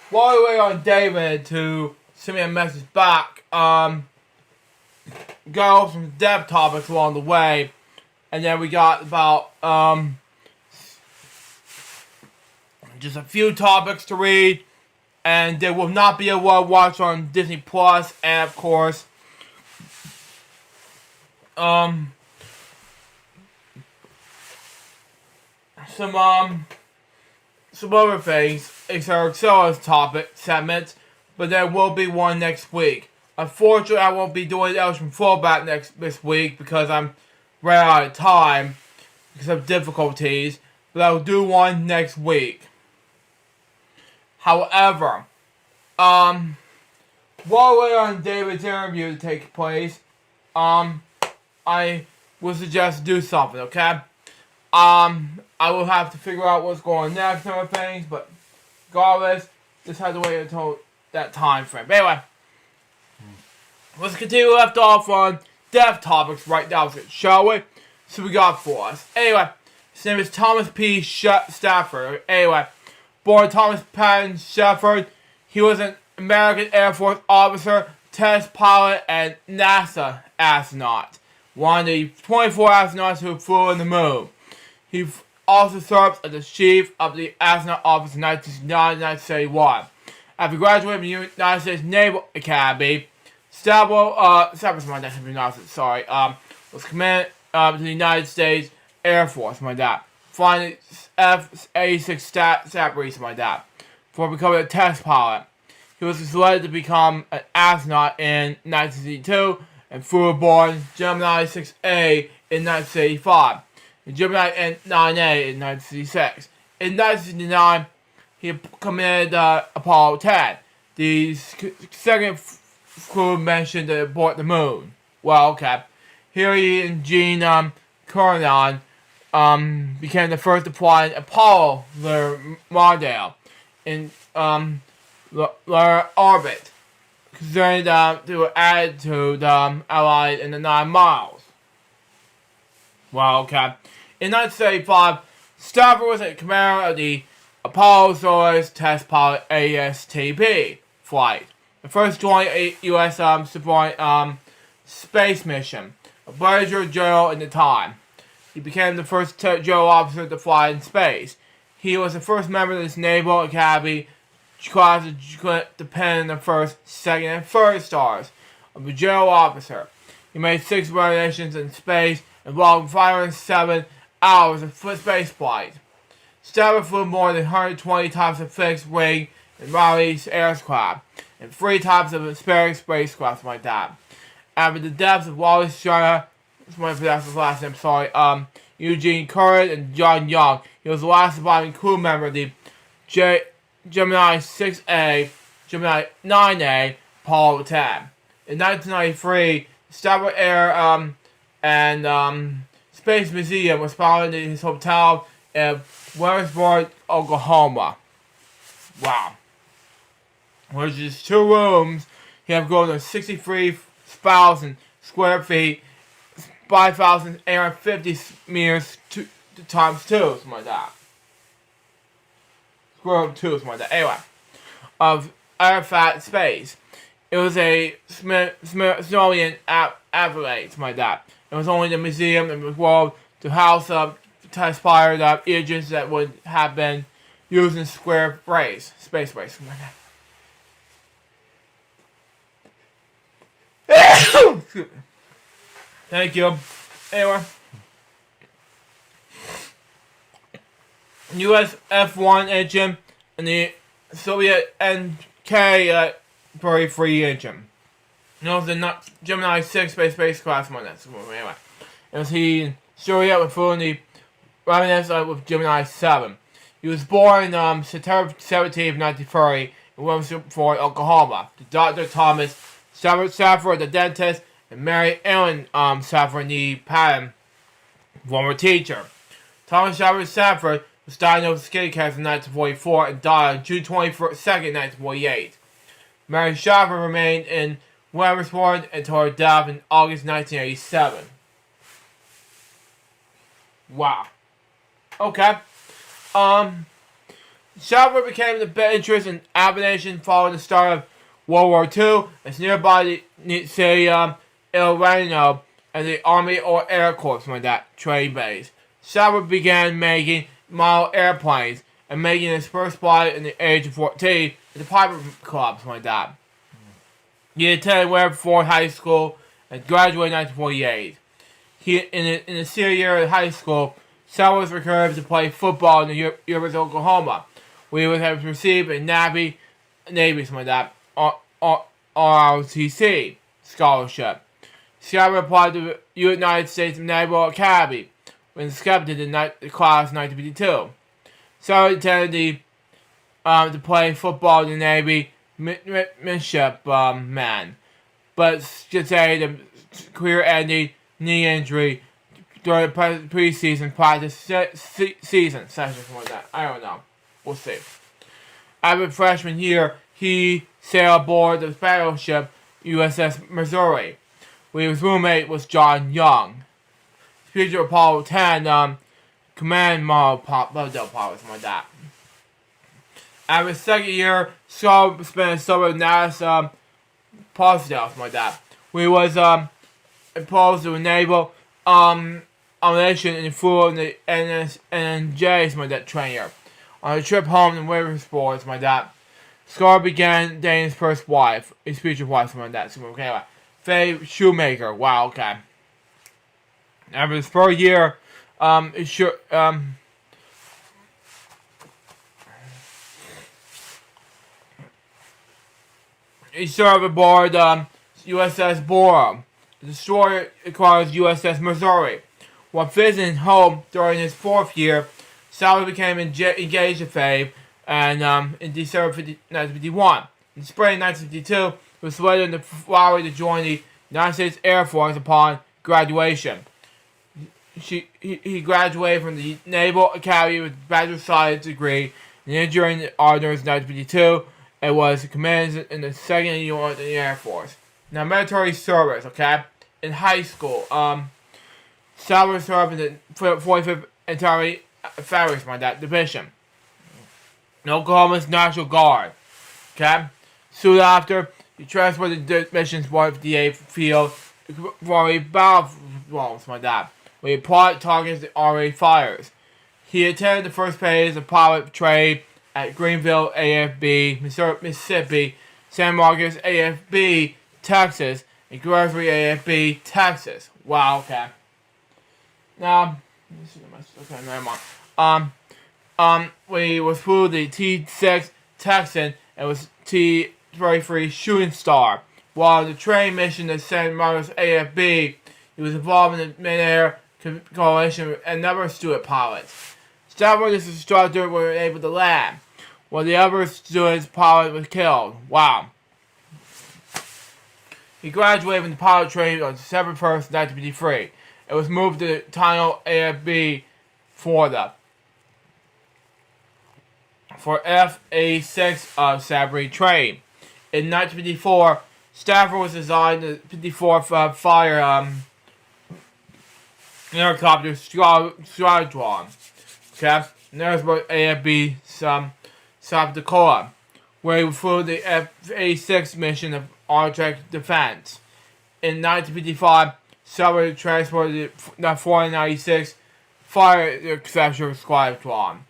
while we wait on David to send me a message back, got some dev topics along the way. And then we got about, just a few topics to read. And they will not be able to watch on Disney Plus, and of course, some other things. It's our Excella's topic segments, but there will be one next week. Unfortunately, I won't be doing Elsham Fullback this week because I'm running out of time because of difficulties, but I will do one next week. However, while we're on David's interview to take place, I would suggest to do something, okay? I will have to figure out what's going on next and other things, but regardless, just have to wait until that time frame. But anyway, let's continue left off on dev topics right now, shall we? So we got for us. Anyway, his name is Thomas P. Stafford. Anyway, born Thomas Patton Stafford, he was an American Air Force officer, test pilot, and NASA astronaut. One of the 24 astronauts who flew on the moon. He also served as the chief of the astronaut office in 1971. After graduating from the United States Naval Academy, Stafford was commissioned to the United States Air Force, flying F-86 Stat like that, for becoming a test pilot. He was selected to become an astronaut in 1962 and flew aboard Gemini 6A in 1985, and Gemini 9A in 1966. In 1969, he committed Apollo 10, the second crew mentioned to abort the moon. Well, okay. Here he and Gene Cernan became the first to fly an Apollo model in orbit, considering to add to the Allied in the 9 miles. Well, okay. In 1975, Stafford was a commander of the Apollo Soyuz Test Pilot ASTP flight, the first joint U.S. space mission, a Brigadier General at the time. He became the first general officer to fly in space. He was the first member of this Naval Academy class to depend on the first, second, and third stars of a general officer. He made 6 missions in space involving 507 hours of space flight. Stafford flew more than 120 types of fixed-wing and Riley's aircraft, and 3 types of Asparagus spacecraft like that. After the deaths of Wallace Shaner, Eugene Curran, and John Young, he was the last surviving crew member of the Gemini 6A, Gemini 9A, Apollo 10. In 1993, Stafford Air and Space Museum was founded in his hotel in Williamsburg, Oklahoma. Wow. Which is 2 rooms. He has grown to 63,000 square feet, 5,850 meters times 2, something like that. Square root 2, something like that. Anyway, of Arafat space. It was a Smithsonian avalanche, something like that. It was only the museum in the world to house test-fired agents that would have been used in space race, something like that. Thank you. Anyway, U.S. F-1 engine and the Soviet NK-33 engine. It was the Gemini 6 spacecraft one. Anyway, it was he in Syria with flew in the remnants with Gemini 7. He was born September 17, 1930 in Williamsburg, Oklahoma. To Dr. Thomas Stafford, the dentist, and Mary Ellen Stafford, the pattern former teacher. Thomas Stafford was diagnosed with skin cancer in 1944 and died on June 22, 1948. Mary Stafford remained in Williamsburg until her death in August 1987. Wow. Okay. Salvador became the interest in aviation following the start of World War II. It's nearby the city El Reno and the Army or Air Corps, like that, trade base. Salvador began making model airplanes and making his first flight at the age of 14 at the private clubs, like that. He attended Ford High School and graduated in 1948. In the senior year of high school, Salvador was recruited to play football in the University of Oklahoma, where he was received a Navy, something like that, ROTC scholarship. Salvador applied to the United States Naval Academy when accepted in the class of 1952. Salvador intended to play football in the Navy midshipman, but should say the career-ending knee injury during the preseason practice season session, something like that. I don't know. We'll see. After freshman year, he sailed aboard the battleship USS Missouri, where his roommate was John Young. Featured Apollo 10 command model pilot, something like that. After his second year, Shaw spent a summer at NASA Potsdam, something like that, where he was imposed to a naval automation and flew in the NJ, something like that, trainer. On a trip home in River Sports, something like that, Scar began dating his first wife, his future wife, something like that. So, okay, Faye Shoemaker. Wow, okay. After his first year, he served aboard USS Bora. The destroyer across USS Missouri. While visiting home during his fourth year, Salvador became engaged to Faye, and in December 1951. In spring 1952, he was selected in the Flowery to join the United States Air Force upon graduation. He graduated from the Naval Academy with a Bachelor of Science degree in Engineering Honors in 1952 and was commanded in the 2nd Unit of the Air Force. Now, military service, okay? In high school, Salvador served in the 45th Infantry Division. In Oklahoma's National Guard, okay? Soon after, he transferred to missions 158 Field for a battle, something like that, where he plotted targets the Army fires. He attended the first phase of pilot trade at Greenville AFB, Mississippi, San Marcos AFB, Texas, and Grocery AFB, Texas. Wow, okay. Now, okay, never mind. When he was flew the T-6 Texan and was T-33 Shooting Star. While the training mission to San Marcos AFB, he was involved in the mid-air coalition with a number of Stewart pilots. Several of his instructors were able to land, while the other student's pilot was killed. Wow. He graduated from the pilot training on December 1st, 1953, and was moved to Tunnel AFB, Florida, for FA-6 Sabri training. In 1954, Stafford was assigned to the 54th Fire Helicopter Squadron, okay? Harrisburg AFB, South Dakota, where he flew the FA-6 mission of Arctic Defense. In 1955, Salvador transported the 496 Fire Exception Squadron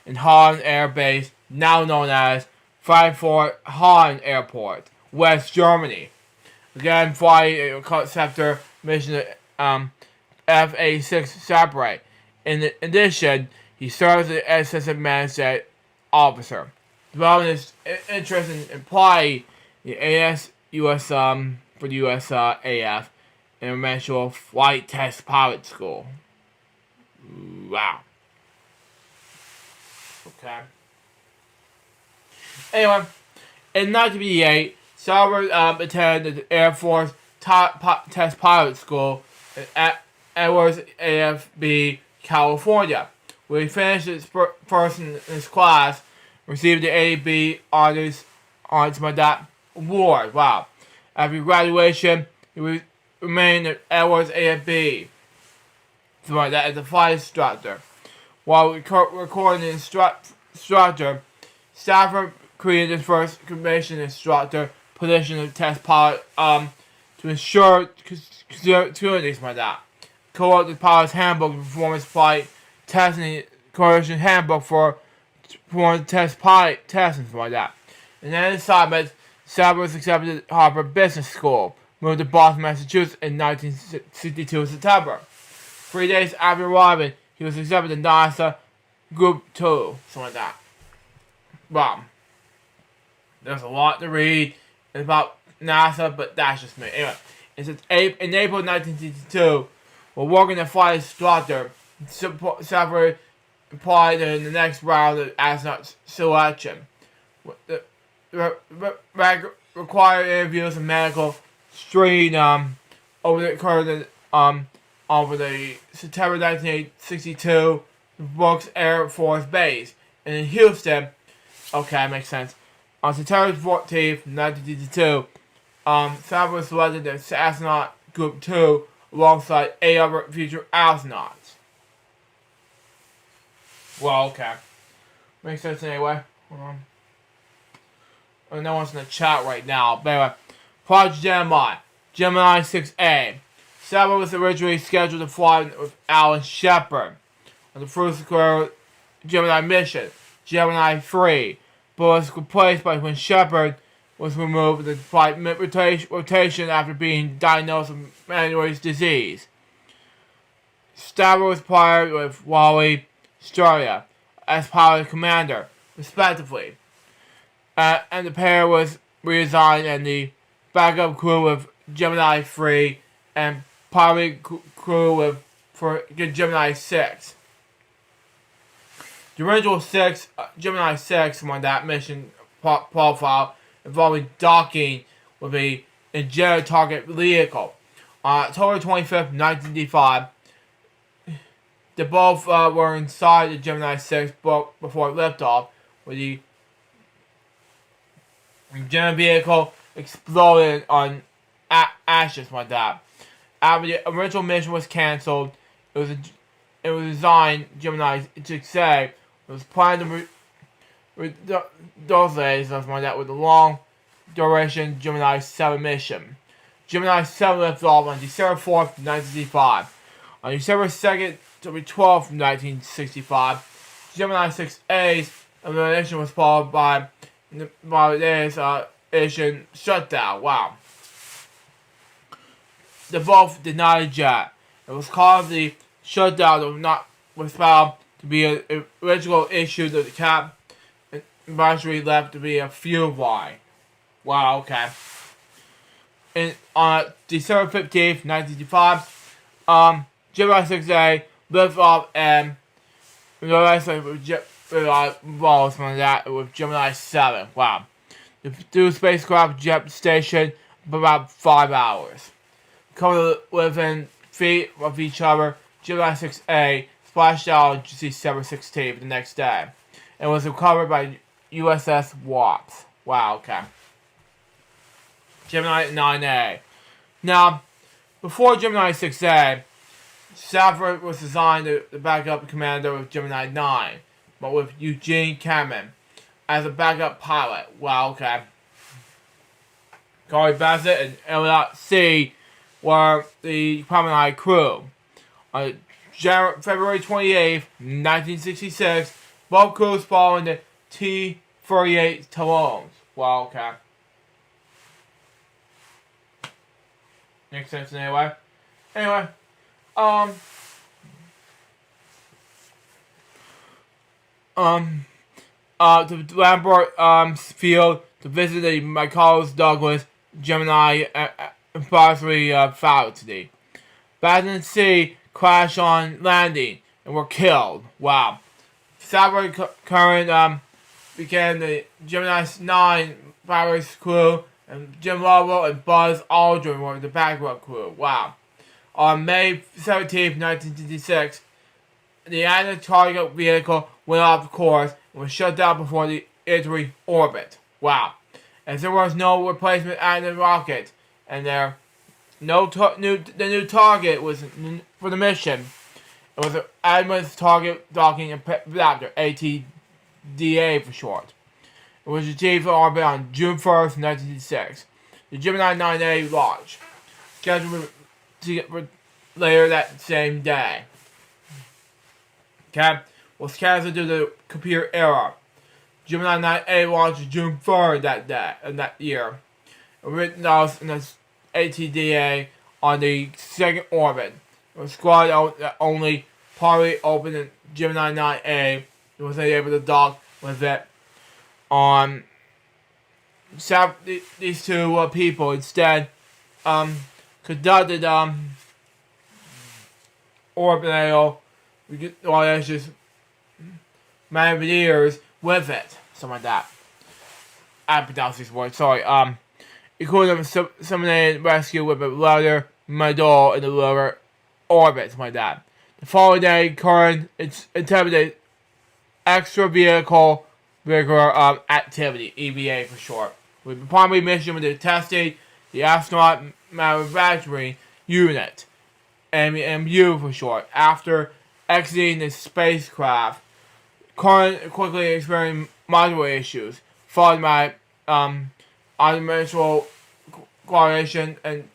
in Hahn Air Base, now known as Frankfurt Hahn Airport, West Germany. Again, flying a Conceptor mission FA-6 Sabra. In addition, he serves as assistant management officer, developing his interest in applying the US for the USAF International Flight Test Pilot School. Wow. Okay. Anyway, in 1958, Salvador attended the Air Force Test Pilot School at Edwards AFB, California, where he finished his first in his class, received the AB Honors Award. Wow. After graduation, he remained at Edwards AFB, something like that, as a flight instructor. while recording the instructor. Stafford created his first commission instructor position of test pilot to ensure security like that. Co-wrote the pilot's handbook, performance flight testing, coalition handbook for test pilot testing like that. And then assignment, Stafford was accepted at Harvard Business School, moved to Boston, Massachusetts in 1962 September. 3 days after arriving, he was accepted to NASA Group 2, something like that. Well, there's a lot to read about NASA, but that's just me. Anyway, it says in April 1962, while working as a flight instructor, Stafford applied in the next round of astronaut selection. The required interviews and medical screen over the September 1962 Brooks Air Force Base and in Houston. Okay, makes sense. On September 14th, 1962, Stafford was selected as astronaut Group 2 alongside 8 other future astronauts. Well, okay. Makes sense anyway. Hold on. Oh, no one's in the chat right now. But anyway, Project Gemini 6A. Stafford was originally scheduled to fly with Alan Shepard on the first Gemini mission, Gemini 3, but was replaced by when Shepard was removed with flight rotation after being diagnosed with Meniere's disease. Stafford was paired with Wally Sturlia as pilot and commander, respectively. And the pair was reassigned and the backup crew with Gemini 3 and pilot crew for Gemini 6. The original Gemini 6 on that mission profile involving docking with a engineered target vehicle. On October 25th, 1985, they both were inside the Gemini 6 before liftoff, with the Gemini vehicle exploded on ashes like that. After the original mission was cancelled, it was designed Gemini 6A. It was planned to those days, something like that, with a long duration Gemini 7 mission. Gemini 7 lifted off on December 4th, 1965. On December 2nd to 12th, 1965, Gemini 6A's mission was followed by this mission shutdown. Wow. They both denied a jet. It was called the shutdown was found to be an original issue that the cap eventually left to be a fuel line. Wow, okay. And on December 15th, 1955, Gemini 6A lifted off and the rest of with Gemini 7. Wow. The two spacecraft jet station for about 5 hours. Covered within feet of each other, Gemini 6A splashed out on December 16th the next day and was recovered by USS Wasp. Wow, okay. Gemini 9A. Now, before Gemini 6A, Stafford was assigned the backup commander of Gemini 9, but with Eugene Cameron as a backup pilot. Wow, okay. Corey Bassett and Elliot C. were the Gemini crew. On February 28th, 1966, both crews following the T-38 Talons. Wow, okay. Makes sense anyway. Anyway, to Lambert Field to visit the Michaelis Douglas Gemini advisory faculty. Batten C crashed on landing and were killed. Wow. Stafford Curran became the Gemini 9 Paris crew, and Jim Lovell and Buzz Aldrin were the backup crew. Wow. On May 17th, 1956, the anti-target vehicle went off course and was shut down before the entering orbit. Wow. As there was no replacement active rocket, and the new target was for the mission. It was an Advanced Target Docking Adapter, ATDA for short. It was achieved for orbit on June 1st, 1966. The Gemini 9A launch, scheduled for later that same day, was canceled due to the computer error. Gemini 9A launched June 3rd that year. It written out in the ATDA on the second orbit. It was squad that only partly opened in Gemini 9A. It was able to dock with it on these two people instead conducted orbital maneuvers with it, something like that. I pronounce these words. Sorry. Including simulated rescue with a rudder module in the lower orbit, something like that. The following day, Curran attempted extra vehicle activity, EVA for short. With the primary mission was to testing the astronaut manufacturing unit, MU for short. After exiting the spacecraft, Curran quickly experienced module issues, followed by automation coordination and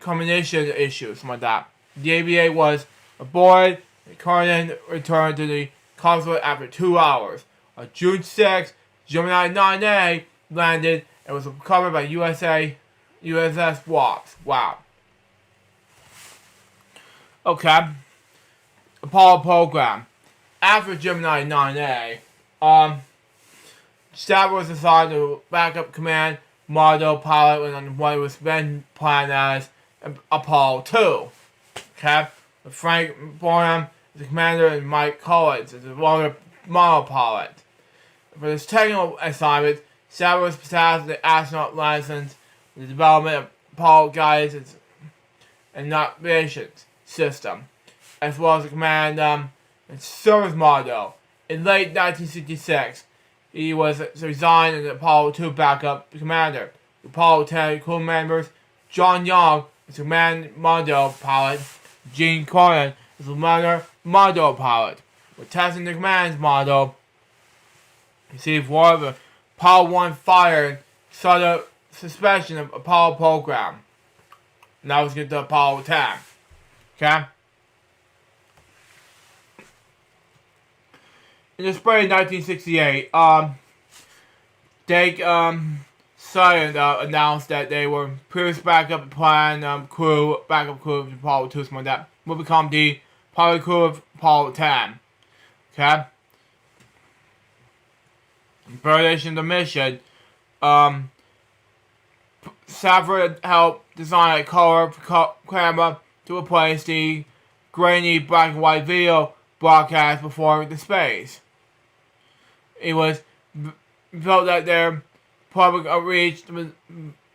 combination issues, something like that. The AVA was aboard, and Curran returned to the console after 2 hours. On June 6th, Gemini 9A landed and was recovered by USS Wasp. Wow. Okay. Apollo program. After Gemini 9A, Staff was assigned to backup command module pilot on what was then planned as Apollo 2. Okay? Frank Bonham is the commander and Mike Collins is the model pilot. For this technical assignment, Staff was tasked with the astronaut license, the development of Apollo guidance and navigation system, as well as the command and service module. In late 1966, he was resigned as the Apollo 2 backup commander. The Apollo 10 crew members, John Young is the command module pilot, Gene Cronin is the lunar module pilot. When testing the command module, received word of the Apollo 1 fired, started suspension of Apollo program. Now let's get to Apollo 10. Okay? In the spring of 1968, Science announced that they were previous backup crew of Apollo 2, something like that, will become the pilot crew of Apollo 10. Okay? In preparation of the mission, Safford helped design a color camera to replace the grainy black and white video broadcast before the space. It was felt that their public outreach was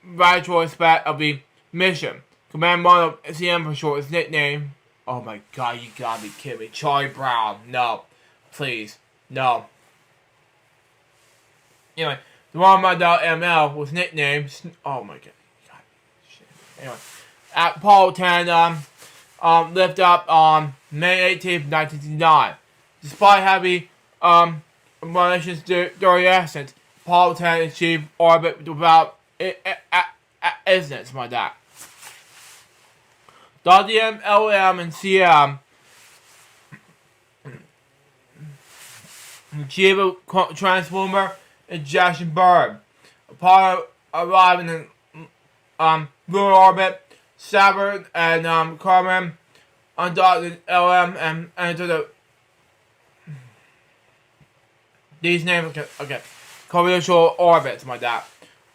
virtual aspect of the mission. Command model CM for short is nickname. Oh my god, you gotta be kidding me. Charlie Brown. No. Please. No. Anyway, the one model ML was nicknamed. Oh my god. Anyway, at Apollo 10 lift up on May 18th, 1969. Despite heavy emulations during ascent, Apollo 10 achieved orbit without incidents like that. WM, LM, and CM achieved a transformer ejection burn. Apollo arriving in lunar orbit, Saturn and Carmen undocked LM and entered the these names okay. Coordination orbit, something like that.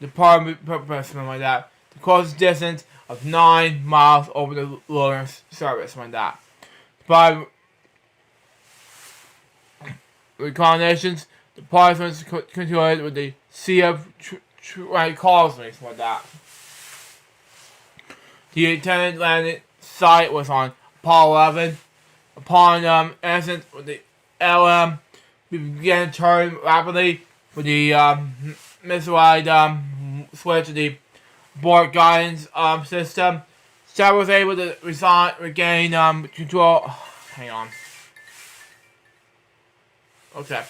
The primary purpose, something like that. The closest distance of 9 miles over the lunar surface, something like that. By reconnaissance, the participants continued with the CF calls, something like that. The intended landing site was on Apollo 11. Upon ascent with the LM, we began to turn rapidly with the missile switch to the board guidance system. Sauber was able to regain control. Hang on. Okay.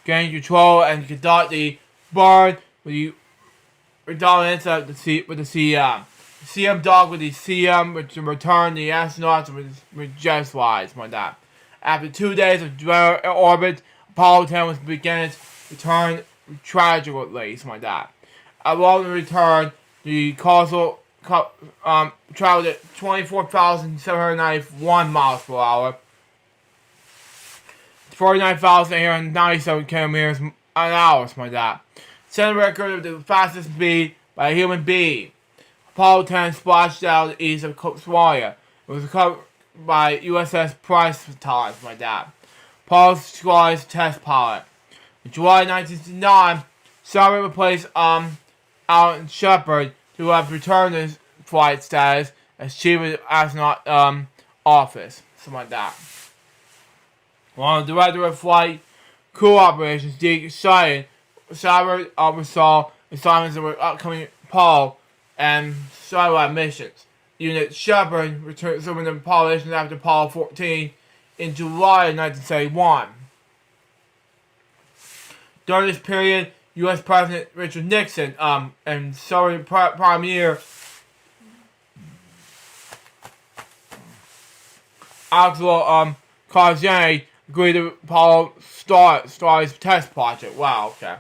Gain control and conduct the burn with the redundance of the CM. CM docked with the CM, which returned the astronauts with jet slides like that. After 2 days of orbit, Apollo 10 was beginning its return tragically, something like that. Along the return, the causal traveled at 24,791 miles per hour, 49,897 kilometers an hour, something like that. Set a record of the fastest speed by a human being. Apollo 10 splashed out east of Somalia. It was covered by USS Price time, like that. Apollo Squad's test pilot. In July 1969, Sauber replaced Alan Shepard, who had returned his flight status as chief of the astronaut office, something like that. While the director of flight crew operations, Deke Scheidt, Sauber oversaw assignments of upcoming Apollo and satellite missions. Unit Shepard returned some of the Apollo missions after Apollo 14 in July of 1971. During this period, U.S. President Richard Nixon and Soviet Premier Axel Karadzic agreed to Apollo Star's test project. Wow, okay.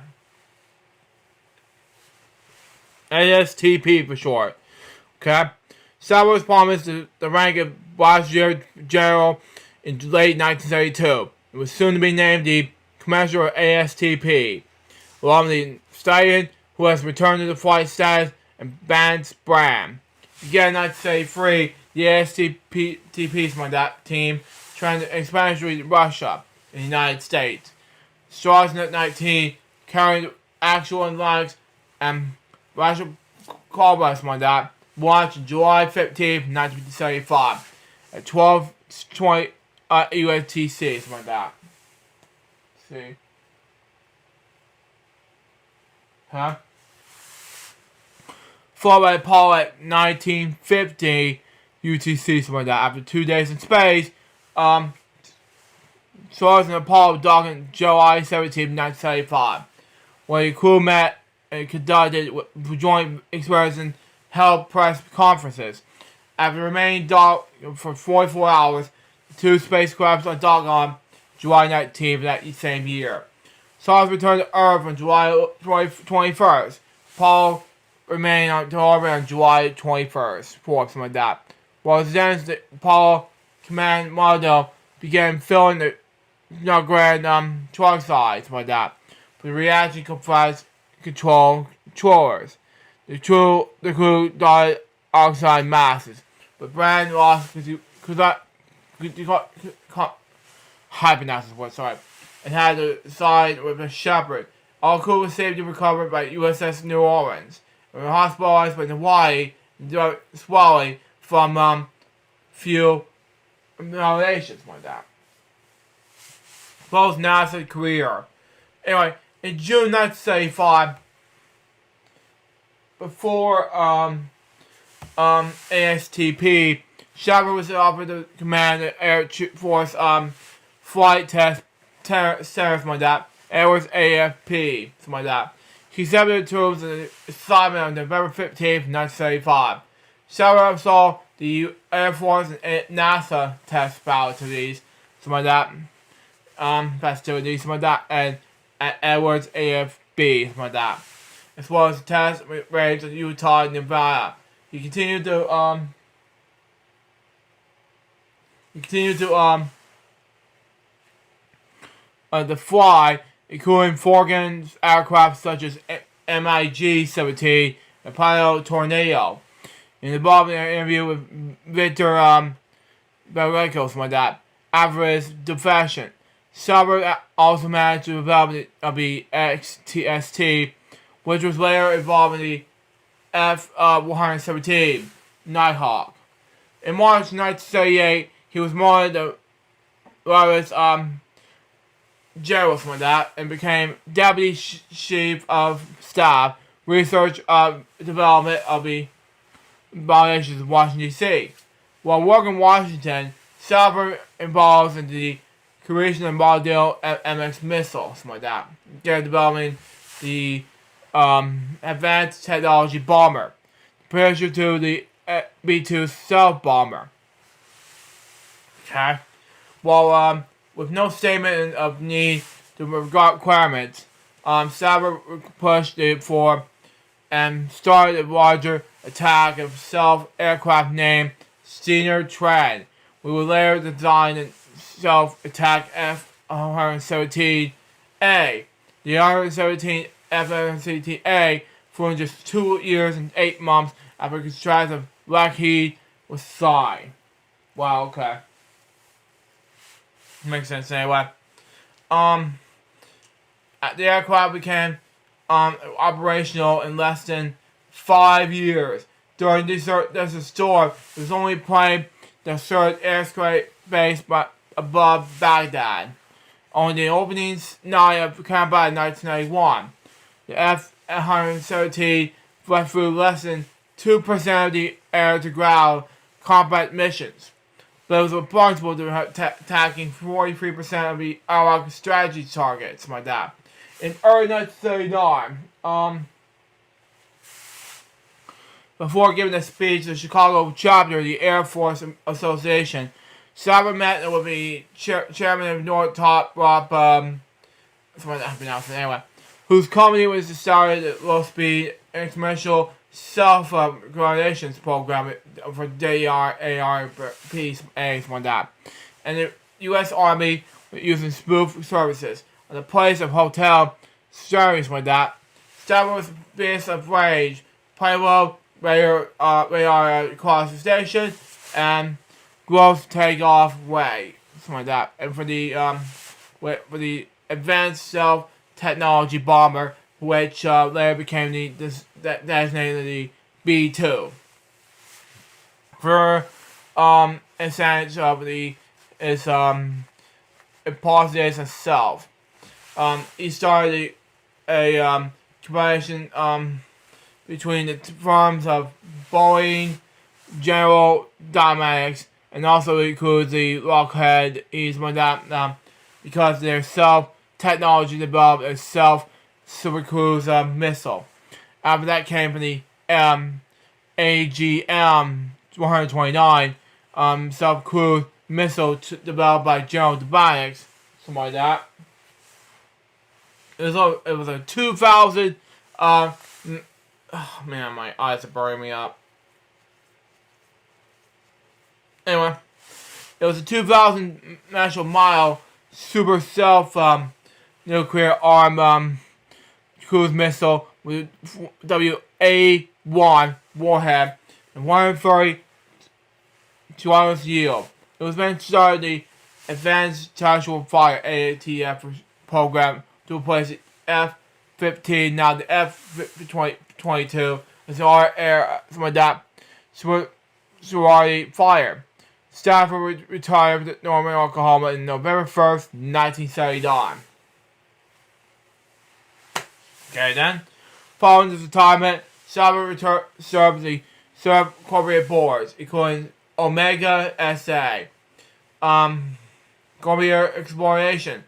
ASTP for short. Okay. Sauber was promised the rank of Brigadier General in late 1972. It was soon to be named the Commander of ASTP, along with the stallion who has returned to the flight status and Vance Bram. Again, in 1973, the ASTP team trained expansionary to Russia and the United States. Stars in 19 carrying actual and likes and Russian callbacks like that, launched July 15th, 1975 at 12:20 USTC, something like that. See? Huh? Followed by Apollo at 1950 UTC, something like that. After 2 days in space, Soyuz and Apollo docked on July 17th, 1975, where the crew met and conducted joint experiments and held press conferences. After remaining docked for 44 hours, the two spacecrafts are docked on July 19th of that same year. Soyuz returned to Earth on July 21st. Apollo remained on orbit on July 21st, something like that. While the Apollo command module began filling the grand truck size, like that. The reaction comprised controllers. The crew died oxide masses, but Brand lost hypernassus, sorry, and had to side with a Shepherd. All crew was safely recovered by USS New Orleans and were hospitalized by Hawaii and swelling from fuel inhalations, like that. Closed NASA career. Anyway, in June 1975, before ASTP, Shepard was offered the command of Air Force Flight Test Center, like that. Airways AFP, something like that. He accepted the troops in the assignment on November 15th, 1975. Shepard saw the Air Force and NASA test facilities, something like that. Festivities, something like that, and at Edwards AFB, something like that, as well as the test range of Utah and Nevada. He continued to fly, including Forgan's aircraft such as MiG-17 and Pilot Tornado. In the above interview with Victor Barreco, something like that, after his defection, Sauber also managed to develop the XTST, which was later evolved in the F-117 Nighthawk. In March 1978, he was promoted to Loris General, something like that, and became Deputy Chief of Staff, Research Development of the violations in Washington, D.C. While working in Washington, Sauber involves in the creation of model MX missile, something like that. They're developing the advanced technology bomber, precursor to the B-2 stealth bomber. Okay. While with no statement of need to regard requirements, Sauber pushed it for and started a larger attack of self-aircraft named Stinger Trend. We would later design a self-attack F-117A. The 117 F-117A flew just 2 years and 8 months after the contract of Lockheed was signed. Wow, okay. Makes sense anyway. The aircraft became operational in less than 5 years. During this storm, it was only plane that served airspace above Baghdad. On the opening night of combat in 1991, the F-117 fled through less than 2% of the air-to-ground combat missions, but it was responsible for attacking 43% of the Iraq strategy targets, like that. In early 1939, before giving a speech to the Chicago chapter of the Air Force Association, Sauber met with the chairman of Northrop, whose company was the start of the low-speed commercial self-coordination program for DARPA, something like that. And the U.S. Army was using spoof services in the place of hotel service like that. Sauber was based of range, payload, radar across the station, and gross takeoff way, something like that. And for the advanced stealth technology bomber, which later became designated the B-2. For essence of its pauses itself. He started a collaboration between the firms of Boeing, General Dynamics, and also includes the Lockheed because their technology developed a Super Cruise missile. After that came from the AGM-129 self-cruise missile developed by General Dynamics, something like that. It was a 2000. Oh man, my eyes are burning me up. Anyway, it was a 2,000 nautical mile super self nuclear arm cruise missile with WA-1 warhead and 130 kilometers yield. It was meant to start the Advanced Tactical Fire ATF program to replace the F-15, now the F-22, as our air some of that sorority fire. Stafford retired to Norman, Oklahoma in November 1st, 1979. Okay then. Following his retirement, Stafford served the corporate boards, including Omega SA, Columbia Exploration,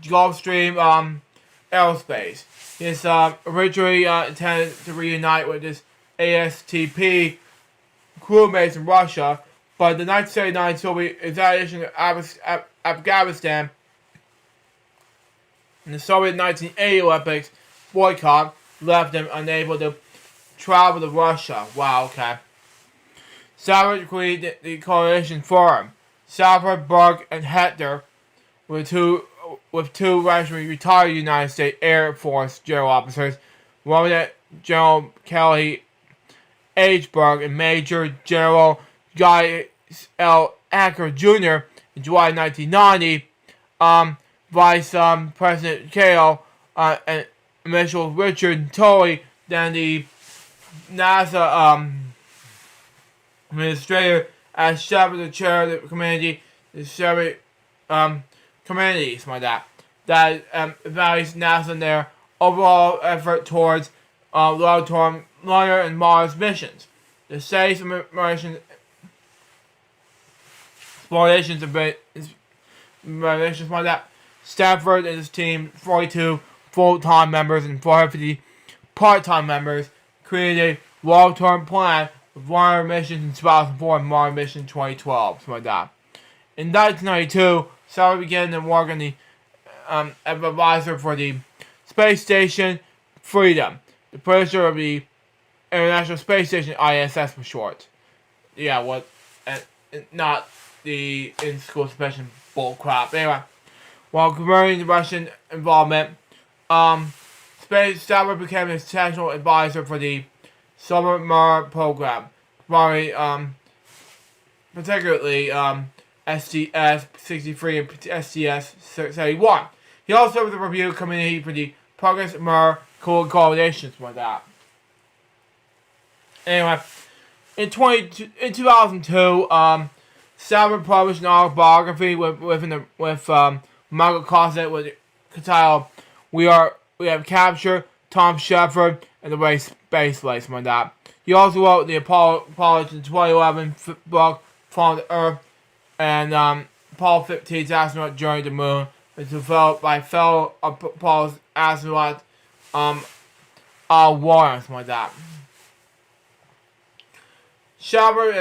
Gulfstream Aerospace. He is originally intended to reunite with his ASTP crewmates in Russia, but the 1979 Soviet invasion of Afghanistan and the Soviet 1980 Olympics boycott left him unable to travel to Russia. Wow, okay. Sauber created the coalition forum. Sauber, Berg, and Hector with two recently retired United States Air Force general officers, Lieutenant General Kelly H. Berg and Major General Guy L. Acker Jr. in July 1990, Vice President Kale and Marshal Richard Tully, then the NASA administrator, as Shepard, the chair of the committee, the Shepard committee, something like that evaluates NASA and their overall effort towards long-term lunar and Mars missions. The State's Explorations like that. Stafford and his team, 42 full-time members and 450 part-time members, created a long-term plan with water missions in 2004 and water mission 2012, something like that. In 1992, Sarah began to work on the advisor for the space station Freedom, the producer of the International Space Station, ISS for short. Yeah, not the in-school suspension bullcrap. Anyway, while converting the Russian involvement, Space Sauer became a technical advisor for the Summer Mir program, particularly STS-63 and STS-71. He also served the review committee for the Progress Mir coalitions like that. Anyway, in 2002, Sauer published an autobiography with Michael Cosset with the title We Have Captured Tom Shepard and the Race Space Race, something like that. He also wrote the Apollo 2011 book From the Earth and Apollo 15's astronaut journey to the moon, was developed by fellow Apollo astronaut Al Warren, something like that. Shepard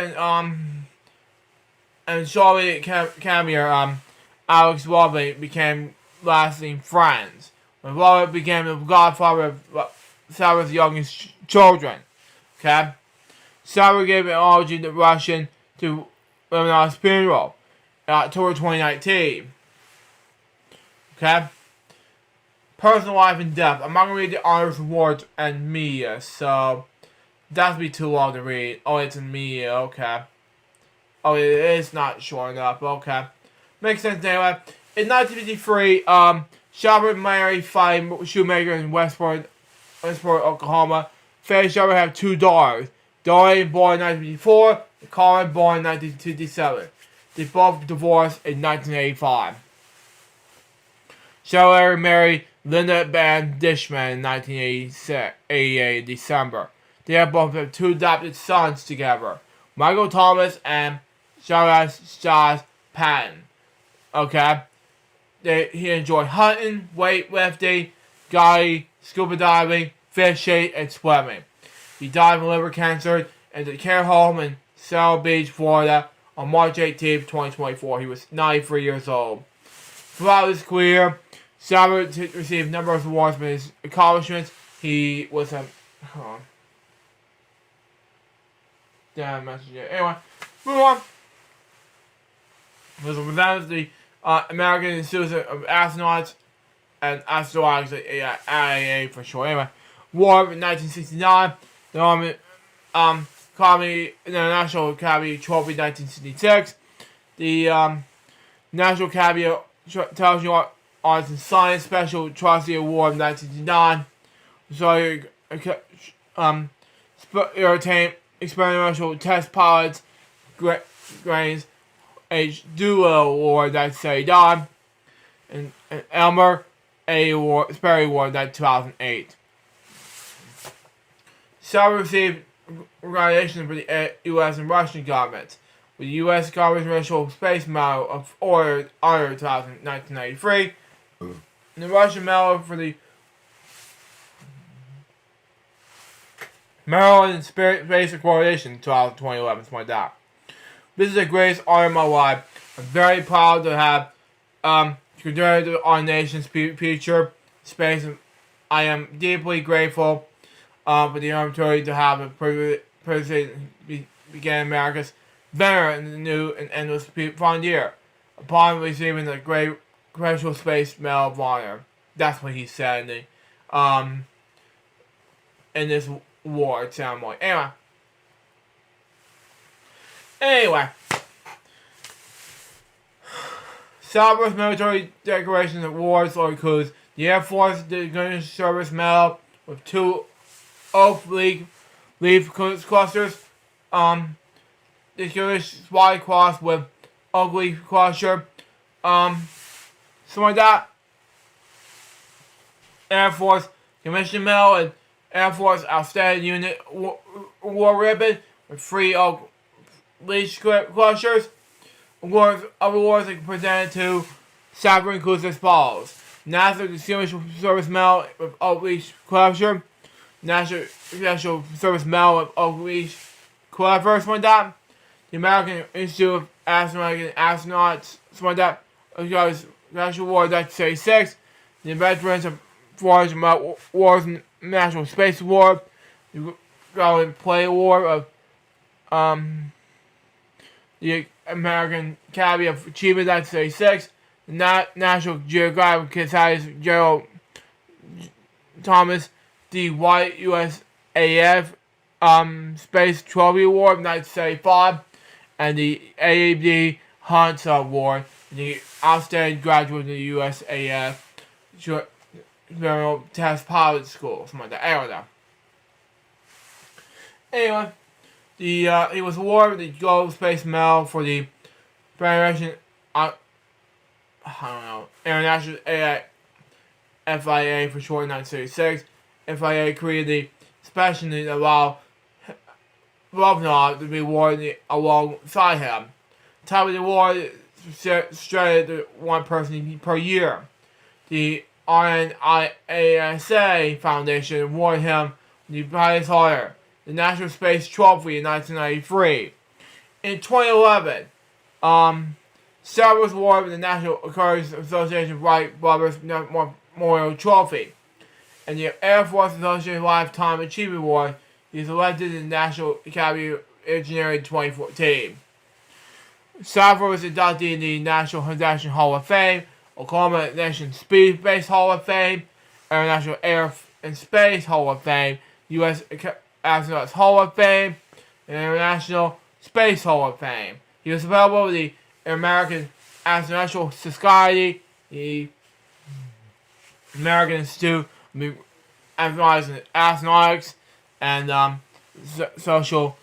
and Soviet cameo Alex Robert became lasting friends. When Robert became the godfather of Sauer's youngest children. Okay? Sauer gave an eulogy to Russian to Lenin's funeral in October 2019. Okay? Personal life and death. I'm not going to read the honors, awards, and media, so that'd be too long to read. Oh, it's in media, okay. Oh, it is not short enough, okay. Makes sense anyway. In 1953, Shepard married Five Shoemaker in Westport, Oklahoma. Faye and Shepard have 2 daughters. Doreen, born in 1954, and Colin, born in 1957. They both divorced in 1985. Shepard married Linda Van Dishman in 1988 in December. They have both have 2 adopted sons together, Michael Thomas and Shaz Patton. Okay? He enjoyed hunting, weightlifting, guiding, scuba diving, fishing, and swimming. He died of liver cancer in the care home in South Beach, Florida on March 18, 2024. He was 93 years old. Throughout his career, Sauer received numerous awards for his accomplishments. He was a... Damn message here. Anyway, move on. He was a representative of the American Institute of Astronauts and Astronautics, IAA for short. Anyway, War in 1969, the Army Academy International Academy Trophy 1966, the National Academy of Television Arts and Science Special Trustee Award in 1969, Experimental Test Pilots Grains H. Duo Award 1979, and Elmer A. Award, Sperry Award 2008. Sauer received recognition from the U.S. and Russian governments, with the U.S. government's National Space Medal of Honor 1993, and the Russian Medal for the Maryland Space Coalition 2011, something like that. This is the greatest honor of my life. I'm very proud to have contributed to our nation's future space. I am deeply grateful for the opportunity to have a privilege began America's banner in the new and endless frontier upon receiving the Great Congressional Space Medal of Honor. That's what he said in this award ceremony. Anyway. Sauer's military decorations and awards includes the Air Force Distinguished Service Medal with 2 oak leaf clusters, Distinguished Spy Cross with oak leaf cluster, something like that. Air Force Commission Medal and Air Force Outstanding Unit War Ribbon with 3 Oak Leash Crushers. Awards are presented to Sapper includes as follows: National Distinguished Service Medal with Oak Leash Crusher, National Special Service Medal with Oak Leash Crusher, something like that. The American Institute of Astronauts, something like that. National Award 1936. The Veterans of Foreign Wars and National Space Award. The Golden Play Award of the American Academy of Achievement 1936. The National Geographic Society's Gerald Thomas D. White USAF Space Trophy Award 1975. And the AAD Hunt Award, the Outstanding Graduate of the USAF General Test Pilot School, something like that. Anyway, he was awarded the Gold Space Medal for the Federation, International FIA for short, in 1936. FIA created the special need to allow Rovnov to be awarded alongside him. Type of the award is straight to one person per year. The RNIASA Foundation awarded him the highest honor, the National Space Trophy, in 1993. In 2011, Sarah was awarded the National Courage Association Wright Brothers Memorial Trophy, and the Air Force Association Lifetime Achievement Award. He was elected to the National Academy of Engineering in 2014. Sarah was inducted in the National Foundation Hall of Fame, Oklahoma Nation Space Hall of Fame, International Air and Space Hall of Fame, U.S. Astronauts Hall of Fame, and International Space Hall of Fame. He was available with the American Astronautical Society, the American Institute of Astronautics, and social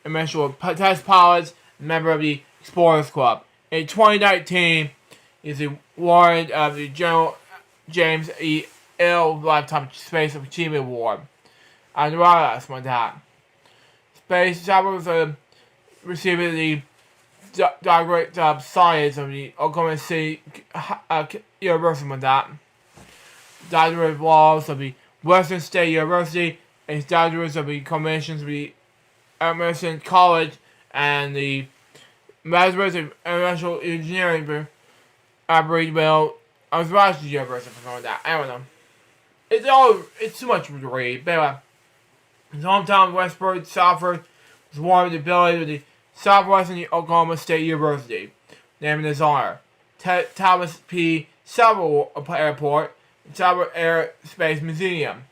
eventual test pilots, member of the Explorers Club. In 2019, he's awarded the General James E. L. Lifetime Space Achievement Award. And that's my dad. Space travel was receiving the Doctorate of Science of the Oklahoma City University, my dad. Doctorate of Laws of the Western State University, and doctorates of the commissions of the Emerson College, and the Masters of International Engineering for Aberdeen, I was watching the University for something like that. I don't know. It's too much to read. But anyway, his hometown, Westport, Southford, was awarded the ability of the Southwestern Oklahoma State University, named in his honor. Thomas P. Saville Airport, and Saville Air Space Museum.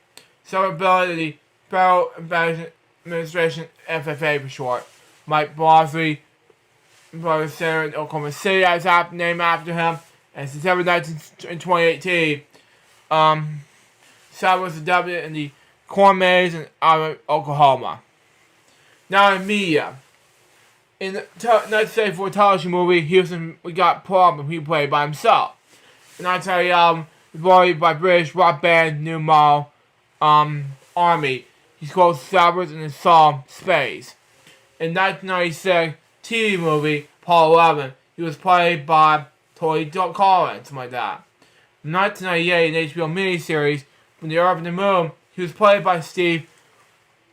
Saville ability of the Federal Aviation Administration, FFA for short. Mike Bosley, Center in Oklahoma City, that's named after him. And September 19th, in 2018, Saville was a deputy in the corn maze in Oklahoma. Now in media. In the 1974 television movie, We Got Problem, he played by himself. The 1980 album was voted by British rock band New Model Army. He quotes Saville in his song Space. In 1996 TV movie, Apollo 11, he was played by Tony Collins, something like that. In 1998 HBO miniseries, From the Earth and the Moon, he was played by Steve,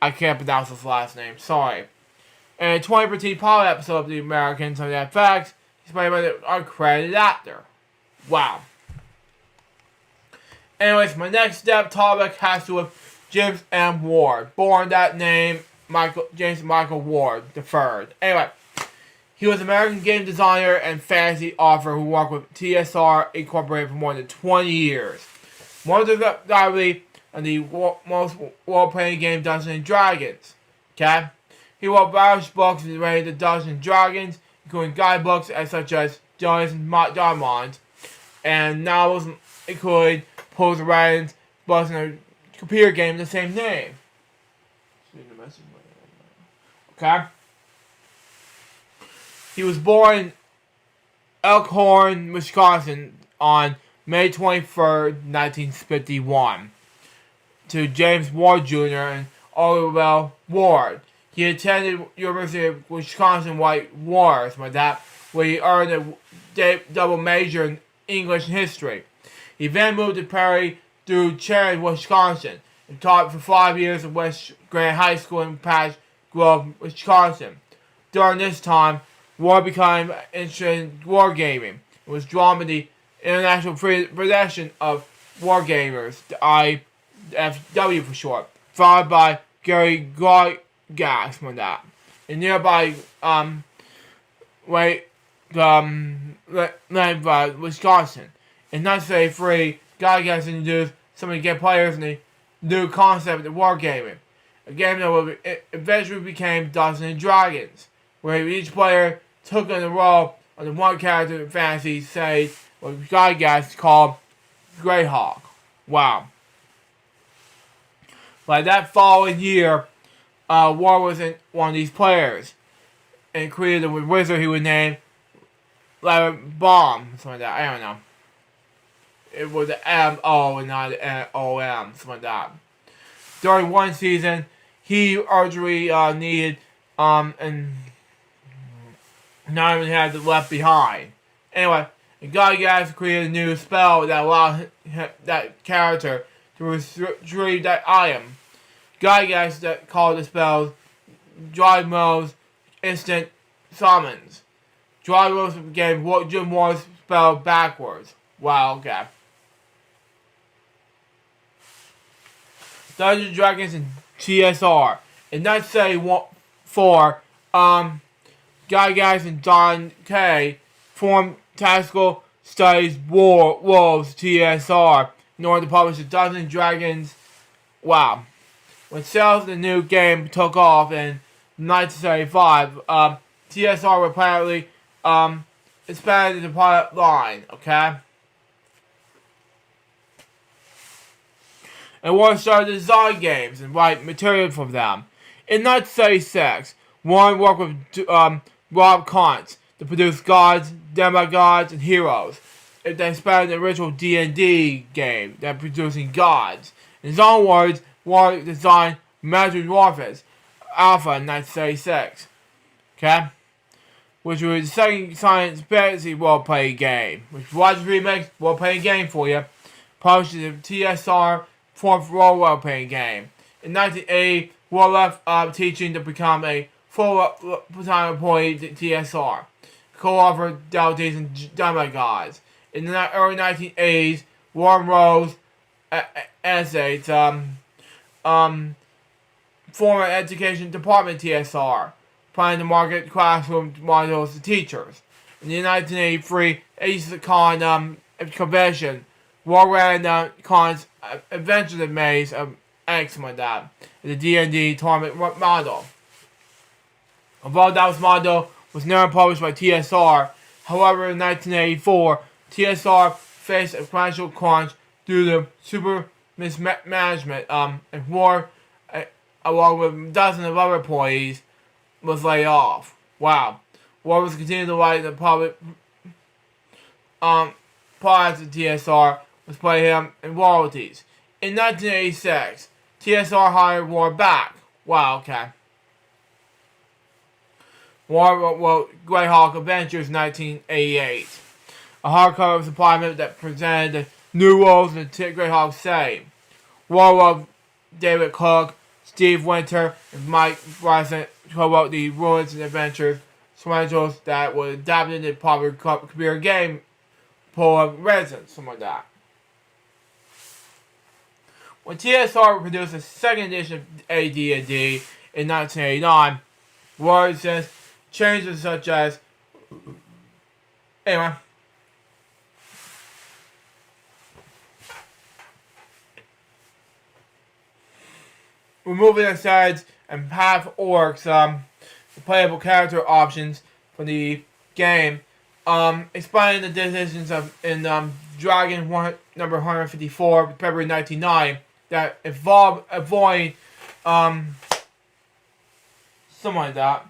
I can't pronounce his last name, sorry. In a 2014 pilot episode of The Americans on FX, he's played by the uncredited actor. Wow. Anyways, my next topic has to do with James M. Ward, born that name, James Michael Ward III. Anyway, he was an American game designer and fantasy author who worked with TSR Incorporated for more than 20 years. Most of the most role-playing game Dungeons & Dragons. Okay? He wrote various books related to Dungeons & Dragons, including guidebooks such as Dungeons & Dragons, and novels including Pulse Ryan's books and a computer game of the same name. Okay? He was born in Elkhorn, Wisconsin on May 23rd, 1951, to James Ward Jr. and Oliver Ward. He attended University of Wisconsin White Wars, where he earned a double major in English and history. He then moved to Perry through Cherry, Wisconsin, and taught for 5 years at West Grant High School in Patch Grove, Wisconsin. During this time, Ward became interested in wargaming and was drawn to the International Federation of Wargamers, the IFW for short, followed by Gary Gygax from that. In nearby Wisconsin. In 1983, Gygax introduced some of the game players in the new concept of wargaming, a game that eventually became Dungeons and Dragons, where each player took on the role of the one character in fantasy, say, what Gygax called Greyhawk. Wow. By that following year, War was one of these players, and created a wizard he would name Larry Bomb, something like that. I don't know. It was an M-O and not an N-O-M, something like that. During one season, he urgently needed, and not even had left behind. Anyway, Gygax created a new spell that allowed that character to retrieve that item. Gygax called the spells Dry Mo's Instant Summons. Dry Mo's became Jim Moore's spell backwards. Wow, okay. Dungeons and Dragons and TSR. In 1974, Gygax and John Kay formed Tactical Studies Wolves TSR in order to publish the Dungeons and Dragons. Wow. When sales of the new game took off in 1975, TSR apparently expanded the product line, okay? And Warren started to design games and write material for them. In 1976, Warren worked with Rob Kontz to produce gods, demigods, and heroes. They expanded the original D&D game that producing gods. In his own words, Warren designed Magic Warfare Alpha in 1976. Okay? Which was the second science fantasy role-playing game. Which was a remake role-playing game for you. Published the TSR fourth role-playing game. In 1980, Warren left teaching to become a full-time employee at TSR. Co-author Deities and Demigods. In the early 1980s, Warren rose as a former education department TSR, planning to market classroom modules to teachers. In the 1983 ACECon convention, Warren ran Con's Adventures Maze of X like that, the D&D tournament model. Although that model was never published by TSR, however, in 1984, TSR faced a financial crunch due to super mismanagement, and War, along with dozens of other employees, was laid off. Wow. War was continuing to write the public products of TSR was pay him in royalties. In 1986, TSR hired War back. Wow, okay. War wrote Greyhawk Adventures in 1988. A hardcover supplement that presented the new roles in the Greyhawk setting. War wrote David Cook, Steve Winter, and Mike Bryson co-wrote the Ruins and Adventures sequentials that were adapted into the popular computer game Polar Resistance, something like that. When TSR produced the second edition of AD&D in 1989, words and changes such as anyway. Removing the sides and half orcs, the playable character options for the game, explaining the decisions of in Dragon number 154, February 1999, that avoid something like that.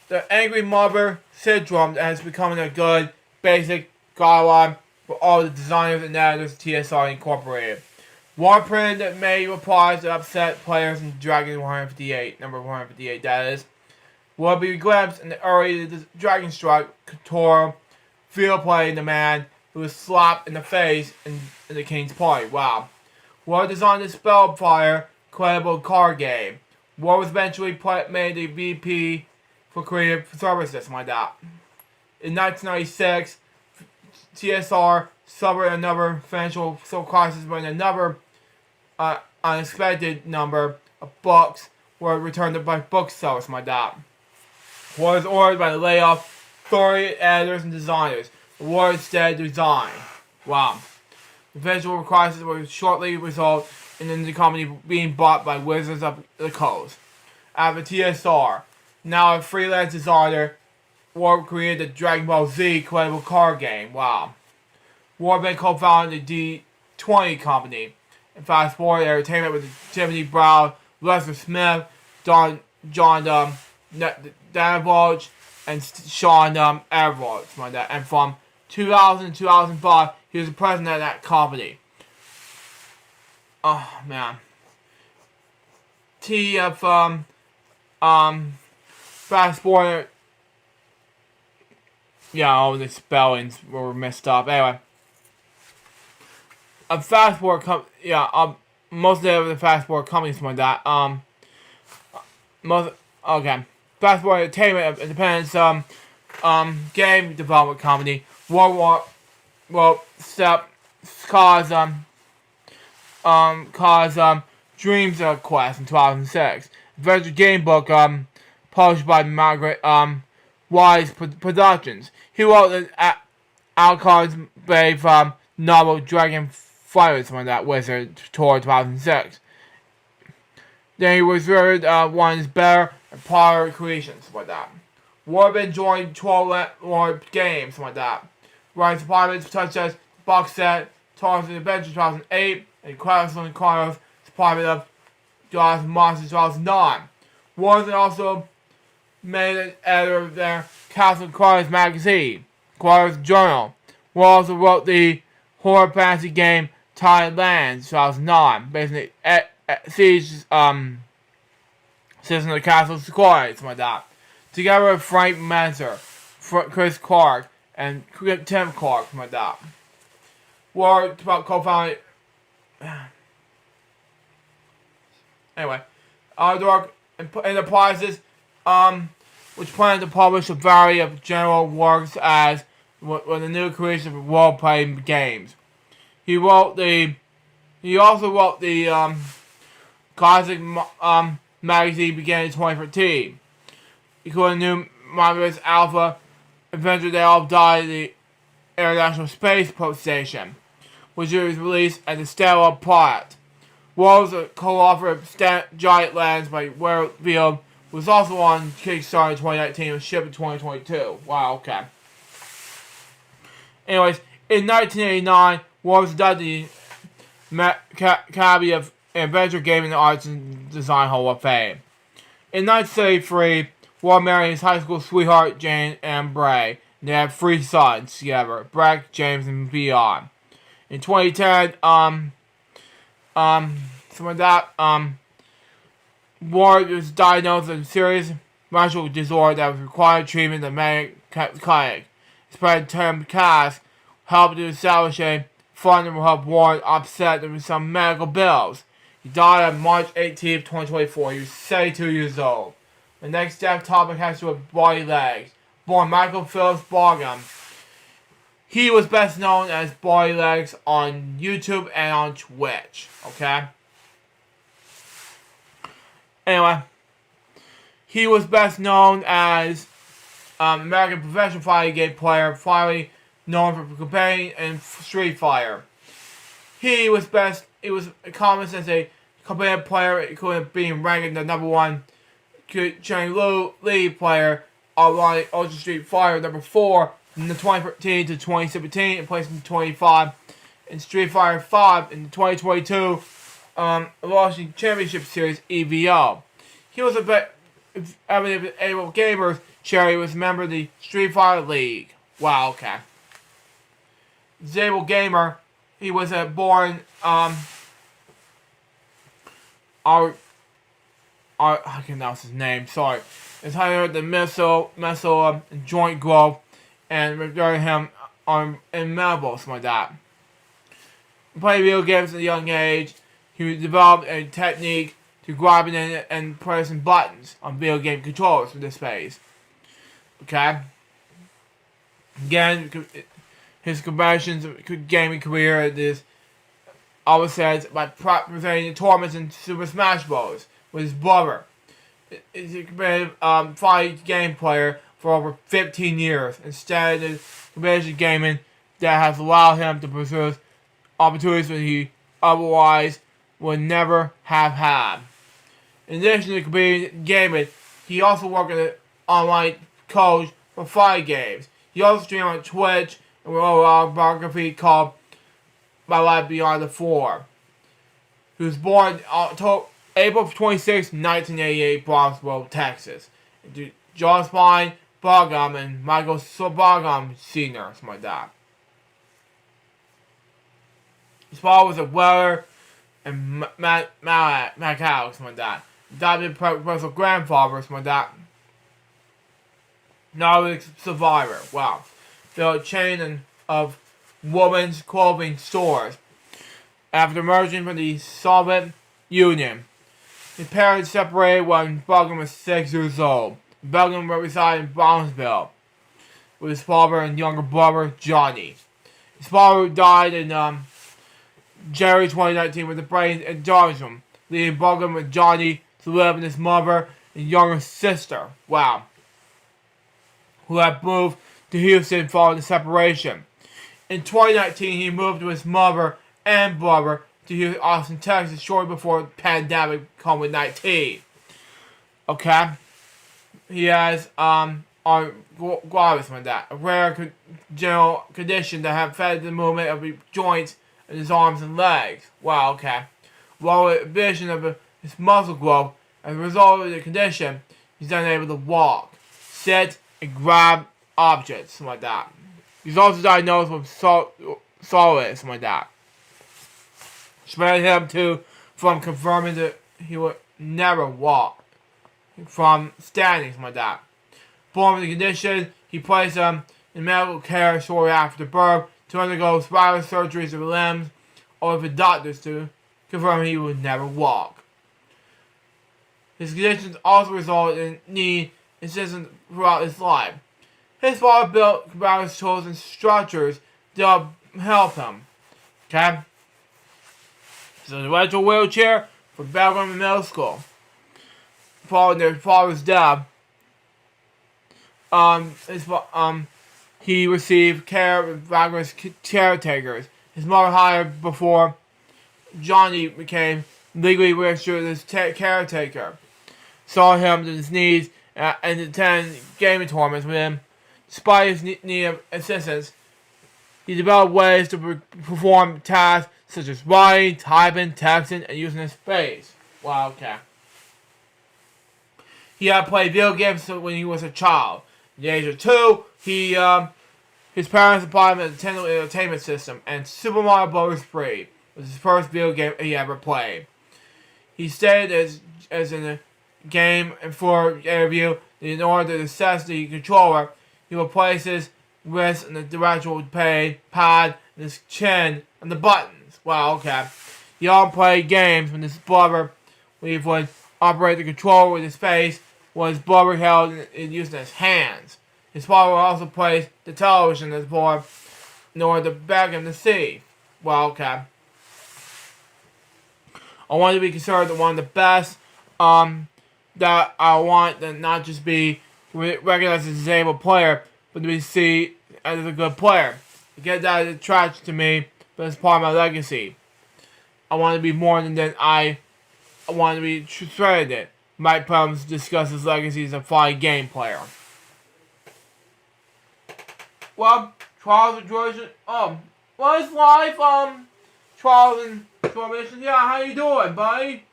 The Angry Mother syndrome has become a good basic guideline for all the designers and editors of TSR Incorporated. War printed that made replies that upset players in Dragon 158, number 158, that is. Will be glimpsed in the early Dragon Strike Toro field play the man who was slapped in the face in the King's Party. Wow. War designed the Spellfire credible card game. War was eventually made the VP for creative services like that. In 1996, TSR suffered another financial crisis when another unexpected number of books were returned by booksellers like that. War was ordered by the layoff 30 editors and designers. The war instead resigned. Wow. The financial crisis would shortly result in the company being bought by Wizards of the Coast. After TSR, now a freelance designer, War created the Dragon Ball Z collectible card game. Wow. War then co-founded the D20 company and Fast Forward Entertainment with Timothy Brown, Lester Smith, John Danavold, and Sean Everett. Like that. And from 2000 to 2005, he was the president of that company. Oh man. Fast Forward. Yeah, all the spellings were messed up. Anyway. Fast Forward most of the Fast Forward companies like that. Fast Forward Entertainment Independence game development company. Cause Dreams Quest in 2006. Adventure game book published by Margaret Wise Productions. He wrote the Alcard's Brave novel Dragon Fighters, something like that, Wizard Tour 2006. Then he was rated one of his better and prior creations, like that. Warbin joined 12 more games, like that. Writing departments such as Box Set, Tarzan Adventure 2008, and Chrysler Chronicles Department of Jaws and Monsters 2009. Warren also made an editor of their Castle Chronicles magazine, Chronicles Journal. Warren also wrote the horror fantasy game Tired Lands 2009, based on the Siege Citizen of the Castle Squad, something like that. Together with Frank Manser, Chris Clark, and Tim Clark, something like that. War co-founded. Anyway, Dark Enterprises, which planned to publish a variety of general works as with a new creation of role-playing games. He also wrote the classic magazine began in 2013. Including new Marvelous Alpha Adventure They All Die the International Space Station, which was released as a standalone product. World's co-author of Giant Lands by Warefield was also on Kickstarter in 2019 and was shipped in 2022. Wow, okay. Anyways, in 1989, War was inducted the Academy of Adventure Gaming Arts and Design Hall of Fame. In 1973, War married his high school sweetheart Jane Ann Bray, and they had 3 sons together: Breck, James, and Beyond. In 2010, War was diagnosed with a serious mental disorder that was required treatment in the medical clinic. His present term cast helped to establish a fund that will help Warren offset some medical bills. He died on March 18, 2024. He was 72 years old. The next death topic has to do with Body Legs. Born Michael Phillips Bargum. He was best known as Body Legs on YouTube and on Twitch. Okay? Anyway. He was best known as American professional fighting game player, finally known for competing in Street Fighter. He was accomplished as a competitive player, including being ranked the #1 Chang Lee player on Ultra Street Fighter #4 from the 2013 to 2017 and placed in 25 in Street Fighter 5 in the 2022 Evolution Championship Series EVO. He was evidently able gamers. Cherry was a member of the Street Fighter League. Wow, okay. Disabled gamer. He was born I can announce his name, sorry. Entitled The Missile Joint Growth and regarding him in Melbourne, something like that. Playing video games at a young age, he developed a technique to grabbing and pressing buttons on video game controllers with this space. Okay? Again, his conversions gaming career is always says by presenting tournaments in Super Smash Bros. With his brother. He's a competitive fight game player for over 15 years instead of competitive gaming that has allowed him to pursue opportunities that he otherwise would never have had. In addition to competitive gaming, he also worked as an online coach for fight games. He also streamed on Twitch and wrote an autobiography called My Life Beyond the Floor. He was born April 26, 1988, Bronxville, Texas. Josephine Bargum and Michael Bargum Sr., something like that. His father was a welder and mechanic, something like that. Adopted personal grandfather, something like that. Now he's a survivor. Wow. Built a chain of women's clothing stores. After emerging from the Soviet Union, his parents separated when Bargum was 6 years old. Bargum resided in Brownsville with his father and younger brother, Johnny. His father died in January 2019 with a brain aneurysm, leaving Bargum and Johnny to live with his mother and younger sister, wow, who had moved to Houston following the separation. In 2019, he moved with his mother and brother to Austin, Texas, shortly before the pandemic COVID-19. Okay? He has like that, a rare congenital condition that has affected the movement of his joints in his arms and legs. Wow, okay. While with vision of his muscle growth, as a result of the condition, he's unable to walk, sit, and grab objects, something like that. He's also diagnosed with solid, something like that. Prevented him from confirming that he would never walk from standing, something like that. Born with the condition, he placed him in medical care shortly after birth to undergo spinal surgeries of limbs, or for doctors to confirm he would never walk. His conditions also resulted in knee incisions throughout his life. His father built various tools and structures to help him. Okay? So the retro wheelchair for Belgrade Middle School. Following their father's death, he received care with various caretakers. His mother hired before Johnny became legally registered as caretaker. Saw him to his knees and attend gaming tournaments with him. Despite his need of assistance, he developed ways to perform tasks such as writing, typing, texting, and using his face. Wow, okay. He had played video games when he was a child. At the age of 2, his parents supplied him a Nintendo Entertainment System, and Super Mario Bros. 3 was his first video game he ever played. He stated as in a game and for interview that in order to assess the controller, he would place his wrist on the directional pad and his chin on the buttons. Wow, okay. He often played games when his brother would operate the controller with his face, while his brother held and used his hands. His father would also place the television on his board in order to beg him to see. Well, okay. I want to be considered one of the best, that I want to not just be recognized as a disabled player, but to be seen as a good player. Again, that is tragic to me, but it's part of my legacy. I want to be more than that. I want to be credited. Mike Pelham discusses his legacy as a fine game player. Well, trials and tribulations. What is life? Trials and tribulations. Yeah, how you doing, buddy?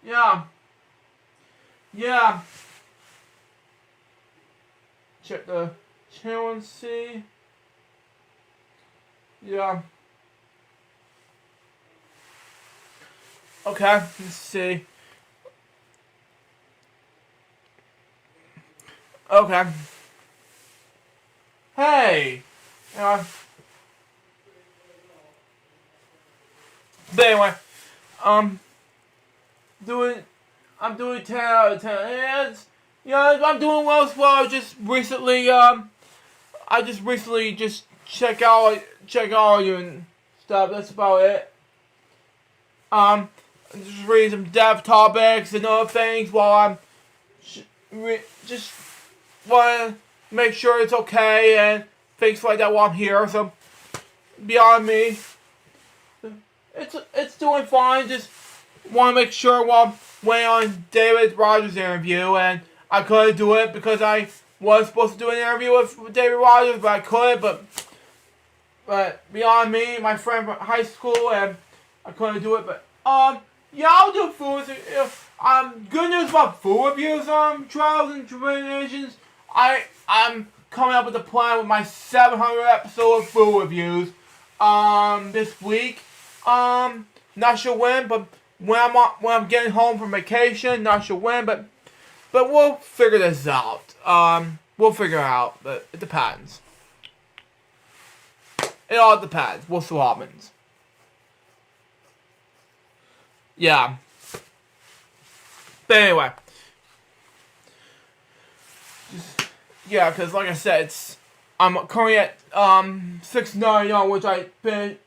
Yeah. Yeah. Check the channel and see. Yeah. Okay, let's see. Okay. Hey! But anyway, I'm doing 10 out of 10. And I'm doing well as well. I just recently check out you and stuff. That's about it. Just reading some dev topics and other things while I'm just want to make sure it's okay and things like that while I'm here. So beyond me, it's doing fine. Just want to make sure while I'm waiting on David Rogers' interview, and I couldn't do it because I was supposed to do an interview with David Rogers, but I couldn't. But beyond me, my friend from high school, and I couldn't do it. But yeah, I'll do food. Good news about food reviews. Trials and tribulations. I'm coming up with a plan with my 700 episode of food reviews. This week. Not sure when, but when I'm getting home from vacation. Not sure when, but we'll figure this out. We'll figure it out, but it depends. It all depends. We'll see what happens. Yeah. But anyway. Yeah, because like I said, I'm currently at 699, which I finished.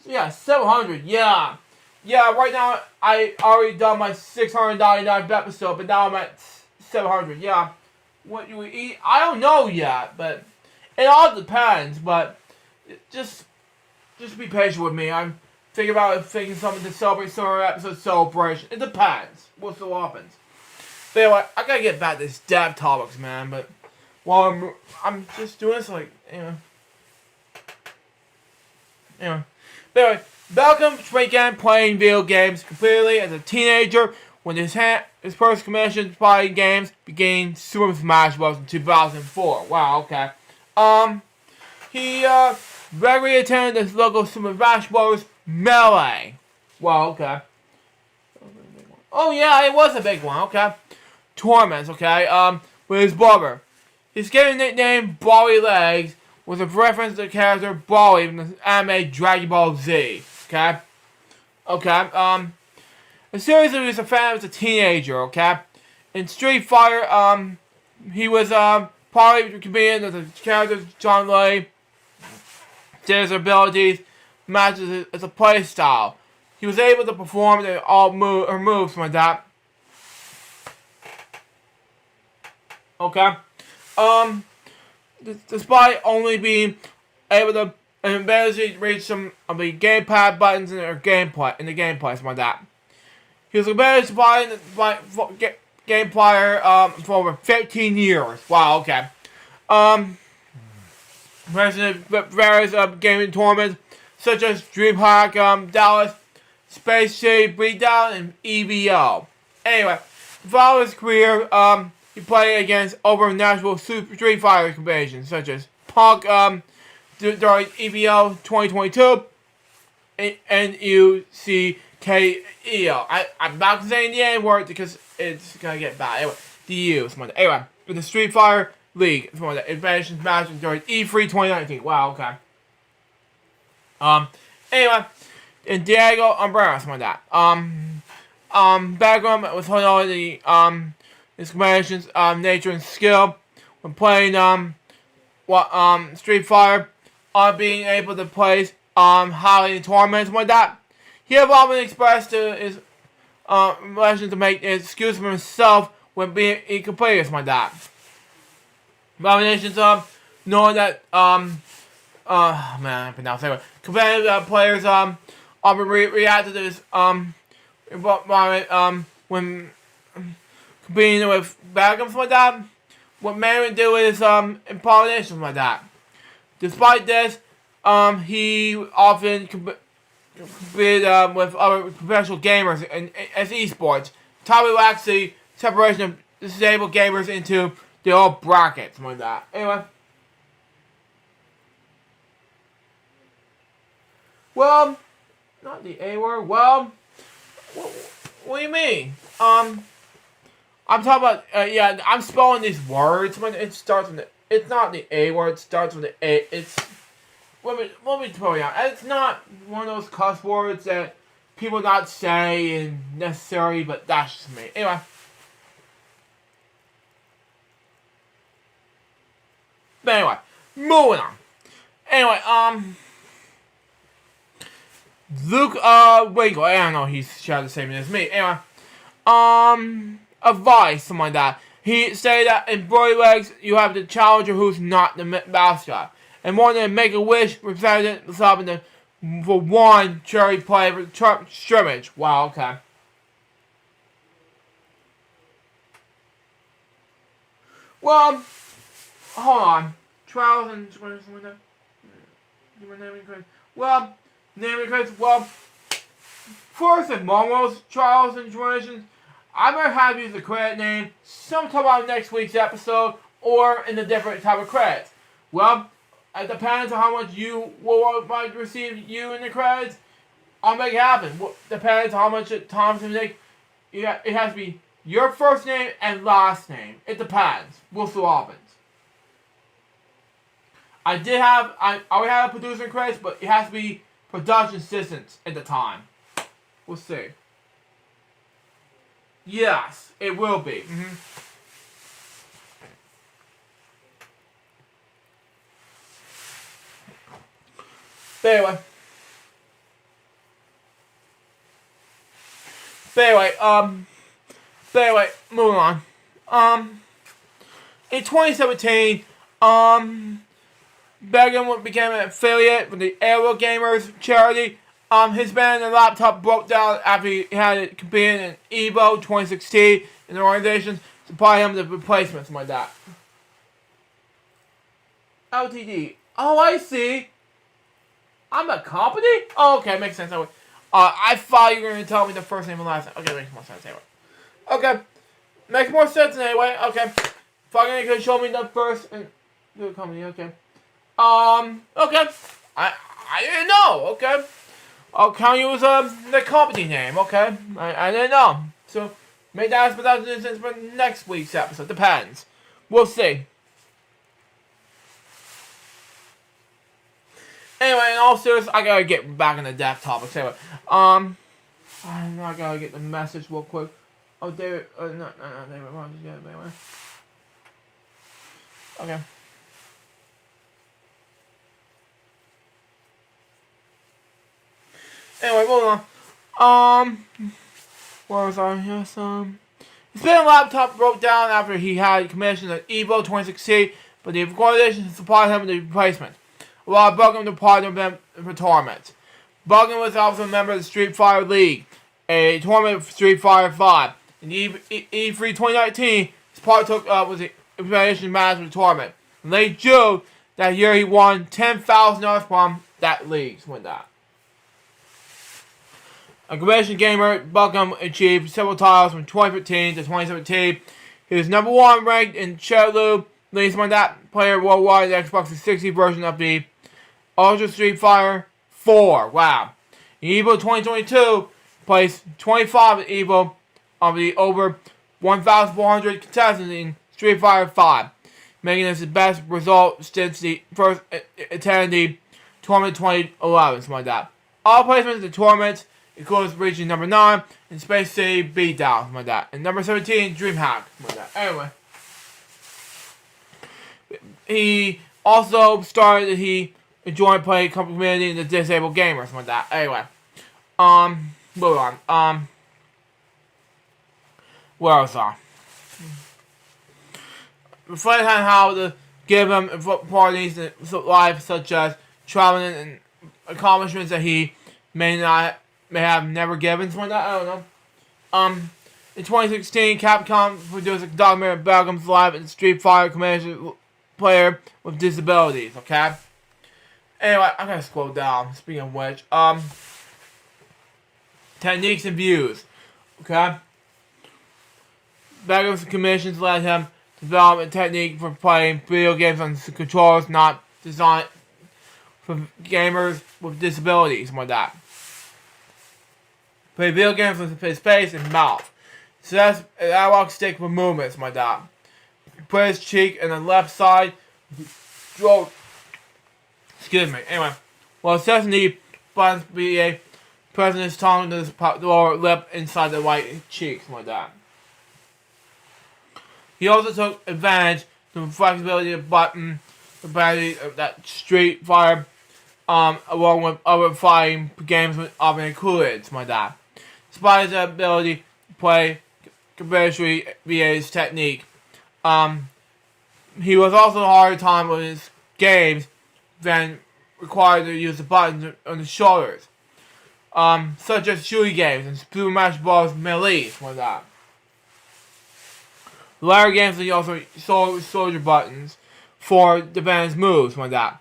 Yeah, 700. Yeah. Yeah, right now I already done my 699th episode, but now I'm at 700. Yeah. What you eat? I don't know yet, but it all depends. But just be patient with me. I'm thinking about something to celebrate summer episode celebration. It depends. We'll see what happens. But anyway, I gotta get back to this dev topics, man. But while I'm just doing this, like, Anyway. But anyway, Malcolm began playing video games completely as a teenager when his first commission playing games began Super Smash Bros. In 2004. Wow, okay. He regularly attended the local Super Smash Bros. Melee. Wow, okay. Oh yeah, it was a big one, okay. Tournaments, okay, with his brother. His gaming nickname, Bally Legs, was a reference to the character Bally from the anime Dragon Ball Z. Okay? Okay, the series he was a fan as a teenager, okay? In Street Fighter, he was, probably competing as the character John Lee, did his abilities, matches as a play style. He was able to perform all moves like that. Okay? Despite only being able to eventually reach some of the gamepad buttons in the gameplay, something like that. He was embarrassed by game player for over 15 years. Wow, okay. Various gaming tournaments such as DreamHack Dallas, Space City Beatdown, and EVO. Anyway, throughout his career, he played against over national Street Fighter competitions such as Punk during EVO 2022 and UCKEO. I'm not going to say the N word because it's going to get bad. Anyway, the U. Anyway, with the Street Fighter League, advanced matches during E3 2019. Wow, okay. Anyway, and Diego Umbrella, something like that. Background was holding all the his combinations, nature and skill when playing Street Fighter, being able to place highly in tournaments like that. He have often expressed his relation to make an excuse for himself when being incompleted like that. Combinations knowing that man, I pronounce it. Competitive players often react to this when competing with backgrounds like that. What man would do is improvisation like that. Despite this, he often competed with other professional gamers as esports. Tommy lacks the separation of disabled gamers into their own brackets, something like that. Anyway. Well, not the A word. Well, what do you mean? I'm talking about, yeah, I'm spelling these words when it starts with the, it's not the A word, it starts with the A, it's, let me tell you, it's not one of those cuss words that people not say and necessary, but that's just me. Anyway. But anyway, moving on. Anyway, Luke, Winkle, I don't know, he's shared the same as me. Anyway, advice, something like that. He said that in Broly Legs, you have the challenger who's not the mascot. And more than Make-A-Wish represented something for one cherry play for scrimmage. Wow, okay. Well, hold on. Trials and something like that. Well, naming credits. Well, first and foremost, trials and tribulations. I might have used the credit name sometime about next week's episode or in a different type of credits. Well, it depends on how much you might receive you in the credits. I'll make it happen. Depends on how much time to take. It has to be your first name and last name. It depends. We'll see what happens. I already have a producer in credits, but it has to be production assistants at the time. We'll see. Yes, it will be. But anyway, moving on. In 2017, Begum became an affiliate with the Aero Gamers charity. His band and laptop broke down after he had it competed in EVO 2016, and the organization supplied him with replacements like that. LTD. Oh, I see. I'm a company? Oh, okay, makes sense. I thought you were going to tell me the first name and last name. Okay, makes more sense anyway. Okay, makes more sense anyway. Okay, fucking you could show me the first and the company. Okay. Okay. I didn't know. Okay. I'll count you as the company name. Okay. I didn't know. So make that as production for next week's episode. Depends. We'll see. Anyway, in all seriousness, I gotta get back in the death topics. Anyway, I gotta get the message real quick. Oh, David, no, David, why don't you get it anyway? Okay. Anyway, moving on. Where was I? Yes, his spinning laptop broke down after he had commissioned an EVO 2016, but the organization supplied him with a replacement. While Buggin was partner with them for tournaments. Buggin was also a member of the Street Fighter League, a tournament for Street Fighter 5. In E3 2019, his part took was the evaluation match of the tournament. In late June that year, he won $10,000 from that league. With that. A commission gamer, Buggin achieved several titles from 2015 to 2017. He was number 1 ranked in Chelu, least one that player worldwide, the Xbox 360 version of the Ultra Street Fighter 4. Wow. In EVO 2022, placed 25 in EVO of the over 1,400 contestants in Street Fighter 5, making this the best result since the first attended the tournament 2011, something like that. All placements in the tournament includes reaching number 9 in Space City Beatdown, something like that, and number 17 DreamHack, something like that. Anyway. He also started, he enjoyed playing community in the disabled gamers, something like that. Anyway. Move on. Where was I? Reflect on how to give him parties in life, such as traveling and accomplishments that he may have never given, something like that. I don't know. In 2016, Capcom produced a documentary of Belgium's life in Street Fighter community player with disabilities. Okay. Anyway, I gotta scroll down. Speaking of which, techniques and views. Okay. Beggar's commissions let him develop a technique for playing video games on controllers not designed for gamers with disabilities, like that. Play video games with his face and mouth. So that's an analog stick with movements, like that. Put his cheek on the left side. Excuse me. Anyway, well, Sesame buttons be a pressing his tongue to his lower lip inside the right cheeks, like that. He also took advantage of the flexibility of the button, the battery of that Street Fighter, along with other fighting games with often included, like that. Despite his ability to play competitively via his technique, he was also a harder time with his games than required to use the buttons on the shoulders, such as shooting games and Super Smash Bros. Melee, like that. The latter games he also soldier buttons for defense moves, like that.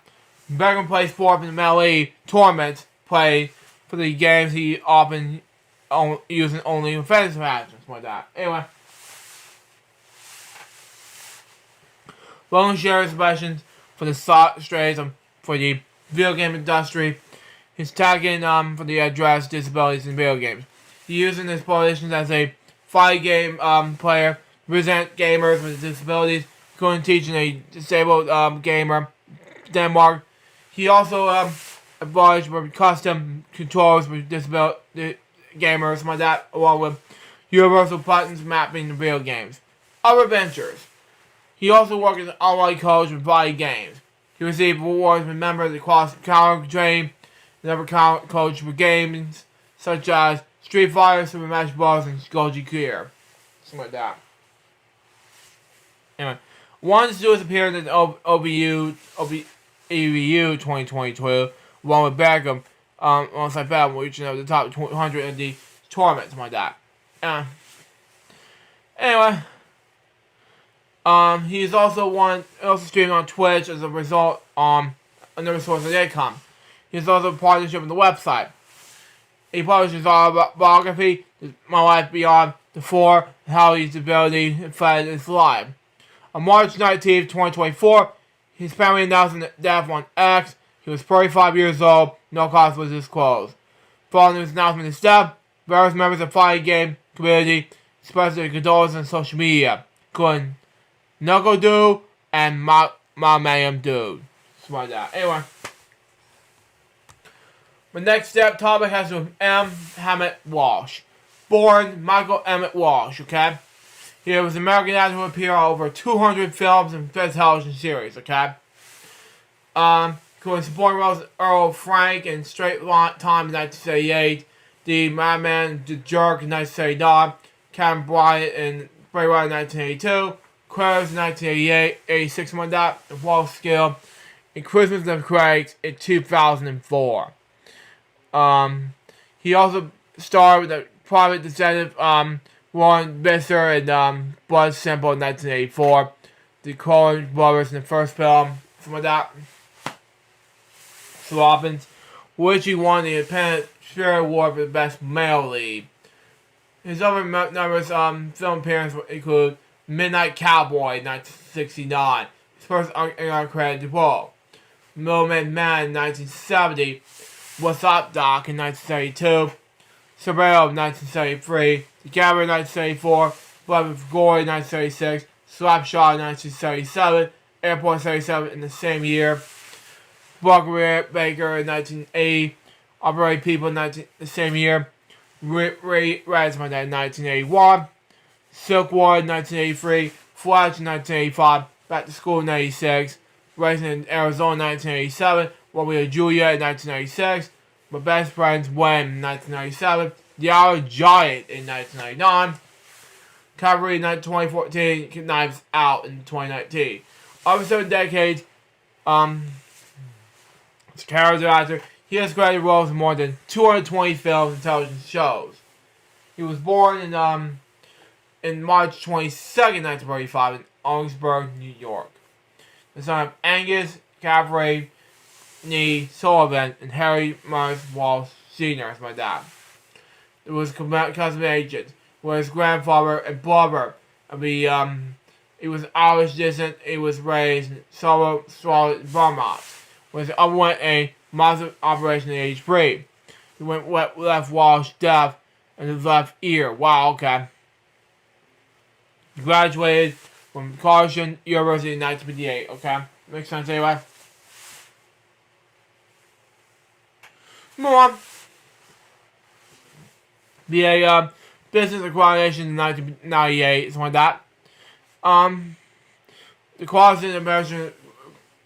Beckham plays fourth in the Melee tournaments play for the games he often using only offensive actions, like that. Anyway. Long shares expressions for the strays for the video game industry. He's tagging for the address disabilities in video games. He's using his positions as a fight game player to present gamers with disabilities, including teaching a disabled gamer Denmark. He also advised for custom controls for disability gamers like that, along with universal buttons mapping the video games. Other ventures. He also worked as an online coach with variety games. He received awards with members across counter training and other coach for games such as Street Fighter, Super Smash Bros. And Goji Clear. Something like that. Anyway, one Stewart appeared in OBU 2022, along with Beckham, alongside Beckham, reaching the top 100 in the tournament, something like that. Anyway. He's also streaming on Twitch as a result another source of income. He's also a partnership with the website. He publishes autobiography, My Life Beyond the Four, and how his ability affected his life. On March 19th, 2024, his family announced the death on X. He was 35 years old, no cost was disclosed. Following his announcement of his death, various members of the fighting game community expressed their condolences on social media, including Knuckle Dude and My Man Dude. Something like that. Anyway. My next topic has to do with M. Hammett Walsh. Born Michael Emmett Walsh, okay? He was an American actor who appeared on over 200 films and television series, okay? Including supporting roles as Earl Frank in Straight Time in 1978, The Madman, The Jerk in 1979, Kevin Bryant in Bray Wyatt in 1982, Cruz in 1988, 86 like that, and Wall Skill in Christmas of Craig in 2004. He also starred with the private detective Warren Visser in Blood Simple in 1984, the Coen Brothers in the first film, something like that. Sloppins, which he won the Independent Spirit Award for the Best Male Lead. His other numerous film appearances include Midnight Cowboy in 1969, his first uncredited role. Millman Man in 1970, What's Up Doc in 1972, Surveil in 1973, The Gabber in 1974, Blood with Glory in 1976, Slapshot in 1977, Airport 77 in the same year, Buckaroo Baker in 1980, Operate People in the same year, Ray Radsman in 1981, Silk War in 1983, Flash in 1985, Back to School in 1986, Racing in Arizona in 1987, Romeo and Juliet in 1996, My Best Friend's When in 1997, The Hour Giant in 1999, Cavalry in 2014, Knives Out in 2019. Over 7 decades, as a character actor, he has credited roles in more than 220 films and television shows. He was born in March 22nd, 1945 in Owensburg, New York. The son of Angus Cavalry Nee Sullivan and Harry Morris Walsh Sr. as my dad. It was cousin agent, where his grandfather and brother. He was Irish descent. He was raised in Charlotte, Vermont, where he underwent a massive operation at age 3. He left Walsh deaf in his left ear. Wow, okay. He graduated from Carleton University in 1958, okay? Makes sense anyway? Move on. BA Business Accreditation in 1998, something like that. The Carleton American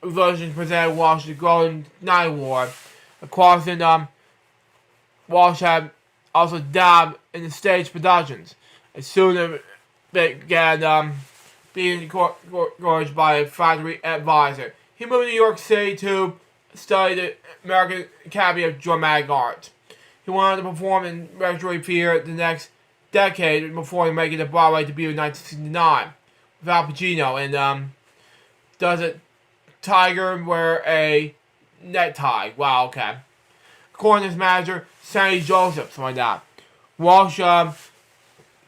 version presented Walsh the Golden Knight Award. The Carleton, Walsh had also dabbed in the stage productions. As soon as began being encouraged by a factory advisor. He moved to New York City to study the American Academy of Dramatic Arts. He wanted to perform in repertory theater the next decade before making the Broadway debut in 1969 with Al Pacino and does a tiger wear a necktie? Wow, okay. According to his manager, Sandy Joseph, something like that. Walsh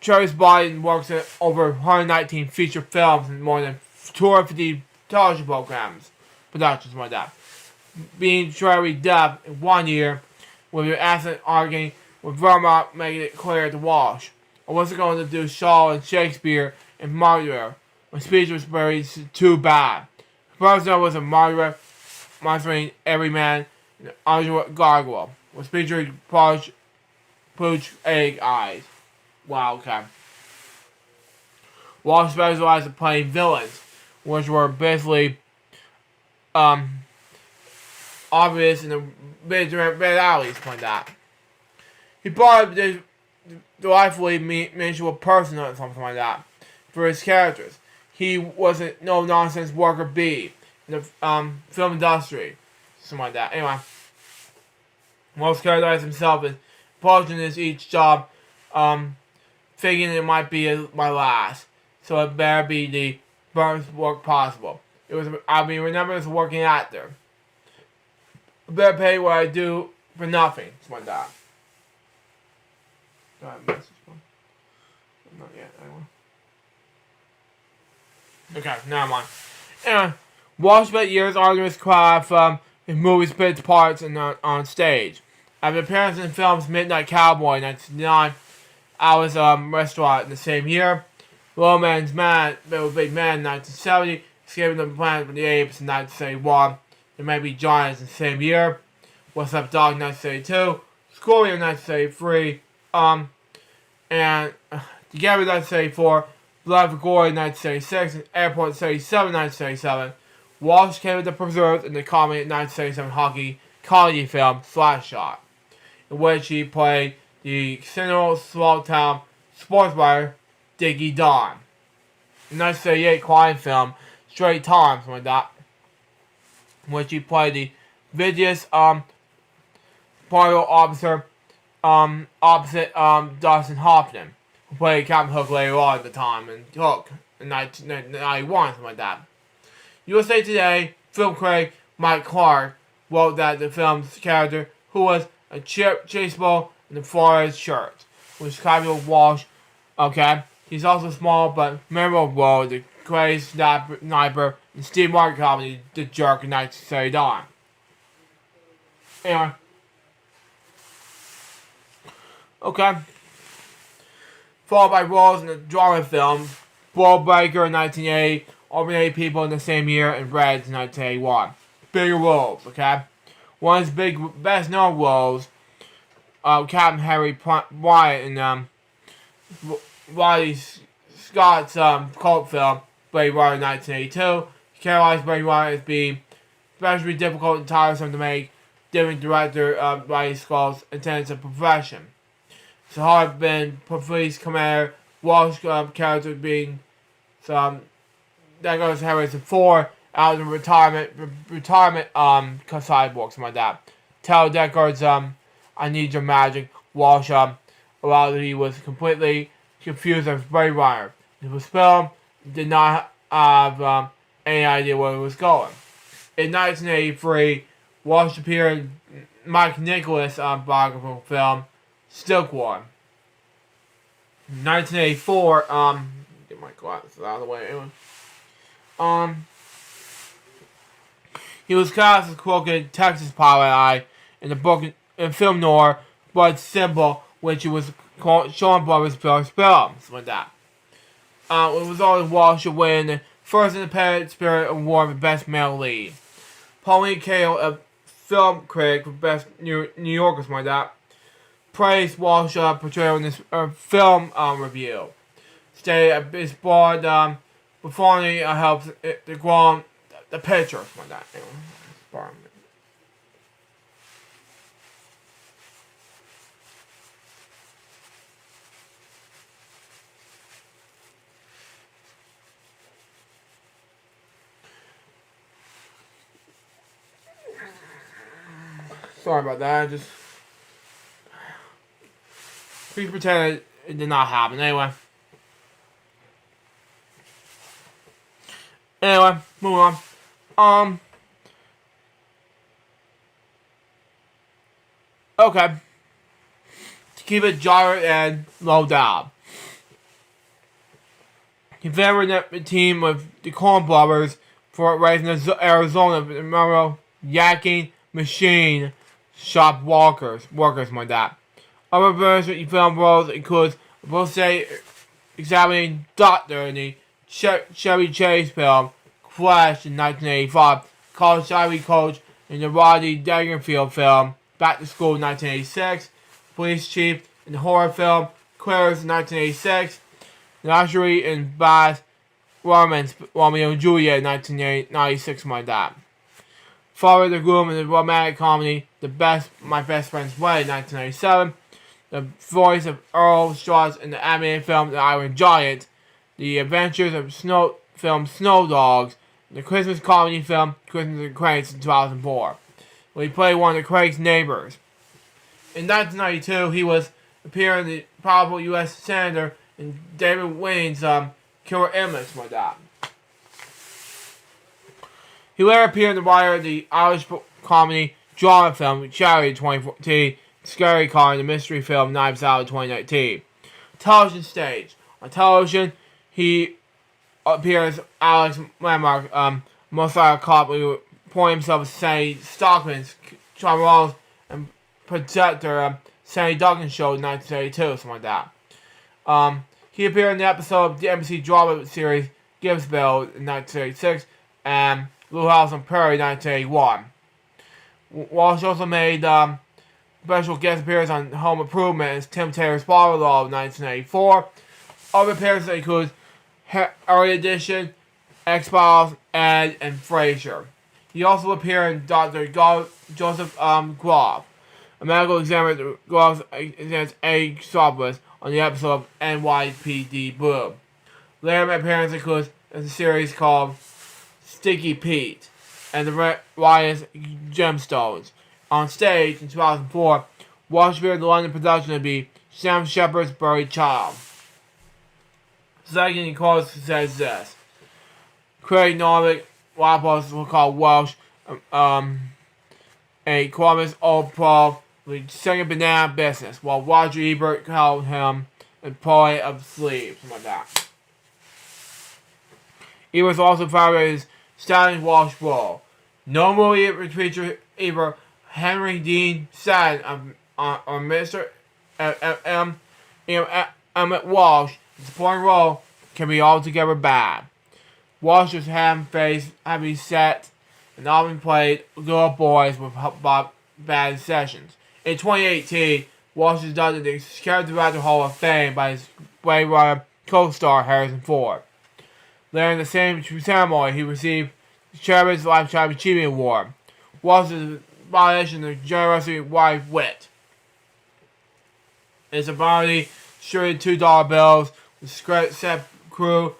Cherry's Biden works in over 119 feature films and more than 250 television programs, productions, like that. Being Cherry deaf in 1 year, with your accent arguing with Vermont making it clear to Walsh. I wasn't going to do Shaw and Shakespeare and Margaret. My speech was very too bad. The person was a Margaret, monstering every man, and Angela Gargoyle, was featuring pooch egg eyes. Wow, okay. Walsh specialized in playing villains, which were basically obvious in the red alleys, like that. He brought this delightfully mutual person or something like that for his characters. He was a no-nonsense worker bee in the film industry, something like that. Anyway, Walsh characterized himself as approaching this each job thinking it might be my last, so it better be the best work possible. I'll be remembered as a working actor. I better pay what I do for nothing. Something like that. Do I have a message from? Not yet, anyway. Okay, never mind. Anyway, Walsh spent years arguing his craft in movies, bits, parts, and on stage. After appearance in films Midnight Cowboy in 1969, I was restaurant in the same year. Low Man's Man, Little Big Man in 1970, Escaping the Planet of the Apes in 1971. There May Be Giants in the same year. What's Up Dog in 1972. Scorpion in 1973. And Together in 1974. Blood for Glory in 1976. And Airport in 1977, 1977. Walsh came with the Preserves in the comedy 1977 comedy film Slapshot, in which he played the cynical small-town sports writer Dickie Don. In 1978 crime film Straight Times, something like that, in which he played the vicious parole officer opposite Dustin Hoffman, who played Captain Hook later on at the time, and Hook in 1991, something like that. USA Today film critic Mike Clark wrote that the film's character, who was a chaseable in the Flores shirt, was copied with Walsh. Okay, he's also small but memorable role, the crazy sniper in Steve Martin comedy The Jerk in 1979. Anyway. Okay. Followed by roles in the drama film Ball Breaker in 1980, Over 80 People in the same year, and Reds in 1981. Bigger roles, okay? One of his best known roles, Captain Harry Wyatt in Riley Scott's cult film Blade Runner 1982. He characterized Blade Runner as being especially difficult and tiresome to make, given director Riley Scott's intense profession. It's hard been police commander Walsh character being that goes Harris 4 out of retirement cyborg, something like that. Tell Deckard's I Need Your Magic. Walsh allowed that he was completely confused as Blade Runner. It was filmed, did not have any idea where it was going. In 1983, Walsh appeared in Mike Nicholas' biographical film Silkworm. In 1984, get my glasses out of the way. Anyway. He was cast as crooked Texas pilot eye in the book in film noir Blood Simple, which was called Sean Brothers' first film. Like that. It was always Walsh to win the first Independent Spirit Award for Best Male Lead. Pauline Kael, a film critic for Best New Yorker, like that, praised Walsh's portrayal in this film review. Stated it's broad performing helps to grow the picture, like that. Sorry about that. Please pretend it did not happen. Anyway, move on. Okay. To keep it jarred and low down. He favored the team with the Coen Brothers for raising the Arizona memorial yakking machine shop workers like that. Other versions of film roles include both examining Doctor in the Chevy Chase film Crash in 1985, college diving coach in the Rodney Dangerfield film Back to School in 1986, police chief in the horror film Clears in 1986, and Ushery in Baz Luhrmann's Romeo and Juliet in 1996 like that. Father the Groom in the romantic comedy My Best Friend's Wedding, 1997. The voice of Earl Strauss in the animated film The Iron Giant. The adventures of film Snow Dogs. The Christmas comedy film Christmas and Cranks in 2004. Where he played one of Craig's neighbors. In 1992, he was appearing the probable U.S. Senator in David Wayne's Killer Image like that. He later appeared in the writer of the Irish comedy drama film Charity in 2014, Scary Car in the mystery film Knives Out in 2019. Television stage. On television, he appears as Alex Landmark, Mosiah Cop, who appointed himself as Sandy Stockman's Charles and protector Sandy Duncan show in 1972, something like that. He appeared in the episode of the NBC drama series Gibbsville in 1986 and Little House on Prairie, 1981. Walsh also made special guest appearance on Home Improvement as Tim Taylor's father-in-law in 1984. Other appearances include Early Edition, X-Files, Ed, and Frasier. He also appeared in Dr. Joseph Groff, a medical examiner that Groff examines a Sawbus on the episode of NYPD Blue. Later appearances include a series called Sticky Pete and the Ryan's Gemstones. On stage in 2004, Walsh appeared in the London production of the Sam Shepard's Buried Child. Second, he says this. Craig Norvick, Wappos will call Welsh a Columbus Old Pro with second banana business, while Roger Ebert called him a poet of sleeves, something like that. He was also proud of his Stanley Walsh role. No movie featured either Henry Dean Stanton or Mr. Emmett Walsh. The supporting role can be altogether bad. Walsh was ham-faced, heavy set, and often played little boys with bad sessions. In 2018, Walsh was inducted in the Character Actor Hall of Fame by his Blade Runner co-star Harrison Ford. Later in the same ceremony, he received the Chairman's Lifetime Achievement Award. Walsh's violation of generosity wife wit. It's a body shredded $2 bills with set crew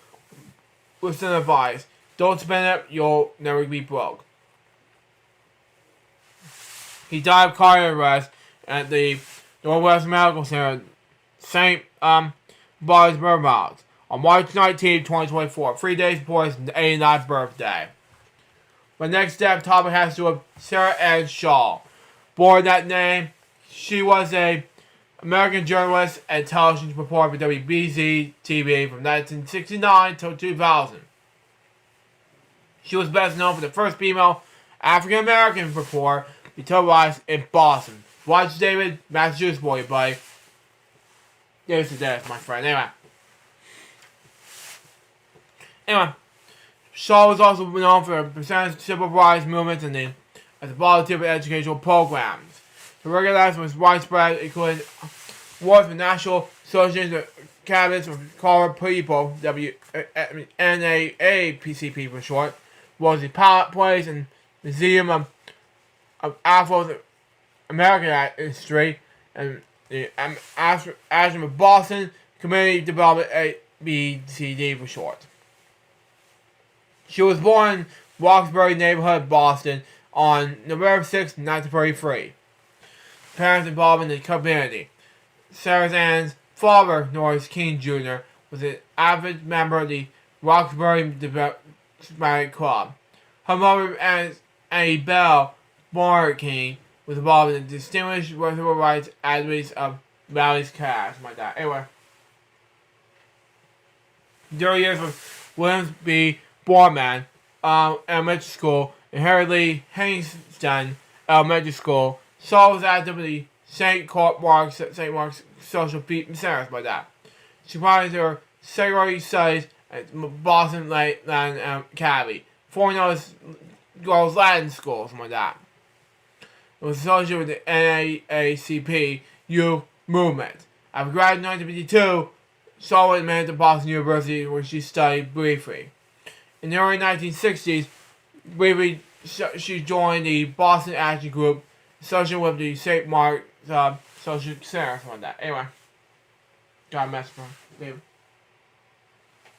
with some advice. Don't spend it, you'll never be broke. He died of cardiac arrest at the Northwest Medical Center, St. Bart's, Vermont, on March 19, 2024, 3 days before his 89th birthday. My next topic has to do with Sarah Ann Shaw. Born that name, she was an American journalist and television reporter for WBZ TV from 1969 till 2000. She was best known for the first female African American report be televised in Boston. Watch David, Massachusetts boy, buddy. There's the death, my friend. Anyway, Shaw was also known for presenting civil rights movements and the volunteer for educational programs. The organization was widespread, including awards for National Association of Cabinets for Colored People, NAACP for short, was the Pilot Place and Museum of Afro-American History, and the Ashram of Boston Community Development, ABCD for short. She was born in Roxbury neighborhood, Boston, on November 6, 1933. Parents involved in the community. Sarah Ann's father, Norris King Jr., was an avid member of the Roxbury Democratic Club. Her mother, Annie Bell Moore King, was involved in the distinguished civil rights activities of Valley's Cash. My dad. Anyway. During years with Williams B. Borman, Elementary School, and Harry Lee Hainston Elementary School, Shaw was active in the St. Mark's Social Centers. My dad. She provided her secondary studies at Boston Latin Academy, formerly known as Girls Latin School. My dad. It was associated with the NAACP youth movement. After graduating in 1952, Shaw was admitted to Boston University, where she studied briefly. In the early 1960s, she joined the Boston Action Group, associated with the St. Mark's Social Center, something like that. Anyway, got a message from David.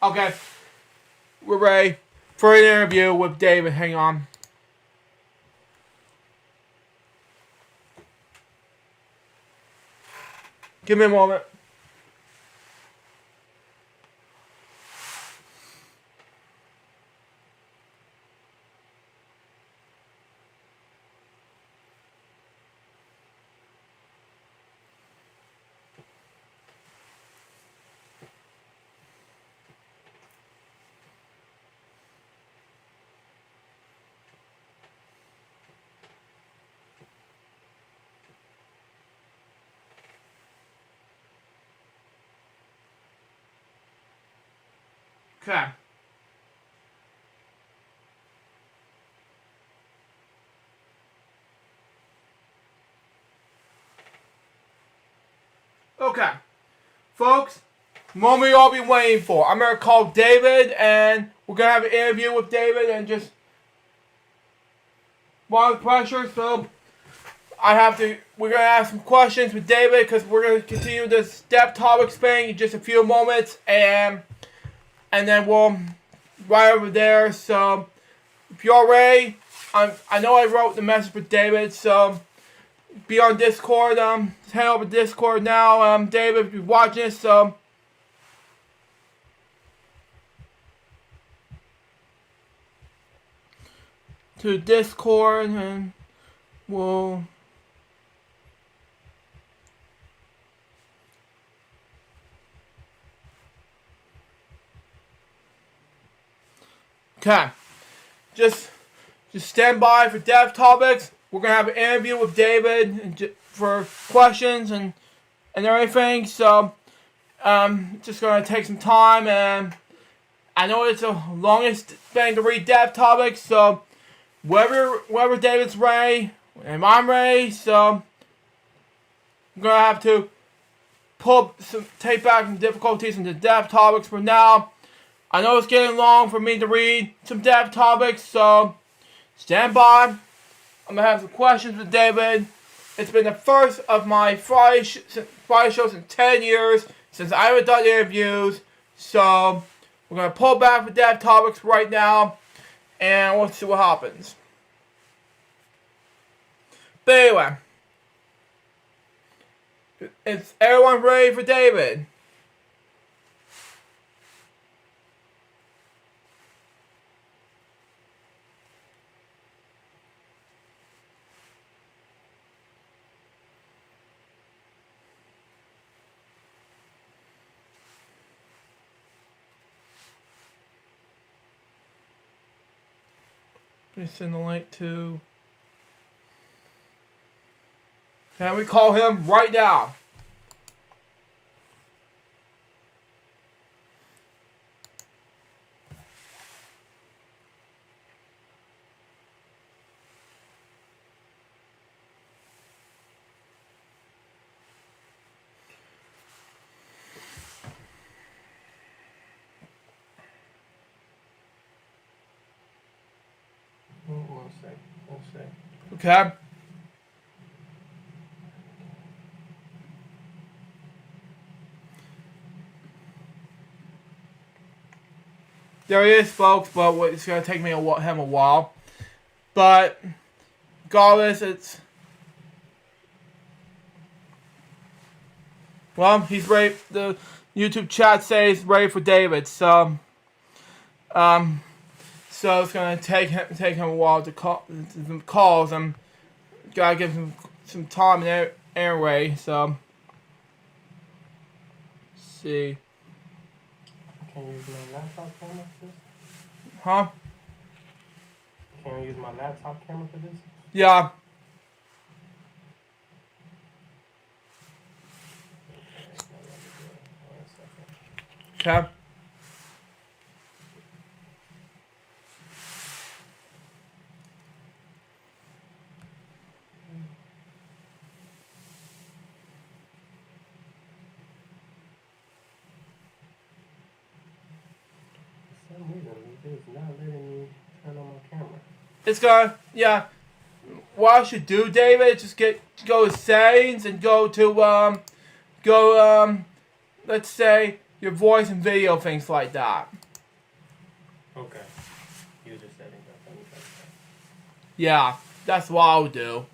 Okay, we're ready for an interview with David. Hang on. Give me a moment. Okay. Okay. Folks, moment you all been waiting for. I'm going to call David, and we're going to have an interview with David, and just while the pressure, so we're going to ask some questions with David, because we're going to continue this depth topics thing in just a few moments, and then we'll right over there. So if you're ready, I know I wrote the message with David, so be on Discord. Head over to Discord now. David, if you're watching this, to Discord, and we'll. Okay, just stand by for dev topics. We're gonna have an interview with David and for questions and everything. So, just gonna take some time, and I know it's the longest thing to read dev topics. So, wherever David's ready, and I'm ready. So, I'm gonna have to take back some difficulties into dev topics for now. I know it's getting long for me to read some dev topics, so stand by. I'm going to have some questions with David. It's been the first of my Friday shows in 10 years since I haven't done interviews, so we're going to pull back with dev topics right now, and we'll see what happens. But anyway, is everyone ready for David? Let me send the link to. Can we call him right now? One sec. Okay. There he is, folks, but it's going to take him a while. But, regardless, it's... Well, he's ready. The YouTube chat says ready for David, so... So it's going to take him a while to call some calls. I'm got to give him some time anyway, so... Let's see. Can you use my laptop camera for this? Huh? Can we use my laptop camera for this? Yeah. Okay. For some reason, it's not letting me turn on my camera. It's gonna, yeah. What I should do, David, just go to settings and go to, let's say, your voice and video, things like that. Okay. User settings. Yeah, that's what I'll do.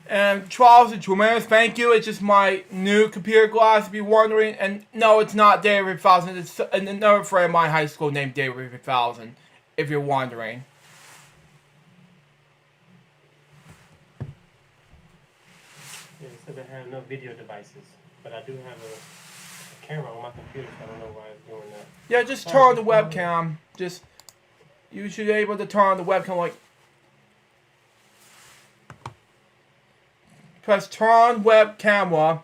And Charles and Tremendous, thank you. It's just my new computer glass, if you're wondering. And no, it's not David 5000. It's another friend of my high school named David 5000, if you're wondering. Yeah, it said I have no video devices, but I do have a camera on my computer, so I don't know why it's doing that. Yeah, just turn on the webcam. You should be able to turn on the webcam like... Press turn on web camera.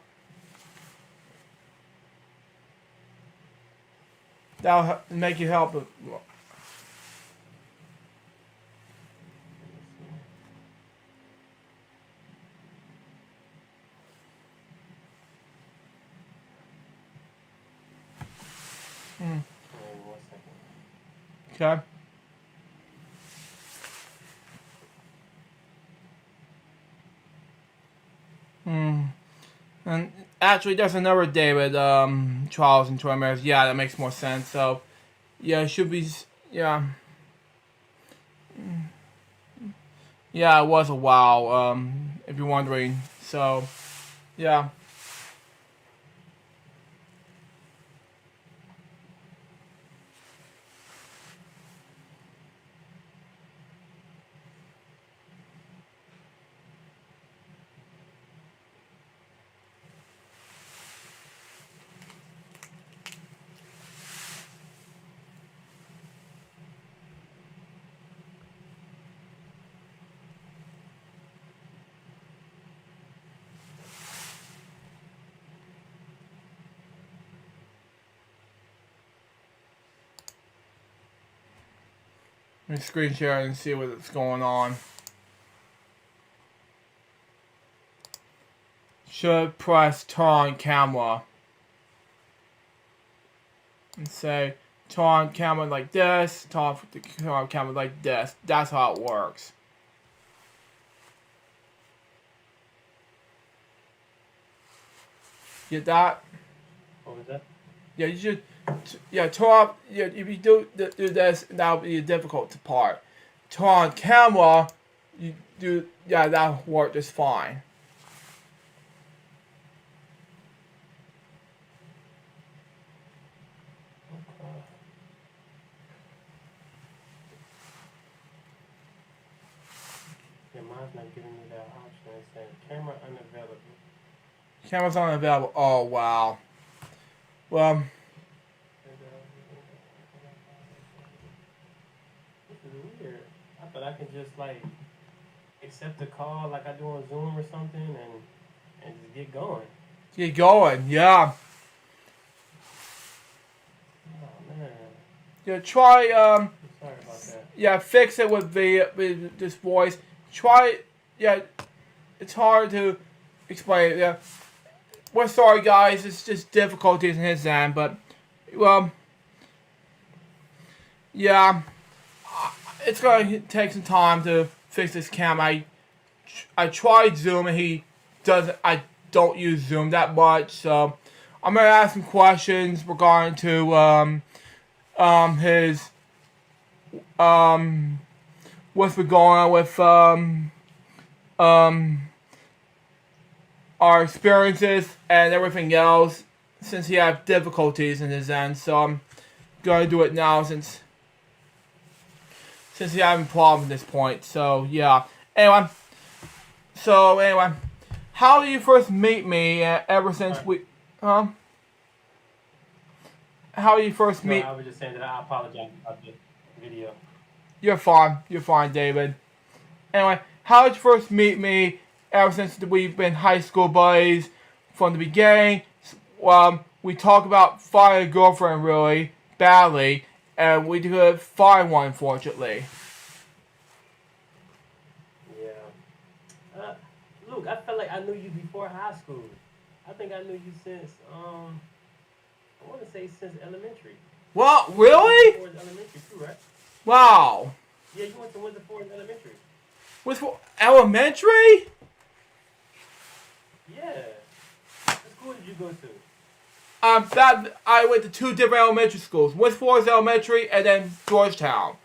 That'll make you help it. Okay. And actually, there's another David, Charles and Tremors. Yeah, that makes more sense. So, yeah, it should be, yeah. Yeah, it was a while, if you're wondering. So, yeah. Let me screen share and see what's going on. Should press turn on camera. And say turn on camera like this, turn on camera like this. That's how it works. Get that? What was that? Yeah, you should Yeah, turn off. Yeah, if you do this, that'll be the difficult part. Turn on camera. You do. Yeah, that'll work just fine. Yeah, mine's not giving me that option. It's saying camera unavailable. Camera's unavailable. Oh wow. Well. This is weird. I thought I could just like accept the call like I do on Zoom or something and just get going. Get going. Yeah. Oh man. Yeah. Try. I'm sorry about that. Yeah. Fix it with this voice. Try. Yeah. It's hard to explain. Yeah. We're sorry, guys. It's just difficulties in his end, but well. Yeah. It's gonna take some time to fix this camera. I tried Zoom and he doesn't. I don't use Zoom that much, so I'm gonna ask some questions regarding to his what's been going on with our experiences and everything else since he had difficulties in his end. So I'm gonna do it now since he's having problems at this point. So yeah. Anyway, how did you first meet me? Ever since we, How did you first meet? I was just saying that I apologize about the video. You're fine. You're fine, David. Anyway, how did you first meet me? Ever since we've been high school buddies from the beginning. We talked about finding a girlfriend really badly, and we could find one, unfortunately. Yeah. Luke, I felt like I knew you before high school. I think I knew you since, I want to say since elementary. What? Really? Forest Elementary too, right? Wow. Yeah, you went to Windsor Forest Elementary. Elementary? Yeah. What school did you go to? I went to two different elementary schools. West Forest Elementary and then Georgetown.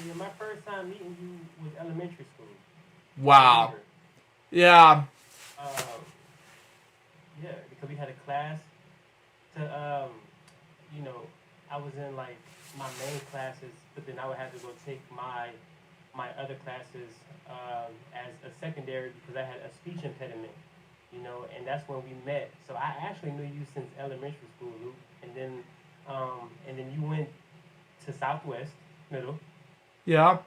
Yeah, my first time meeting you was elementary school. Wow. Yeah. Yeah, because we had a class to, I was in like my main classes, but then I would have to go take my other classes as a secondary because I had a speech impediment, and that's when we met. So I actually knew you since elementary school, Luke, and then you went to Southwest Middle. Yeah.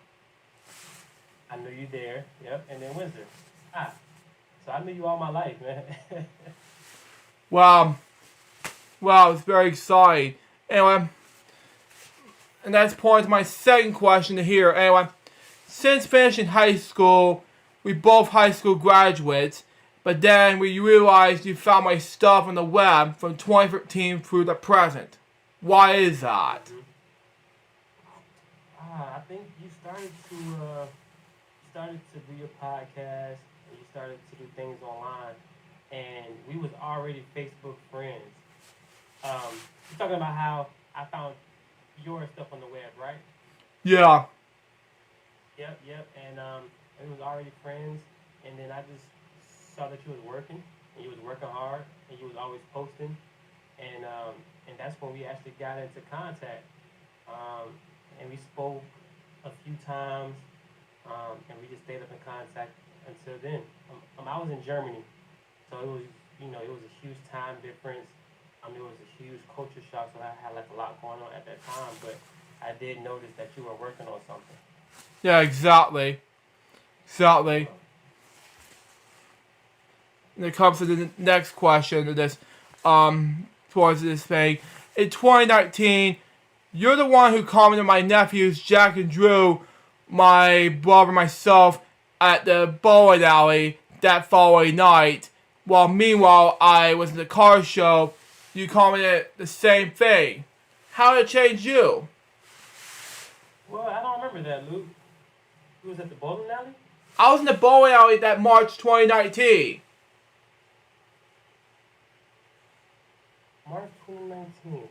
I knew you there. Yep, and then Windsor. So I knew you all my life, man. Wow, it's very exciting. Anyway, and that's point to my second question here. Anyway, since finishing high school, we both high school graduates, but then we realized you found my stuff on the web from 2013 through the present. Why is that? I think you started to do your podcast, and you started to do things online, and we was already Facebook friends. You're talking about how I found your stuff on the web, right? Yeah. Yep, and we was already friends, and then I just saw that you was working, and you was working hard, and you was always posting, and that's when we actually got into contact, and we spoke a few times, and we just stayed up in contact until then. I was in Germany, so it was, it was a huge time difference. It was a huge culture shock, so I had like a lot going on at that time, but I did notice that you were working on something. Yeah, exactly. And it comes to the next question of this, towards this thing. In 2019, you're the one who commented my nephews, Jack and Drew, my brother, myself, at the bowling alley that following night. While meanwhile, I was in the car show, you commented the same thing. How did it change you? Well, I don't remember that, Luke. You was at the bowling alley? I was in the bowling alley that March 2019. March 2019.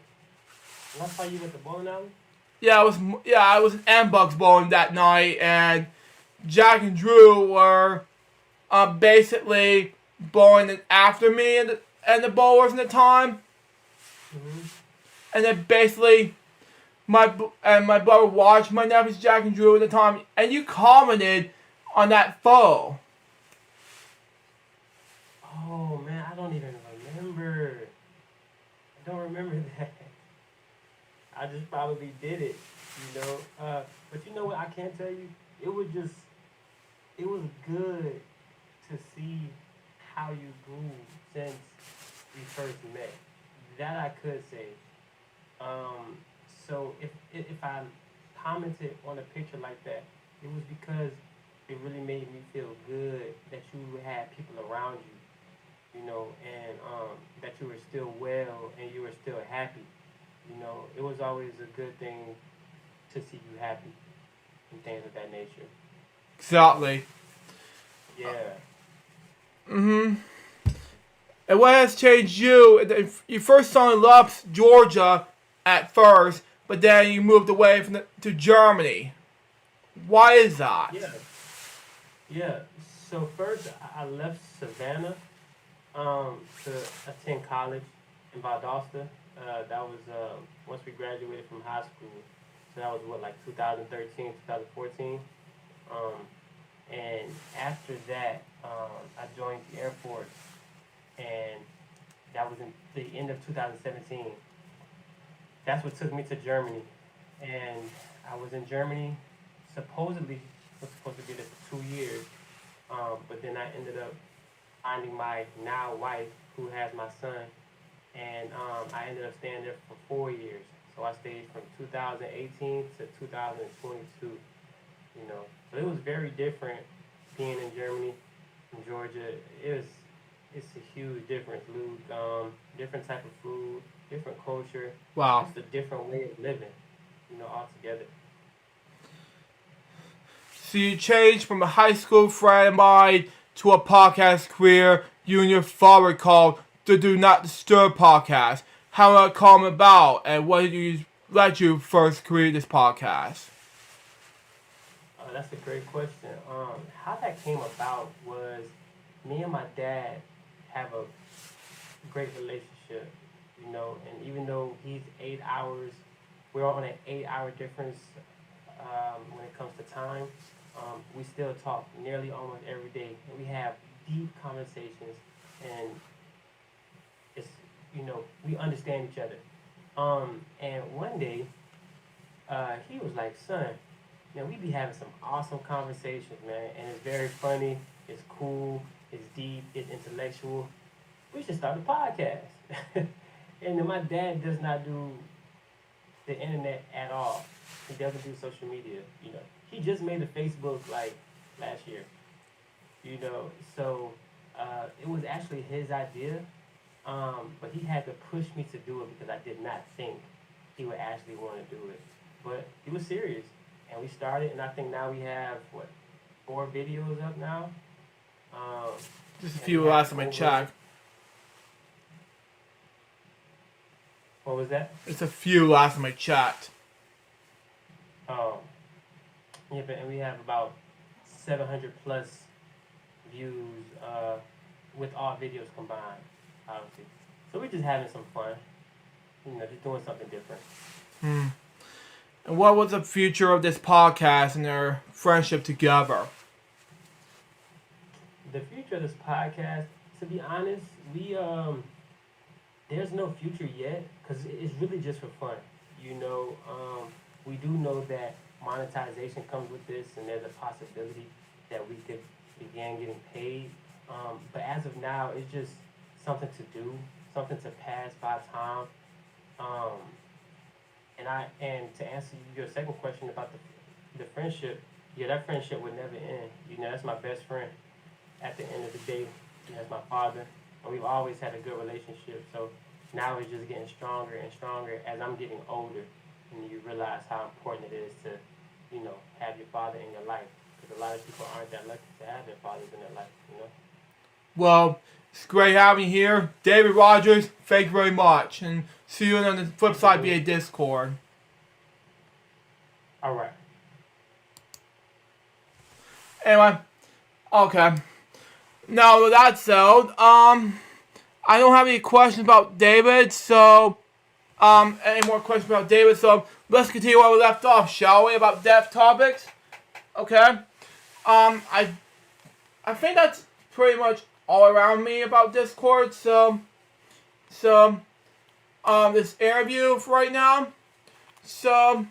And I saw you at the bowling alley? Yeah, I was in N-Bucks bowling that night, and Jack and Drew were basically bowling after me and the bowlers in the time. Mm-hmm. And then basically, my brother watched my nephews Jack and Drew at the time, and you commented on that photo. Oh man, I don't even remember. I don't remember that. I just probably did it, you know. But you know what? I can't tell you. It was good to see how you grew since we first met. That I could say. So if I commented on a picture like that, it was because it really made me feel good that you had people around you, you know, and that you were still well and you were still happy. You know, it was always a good thing to see you happy and things of that nature. Exactly. Yeah. Mm-hmm. And what has changed you? You first saw in Lux, Georgia at first, but then you moved away to Germany. Why is that? Yeah. So first, I left Savannah to attend college in Valdosta. That was once we graduated from high school. So that was like 2013, 2014. And after that, I joined the Air Force, and that was in the end of 2017. That's what took me to Germany, and I was in Germany. Supposedly was supposed to be there for 2 years, but then I ended up finding my now wife, who has my son, and I ended up staying there for 4 years. So I stayed from 2018 to 2022. You know, so it was very different being in Germany, in Georgia. It's a huge difference, Luke. Different type of food, different culture. Wow. It's a different way of living, you know, altogether. So you changed from a high school friend of mine to a podcast career you and your father called the Do Not Disturb podcast. How did it come about, and what led you first create this podcast? That's a great question. How that came about was me and my dad have a great relationship, you know, and even though he's 8 hours, we're on an 8-hour difference when it comes to time. We still talk nearly almost every day, and we have deep conversations, and it's, you know, we understand each other. And one day, he was like, "Son, you know, we be having some awesome conversations, man, and it's very funny, it's cool, it's deep, it's intellectual. We should start a podcast." And then my dad does not do the internet at all. He doesn't do social media, you know. He just made a Facebook like last year, you know. So it was actually his idea, but he had to push me to do it because I did not think he would actually want to do it. But he was serious, and we started, and I think now we have 4 videos up now. Just a few last time I checked. What was that? It's a few last time I checked. Yeah, and we have about 700 plus views with all videos combined, obviously. So we're just having some fun, you know, just doing something different. And what was the future of this podcast and their friendship together? The future of this podcast, to be honest, we there's no future yet because it's really just for fun. You know, we do know that monetization comes with this, and there's a possibility that we could begin getting paid. But as of now, it's just something to do, something to pass by time. And to answer your second question about the friendship, yeah, that friendship would never end. You know, that's my best friend. At the end of the day, you know, that's my father, and we've always had a good relationship. So now it's just getting stronger and stronger as I'm getting older, and you realize how important it is to, you know, have your father in your life, because a lot of people aren't that lucky to have their fathers in their life, you know. Well, It's great having you here. David Rogers, thank you very much. And see you on the flip side via Discord. Alright. Anyway, okay. Now with that said, I don't have any questions about David, so any more questions about David, so let's continue where we left off, shall we? About dev topics. Okay. I think that's pretty much all around me about Discord, so this interview for right now. So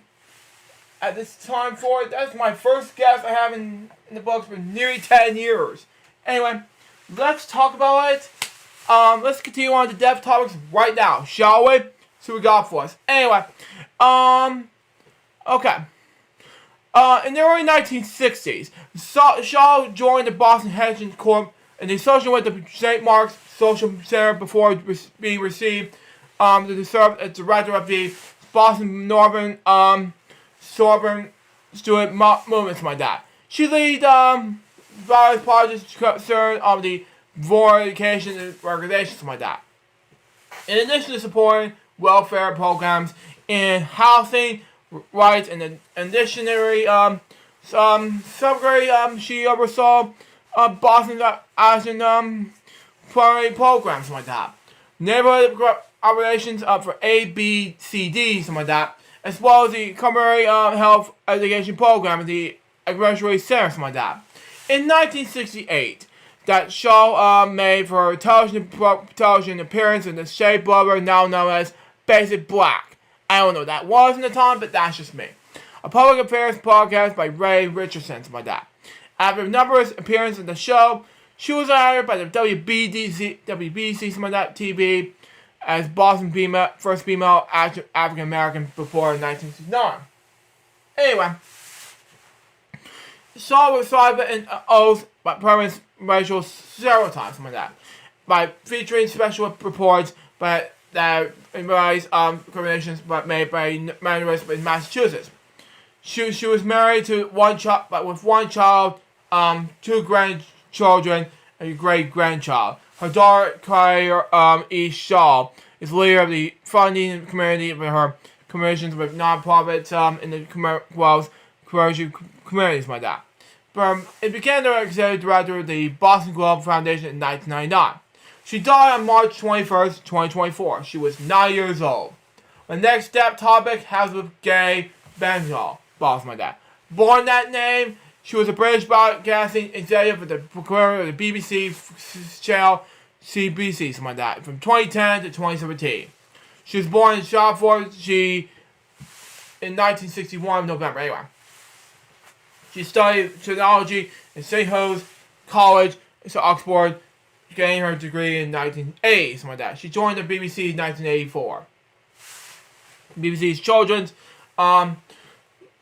at this time for it, that's my first guest I have in the books for nearly 10 years. Anyway, let's talk about it. Let's continue on to dev topics right now, shall we? See what we got for us. Anyway, okay. In the early 1960s, Shaw joined the Boston Hedgehog Corp. and the association with the St. Mark's Social Center before being received to serve as director of the Boston Northern Sovereign Student Movement, like that. She leads various projects concerned of the rural education and organizations like that. In addition to supporting welfare programs in housing rights and additionally she oversaw Boston's action primary programs like that. Neighborhood operations for ABCD, something like that, as well as the community health education program at the Agricultural Center, something like that. In 1968, that Shaw made for her television appearance in The Shea Brother, now known as Basic Black. I don't know what that was in the time, but that's just me. A public affairs podcast by Ray Richardson, something like that. After numerous appearances in the show, she was hired by the WBC, something like that, TV, as Boston's first female African American before 1969. Anyway, Shaw was cited in oath by permanent racial several times, something like that, by featuring special reports by that embrace discriminations made by minorities in Massachusetts. She was married to one child, with one child, two grandchildren, and a great-grandchild. Her daughter, Claire E. Shaw, is leader of the funding community for her commissions with nonprofits in the commercial communities like that. It began as executive director of the Boston Globe Foundation in 1999. She died on March 21st, 2024. She was 9 years old. The next step topic has with Gay Bengal, Boston like that. Born that name, she was a British broadcasting executive for the BBC channel CBC, something like that, from 2010 to 2017. She was born in Shopford, in 1961, November, anyway. She studied technology at St. Joe's College, Oxford, getting her degree in 1980, something like that. She joined the BBC in 1984. BBC's Children's,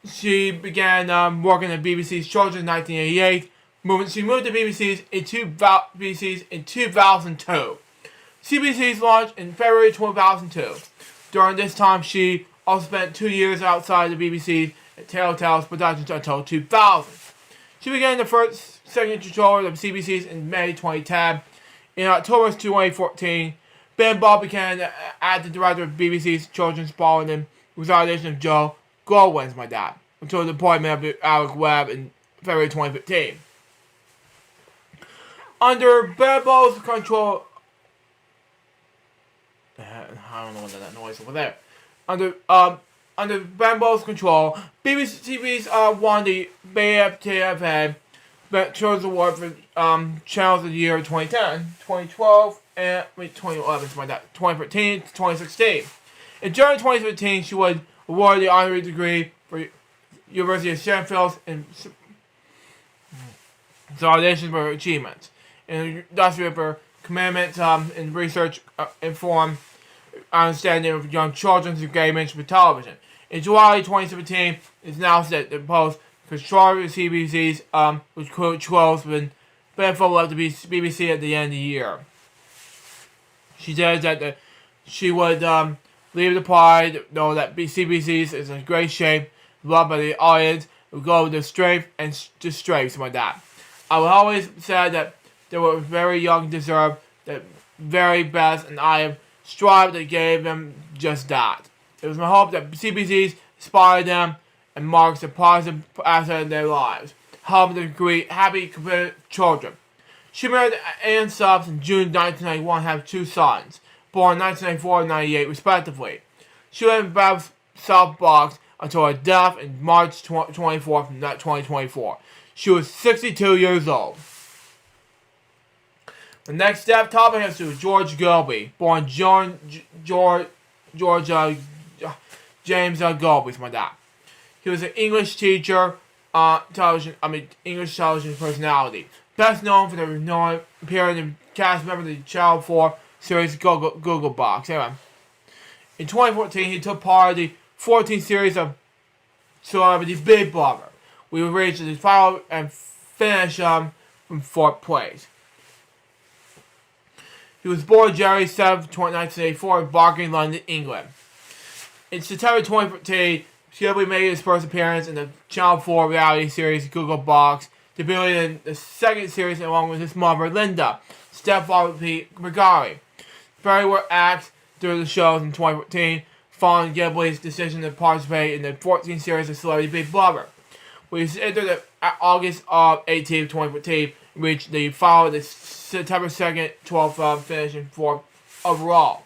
she began working at BBC's Children's in 1988. She moved to BBC's in 2002. CBC's launched in February 2002. During this time, she also spent 2 years outside the BBC at Telltale's Productions until 2000. She began the first second controller of CBC's in May 2010. In October 2014, Ben Ball became acting director of BBC's Children's following the resignation of Joe Goldwyn's my dad, until the appointment of Alec Webb in February 2015. Under Ben Ball's control, I don't know what that noise over there. Under Ben Ball's control, BBC TV's won the BFTFA Children's Award for Channels of the Year 2010, 2012, and 2011, something like that, 2013 to 2016. And during 2015, she was awarded the honorary degree for University of Sheffield in Solidarity for Achievements, and industrial for commitment in research informed understanding of young children's engagement with television. In July 2017, it's announced that the post control of CBC's which closed when Benfold left the BBC at the end of the year. She says that she would leave the pride, know that CBC's is in great shape, loved by the audience, would go with the strength and the strength, something like that. I would always say that they were very young, deserve the very best, and I have strived to give them just that. It was my hope that CBCs inspire them and marks a positive aspect of their lives, helping them create happy, committed children. She married Ann Stubbs in June 1991 and have 2 sons, born in 1994 and 98 respectively. She lived in Bab's South Box until her death in March 24th, 2024. She was 62 years old. The next step topic has to do with George Gilby, born George James Gilby, something like that. He was an English teacher, English television personality, best known for the appearing in cast member of the Channel 4 series Google Box. Anyway, in 2014, he took part in the 14th series of Celebrity Big Brother. We would reach the final and finish from 4th place. He was born January 7th, 1984 in Barking, London, England. In September 2014, Gilby made his first appearance in the Channel 4 reality series Google Box, debuting in the 2nd series along with his mother, Linda, stepfather Pete Regari. Barry were axed during the shows in 2014, following Gilby's decision to participate in the 14th series of Celebrity Big Brother. We entered August 18th, 2014, and reached the final the September 2nd, 12th, finishing 4th overall.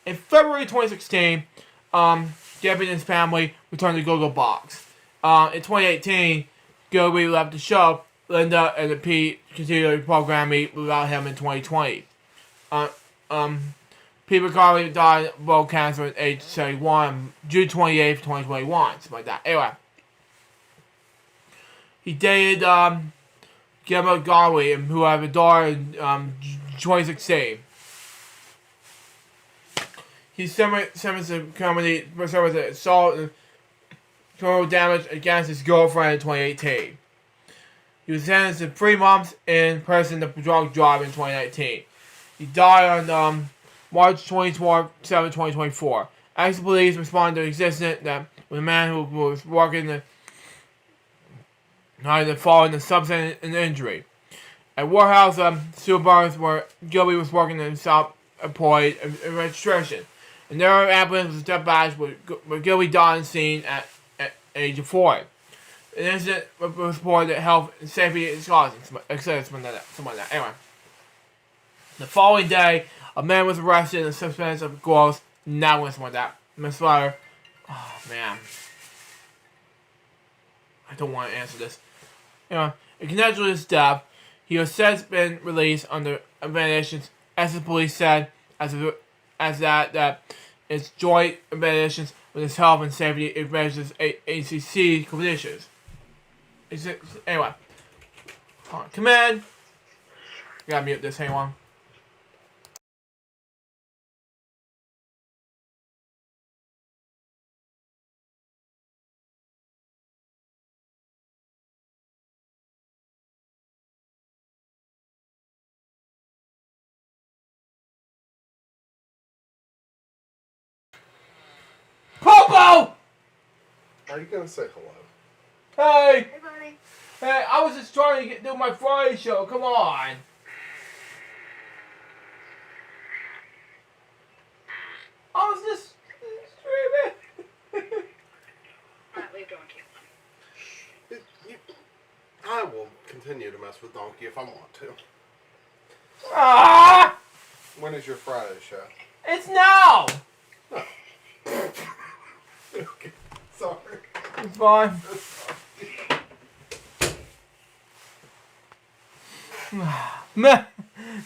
In February 2016, Gilby and his family returned to Google Box. In 2018, Gilby left the show. Linda and Pete continued programming without him in 2020. Pete Regari died of bone cancer at age 71, June 28th, 2021. Something like that. Anyway. He dated Gemma Garley, who had a daughter in 2016. He's sentenced to comedy for assault and criminal damage against his girlfriend in 2018. He was sentenced to 3 months in prison for drug driving in 2019. He died on March 27, 2024. Ex police responded to an incident that with a man who was working following the substance and injury. At Warehouse Superbars, where Gilby was working in self-employed registration. And there are ambulance was dispatched where Gilby died on scene at age of 40. An incident was reported that health and safety is causing, something like that. Anyway. The following day, a man was arrested in the suspense of gross negligence, something like that. Misfire. Oh, man. I don't want to answer this. Anyway, in connection with his death, he has since been released under investigations, as the police said, as that it's joint investigations with his health and safety investigations ACC conditions. Anyway, hold on. Command. I gotta mute this. Hang on. Popo! Are you gonna say hello? Hey! Hey, buddy. Hey, I was just trying to do my Friday show. Come on. I was just streaming. Alright, leave Donkey. I will continue to mess with Donkey if I want to. Ah! When is your Friday show? It's now! Oh. Okay, sorry. It's fine. Man,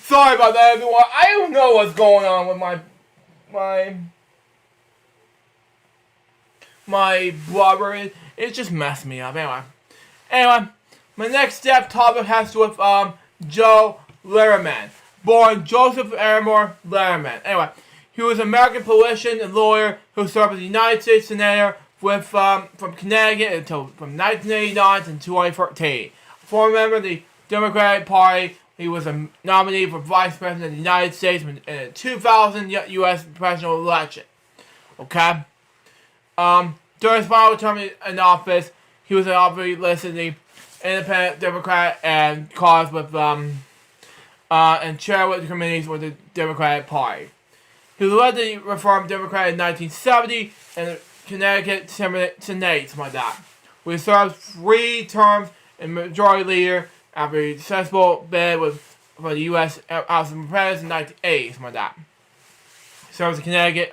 sorry about that, everyone. I don't know what's going on with my blubber. It just messed me up. Anyway, my next topic has to do with Joe Letterman, born Joseph Aramore Letterman. Anyway, he was an American politician and lawyer who served as the United States Senator with from Connecticut until from 1989 to 2013. A former member of the Democratic Party, he was a nominee for Vice President of the United States in the 2000 U.S. presidential election. Okay? During his final term in office, he was obviously listed the Independent Democrat and caused with and chaired the committees with the Democratic Party. He led the Reform Democrat in 1970 and the Connecticut Senate, something like that. We served 3 terms and majority leader after a successful bid for the U.S. House of Representatives in 1980, something like that. He served as a Connecticut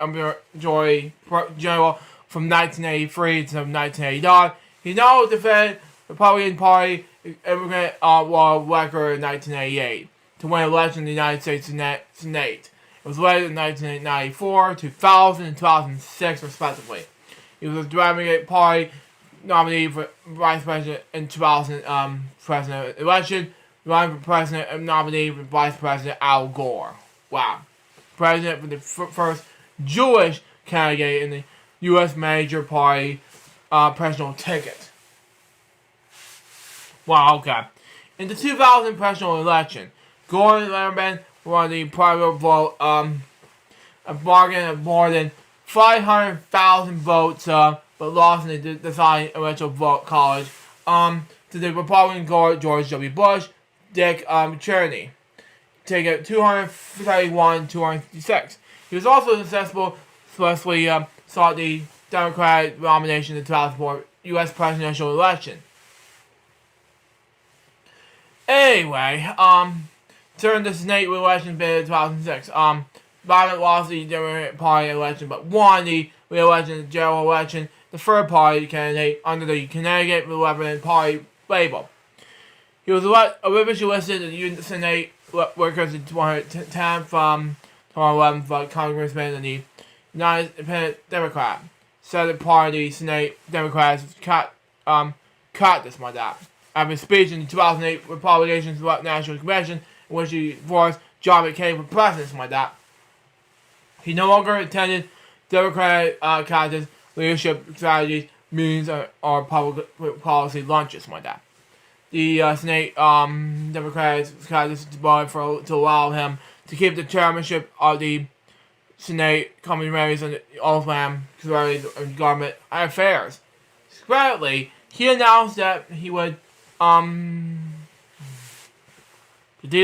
majority general from 1983 to 1989. He now defended the Republican Party immigrant law record in 1988 to win an election in the United States Senate. It was elected in 1994, 2000, and 2006, respectively. He was a Democratic Party nominee for Vice President in 2000 president election, running for President and nominee for Vice President Al Gore. Wow. President for the first Jewish candidate in the U.S. major party presidential ticket. Wow, okay. In the 2000 presidential election, Gore and Letterman won the private vote, a bargain of more than 500,000 votes, but lost in the deciding electoral vote college to the Republican George W. Bush, Dick Cheney, taking 231-256. He was also successfully sought the Democratic nomination in the 2004 U.S. presidential election. Anyway, during the Senate election bid in 2006, Biden lost the Democratic Party election, but won the re-election in the general election, the third party candidate under the Connecticut Republican Party label. He was officially listed in the Senate workers in 2010 from 2011 for Congressman and the United Independent Democrat. Senate Party Senate Democrats cut this like that. After a speech in the 2008 Republicans National Convention, in which he forced John McCain for president, like that. He no longer attended Democratic candidates, leadership strategies, meetings, or public policy lunches, like that. The Senate Democrats candidates voted to allow him to keep the chairmanship of the Senate committees on Oathland and government affairs. Secretly, he announced that he would continue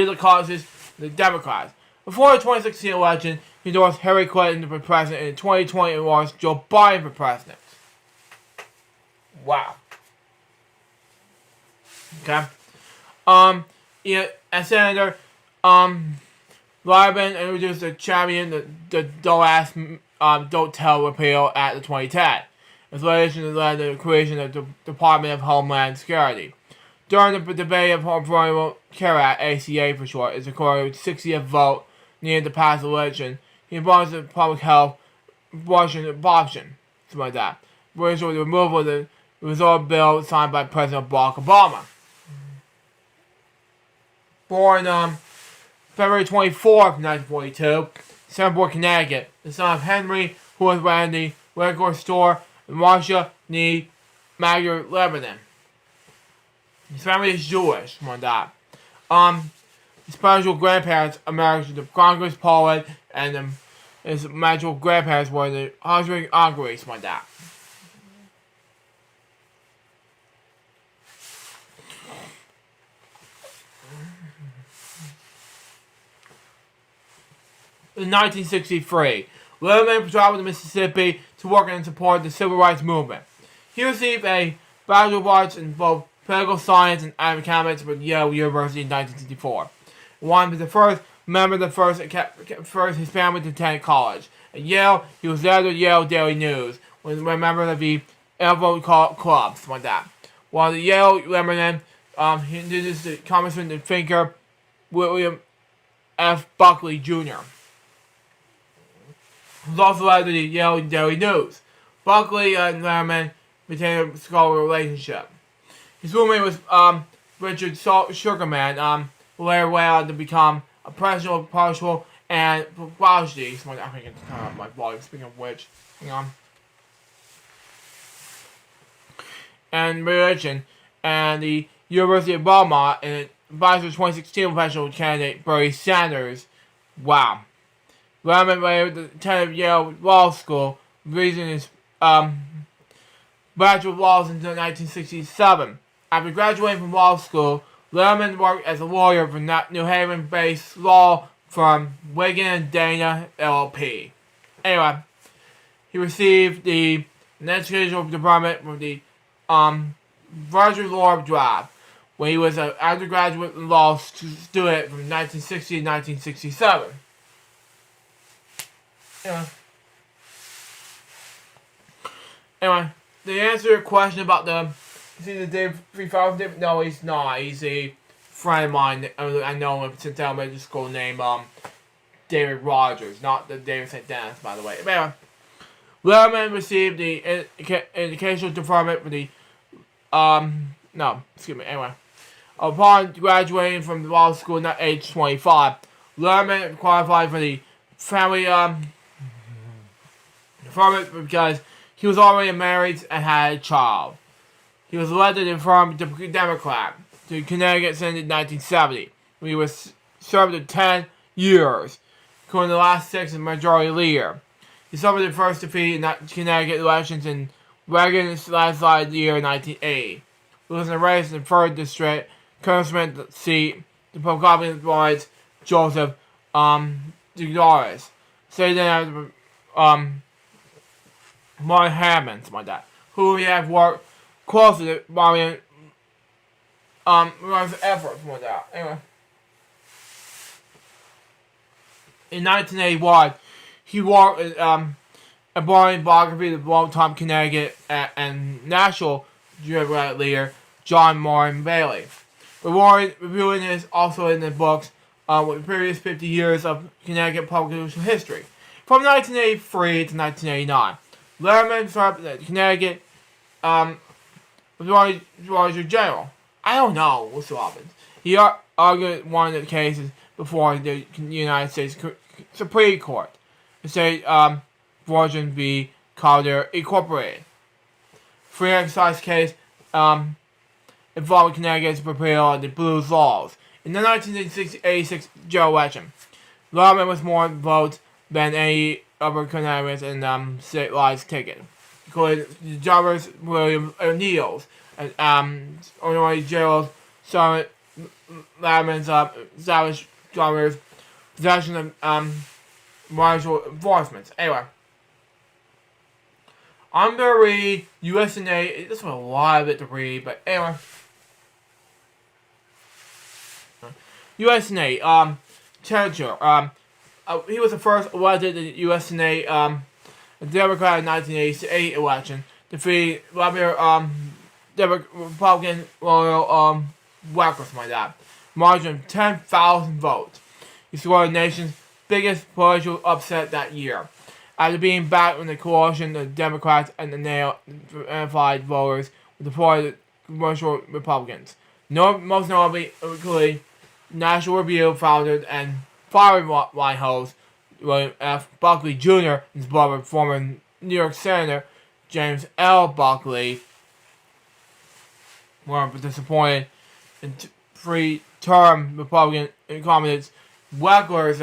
the causes the Democrats. Before the 2016 election, he endorsed Hillary Clinton for president, and in 2020 endorsed Joe Biden for president. Wow. Okay. As Senator, Lyman introduced the champion, the Don't Tell repeal at the 2010. His legislation led to the creation of the Department of Homeland Security. During the debate of Affordable Care Act, ACA for short, is according to 60th vote needed to pass the election. He opposed the public health, abortion, something like that. Which was the removal of the resort bill signed by President Barack Obama. Born February 24th, 1942, Sandport, Connecticut, the son of Henry, who was ran the record store in Marcia, Nee, Magyar, Lebanon. His family is Jewish, like that. His maternal grandparents American to Congress, Poland, and his maternal grandparents were the Hungary, like that. In 1963, Letterman traveled to Mississippi to work and support the civil rights movement. He received a Bachelor of Arts in both political science and economics from Yale University in 1964. One was the first member of the first Hispanic to attend college. At Yale, he was there at the Yale Daily News, was a member of the Elvo Club, something like that. While at Yale, Letterman, he introduced the Congressman and thinker William F. Buckley, Jr. He was also at the Yale Daily News. Buckley and Letterman maintained a scholarly relationship. His roommate was Richard Sugarman, who later went on to become a professional partial and publicity. I think I can turn up my volume, speaking of which. Hang on. And religion, and the University of Belmont, and advisor 2016 professional candidate Bernie Sanders. Wow. Letterman later attended Yale Law School, raising his Bachelor of Laws until 1967. After graduating from law school, Letterman worked as a lawyer for New Haven-based law firm Wigan and Dana LLP. Anyway, he received the educational department from the Roger Law Drive when he was an undergraduate law student from 1960 to 1967. Anyway, to answer your question about is he the Dave 3000? No, he's not. He's a friend of mine. I know him since elementary school named David Rogers, not the David St. Dennis, by the way. But anyway, Letterman received the educational department for the anyway. Upon graduating from the law school at age 25, Letterman qualified for the family department because he was already married and had a child. He was elected from the Democrat to Connecticut Senate in 1970. When he was served for 10 years, including the last 6 as majority leader. He suffered the first defeat in Connecticut elections in Reagan's landslide year 1980. He was in a race in the 3rd District Congressman seat, the Republican boys Joseph DeGoris. So then Martin Hammond, something like that, who he had worked closely with Martin runs effort from that. Anyway. In 1981, he worked with a Barney biography of longtime Connecticut and national Democratic leader John Moran Bailey. Reviewing is also in the books with the previous 50 years of Connecticut public history. From 1983 to 1989, Letterman served at Connecticut Roger General. I don't know what's happened. He argued one of the cases before the United States Supreme Court. The state Virgin v. Calder Incorporated. Free exercise case involving Connecticut's repeal of the Blues laws. In the 1986 general election, Letterman was more votes than any other Connecticut in statewide ticket, including the Jarvis William O'Neill's and Illinois Gerald Summit Letterman's established Jarvis possession of martial enforcement. Anyway, I'm gonna read USNA. This was a lot of it to read, but anyway. USNA, Churchill, he was the first elected in the USNA, Democrat in 1988 election, defeating Republican Royal Whacker, something like that. Margin of 10,000 votes. He scored the nation's biggest political upset that year. After being backed in the coalition of the Democrats and the unified voters with the party of the commercial Republicans. Most notably, including National Review founder and Fireline host William F. Buckley Jr. and his brother, former New York Senator James L. Buckley, were disappointed in three-term Republican incumbents Weckler's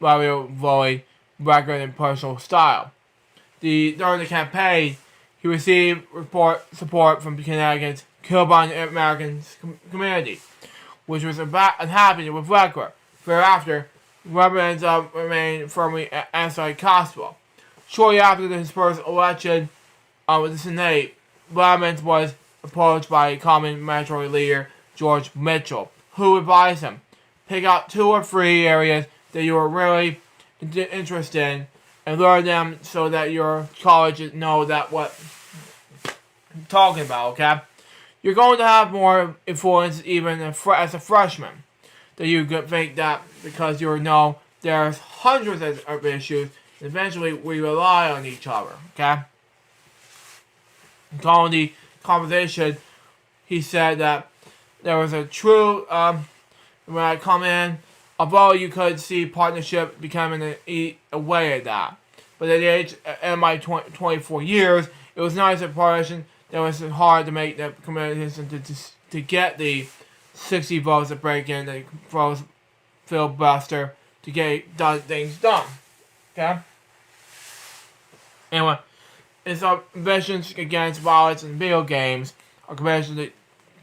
rivalry record and personal style. During the campaign, he received support from Connecticut's Cuban American community, which was unhappy with Weckler. Thereafter, Weber remained firmly anti-gospel. Shortly after his first election with the Senate, Letterman was approached by a common majority leader, George Mitchell, who advised him, pick out 2 or 3 areas that you are really interested in and learn them so that your college know that what I'm talking about, okay? You're going to have more influence even as a freshman that you could think that because you know there's hundreds of issues and eventually we rely on each other, okay? Calling the conversation, he said that there was a true, when I come in, although you could see partnership becoming a way of that. But at the age of my 24 years, it was not a partnership that was hard to make the communication to get the 60 votes to break in, the votes filibuster to get things done. Okay? Anyway, it's our conventions against violence in video games, our conventions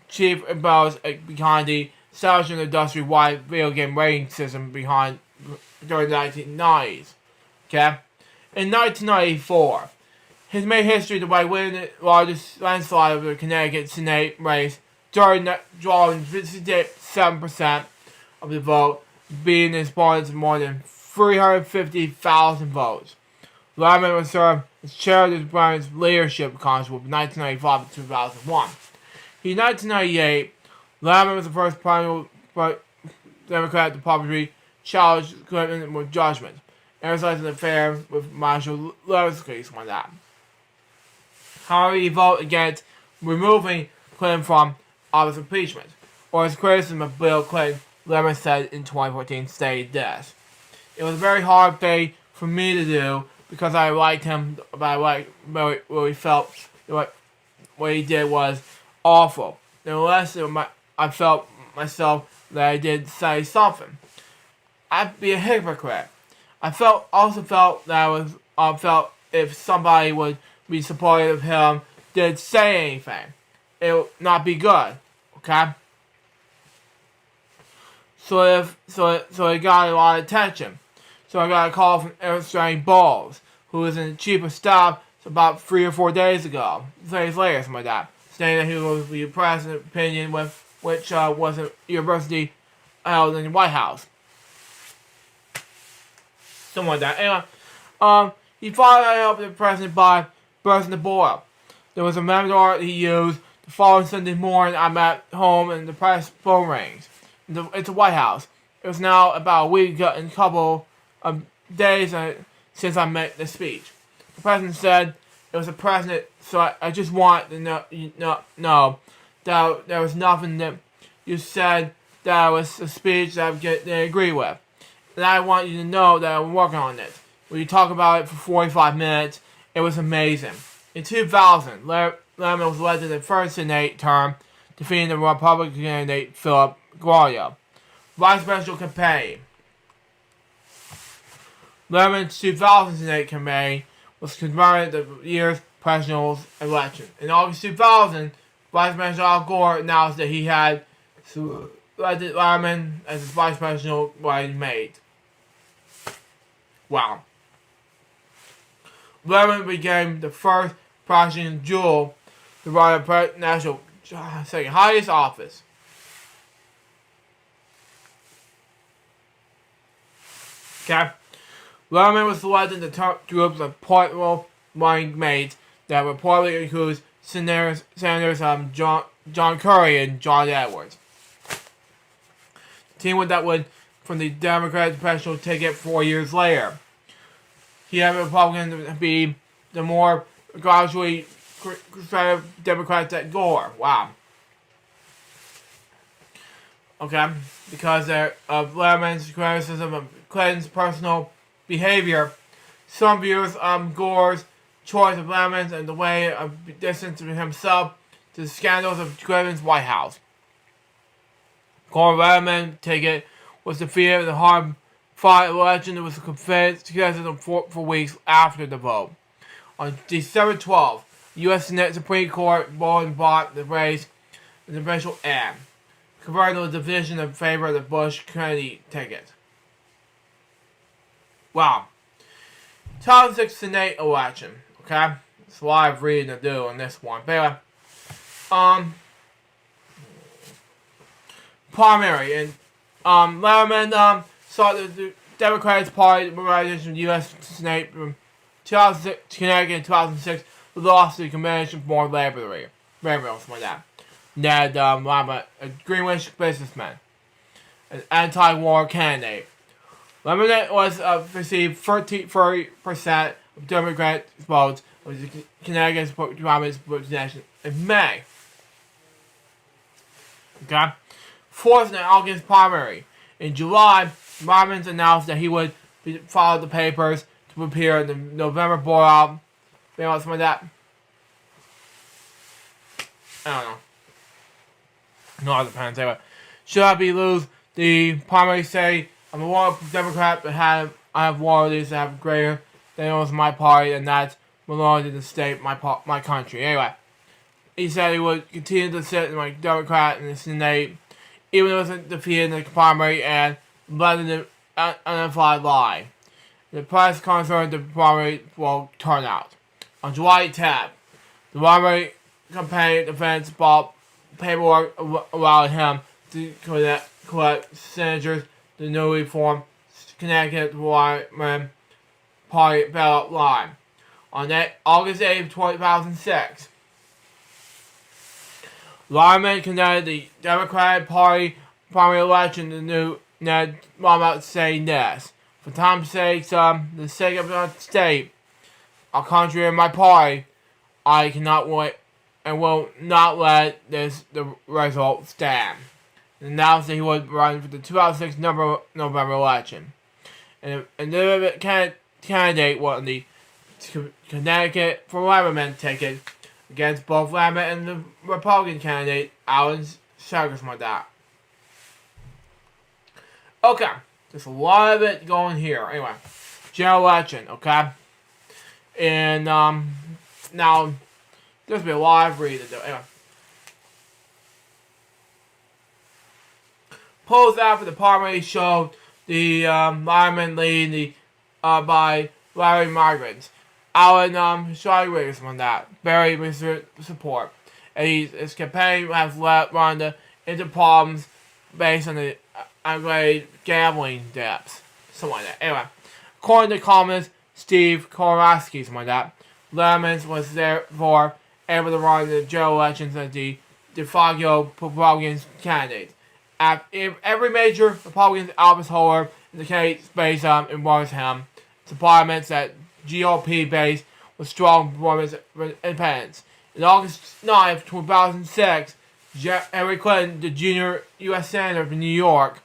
chief impulse behind the establishment of industry-wide video game rating system during the 1990s. Okay? In 1994, he made history by winning the largest landslide of the Connecticut Senate race, drawing 57% of the vote, beating his opponents more than 350,000 votes. Lerman was served as chair of the Browns Leadership Council from 1995 to 2001. In 1998, Lerman was the first primary Democrat to publicly challenge Clinton with judgment, emphasizing the affair with Marshall Lewinsky's on that. However, he voted against removing Clinton from office impeachment, or his criticism of Bill Clinton. Lerman said in 2014, stated this: "It was a very hard thing for me to do because I liked him, but I liked what he felt. What he did was awful. Nevertheless, I felt myself that I did say something. I'd be a hypocrite. I also felt that I felt if somebody would be supportive of him, did say anything, it would not be good. Okay." So it got a lot of attention. So I got a call from Ernest Bowles, who was in the chief of staff about 3 or 4 days ago, days later, something like that, saying that he was the president's opinion with which was a university held in the White House. Something like that. Anyway, he followed up the president by bursting the border. There was a memo he used. The following Sunday morning, I'm at home and the press phone rings. It's the White House. It was now about a week and a couple of days since I made the speech. The president said it was the president, so I just want to know that there was nothing that you said that was a speech that I didn't agree with. And I want you to know that I'm working on it. When you talk about it for 45 minutes, it was amazing. In 2000, Lerman was elected the first Senate term, defeating the Republican candidate Philip Gloria. Vice Presidential Campaign. Lerman's 2000 Senate campaign was converted to the year's presidential election. In August 2000, Vice President Al Gore announced that he had elected Lerman as his vice presidential running mate. Wow. Lerman became the first President Jewel to run a national second highest office. Okay. Lerman was selected the top groups of political running mates that reportedly includes Senators John Kerry and John Edwards. The team that would from the Democratic presidential ticket 4 years later. He had a Republican to be the more gradually conservative Democrats at Gore. Wow. Okay, because of Lerman's criticism of Clinton's personal behavior, some viewers Gore's choice of Lerman's and the way of distancing himself to the scandals of Clinton's White House. Gore-Lerman ticket was defeated in the hard-fought election that was contested for weeks after the vote. On December 12th, the U.S. Senate Supreme Court voted bought the race in the eventual end, converting the division in favor of the Bush-Kennedy ticket. Wow. 2006 Senate election. Okay? There's a lot of reading to do on this one. But anyway, primary. And Lerman sought the Democratic Party representation in the U.S. Senate from 2006 to Connecticut in 2006, who lost the convention for more labor, something like that. Ned Lerman, a Greenwich businessman, an anti-war candidate. Lerman was received 30% of Democrat votes of the Connecticut Province representation in May. Okay. Fourth in August primary. In July, Lerman announced that he would follow the papers to appear in the November blowout. You know, something like that. I don't know. No, it depends. Anyway, should I be lose the primary say I'm a loyal Democrat, but I have loyalties that have greater than those of my party, and that's belonging to the state, my country. Anyway, he said he would continue to sit in Democrat in the Senate, even though he was defeated in the primary and led in the unidentified lie. The press concerned the primary will turn out. On July 10th, the primary campaign defense brought paperwork allowing him to collect signatures the newly formed Connecticut Women Party ballot line. On August 8, 2006, Lyman conducted the Democratic Party primary election. The new Ned Mama saying this: "For time's sake, the sake of the state, our country, and my party, I cannot wait and will not let the result stand." And announced that he would run for the 2006 November election. And the candidate won the Connecticut for Lemon ticket against both Lemon and the Republican candidate, Alan Suggers, like that. Okay, there's a lot of it going here. Anyway, general election, okay? And, now, there's been a lot of reading to do. Anyway. Polls after the primary showed the Lyman lead by Larry Migrants. Alan Shire on that. Very recent support. And his campaign has run into problems based on the unrated gambling debts. Something like that. Anyway, according to columnist Steve Kowalski, something like that, Lemons was therefore able to run the general elections as the de facto Republican candidate. Every major Republican office holder in the candidate space involves him. Departments that GOP base with strong performance independence. In August 9, 2006, Hillary Clinton, the junior U.S. Senator from New York,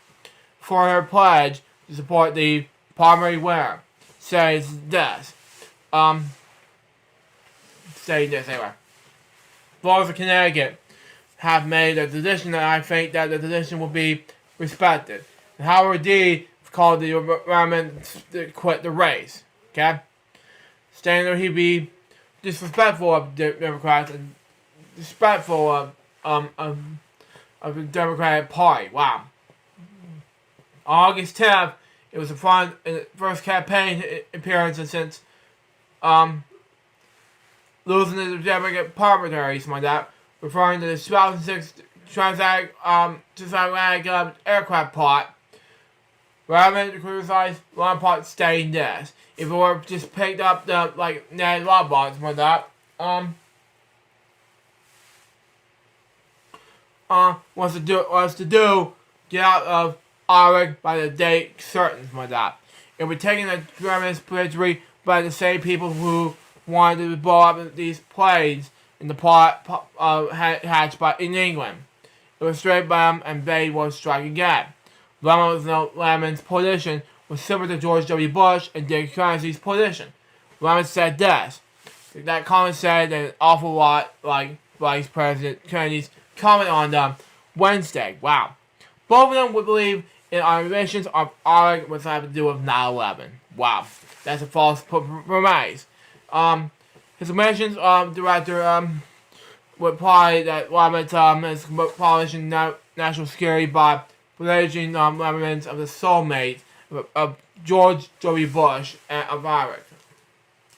for her pledge to support the primary winner, says this. Anyway. Voters of Connecticut have made a decision, and I think that the decision will be respected. And Howard D. called the environment to quit the race. Okay? Saying that he'd be disrespectful of the Democrats and disrespectful of the Democratic Party. Wow. August 10th, it was the first campaign appearance since losing to the Democratic primary, something like that, referring to the 2006 transatlantic aircraft plot. Rather than criticize Ron Pot stating this, if it were just picked up the Ned Lobot, something like that, was to get out of Iraq by the date certain, something like that. It would be taking the German victory by the same people who wanted to blow up these planes in the plot hatched in England. It was straight by them, and they would strike again. Lemon's position was similar to George W. Bush and Dick Kennedy's position. Lemon said this. That comment said an awful lot like Vice President Kennedy's comment on Wednesday. Wow. Both of them would believe in our emissions of Iraq was having to do with 9/11. Wow. That's a false premise. His emissions director would apply that Lemon is polishing national security by privileging elements of the soulmate of George W. Bush and of Iraq.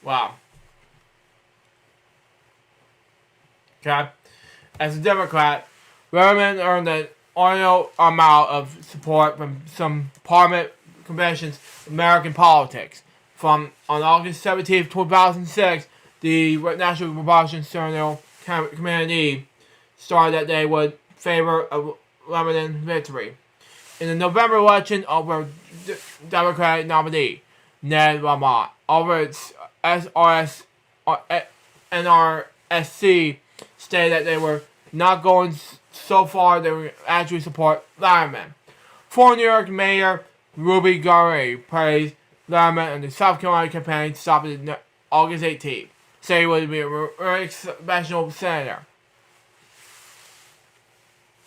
Wow. Okay. As a Democrat, Lemon earned an annual amount of support from some parliament conventions in American politics. On August 17, 2006, the National Republican Senatorial Committee started that they would favor a Lebanon victory. In the November election, over Democratic nominee Ned Lamont, over its NRSC stated that they were not going so far they would actually support Lyman. Former New York Mayor Ruby Gary praised Lyman and the South Carolina campaign stopped on August 18th, saying he would be a very special senator.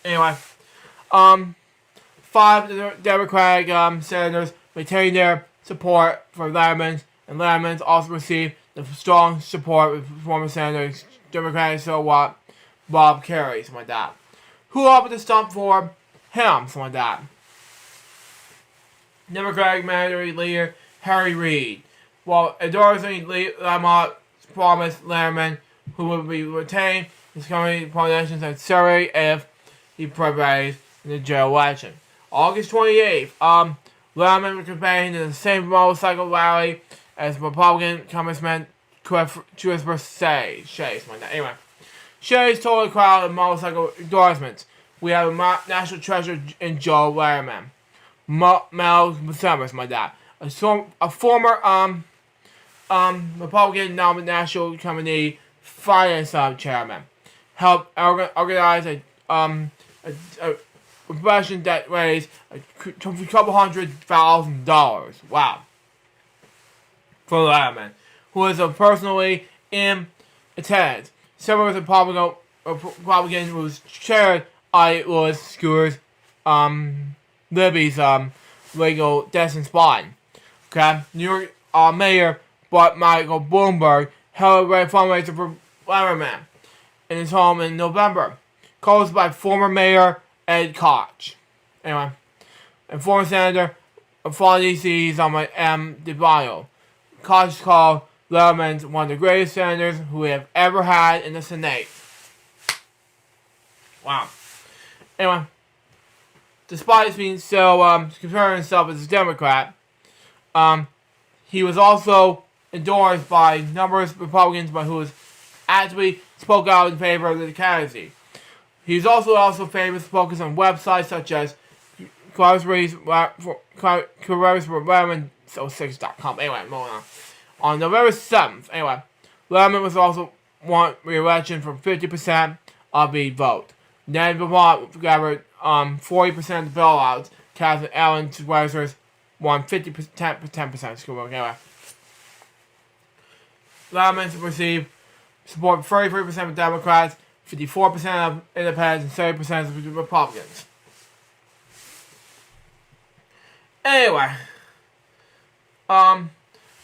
Anyway, 5 Democratic senators maintained their support for Lyman, and Lyman also received the strong support of former Senators Democratic Bob Kerry, something like that. Who offered to stump for him, something like that. Democratic minority leader Harry Reid, while endorsing Lamont promised Letterman, who would be retained his company politicians and Surrey if he prevails in the general election. August 28th, Letterman campaigned in the same motorcycle rally as Republican Congressman Christopher Shays. Anyway, Shays told the crowd of motorcycle endorsements, "We have a national treasure in Joe Letterman. Mel Summers, my dad, a former Republican National Committee Finance chairman, helped organize a profession that raised a couple $100,000. Wow, for Letterman, who was personally in attendance. Several of the Republicans who chaired I. Louis Schooler's Libby's legal Destin Spine. Okay, New York Mayor Michael Bloomberg held a fundraiser for Letterman in his home in November, caused by former Mayor Ed Koch. Anyway, and former Senator Florida D.C.'s M. DeBio. Koch called Letterman one of the greatest senators who we have ever had in the Senate. Wow. Anyway, despite being so comparing himself as a Democrat, he was also endorsed by numerous Republicans who was actively spoke out in favor of the candidacy. He was also famous for focus on websites such as careersforletterman06.com. Anyway, moving on. On November 7th, Letterman was also won re-election for 50% of the vote. Then Vermont gathered 40% of the bailouts. Catherine Allen Weisers won 10% school vote. Anyway, Letterman received support 33% of Democrats, 54% of Independents, and 70% of the Republicans. Anyway,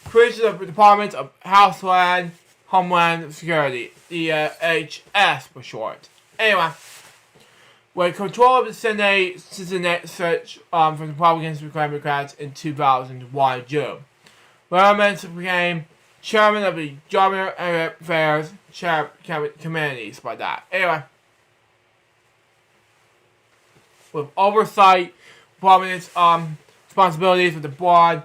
creation of the Department of Homeland Security, DHS for short. Anyway, with control of the Senate search from Republicans to Democrats in 2001 June, Letterman became chairman of the Government Affairs Committees by that. Anyway, with oversight, Department's responsibilities with a broad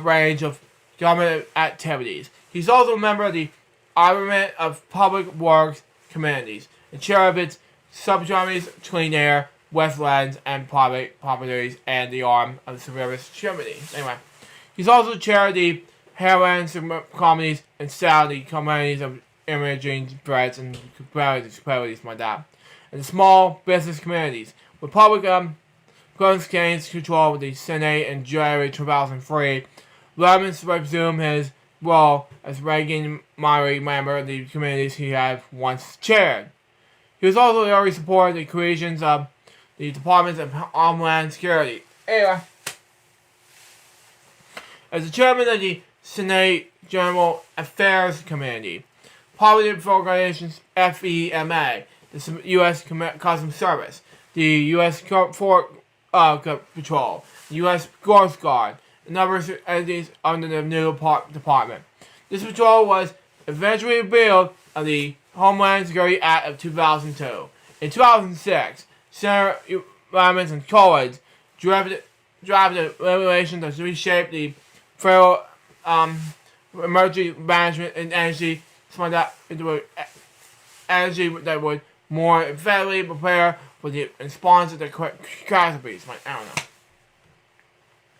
range of government activities. He's also a member of the Armament of Public Works Committees and chair of its subcommittees Clean Air, Wetlands, and Private Properties, and the Arm of the Service Committee. Anyway, he's also chair of the Heroin Committees and Saudi Committees of Imaging, Threats, and Capabilities, my dad. And the Small Business Committees. With public gains control of the Senate in January 2003, Letterman resumed his role as ranking minority member of the committees he had once chaired. He was also early supported the creations of the Department of Homeland Security. Anyway, as the chairman of the Senate General Affairs Committee, Poverty Organizations FEMA, the U.S. Customs Service, the U.S. Port Patrol, the U.S. Coast Guard, and other entities under the new department. This patrol was eventually repealed of the Homeland Security Act of 2002. In 2006, Senator Lyman and colleagues drafted regulations that reshape the federal emergency management and energy into an energy that would more effectively prepare for the response to the catastrophes. I don't know.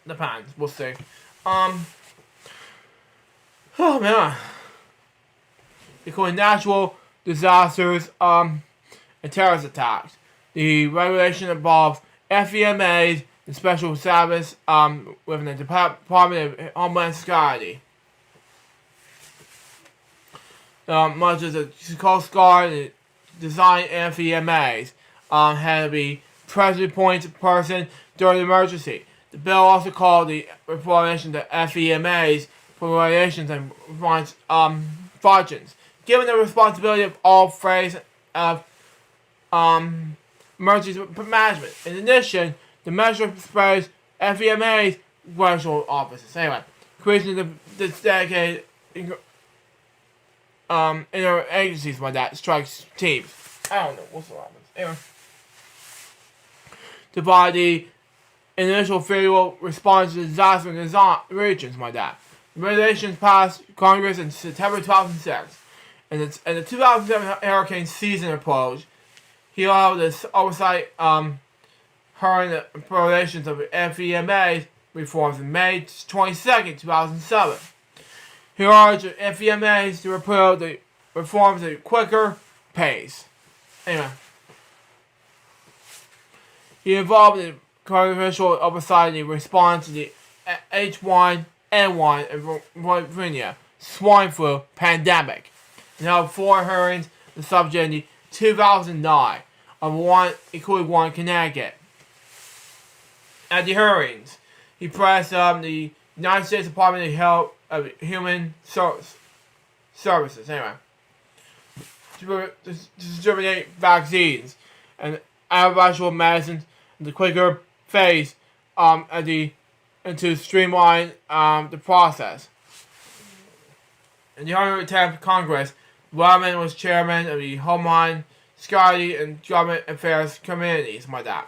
Depends. We'll see. Oh man. Including natural disasters, and terrorist attacks. The regulation involves FEMAs and special service within the Department of Homeland Security. Much as the Coast Guard and design FEMAs had to be presently appointed person during the emergency. The bill also called the reformation of FEMAs for regulations and functions, given the responsibility of all phases of emergency management. In addition, the measure spreads FEMA's regional offices. Anyway, creation of this dedicated interagencies like that strikes teams. I don't know what's the office. Anyway, to provide the initial federal response to disaster regions like that. The regulations passed Congress in September 2006, and the 2007 hurricane season approached. He allowed this oversight hearing the regulations of FEMA reforms on May 22nd, 2007. He urged the FEMA to repeal the reforms at a quicker pace. Anyway, he involved in controversial oversight in response to the H1N1 in Virginia swine flu pandemic, and held 4 hearings on the subject in 2009, including one in Connecticut. At the hearings, he pressed the United States Department of Health of Human Services, anyway, to distribute vaccines and antiviral medicines in the quicker phase and to streamline the process. In the 110th Congress, Wellman was chairman of the Homeland Security and Government Affairs Committees, like that,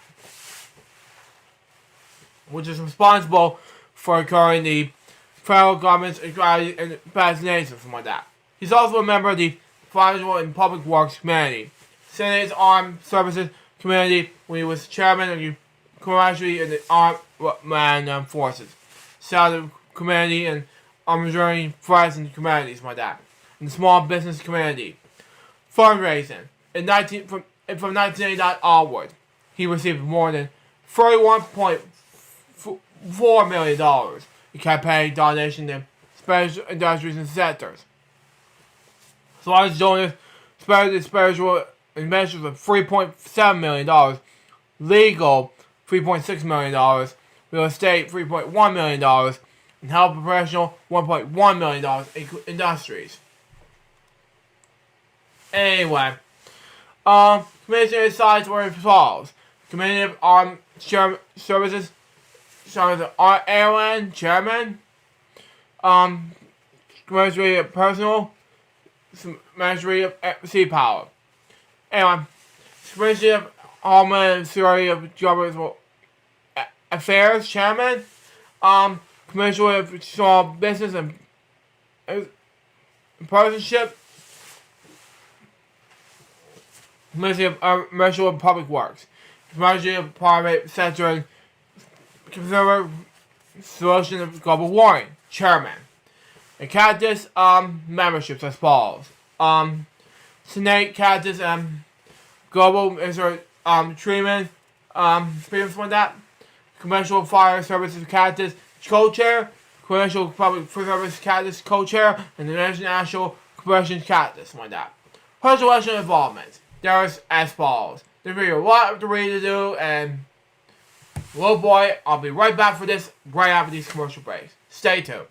which is responsible for occurring the federal government's equality and vaccinations, like that. He's also a member of the Financial and Public Works Committee, Senate's Armed Services Committee, when he was chairman of the Commercial and the Armed Forces, Senate Committee, and Armory Press and Committees, like that, and the Small Business Committee. Fundraising. From 1989 onward, he received more than $31.4 million in campaign donations to special industries and sectors. As large donors spared spiritual investors of $3.7 million, legal $3.6 million, real estate $3.1 million, and health professional $1.1 million in industries. Anyway, Commissioner sides were as follows. Committee of Armed Services, Airline Chairman, Ministry of Personal, Ministry of Sea Power. Anyway, Ministry of Homeland Security of Government Affairs Chairman, Commissioner of Small Business and Partnership, Ministry of Commercial and Public Works, Ministry of Private Sector and Consumer Solution of Global Warming, Chairman. And Cactus memberships as follows. Senate Cactus Global Treatment, experience with that. Commercial Fire Services Cactus Co-Chair, Commercial Public Service Cactus Co-Chair, and the International Corporation Cactus, like that. Personal involvement. There's as follows. There's really a lot to read to do, and oh boy, I'll be right back for this right after these commercial breaks. Stay tuned.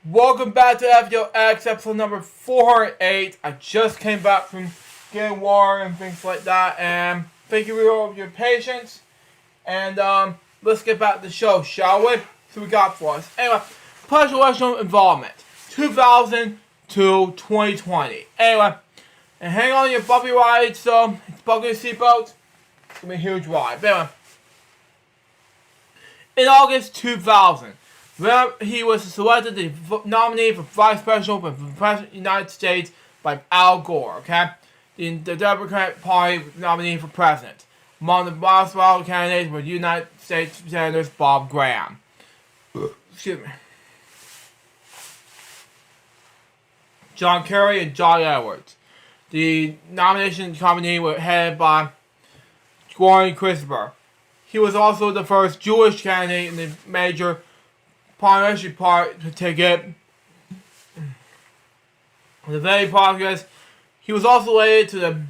Welcome back to FDOX, episode number 408. I just came back from getting water and things like that, and thank you for all of your patience. And let's get back to the show, shall we? See what we got for us. Anyway, presidential involvement, 2000 to 2020. Anyway, and hang on your bumpy ride, so buckle your seatbelt. It's gonna be a huge ride. But anyway, in August 2000, where he was selected the nominee for Vice President for the President of the United States by Al Gore, okay? The Democratic Party nominee for President. Among the most rival candidates were United States Senators Bob Graham. Excuse me. John Kerry and John Edwards. The nomination committee was headed by Warren Christopher. He was also the first Jewish candidate in the major parliamentary party ticket. The very progress. He was also related to the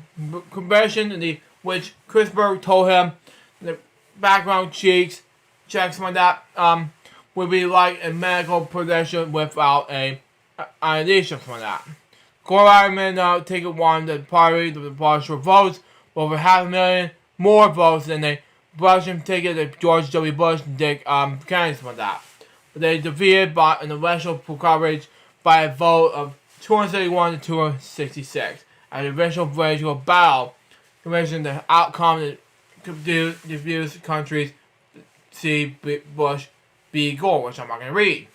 convention in which Christopher told him the background checks like that would be like a medical profession without a addition from that. Gore ticket won the party with the partial votes, over 500,000 more votes than the Russian ticket that George W. Bush and Dick Kennedy from that. But they defeated by an electoral coverage by a vote of 271 to 266. At the eventual political battle, commission the outcome that confused countries C. Bush v. Gore, which I'm not going to read.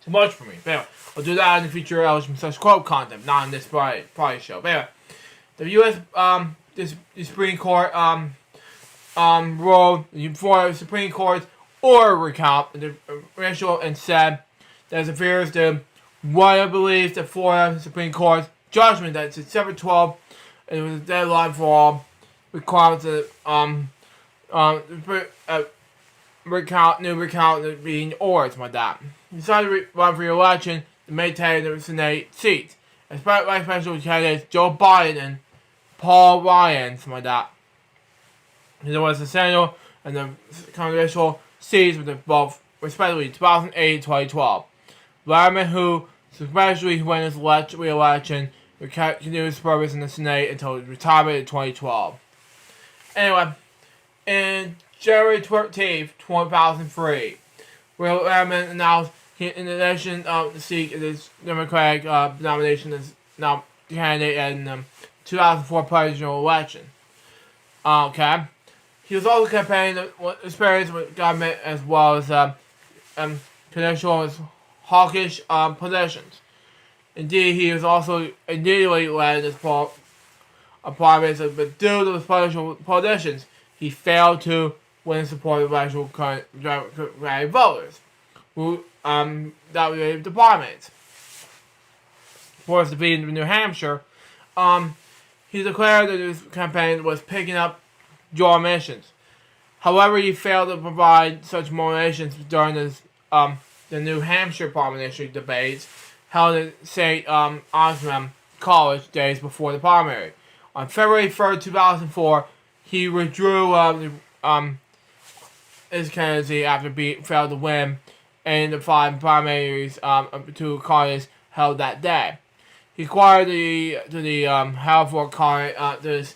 Too much for me. But anyway, I'll do that in the future else from such quote content, not in this party show. But anyway, the U.S. The Supreme Court ruled for the Supreme Court's order recount the initial and said that it appears to what I believe the Florida Supreme Court's judgment that September 12th it was a deadline for all requirements new recount being ordered like that. He decided to run for re-election to maintain the Senate seats. Despite Vice Presidential candidates Joe Biden and Paul Ryan, something like that. There was the Senate and the congressional seats with both respectively 2008 and 2012. Vladimir, who especially when his re-election, continued his service in the Senate until his retirement in 2012. Anyway, in January 13th, 2003, Vladimir announced in addition to seek his Democratic nomination as candidate in the 2004 presidential election. Okay. He was also campaigning experience with government as well as traditional hawkish positions. Indeed, he was also immediately led his parliament, but due to his political positions, he failed to win support of actual Democratic voters who that were the parliament. For his defeat in New Hampshire, he declared that his campaign was picking up your missions. However, he failed to provide such motivations during his the New Hampshire parliamentary debates held at St. Osmond College days before the primary. On February 3rd, 2004, he withdrew his candidacy after failed to win in the 5 primaries to colleges held that day. He acquired the Halford College to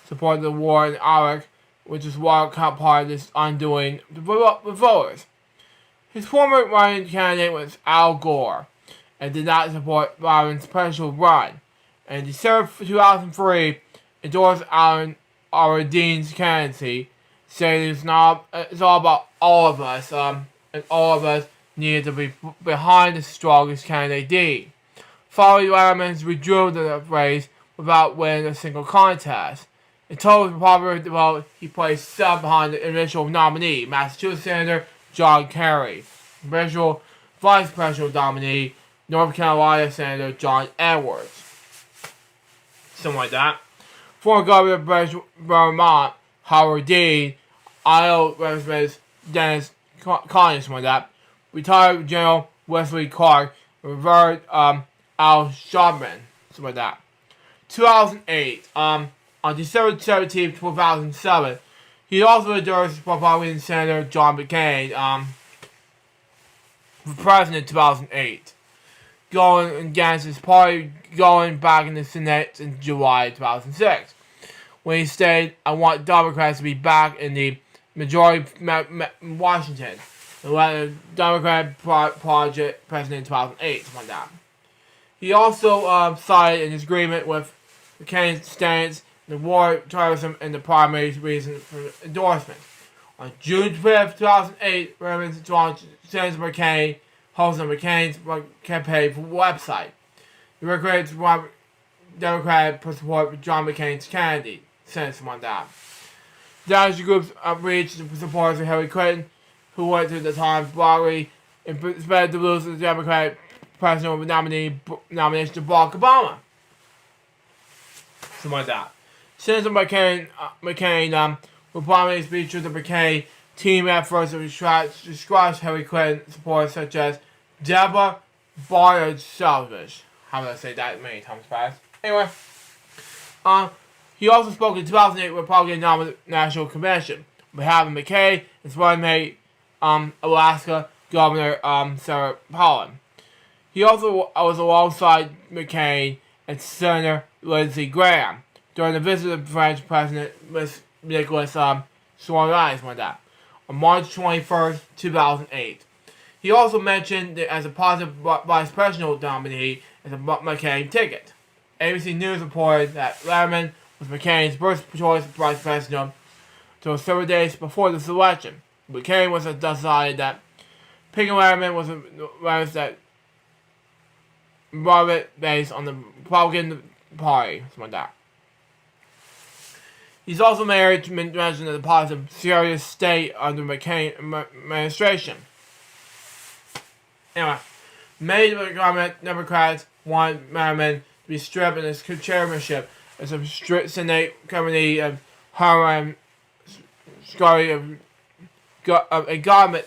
support the war in Iraq, which is why part of this undoing the voters. His former running candidate was Al Gore, and did not support Biden's presidential run. In December 2003, endorsed Alan Dean's candidacy, saying it's all about all of us, and all of us needed to be behind the strongest candidate Dean. Following Letterman's withdrew the race without winning a single contest. In total popular vote, he placed 7 behind the initial nominee, Massachusetts Senator John Kerry, eventual Vice Presidential nominee, North Carolina Senator John Edwards. Something like that. Former Governor of Vermont, Howard Dean, Iowa Representative Dennis Collins, something like that. Retired General Wesley Clark, Revered Al Sharpton, something like that. 2008, on December 17, 2007, he also endorsed Republican Senator John McCain, for president in 2008, going against his party going back in the Senate in July 2006, when he stated, "I want Democrats to be back in the majority in Washington," and let the Democrat project president in 2008, something like that. He also cited an agreement with McCain's stance in the war, terrorism, and the primary reason for endorsement. On June 5th, 2008, Reverend Senator McCain hosted McCain's campaign website. He recommended Democratic support for John McCain's candidate, Senator Mondale. The groups reached the supporters of Hillary Clinton, who went to the time broadly and expected to lose the Democratic presidential nomination to Barack Obama. Something like that. Senator McCain will prominently feature the McCain team efforts to squash Hillary Clinton supporters such as Deborah Barter-Salvage. How did I say that many times fast? Anyway, he also spoke in 2008 Republican National Convention on behalf of McCain and his running mate, Alaska Governor Sarah Palin. He also was alongside McCain and Senator Lindsey Graham during the visit of French President Nicolas Sarkozy on March 21st, 2008. He also mentioned that as a positive vice presidential nominee as a McCain ticket. ABC News reported that Letterman was McCain's first choice vice president until several days before the election. McCain was decided that picking Letterman was that based on the Republican Party, something like that. He's also married to mention the positive serious state under McCain administration. Anyway, many Democrats want Merriman to be stripped in his chairmanship as a strict Senate committee of Harlem scary government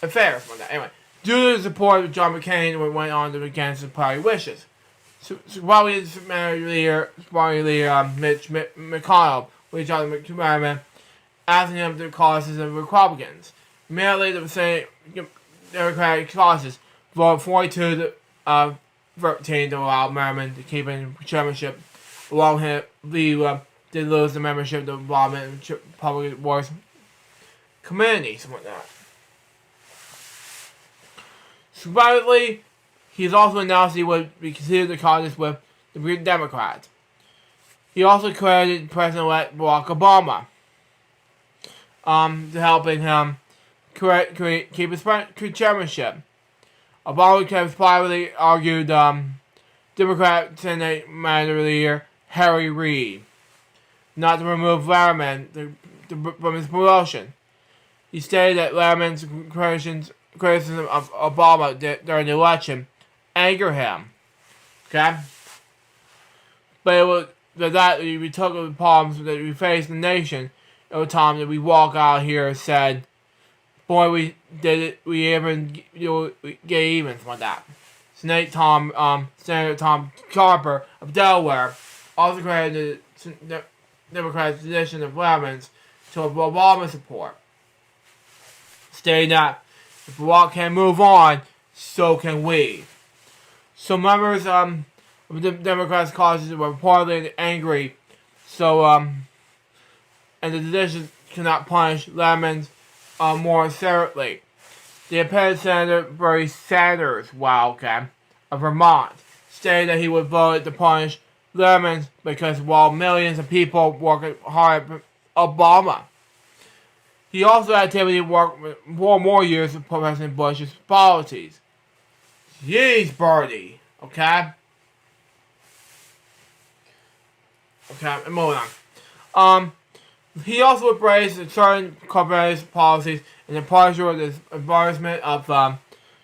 affairs. Anyway, due to the support of John McCain, went on to against the party wishes. Republican leader Mitch McConnell reached out to Merriman, asking him to causes of Republicans. Immediately, the same Democratic causes voted 42 to 13 to allow Merriman to keep in chairmanship. Along him, Lee did lose the membership of the Obama and Public Works Committee, something like that. Surprisingly, he's also announced he would be considered the contest with the Democrats. He also credited President-elect Barack Obama to helping him keep his chairmanship. Obama has privately argued Democrat Senate Minority Leader Harry Reid not to remove Letterman from his promotion. He stated that Letterman's criticism of Obama during the election angered him. Okay? But it was that we took the problems that we faced in the nation every time that we walk out here and said, boy, we did it, we even we get even, something like that. Senator Tom Carper of Delaware also credited the Democrats' position of Letterman's to Obama support, stating that if Barack can move on, so can we. So members of the Democrats' causes were reportedly angry, and the decision cannot punish Letterman more severely. The independent Senator Bernie Sanders, of Vermont, stated that he would vote to punish Letterman because while millions of people working hard for Obama, he also actively worked for more years of President Bush's policies. Jeez, Bernie. Okay, I'm moving on. He also embraced certain corporate policies and the partial advancement of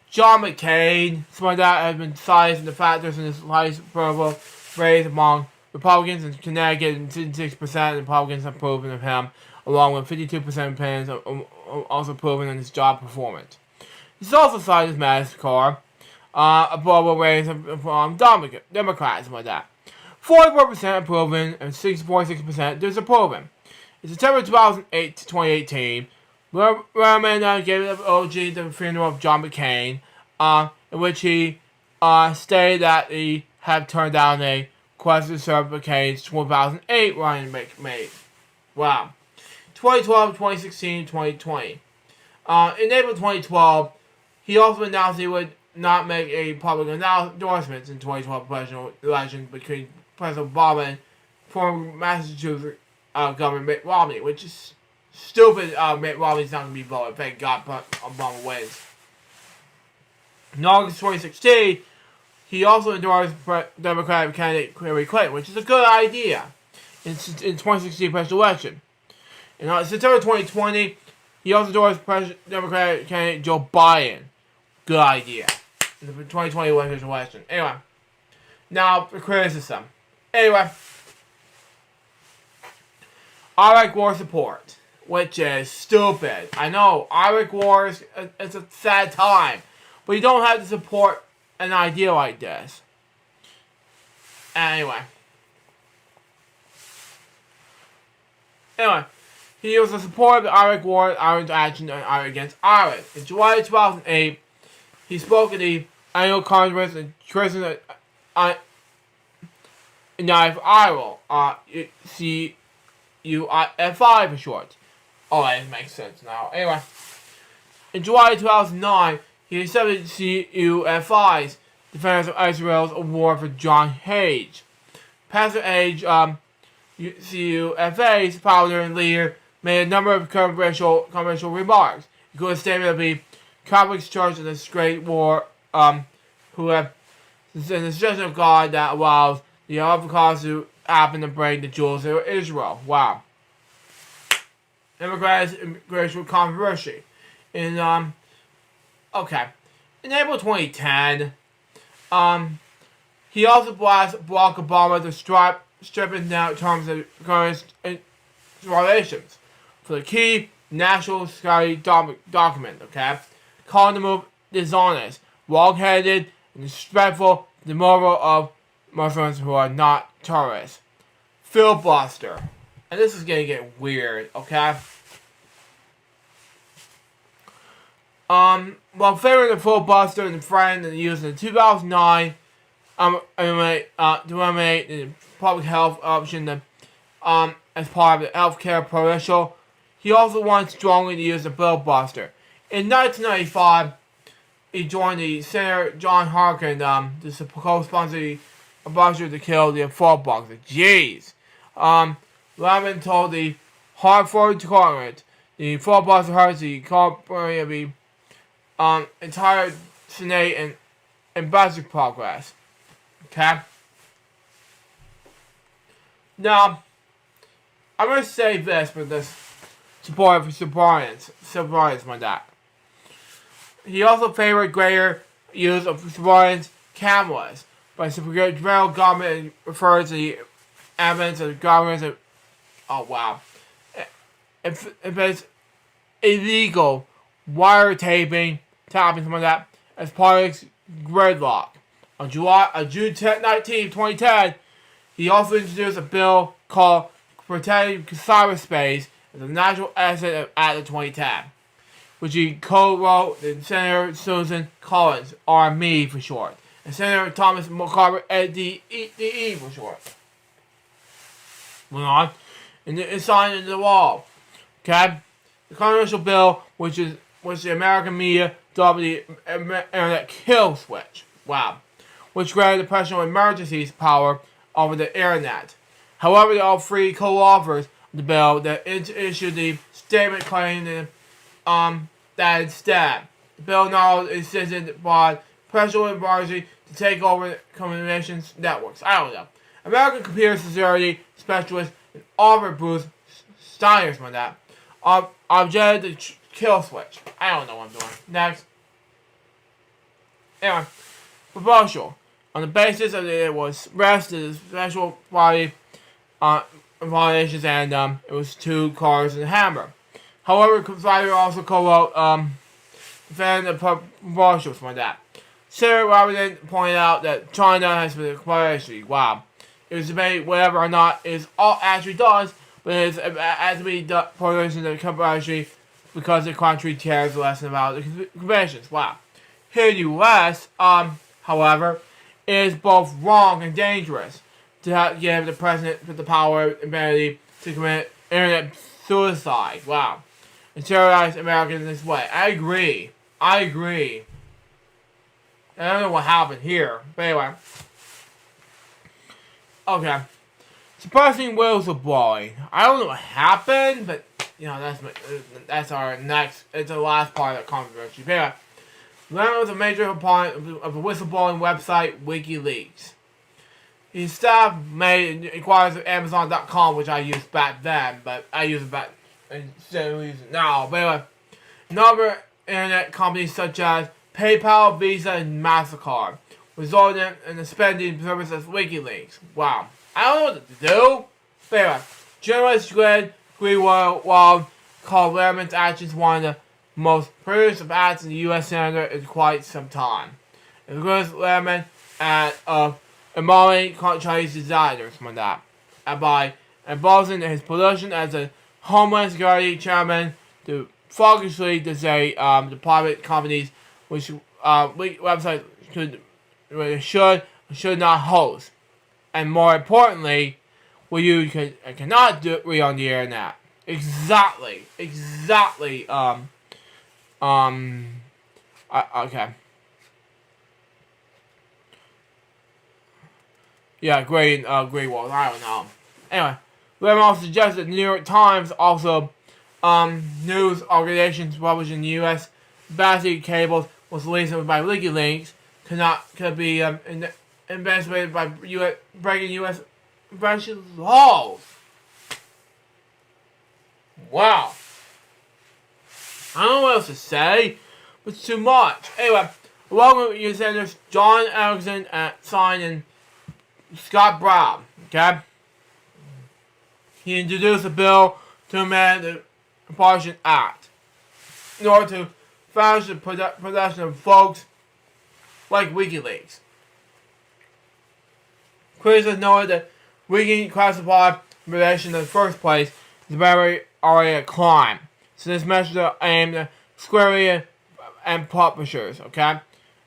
John McCain. Some of that has been cited in the factors in his highest approval raised among Republicans in Connecticut, and 66% of Republicans have proven of him, along with 52% of opinions also proven in his job performance. He's also cited his MasterCard approval raise from Democrats, something like that. 44% approving and 6.6% disapproving. In September 2008 to 2018, Rahman gave an eulogy to the funeral of John McCain, in which he stated that he had turned down a request to serve McCain's 2008 running mate. Wow. 2012, 2016, 2020. In April 2012, he also announced he would not make a public endorsements in 2012 presidential elections between President Obama and former Massachusetts Governor Mitt Romney, which is stupid. Mitt Romney's not going to be voted. Thank God Obama wins. In August 2016, he also endorsed Democratic candidate Hillary Clinton, which is a good idea in 2016 presidential election. In September 2020, he also endorsed Democratic candidate Joe Biden. Good idea. In the 2020 election. Anyway. Now, the criticism. Anyway. Iraq War support. Which is stupid. I know. Iraq War is it's a sad time. But you don't have to support an idea like this. Anyway. He was a supporter of the Iraq War and Iran's action against Iran. In July 2008, he spoke at the annual Congress in Tristan Knife Iowa, CUFI for short. Oh, that makes sense now. Anyway, in July 2009, he accepted CUFI's Defenders of Israel's award for John Hage. Pastor Hage, CUFA's founder and leader, made a number of controversial remarks, including a statement of the Catholic Church in this great war, who have in the suggestion of God that allows the Holocaust to happen to bring the Jews to Israel. Wow. Immigration controversy. In April 2010, he also blasted Barack Obama to stripping down terms of current relations for the key national security document, calling the move dishonest, wrong-headed, and disrespectful to the moral of Muslims who are not terrorists. Filibuster. And this is gonna get weird, While favoring the filibuster and the friend and used in 2009 to eliminate the public health option as part of the healthcare provisional, he also wanted strongly to use the filibuster. In 1995, he joined the Senator John Harkin to co-sponsor the budget to kill the filibuster. Jeez. Lemon told the Hartford Department the filibuster hurts the corporate of the entire Senate and budget progress. Now, I'm going to say this for this support for surveillance like that. He also favored greater use of surveillance cameras by the federal government refers to the evidence of the government's if it's illegal wiretapping, something like that, as part of gridlock. On June 19, 2010, he also introduced a bill called Protecting Cyberspace as a National Asset Act of 2010, which he co-wrote with Senator Susan Collins, RME for short, and Senator Thomas McCarver, DE for short. Moving on, and it's signed into the law. The controversial bill, which the American media dubbed the Internet kill switch. Wow. Which granted the Presidential Emergencies power over the Internet. However, all three co-authors of the bill that issued the statement claiming that instead, the bill now insisted upon Presidential Emergency to take over communications networks. I don't know. American computer security specialist and Oliver Bruce Steiners on that. Objected the kill switch. I don't know what I'm doing. Next. Anyway, proposal. On the basis of it was arrested as special body violations and it was 2 cars and a hammer. However, Consider also co-wrote defending the proposals for that. Senator Robinson pointed out that China has been a conspiracy. Wow. It was debated whether or not it all actually does, but it has to be prohibition of conspiracy because the country cares less about the conventions. Wow. Here in the U.S., however, it is both wrong and dangerous to give the president the power and ability to commit internet suicide. Wow. And terrorize Americans in this way. I agree. I don't know what happened here. But anyway. Okay. Suppressing whistleblowing. I don't know what happened, but that's our next. It's the last part of the controversy. But anyway, Lemon was a major opponent of the whistleblowing website WikiLeaks. His staff made inquiries at Amazon.com, which I used back then, but I use it back instead of using it now. But anyway, a number of internet companies such as PayPal, Visa, and MasterCard resulted in the spending services WikiLeaks. Wow. I don't know what to do. But anyway, journalist Glenn Greenwald called Lehrman's actions one of the most progressive acts in the U.S. Senator in quite some time. It was Lehrman of embalming Chinese designers from that. And by emboldening his position as a Homeland Security chairman to focusedly to say the private companies which websites should not host. And more importantly, what you cannot read on the internet. Exactly. Okay. Yeah, great wall. I don't know. Anyway, Lemon also suggested the New York Times, also news organizations published in the U.S. Battery cables was released by WikiLeaks could be investigated by breaking U.S. privacy laws. Wow. I don't know what else to say, but it's too much. Anyway, welcome to Senators John Erickson Sign and Scott Brown. Okay? He introduced a bill to amend the Partition Act in order to finish the production of folks like WikiLeaks. Critics noted that Wiki classified information in the first place is already a crime. So this measure aimed at Square and publishers, okay?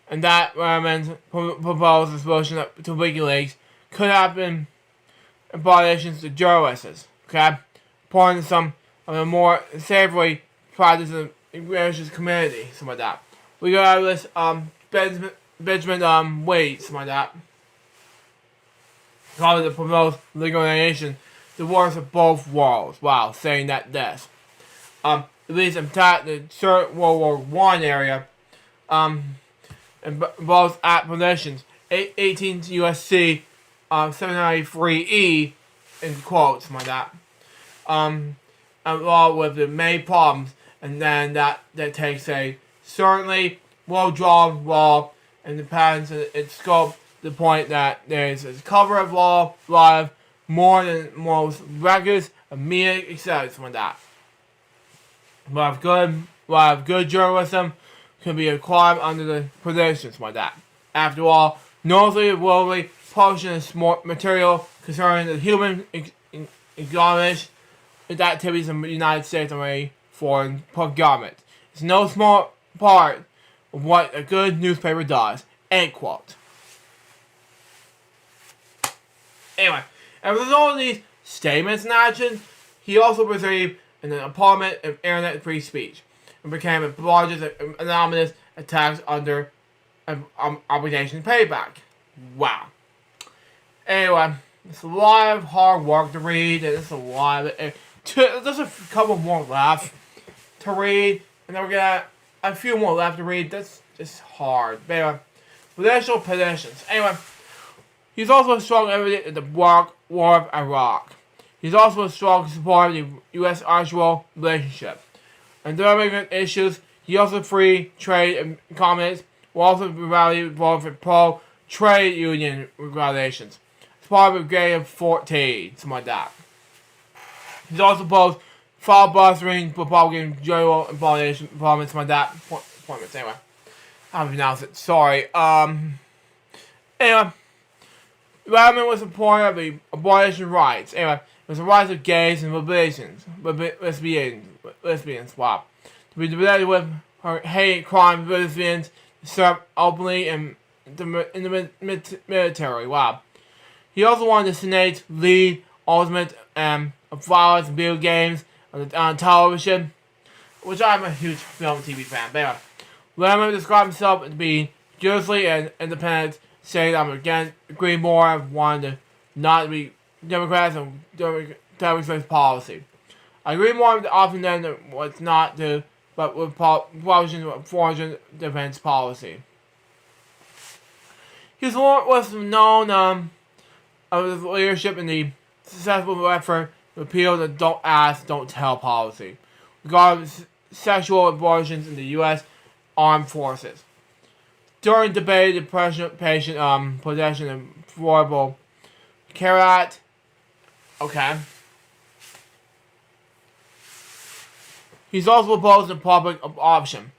And that Rahman's proposed solution to WikiLeaks could have been violations to journalists, okay? Pointing to some of the more savory practices in the English community, something like that. We got this Benjamin Wade, something like that. Called the proposed legalization the worst of both worlds. Wow, saying that this. At least in the third World War I area, in both at positions, 18 USC 793E, in quotes, something like that. Along with the main problems, and then that takes a certainly well-drawn law and depends on its scope to the point that there is a cover of law, live more than most records of media, etc. Something like that. But good journalism can be acquired under the predictions like that. After all, notably worldly publishing material concerning the human economic activities in the United States and a foreign government. It's no small part of what a good newspaper does. End quote. Anyway, as a result of these statements and actions, he also received an apartment of internet free speech and became the largest anonymous attacks under obligation payback. Wow. Anyway, it's a lot of hard work to read, and it's a lot of there's a couple more left to read, and then we're gonna a few more left to read. That's just hard. But anyway, potential petitions. Anyway, he's also a strong advocate in the War of Iraq. He's also a strong supporter of the U.S.-Israel relationship. And during issues, he also free trade and comments will also be valued for pro-trade union regulations. It's part of Brigade of 14, something like that. He's also opposed filibustering Republican general appointments, something like that. Appointments, anyway. How to pronounce it? Sorry. Anyway. Rahman was a supporter of the abortion rights. Anyway, it was the rights of gays and lesbians. Wow. to be debated with her hate crime lesbians to serve openly in the military. Wow. He also won the Senate's lead ultimate of violence and video games on television, which I'm a huge film and TV fan. But anyway, Lemon described himself as being fiercely and independent, saying I'm against Green more and wanted not to be Democrats and Democrats' policy. I agree more often than what's not to, but with foreign defense policy. He was known of his leadership in the successful effort to repeal the "Don't Ask, Don't Tell" policy regarding sexual abortions in the U.S. Armed Forces. During debate, the patient possession of affordable care act. Okay. He's also opposed the public option,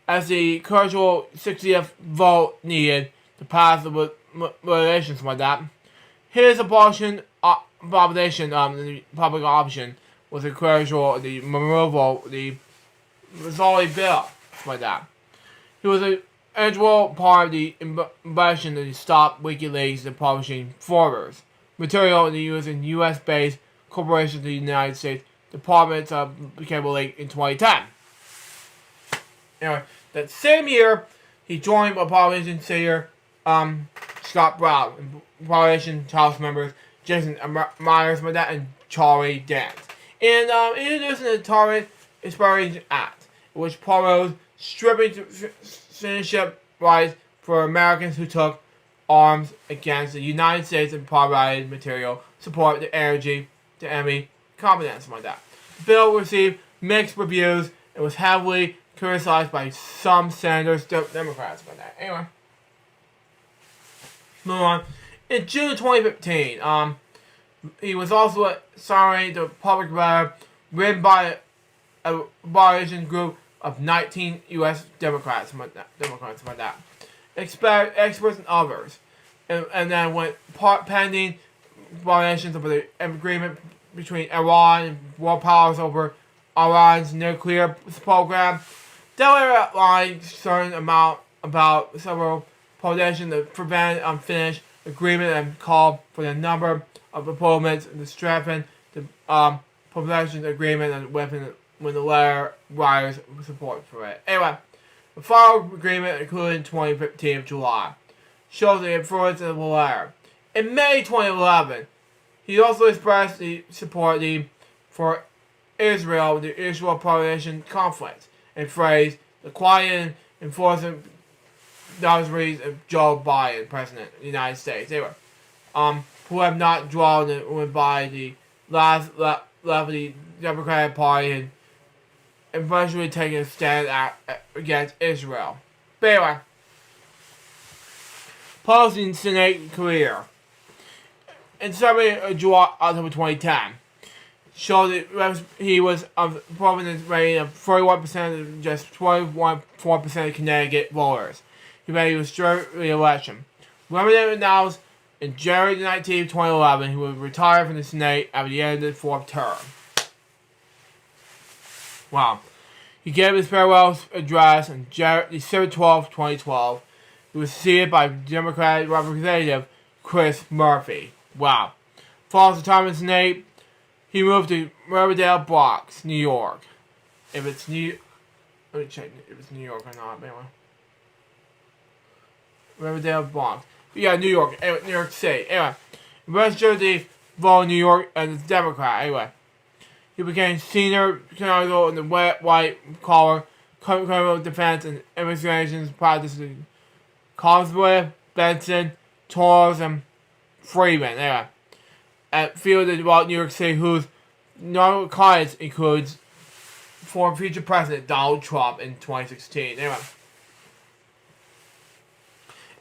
as the crucial 60th vote needed to pass the regulations like that. His abortion abomination, the public option, was a crucial the removal the Missouri bill like that. He was an integral part of the ambition to stop WikiLeaks and publishing forwarders material in the U.S.-based corporations of the United States Department of Cable Leak in 2010. Anyway, that same year, he joined Republican Senator Scott Brown and Republican House members Jason Myers and Charlie Dance. And introducing the Target Expiration Act, which promotes stripping citizenship rights for Americans who took arms against the United States and provided material support the energy to enemy competence like that. The bill received mixed reviews and was heavily criticized by some senators, Democrats about that. Anyway, move on. In June 2015, he was also signing the public letter written by a opposition group of 19 U.S. Democrats about that. Experts and others. And then went pending violations of the agreement between Iran and world powers over Iran's nuclear program. Delaware outlined certain amount about several prohibitions to prevent unfinished agreement and called for the number of proponents to strengthen the prohibition agreement and weapon when the letter writers support for it. Anyway, the final agreement included in 2015 of July shows the influence of the letter. In May 2011, he also expressed the support for Israel with the Israel-Palestinian conflict and phrased the quiet and enforcement boundaries of Joe Biden, President of the United States. Anyway, who have not drawn by the last left of the Democratic Party and eventually taking a stand against Israel. But anyway, posting Senate career. In February of October 2010, showed that he was of Republican rating of 41% of just 21.4% of Connecticut voters. He was straight re-election. Remember announced in January 19, 2011, he would retire from the Senate at the end of the fourth term. Wow. He gave his farewell address on December 12, 2012. He was succeeded by Democratic Representative Chris Murphy. Wow. Following his time in the Senate, he moved to Riverdale, Bronx, New York. If it's New... Let me check if it's New York or not. Anyway. Riverdale, Bronx. Yeah, New York. Anyway, New York City. Anyway. Registered to vote in New York as a Democrat. Anyway. He became senior counsel in the white-collar criminal defense and investigations practices in Collinsworth, Benson, Torres, and Freeman. Anyway. At fielded about New York City, whose notable clients includes former future President Donald Trump in 2016. Anyway.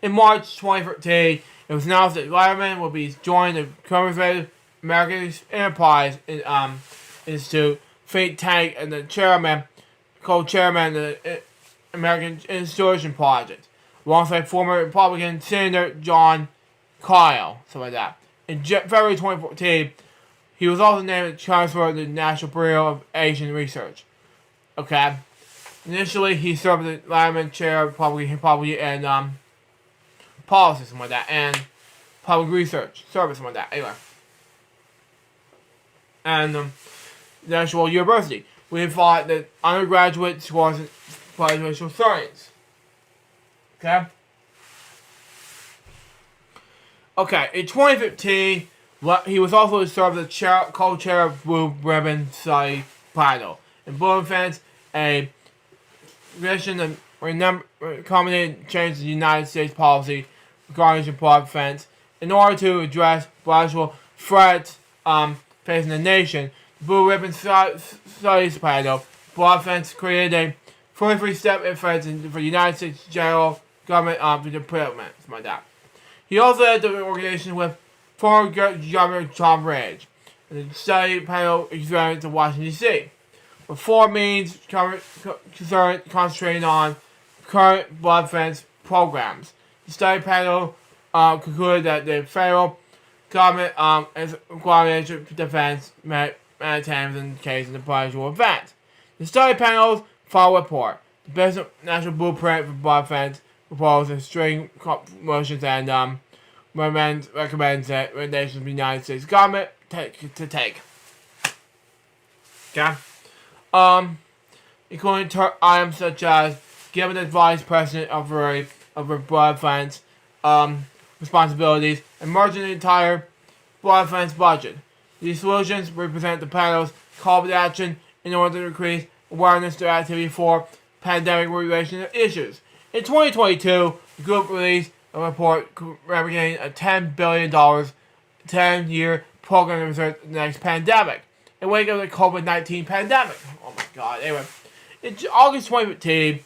In March 2013, it was announced that Letterman will be joining the Conservative American Enterprise Institute think tank and the co-chairman of the American Institution Project, alongside former Republican Senator John Kyle, something like that. In February 2014, he was also named Chancellor of the National Bureau of Asian Research. Okay. Initially, he served as the Letterman chair of public and policy, something like that, and public research service, something like that. Anyway, and the actual university, we thought that undergraduate course in social science. Okay. Okay, in 2015, he was also served as co-chair of Blue Ribbon Society panel. In Blue Defense, a vision and accommodated change in the United States policy regarding support defense in order to address potential threats facing the nation. The Blue Ribbon Society's panel, Blue Defense created a 43-step defense for the United States general government for deployment, something like that. He also led the organization with former Governor Tom Ridge, and the study panel experiment in Washington, D.C. with 4 meetings concentrating on current blood defense programs. The study panel concluded that the federal government is required to defense maritime in case of the potential event. The study panel's final report, the Basic National Blueprint for Blood Defense, proposed a string motions and recommends that recommendations of the United States government to take. Okay? Including items such as giving the vice president over blood defense responsibilities and merging the entire blood defense budget. These solutions represent the panel's call to action in order to increase awareness to activity for pandemic-related issues. In 2022, the group released a report representing a $10 billion 10-year program to research the next pandemic. In wake of the COVID-19 pandemic. Oh my god. Anyway, in August 2015,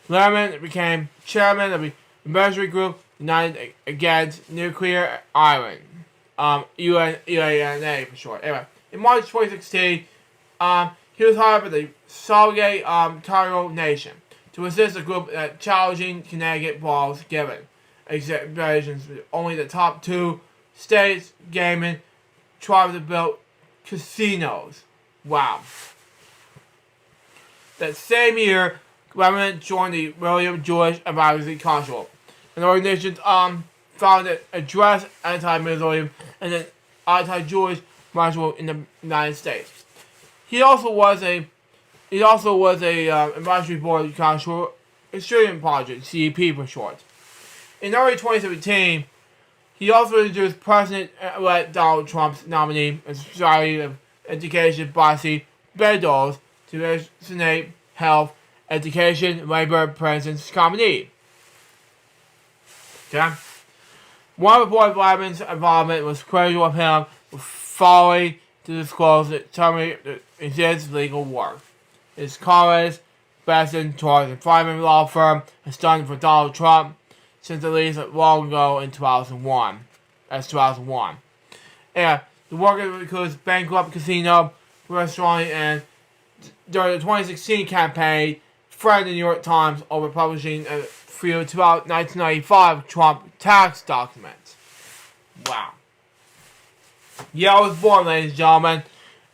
Letterman became chairman of the advisory group United Against Nuclear Iran. UANA for short. Anyway, in March 2016, he was hired by the Soviet Territorial Nation to assist a group at challenging Connecticut laws given examinations with only the top 2 states gaming tried to build casinos. Wow. That same year, Letterman joined the William Jewish Advisory Council, an organization found that addressed anti-Muslim and anti-Jewish martial in the United States. He also was a advisory board council Australian Project, CEP for short. In early 2017, he also introduced President-elect Donald Trump's nominee and Society of Education Bossy Beddoes to the Senate Health, Education, Labor, President's Committee. Okay? One report of Letterman's involvement was critical of him for failing to disclose that terminated his legal work. His colleagues, Besson, Torres, and Fryman law firm has done for Donald Trump since at least long ago in 2001. That's 2001. And the work includes bankrupt casino, restaurant, and during the 2016 campaign, threatened the New York Times over publishing a few 1995 Trump tax documents. Wow. Yeah, I was born, ladies and gentlemen.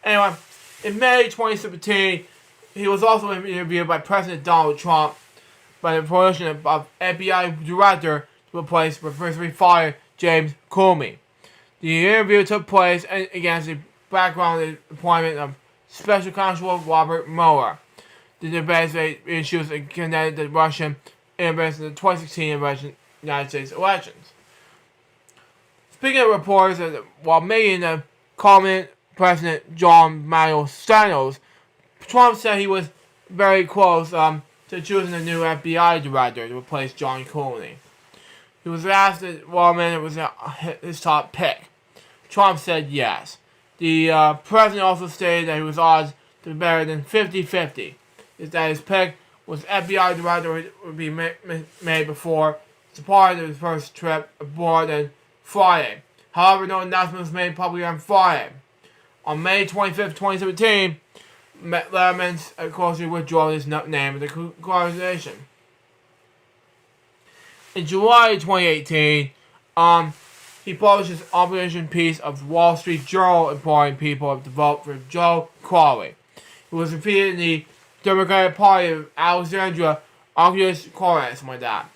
Anyway, in May 2017, he was also interviewed by President Donald Trump by the promotion of FBI director to replace previously fired James Comey. The interview took place against the background of the appointment of Special Counsel Robert Mueller to investigate issues and connect the Russian intervention in the 2016 United States elections. Speaking of reports, while meeting the Colombian President John Manuel Santos, Trump said he was very close to choosing a new FBI director to replace John Comey. He was asked if Wallman was his top pick. Trump said yes. The president also stated that he was odds to be better than 50-50. That his pick was FBI director would be made before it's part of his first trip abroad on Friday. However, no announcement was made publicly on Friday. On May 25th, 2017, Letterman closely withdrew his name of the organization. In July 2018, he published his opposition piece of Wall Street Journal imploring people to vote for Joe Crowley, who was defeated in the Democratic Party of Alexandria Ocasio-Cortez, something like that.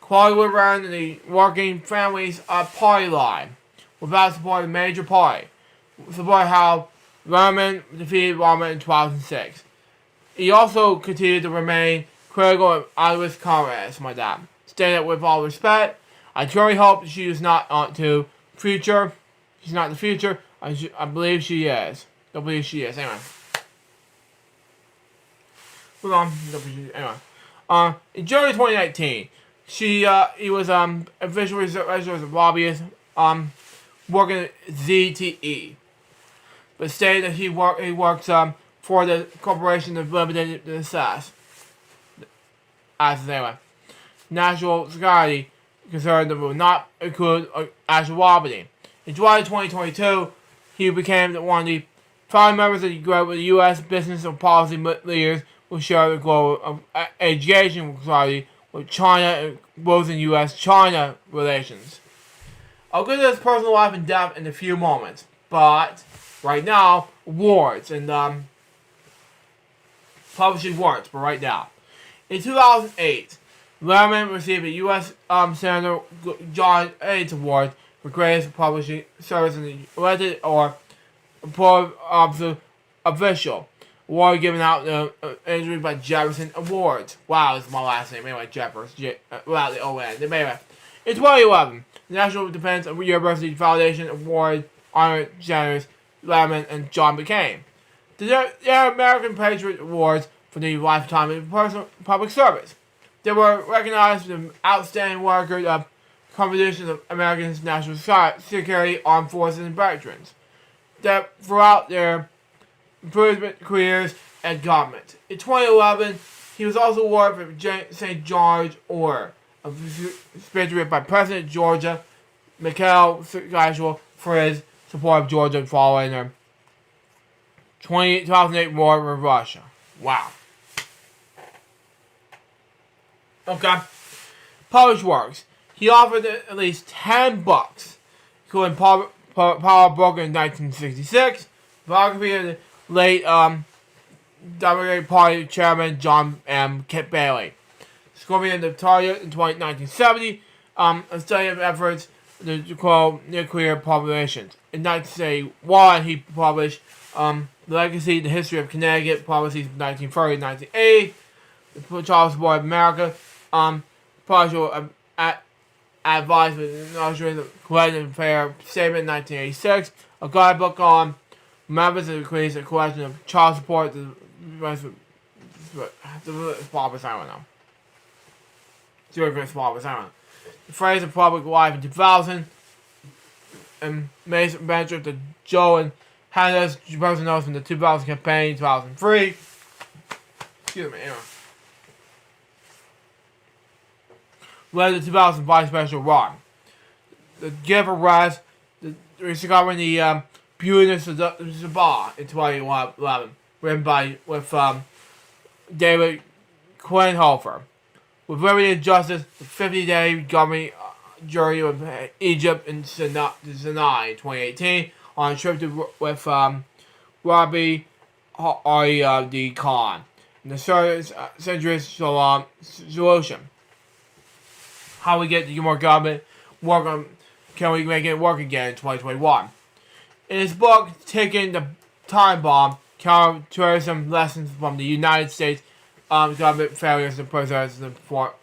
Quality would run in the working families party line without support of a major party. Support how Lerman defeated Obama in 2006. He also continued to remain critical of Iowa's Congress, something like that. Stated with all respect, I truly hope she is not on to future. She's not the future. I believe she is. I believe she is. Anyway. Hold on. Anyway. In January 2019, he was officially as a lobbyist working at ZTE, but stated that he works for the Corporation of Limited Success. Anyway, national security concerned that will not include actual lobbying. In July 2022, he became one of the founding members of the group of U.S. business and policy leaders who share the goal of education society with China and both in U.S.-China relations. I'll get to his personal life and death in a few moments, but right now, awards and publishing awards. But right now, in 2008, Lerman received a U.S. Senator John Aids Award for greatest publishing service in the elected or appointed official. Award given out injury by Jefferson Awards. Wow, this is my last name. Anyway, Jefferson. Without the O-N. Anyway, in 2011, the National Defense University Foundation Award honored Senators Lerman and John McCain. The American Patriot Awards for the lifetime of personal public service. They were recognized for the outstanding record of contributions of Americans' national security, armed forces, and veterans that throughout their improvement careers and government. In 2011, he was also awarded for St. George Order, a patriot by President Georgia Mikhail Saakashvili for his support of Georgia following their 2008 war with Russia. Wow. Okay. Published works. He offered at least 10 books, including Power Broker in 1966, biography of the late Democratic Party Chairman John M. Kit Bailey, Scorpion the Target in 1970, a study of efforts to control nuclear populations. In 1971, he published The Legacy, the History of Connecticut, Policies from 1930 to 1980, The Charles Board of America, partial advice with an illustrated collective and fair statement in 1986, a guidebook on members of the creates a collection of child support to the small percent now. The phrase of public life in 2000 and Mason venture to Joe and Hannah's person knows from the 2000 campaign 2003. Excuse me, anyway. Led the 2000 Vice Special Run. The Gift of Rest, discovering the Beautiness of Sabah in 2011, written with David Klinhofer. With Liberty and Justice, the 50-day government jury of Egypt and Sinai in 2018 on a trip with Robbie R.E.D. Khan. And the centrist solution. How we get to more government work on, can we make it work again in 2021? In his book, Taking the Time Bomb, Counterterrorism Lessons from the United States Government Failures to Protect the Fort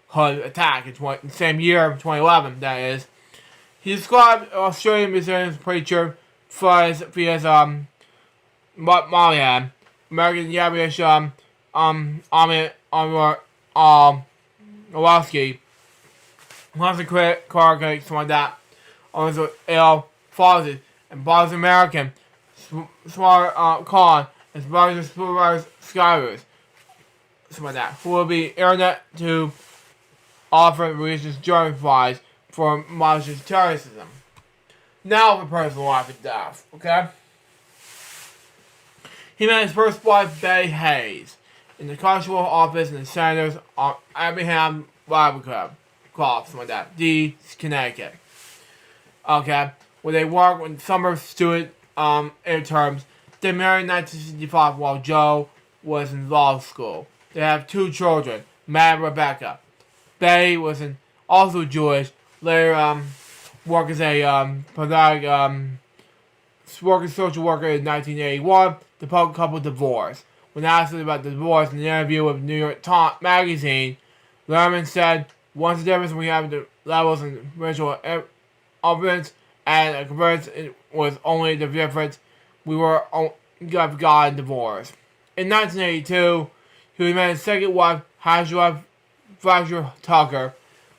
Hood Attack in the same year, 2011, that is, he described Australian Muslim preacher Faiz Malian, American Yabish Ahmed Nowalski, lots of car something like that, also ill fathers, and Boston American Smart Khan, as well as supervised skywers, something like that, who will be internet to offer religious German flies for malicious terrorism. Now for personal life and death, okay? He met his first wife, Betty Hayes, in the consular office in the Senators on Abraham Bible Club, something like that, D. Connecticut. Okay, where they worked with summer student interns. They married in 1965 while Joe was in law school. They have 2 children, Matt and Rebecca. Betty was also Jewish. Later, worked as a social worker in 1981. The couple divorced. When asked about the divorce in an interview with New York Times Magazine, Lerman said, "Once the difference we have the levels and racial evidence and a converse was only the difference. We were gotten divorced." In 1982, he was married his second wife, Hajra Fracture Tucker,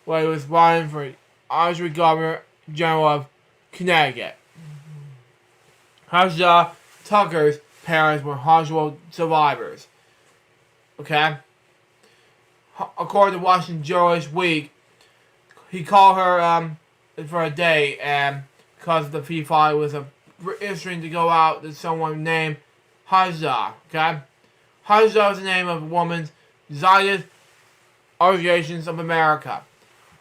where he was running for Honorary Governor General of Connecticut. Hajra Tucker's parents were Hajra survivors. Okay? According to Washington Jewish Week, he called her for a date, and because the PFI was interesting to go out to someone named Hajra. Okay? Hajra is the name of a woman's Zionist Organizations of America.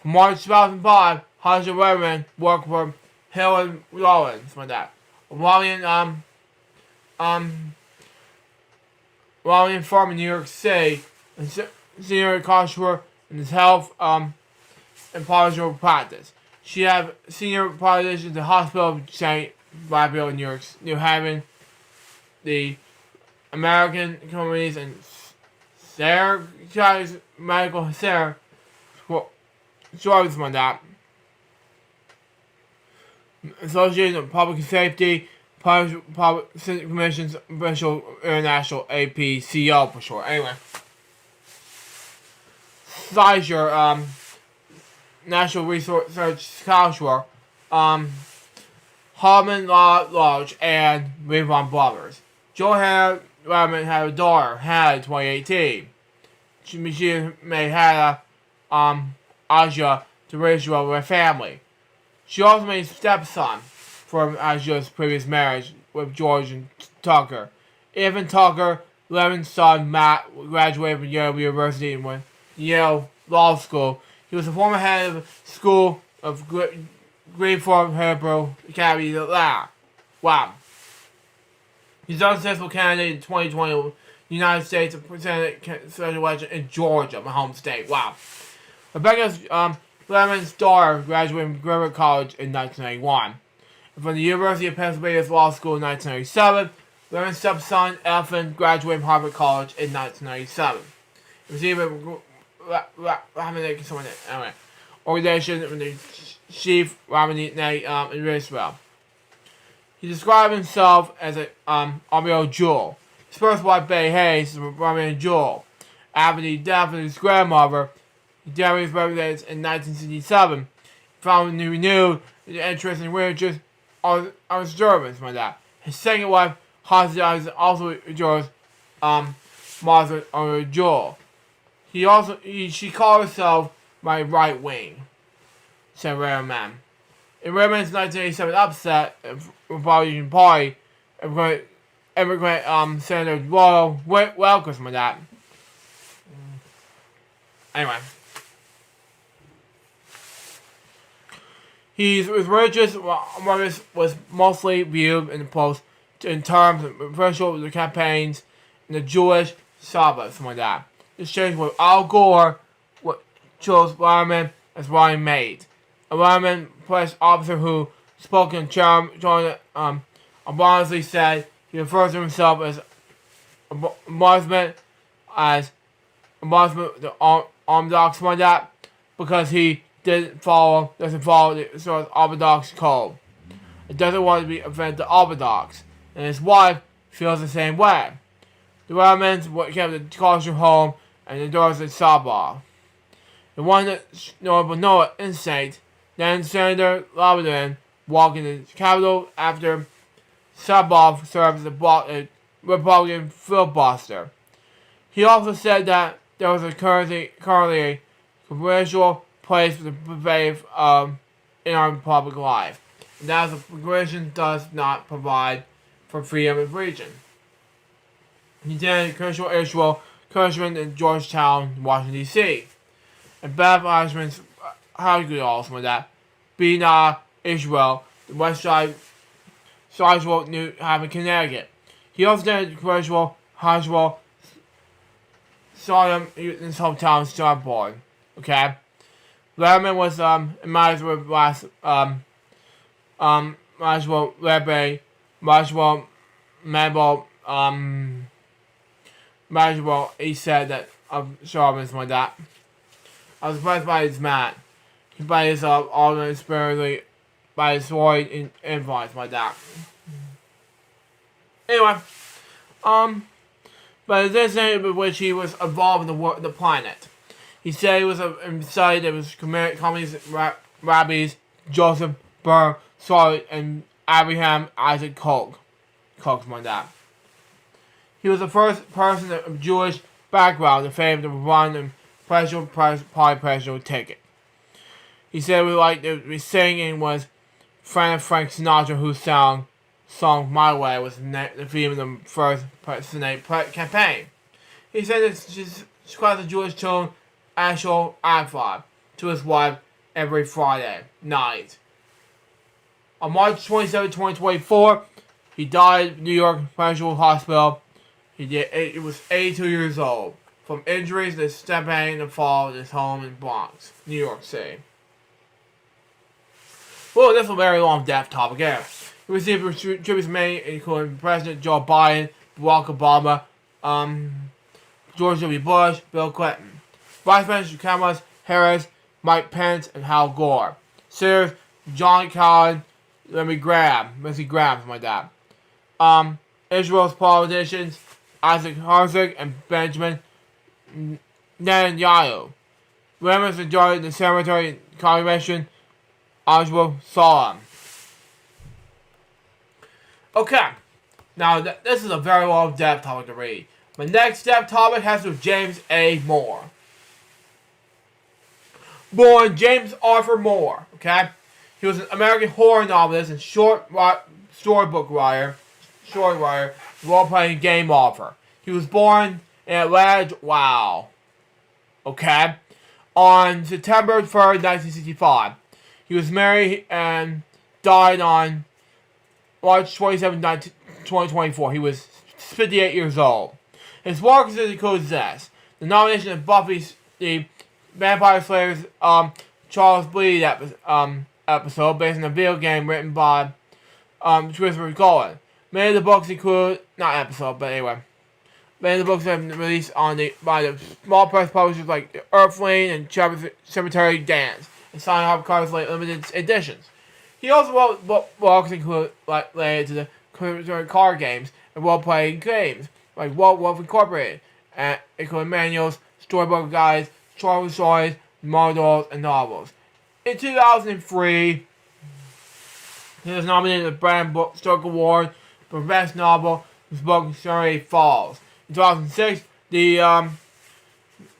From March 2005, Hajra Lerman worked for Hill and Rollins for that. Ryan farm in New York City, and senior controller in his health and political practice. She had senior politicians at the Hospital of St. Raphael in New Haven, the American Companies and Sarah Medical Center. Sorry for that. Association of Public Safety, Public Commissions, Official International, APCO for short. Anyway. Sizer, National Research Council, Harmon Lodge, and Revon Brothers. Joe Lerman had a daughter, Hannah, in 2018. She may had Aja to raise her with her family. She also made a stepson from Aja's previous marriage with George and Tucker. Evan Tucker, Lerman's son, Matt, graduated from Yale University and went to Yale Law School. He was the former head of School of Great Farm Hebrew Academy in Atlanta. Wow. He's an unsuccessful candidate in 2020 United States Senate special election in Georgia, my home state. Wow. Rebecca Lerman's daughter graduated from Griffith College in 1991. And from the University of Pennsylvania's Law School in 1997, Lerman's stepson, Elfin, graduated from Harvard College in 1997. He received a organization from the chief Rabbinate in Israel. He described himself as a Amiel Jewel. His first wife, Betty Hayes, was Rabbinate Jewel. After the death of his grandmother, he died his residence in 1967. Found renewed interest in religious observance from that. His second wife, Hasidah, also Jewel's Martha Jewel. She called herself my right wing, said Lerman. In Lerman's 1987 upset of Republican Party, immigrant Senator Royal welcomes from that. Anyway. His religious was mostly viewed in the post in terms of official campaigns in the Jewish Sabbath, something like that. This changed with Al Gore, what chose Lerman as running mate. A Lerman police officer who spoke in John Obamsley said he refers to himself as the Orthodox one that because he doesn't follow the sort of Orthodox code. It doesn't want to be offend the Orthodox, and his wife feels the same way. The Lermans kept the culture home and endorsed the Sabbath. The one that's notable Noah insight, then Senator Lebanon walked in the Capitol after Sabbath served as a Republican filibuster. He also said that there was currently a controversial place for the faith in our public life, and that the progression does not provide for freedom of religion. He attended Commercial Israel Cushman in Georgetown, Washington, D.C. And Beth Eichmann's high school also that Bina Israel, the West Side New Haven, Connecticut. He also attended Commercial High School saw him in his hometown, Starboard. Okay? Letterman was, Marshall last, Marshall Rebbe, Marshall Mabel, Marshall, he said that, Sharpness like that. I was impressed by his man. By his, all spiritually, by his sword and influence like that. Anyway, but this thing with which he was involved in the planet. He said he was inside that was communist rabbis Joseph Burr, Sorry, and Abraham Isaac Koch. Koch like that. He was the first person of Jewish background in favor to run a presidential presidential ticket. He said we liked the singing was Frank Sinatra, who song My Way was the theme of the first Senate campaign. He said it's just quite a Jewish tune actual iPod to his wife every Friday night. On March 27, 2024, he died in New York Presidential Hospital. He was 82 years old from injuries that stepping in the fall at his home in Bronx, New York City. Well, this is a very long death topic here. He received tributes many, including President Joe Biden, Barack Obama, George W. Bush, Bill Clinton, Vice President Kamala Harris, Mike Pence, and Hal Gore. Senators John Collins, Missy Graham, something like that. Israel's politicians Isaac Herzog and Benjamin Netanyahu. Members enjoyed the cemetery commemoration Oswald Solomon. Okay, now this is a very long depth topic to read. My next depth topic has to do with James A. Moore. Born James Arthur Moore, okay? He was an American horror novelist and storybook writer, role-playing game author. He was born in Atlanta, on September 3rd, 1965. He was married and died on March 27, 2024. He was 58 years old. His work includes this: the nomination of Buffy the Vampire Slayer's Charles Bleed episode based on a video game written by Christopher Nolan. Many of the books include, not episode, but anyway. Many of the books have been released by the small press publishers like Earthling and Cemetery Dance and Silent HarperCollins limited editions. He also wrote books related to the card games and role-playing games like Wolf Incorporated, including manuals, storybook guides, short stories, models, and novels. In 2003, he was nominated for the Brand Book Award for Best Novel. His book Story Falls. In 2006, the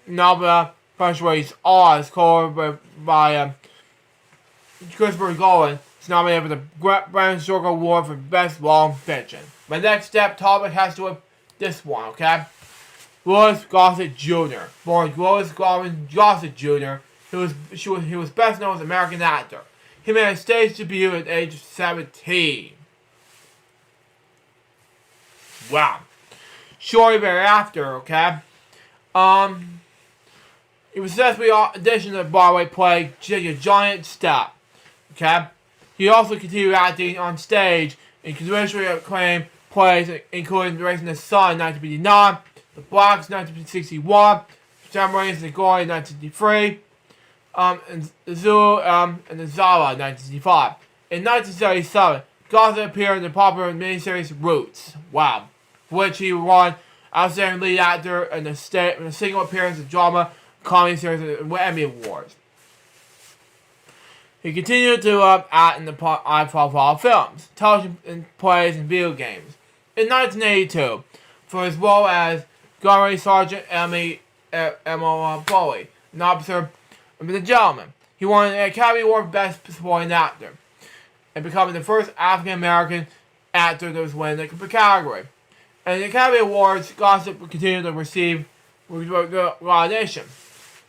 novel Punchways Oz, co-written by Christopher Nolan, is nominated for the Brand Stoker Award for Best Long Fiction. My next topic has to do with this one, okay? Louis Gossett Jr. Born Louis Gossett Jr., he was best known as an American actor. He made a stage debut at the age of 17. Wow. Shortly thereafter, okay? He was successfully auditioned to the Broadway play A Giant Step. Okay? He also continued acting on stage in commercially acclaimed plays, including Raising the Sun in 1959, The Blacks 1961, Submarines and Glory in 1963, and The Zulu and the Zala in 1965. In 1977, Gossett appeared in the popular miniseries Roots. Wow. For which he won Outstanding Lead Actor in a single appearance in drama comedy series and Emmy Awards. He continued to act in the high-profile films, television and plays, and video games. In 1982, for his role as Gunnery Sergeant Emmy Foley, an officer of The Gentleman, he won an Academy Award for Best Supporting Actor, and becoming the first African-American actor that was winning the category. And the Academy Awards, Gossett continued to receive recognition.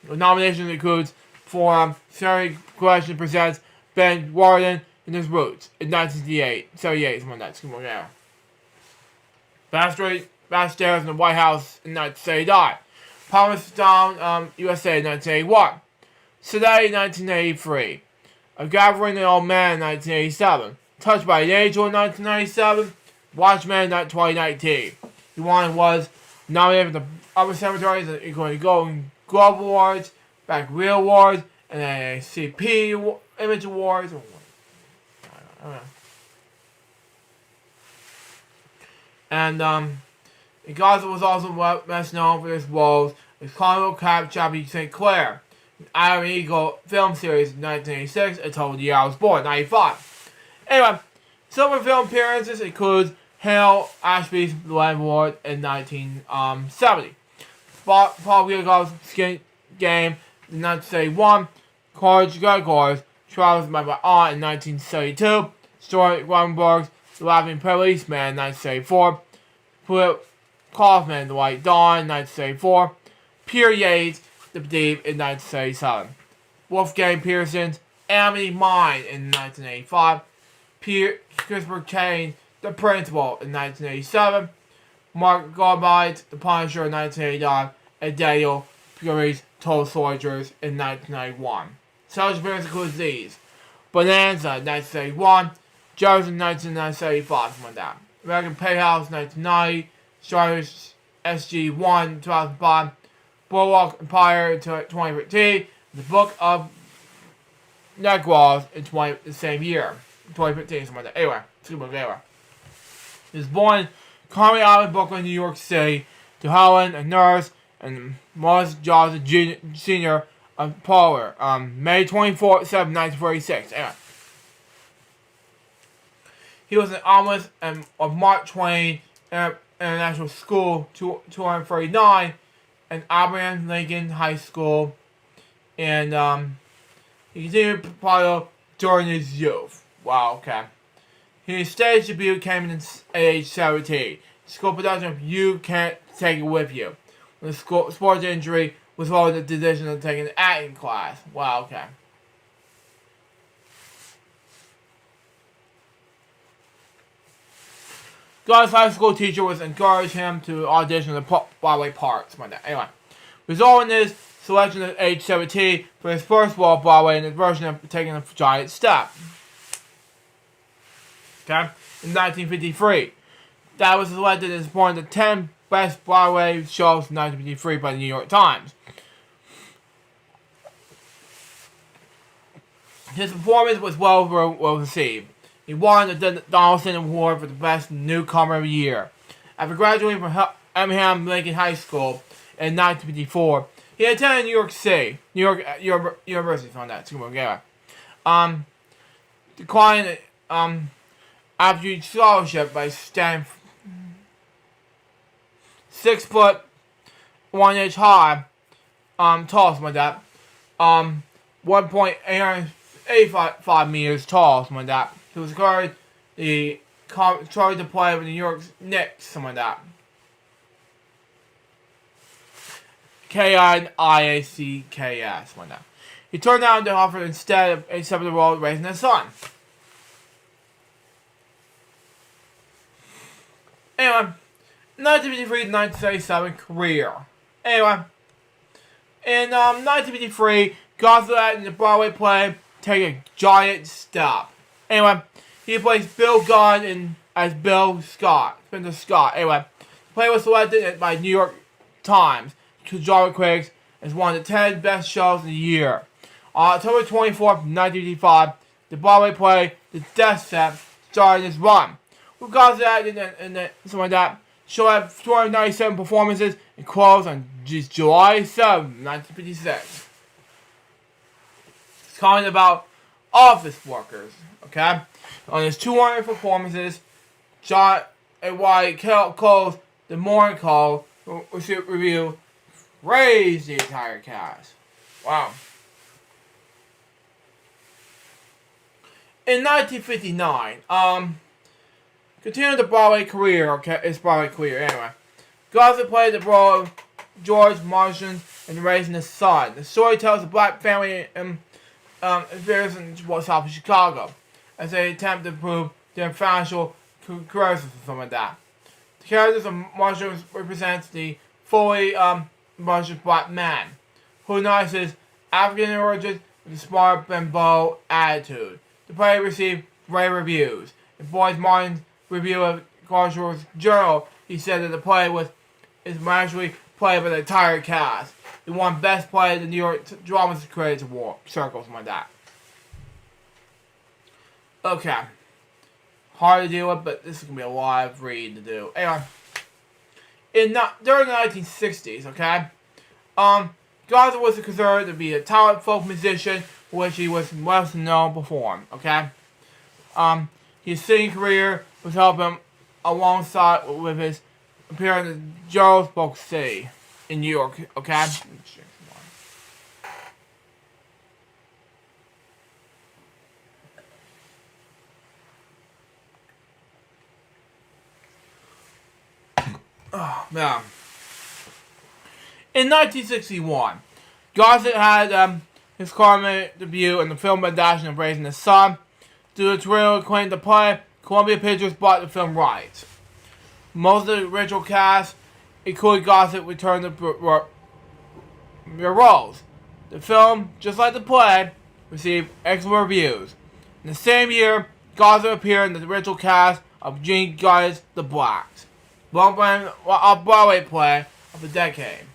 The nomination includes for Siri Collection presents Ben Warden in His Roots in 1978, something like that. Backstairs in the White House in 1979. Palmerston, USA, 1981. Today, 1983. A Gathering of Old Man, 1987. Touched by an Angel, 1997. Watchmen, 2019. The one was nominated for the upper cemeteries, including Golden Globe Awards, Back Real Awards, and a CP Image Awards. I don't know. And Gaza was also best known for his roles as Carnival Cap Chappie St. Clair, Iron Eagle film series in 1986, and Told the Year I Was Born, 95. Anyway, some of the film appearances include Hale Ashby's Land Award in 1970. Paul Gilgo's Skin Game in 1971. Courage Gregor's Trials of My Aunt in 1972. Stuart Grunberg's The Laughing Policeman in 1974. Philip Kaufman, The White Dawn in 1974. Pierre Yates, The Deep in 1977. Wolfgang Pearson's Amity Mine in 1985. Christopher Kane, The Principal in 1987. Mark Garbide's The Punisher in 1989. And Daniel Fury's Total Soldiers in 1991. Such appearances include these: Bonanza, 1971, Jones in 1975, something like that. American Playhouse, 1990, Stars SG-1, 2005, Boardwalk Empire, 2015, The Book of Negros in the same year, 2015, something like that. Anyway, he was born in Coney Island, Brooklyn, New York City, to Helen, a nurse, and Morris Johnson Sr., a parlor, May 24, 1946. Anyway. He was an alumnus of Mark Twain International School 239 and Abraham Lincoln High School, and he continued to follow during his youth. Wow, okay. His stage debut came in at age 17. School production of You Can't Take It With You. When the sports injury was followed the decision of taking an acting class. Wow, okay. God's high school teacher was encouraged him to audition the Broadway parts. Anyway, resulting in his selection at age 17 for his first role at Broadway in his version of Taking a Giant Step. Okay, in 1953. That was selected as one of the 10 best Broadway shows in 1953 by the New York Times. His performance was well received. He won the Donaldson Award for the Best Newcomer of the Year. After graduating from Abraham Lincoln High School in 1954, he attended New York City, University, from that. Declined after scholarship by Stanford. 6 foot 1 inch high, tall, something like that. 1.885 meters tall, something like that. He was charged to play with the New York Knicks, something like that. K-I-A-C-K-S, something like that. He turned down the offer instead of accepting the role of raising his son. Anyway, 1953 to 1977 career. Anyway, in 1953, Gosselaar in the Broadway play Take a Giant Step. Anyway, he plays Bill Gunn as Bill Scott, Spencer Scott. Anyway, the play was selected by New York Times to genre critics as one of the 10 best shows of the year. On October 24th, 1955, the Broadway play The Death Set started its run. With Gosselaar and something like that, show had 297 performances and closed on July 7, 1956. It's comment about office workers, okay? On his 200 performances, John and White closed the morning call review, raised the entire cast. Wow. In 1959, continued the Broadway career, okay? His Broadway career, anyway. Gosselaar played the role of George Marston in Raising the Son. The story tells a black family affairs in South of Chicago as they attempt to improve their financial careers or something like that. The characters of Marston represents the fully brushless black man who denies his African origins with a smart and bold attitude. The play received rave reviews. In Boyd Martin's review of Cultural Journal, he said that the play is magically played by the entire cast. It won Best Play at the New York Drama Critics Award, circle, something like that. Okay. Hard to deal with, but this is going to be a lot of reading to do. Anyway. During the 1960s, okay, Gaza was considered to be a talented folk musician, which he was most known to perform, okay? His singing career was helping alongside with his appearance in Joe's Folk City in New York, okay? Oh, man. In 1961, Gossett had his culminating debut in the film adaptation of Raising the Sun. Due to critical acclaim to the play, Columbia Pictures bought the film rights. Most of the original cast, including Gossett, returned to their roles. The film, just like the play, received excellent reviews. In the same year, Gossett appeared in the original cast of Gene Guy's The Blacks, a Broadway play of the decade.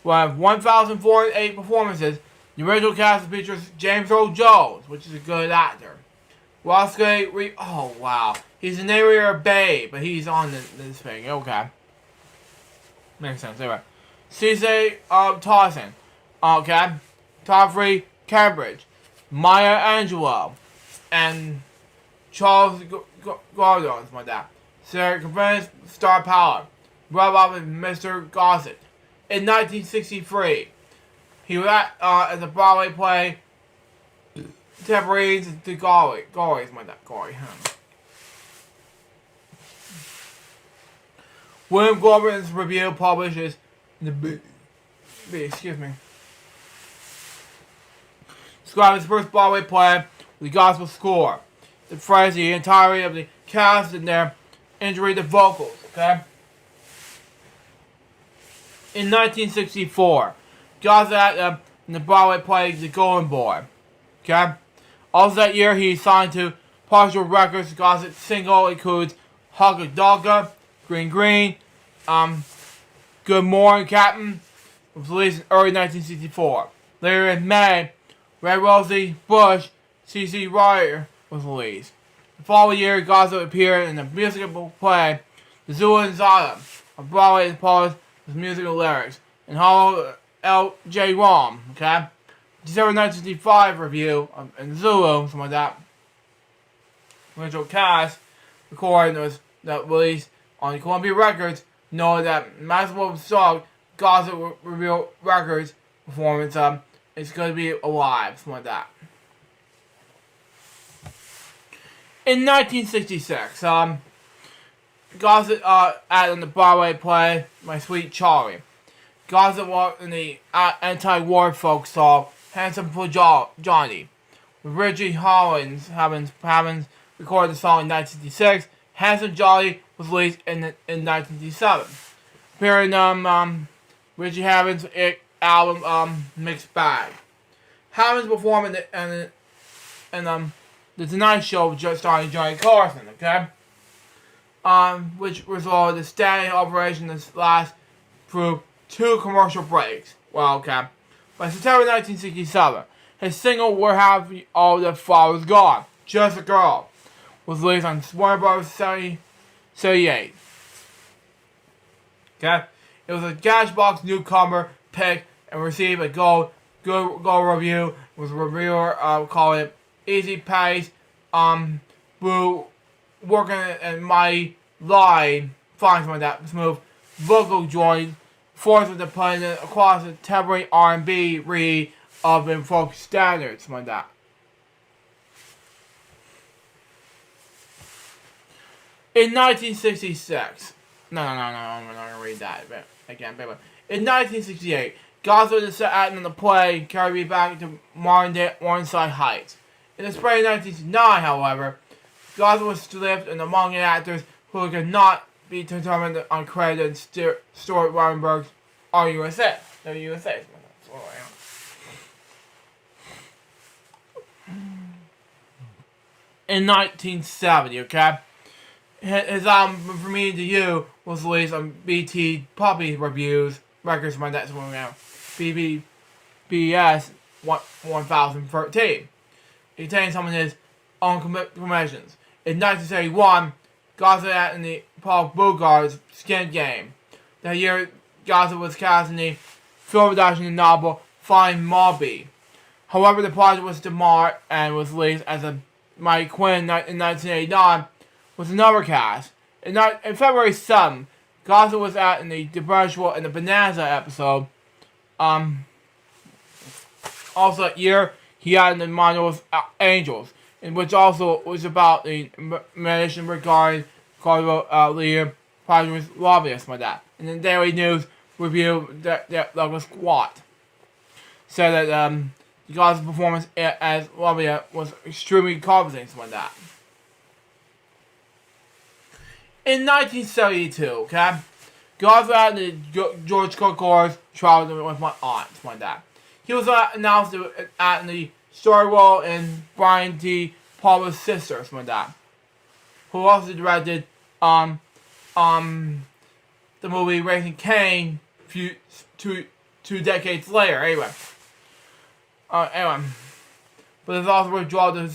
With 1,408 performances, the original cast features James Earl Jones, which is a good actor. Oh wow, he's the narrator of Babe, but he's on this thing. Okay, makes sense. Anyway, C.J. Towson, okay, Toffrey Cambridge, Maya Angelou, and Charles Gordon, something like that. Sarah Convenience, Star Power, brought up with Mr. Gossett. In 1963, he was at the Broadway play Tambourines to Galway, something like that. William Goldman's review publishes described his first Broadway play with the gospel score. The phrase the entirety of the cast in their injury to vocals, okay? In 1964, Gossett in the Broadway play The Golden Boy, okay? Also that year, he signed to Partial Records. Gossett's single includes Hugga Dogga, Green Green, Good Morning Captain, was released in early 1964. Later in May, Red Rosie Bush, C.C. Ryder was released. The following year, Gossett appeared in the musical play The Zulu Zada, a Broadway composed with musical lyrics, and Hollow L.J. Rom, okay? December 1965 review in Zulu, something like that. Original cast recording was that released on Columbia Records, knowing that Maxwell song Gossett Reveal Records performance is going to be alive, something like that. In 1966, Gossett acted in the Broadway play My Sweet Charlie. Gossett worked in the anti-war folk song Handsome for Johnny. With Richie Hollins having recorded the song in 1966, Handsome Johnny was released in 1967. Appearing on Richie Havens' album Mixed Bag. Havens performed in The Tonight Show just starring Johnny Carson, okay? Which resulted in the standing operation this last through 2 commercial breaks. Well, okay. By September 1967, his single Where Have All the Flowers Gone, Just a Girl, was released on Warner Bros. 78. Okay? It was a Cashbox newcomer pick and received a gold review, with a reviewer calling it easy pace, blue, working in my line, fine, something like that, smooth vocal joint, forced with the playing across the temporary R&B read of in folk standards, something like that. In 1966, no, I'm not gonna read that again, but in 1968, Gossett is acting in the play carried me back to Morningside Heights. In the spring of 1969, however, Gossett was stripped and among the actors who could not be determined on credit in Stuart Weinberg's RUSA. the USA. In 1970, okay? His album From Me to You was released on BT Puppy Reviews Records from that's one now. BBS 1013. It contains some of his own commissions. In 1971, Gaza acted in the Paul Bogard's Skin Game. That year, Gaza was cast in the film adaptation of the novel Flying Mobby. However, the project was demarred and was released as a Mike Quinn in 1989 with another cast. In February 7th, Gaza was at in the Depression and the Bonanza episode. Also that year, he had in the Manual's Angels, in which also was about the mission regarding Carlo Lear, project lobbyists like that. And the Daily News review that Douglas Squat said that Gaza's performance as lobbyist was extremely competent like that. In 1972, okay, Gaza had the George Cocor's traveled with my aunt like that. He was announced at the story role in Brian T. Palmer's Sisters like that, who also directed the movie Raising Cain two decades later. Anyway, but there's also withdrawal to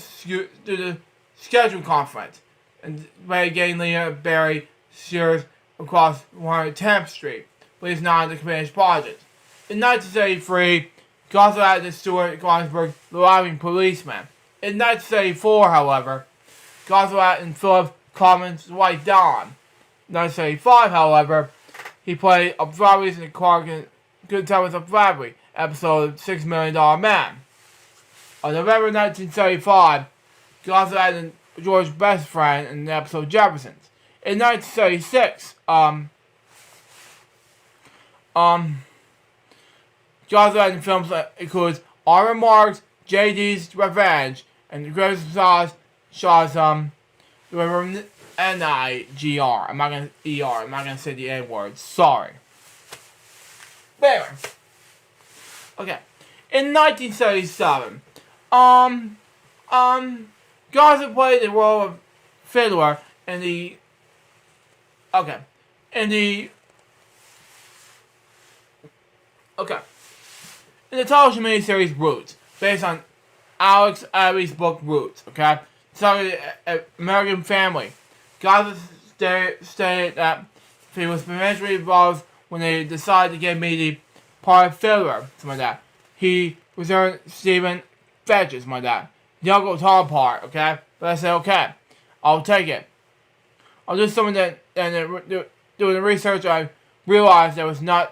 the schedule conference and by getting Leah Barry Sears across 110th Street, but he's not the finished project. In 1973, Gaza had the Stuart Gonsberg Arriving Policeman. In 1974, however, Gaza had in Philip Common's White Dawn. In 1975, however, he played a robberies in the Clark and Good Time with a Robbery episode of $6 Million Man. On November 1975, Gaza had in George's best friend in the episode Jeffersons. In 1976, Gaza had in films that includes Armor Marks, JD's Revenge, and the Greatest Shaw's N-I-G-R. I'm not gonna E-R. I'm not gonna say the N-word. Sorry. But anyway. Okay. In 1977, Gaza played the role of Fiddler in the television miniseries Roots, based on Alex Abbey's book Roots, okay? Started an American family. Gaza stated that he was financially involved when they decided to give me the part of Fiddler, something like that. He returned Stephen Fetches, something like that. The Uncle Tom part, okay? But I said, okay, I'll take it. I'll do something that, and doing the research, I realized there was no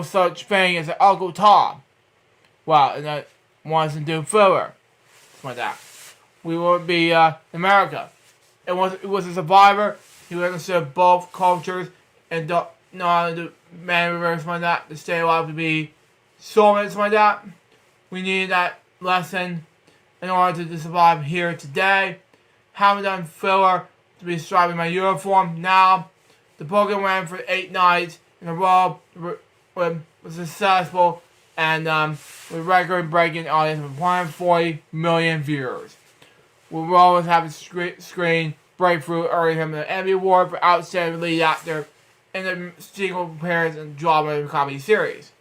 such thing as an Uncle Tom. Well, and I wanted to do Fiddler, something like that. We would be America. It was a survivor. He understood both cultures and not the man reverse like that to stay alive to be soulmates like that. We needed that lesson in order to survive here today. Haven't done Fiddler to be striping my uniform now. The program ran for 8 nights in a row. Was successful and with record-breaking audience of 140 million viewers. We will always have a screen breakthrough, earning him an Emmy Award for Outstanding Lead Actor in the sequel appearance and drama comedy series.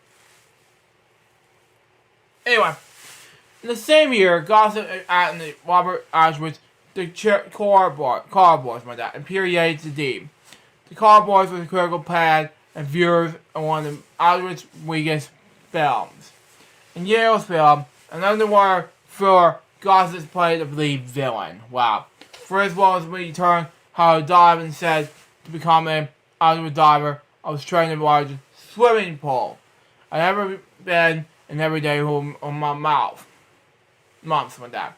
Anyway, in the same year, Gossip and the Robert Ashwood's The Car Boys, like that, and Peter Yates' The Deep. The Car Boys was a critical pad and viewers on one of Ashwood's weakest films. In Yale's film, an underwater thriller, Gossip played the lead villain. Wow. For his role as we turned how to dive and said to become an underwater diver, I was trained in a large swimming pool. I never been in everyday room on my mouth. Months like that.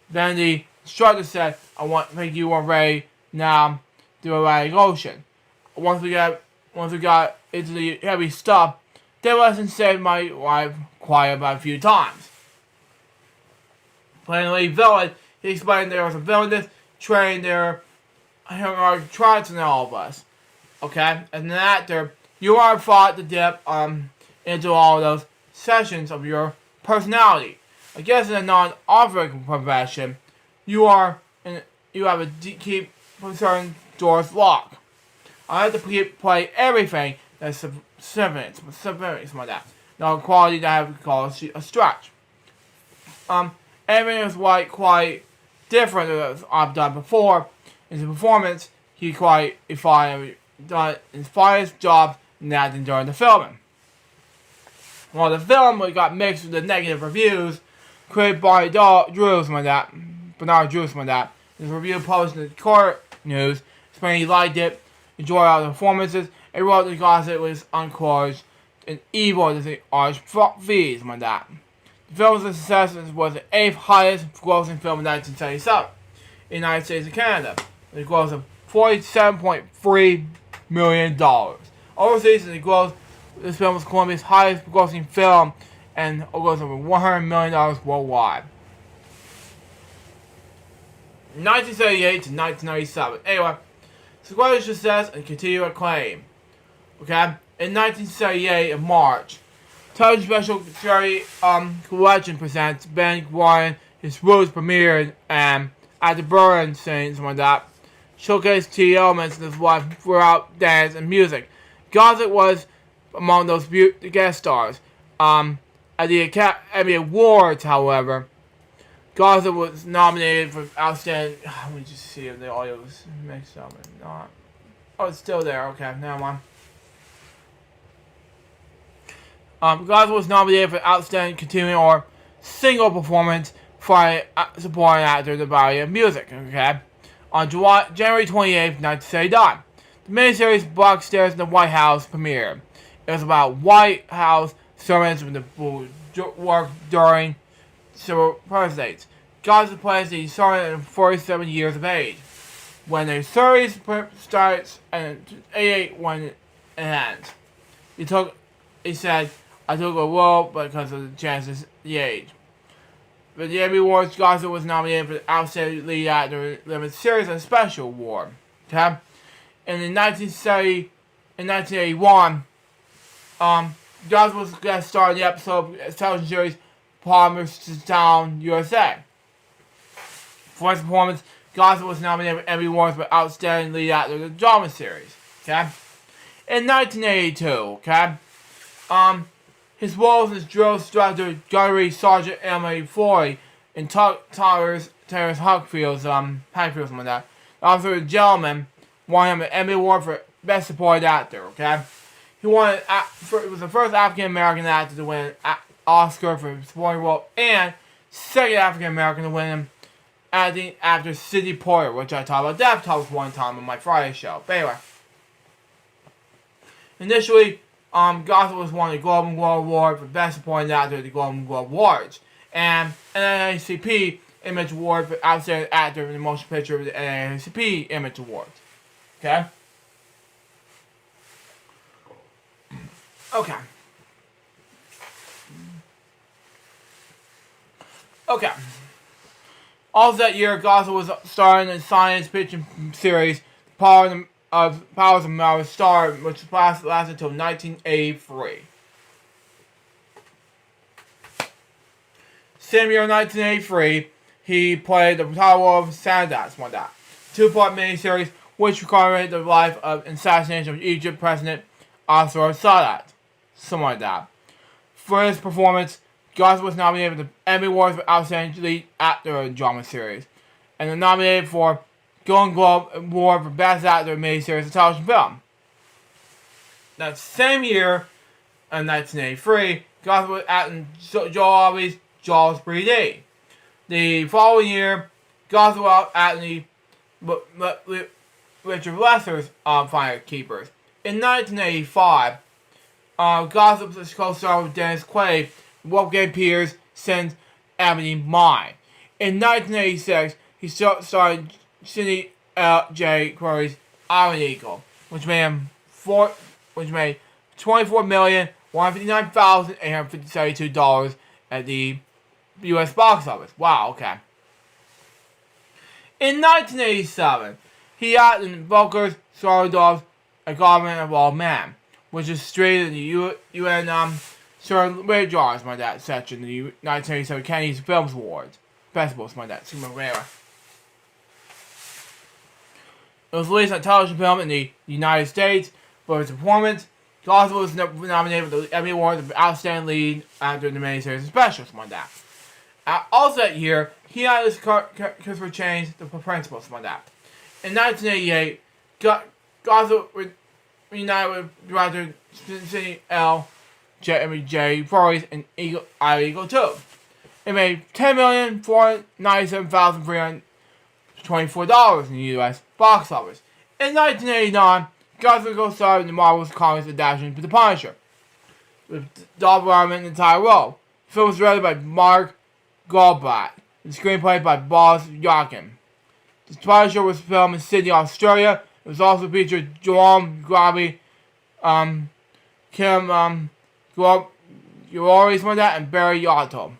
Then the instructor said, I think you are ready now to do Atlantic Ocean. Once we got into the heavy stuff, that lesson saved my life quite about a few times. Playing the lead villain, he explained there was a villainous trained there trying to know all of us. Okay? As an actor, you are fought the dip into all those sessions of your personality. I guess in a non-offering profession, you have to keep certain doors locked. I have to play everything that's specific, something like that. Now, quality that I have to call a stretch. Everything is quite different than I've done before. In the performance, he quite done his finest job in that than during the filming. While the film got mixed with the negative reviews created by Bernard Drew, his review published in the Court News, explaining he liked it, enjoyed all the performances, and wrote the gossip was encouraged and evil to the arch fees like that. The film's success was the 8th highest grossing film in 1977 in the United States and Canada, with a gross of $47.3 million. Overseas, this film was Columbia's highest grossing film and grossed over $100 million worldwide. 1978 to 1997. Anyway, Square success and continued acclaim. Okay? In 1978, in March, television special Jerry Collection presents Ben Ryan, his Roots premiered at the Burn scene, something like that. Showcased key elements of his life throughout dance and music. Gossett was among those guest stars. At the Academy Awards, however, Gossett was nominated for Outstanding... Let me just see if the audio was mixed up or not. Oh, it's still there. Okay, never mind. Gossett was nominated for Outstanding Continuing or Single Performance for Supporting Actor in the Body of Music. Okay, on January 28th, 1979, the miniseries Black Stairs in the White House premiered. It was about White House servants who worked during several presidents. Gossett plays the servant at 47 years of age. When the series starts and 88 when it ends. He said, I took a role because of the chances, the age. But the Emmy Awards, Gossett was nominated for the Outstanding Lead Actor in Limited Series and Special Award. Okay? And in 1981, Gossett was a guest star in the episode of the television series Palmerstown, USA. For his performance, Gossett was nominated for Emmy Awards for Outstanding Lead Actor in the Drama Series. Okay? In 1982, okay? His roles as drill instructor Gunnery Sergeant Emily Floyd in Terrence Hackfield's something like that. Also, the gentleman won him an Emmy Award for Best Supporting Actor, okay? He was the first African American actor to win an Oscar for a supporting role and second African American to win him acting after Sidney Poitier, which I talked about that talks one time on my Friday show. But anyway, initially, Gossett was won the Golden Globe Award for Best Supporting Actor at the Golden Globe Awards, and an NAACP Image Award for Outstanding Actor in the Motion Picture of the NAACP Image Awards. Okay. Okay. Okay. Also that year, Gossett was starring in the science fiction series Powers of Mars Star, which lasted until 1983. Same year, 1983, he played the title of Sandas, one that. Two-part miniseries, which recorded the life of assassination of Egypt President Anwar Sadat. Something like that. For his performance, Gossett was nominated for the Emmy Awards for Outstanding Lead Actor in Drama Series, and nominated for Golden Globe Award for Best Actor in Miniseries and Television Film. That same year, in 1983, Gossett was acting Joel Alby's Jaws 3D. The following year, Gossett was acting Richard Lesser's Fire Keepers. In 1985, Gossett was co-star with Dennis Quaid, Wolfgang Peters' Sin's Ebony Mine. In 1986, he starred Sidney J. Curry's Iron Eagle, which made $24,159,852 at the U.S. box office. Wow, okay. In 1987, he acted in Volker's Sorrow Dogs, A Government of All Men, which is straight in the UN Sir Ray Jaws, my dad, section, the 1987 Kenny's Films Awards. Festivals, my dad, Super Rare. It was released on television film in the United States for its performance. He also was nominated for the Emmy Award for Outstanding Lead Actor in the miniseries specials, my dad. Also that year, he and his Christopher changed the principals, my dad. In 1988, Gossett reunited with director Cindy L. J. Forrest and Eagle 2. It made $10,497,324 in the U.S. box office. In 1989, Gossett co-starred in the Marvel's comics adaptation to The Punisher, with Dolph Lundgren in the entire role. The film was directed by Mark Goldblatt, and screenplay by Boz Yakin. The Punisher was filmed in Sydney, Australia. It was also featured Jerome Grabby, Kim Uroris, and Barry Yotto.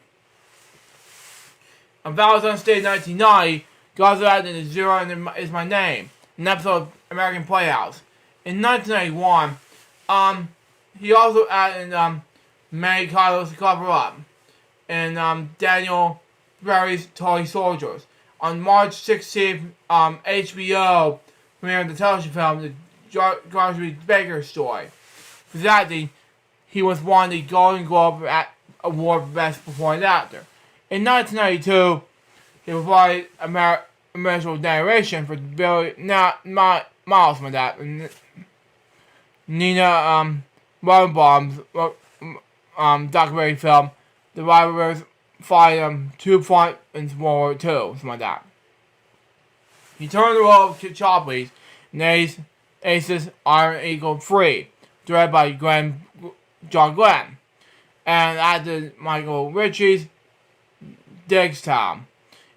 On Valentine's Day 1990, Gossett acted in Zero Is My Name, an episode of American Playhouse. In 1991, he also acted in Manny Carlos Cover Up and Daniel Barry's Toy Soldiers. On March 16th, HBO premiered the television film The George Baker Story. For his acting, he was won the Golden Globe Award for Best Performing Actor. In 1992, he provided original narration for Billy Miles, my dad, and Nina Rosenbaum's documentary film, The Rivals Fight 2 Front in World War II, my dad. He turned the role of Chopley's in Ace's Iron Eagle 3, directed by John Glenn, and acted Michael Ritchie's Digstown.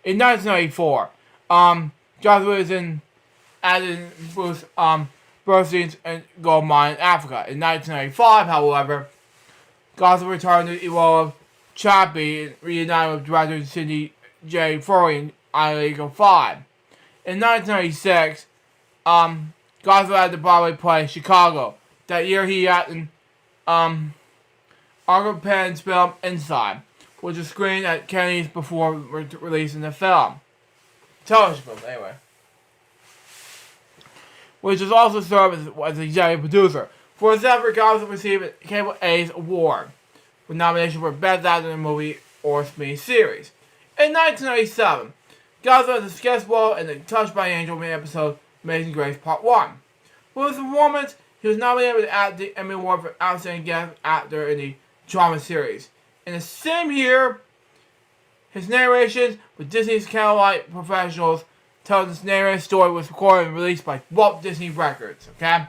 In 1994, Johnson was added Bruce Bernstein's Gold Mine in Africa. In 1995, however, Gossett returned to the role of Chappie and reunited with director Cindy J. Furry in Iron Eagle 5. In 1996, Gossett had the Broadway play Chicago. That year he acted in Arthur Penn's film Inside, which was screened at Kenny's before releasing the film. Television film, anyway. Which has also served as the executive producer. For his effort, Gossett received a Cable A's Award with nomination for Best Actor in a Movie or Screen Series. In 1997, Gossett has a guest role in the Touched by an Angel episode Amazing Grace Part 1. For his performance, he was nominated for the Emmy Award for Outstanding Guest Actor in the Drama Series. In the same year, his narrations with Disney's Candlelight Professionals tells this narrative story was recorded and released by Walt Disney Records, okay?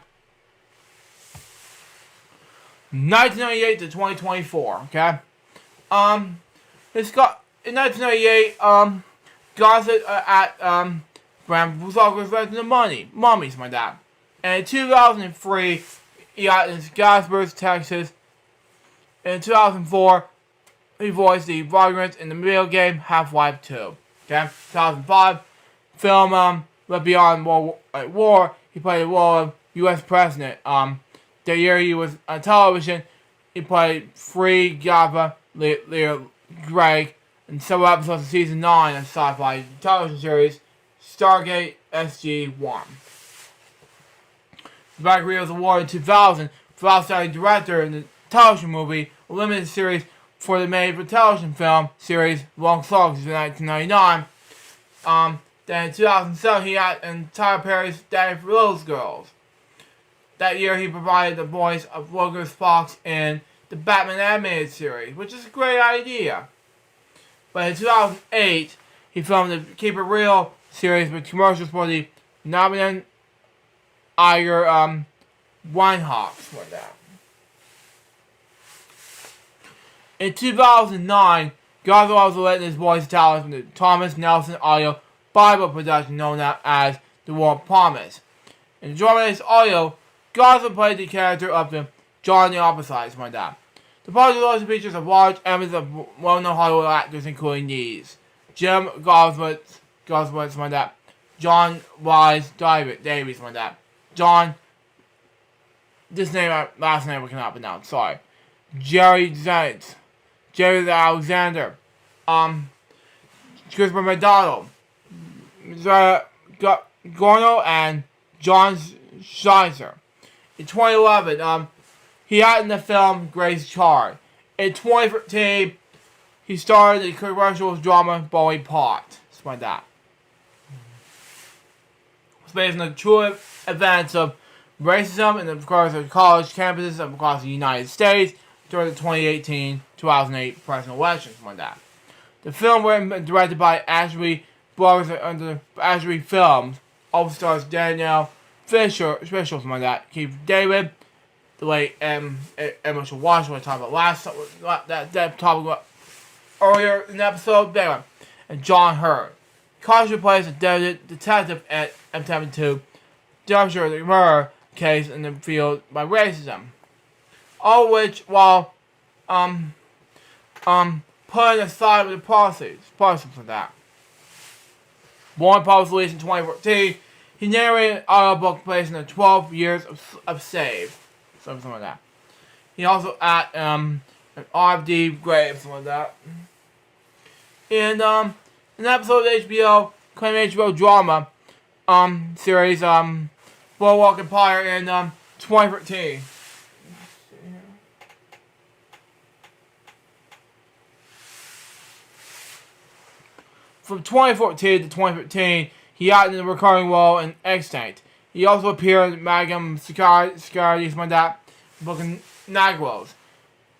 1998 to 2024, okay? In 1998, Gossett at Bram Stoker's Legend of Mummies, my dad. And in 2003, he got in Gasburg, Texas. In 2004, he voiced the Vagrant in the video game Half-Life 2. Okay, 2005, film Let Beyond War, he played the role of U.S. President. The year he was on television, he played Free Gaba Lear Greg in several episodes of Season 9 of sci-fi television series Stargate SG-1. Rebecca Rios award in 2000 for Outstanding Director in the television movie, a limited series for the made-for-television film series Long Songs in 1999. Then in 2007, he had Tyler Perry's Daddy for Little Girls. That year, he provided the voice of Wilbur Fox in the Batman animated series, which is a great idea. But in 2008, he filmed the Keep It Real series with commercials for the Namian Iger Winehawks, like that. In 2009, Gossett also let his voice talent from the Thomas Nelson audio Bible production known as The Word Promise. In the German audio, Gossett played the character of the John the Opposite, my dad. The project also features a large emphasis of well-known Hollywood actors including these: Jim Goswitz, my dad. John Wise Davies, my dad. Last name I cannot pronounce, sorry. Jerry Zentz, Jerry Alexander, Christopher McDonald, Gorno, and John Schleicher. In 2011, he acted in the film Grace Chard. In 2013, he starred in the commercial drama Bowie Pot. Just like that. It's based on the true events of racism and of course the college campuses across the United States during the 2018-2008 presidential election. Like that. The film was directed by Ashley Brothers under Ashley Films. Also stars Danielle Fisher, something like that. Keith David, the late Emma Walsh, we talked about that topic earlier in the episode. Anyway, and John Hurd. Cosby plays a detective at M72, Derbyshire the murder case in the field by racism. All which, while putting aside with the policies for that. Born published released in 2014, he narrated an audiobook based on the 12 years of Save. Something like that. He also at an RFD grave, something like that. And an episode of HBO drama series Boardwalk Empire in 2013. From 2014 to 2015, he acted in a recurring role in Extinct. He also appeared in Magnum Securities, like that, book in Nagros.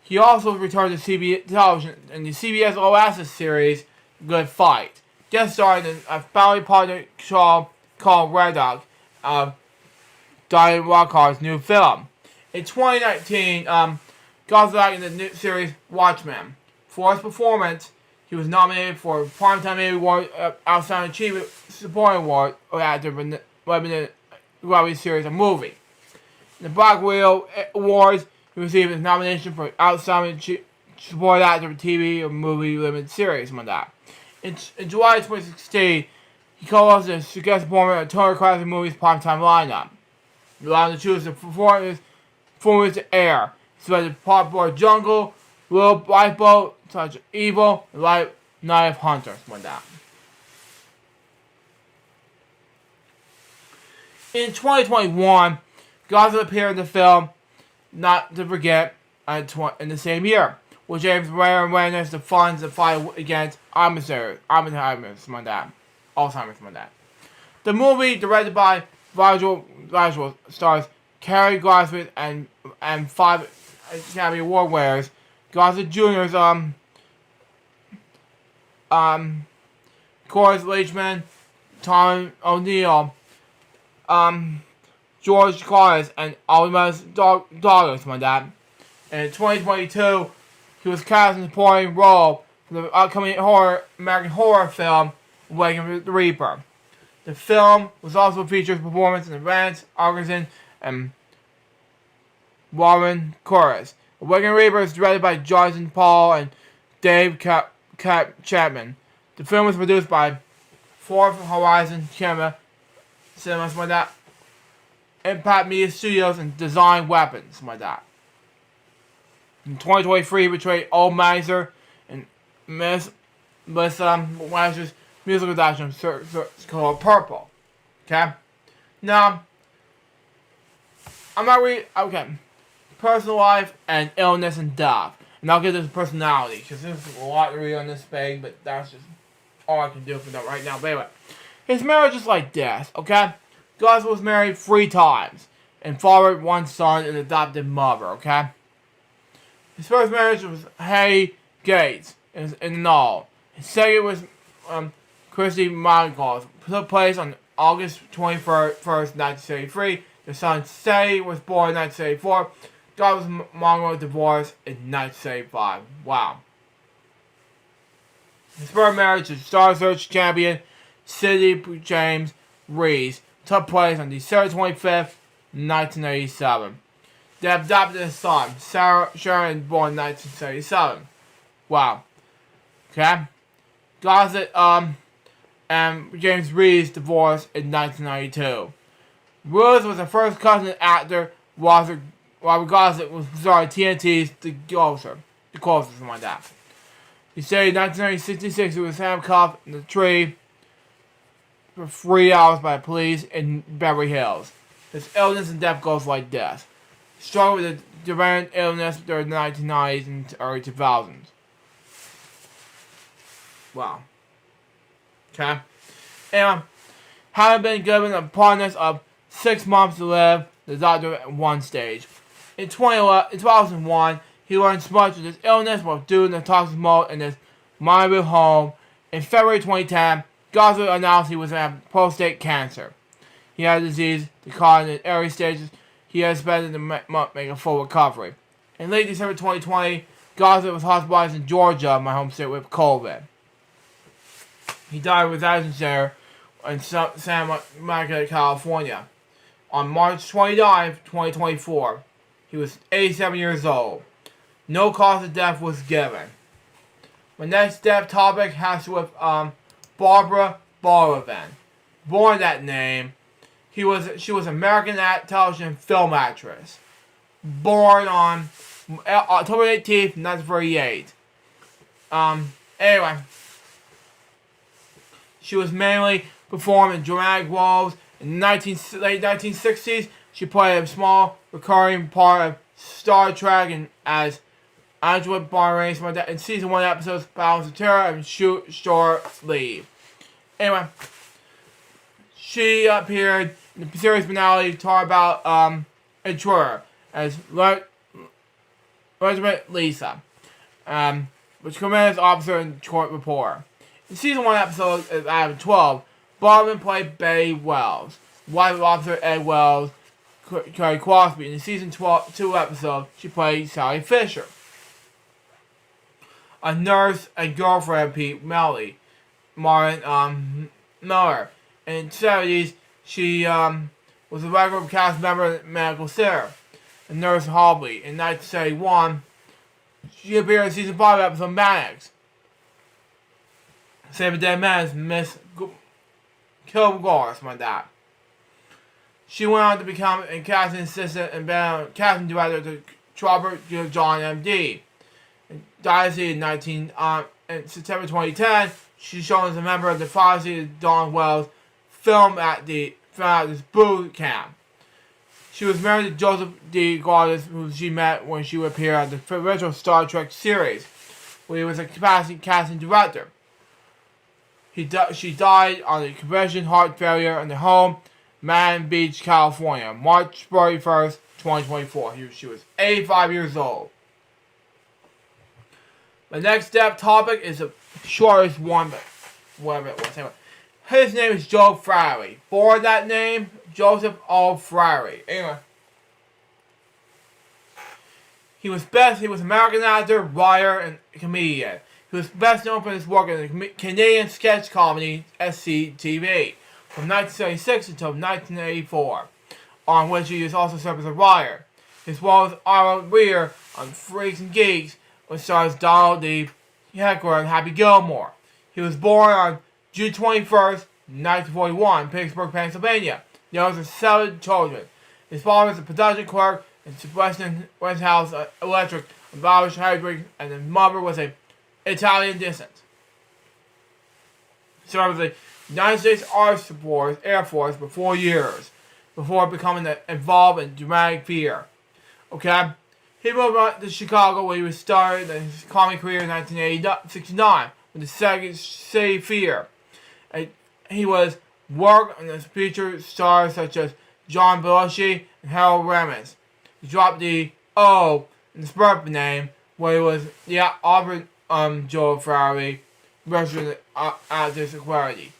He also returned to CBS television in the CBS Oasis series Good Fight. Guest starred in a family partner show called Red Dog, Diane Rockhart's new film. In 2019, Gosling acted in the new series Watchmen. For his performance, he was nominated for Primetime Emmy Award Outstanding Achievement Supporting Award or actor in the Grammy series and movie. In the Black Wheel Awards, he received his nomination for Outstanding Supporting Actor for TV or Movie Limited Series, like that. In July 2016, he co-hosted a guest performance at Turner Classic Movies Primetime lineup. He allowed him to choose the performance to air. He selected Popboard Jungle, Little Lifeboat, Touch of Evil, and Night of Hunters, like that. In 2021, Gosling appeared in the film Not to Forget in the same year, which aims to raise awareness to funds the fight against Alzheimer's, like that. Alzheimer's, like that. The movie, directed by Virgil stars Cary Grant and 5 Academy Award winners. Gosling Jr.'s Corey Leachman, Tom O'Neill, George Carlos, and Oliver's daughters, like that. And in 2022, he was cast in a supporting role for the upcoming American horror film Awakening the Reaper. The film was also featured performance in Vance Argison and Warren Chorus. Awakening the Reaper is directed by Jonathan Paul and Dave Chapman. The film was produced by Fourth Horizon Cinemas, like that, Impact Media Studios, and Design Weapons, like that. In 2023, he portrayed Old Miser and Miss Miser's musical production called Purple. Okay? Now, I'm not really... Okay. Personal life and illness and death. And I'll get this personality, because there's a lot to read on this page, but that's just all I can do for that right now. But anyway, his marriage is like this, okay? Gosling was married 3 times and fathered 1 son and adopted mother, okay? His first marriage was Hattie Gates in Null. His second was Christy Monaco. Took place on August 21st, 1973. Their son Sadie was born in 1974. Gosling Monroe divorced in 1975. Wow. His third marriage to Star Search champion Cindy James Reese took place on December 25th, 1987. They adopted a son, Sharon, born in 1977. Wow. Okay? Gosling and James Reese divorced in 1992. Rose was the first cousin actor Walter Robert Gossett was sorry TNT's The Closer, something like that. He said in 1966 he was handcuffed in the tree for 3 hours by police in Beverly Hills. His illness and death goes like this. He struggled with a different illness during the 1990s and early 2000s. Wow. Okay. Anyway, having been given a promise of 6 months to live, the doctor at one stage. In 2001, he learned much of his illness while doing the toxic mold in his Miami home. In February 2010, Gossett announced he was having prostate cancer. He had a disease that caused in early stages. He had spent the month making a full recovery. In late December 2020, Gossett was hospitalized in Georgia, my home state, with COVID. He died with Eisenhower in San Monica, California. On March 29, 2024, he was 87 years old. No cause of death was given. My next death topic has to do with Barbara Bolivan. Born that name, she was American television film actress. Born on October 18th, 1938. Anyway, she was mainly performed in dramatic roles. In the late 1960s, she played a small recurring part of Star Trek and as Angela Barnes in season 1 episodes Balance of Terror and Short Leave. Anyway, she appeared in the series finale talking about Intruder as Regiment Lisa, which commands officer and court reporter. In season 1 episode out of 12, Baldwin played Betty Wells, wife of Officer Ed Wells, Carrie Crosby. In the season 2 episode, she played Sally Fisher, a nurse and girlfriend of Pete Melly, Martin Miller. In the 70s, she was a regular cast member of Medical Center, and Nurse Hobley. In 1971, she appeared in season 5 episode Maddox. Save a Dead Man as Miss Kilgore, something like that. She went on to become a casting assistant and then casting director to Robert John M.D. In Dynasty in September 2010, she's shown as a member of the Foxy Don Wells film at this boot camp. She was married to Joseph D. Gardis, who she met when she would appear on the original Star Trek series, where he was a casting director. She died on a congestion heart failure in the home, Manhattan Beach, California, March 31st, 2024. She was 85 years old. The next death topic is the shortest one, but whatever it was. Anyway, his name is Joe Frary. Born that name, Joseph O. Frary. Anyway, he was an American actor, writer, and comedian. He was best known for his work in the Canadian sketch comedy SCTV from 1976 until 1984, on which he has also served as a writer. His role as Arnold Weir on Freaks and Geeks, which stars Donald D. Heckler and Happy Gilmore. He was born on June 21st, 1941, in Pittsburgh, Pennsylvania. The youngest of 7 children. His father was a production clerk in Westinghouse Electric, a Bowers Hydrick, and his mother was an Italian descent. Served as the United States Air Force for 4 years before becoming involved in dramatic theater. Okay? He moved on to Chicago where he was started his comedy career in 1969 with the Second City Theater. He was worked on the featured stars such as John Belushi and Harold Ramis. He dropped the O in the birth name where he was Albert Joe Frary, registered actors equality,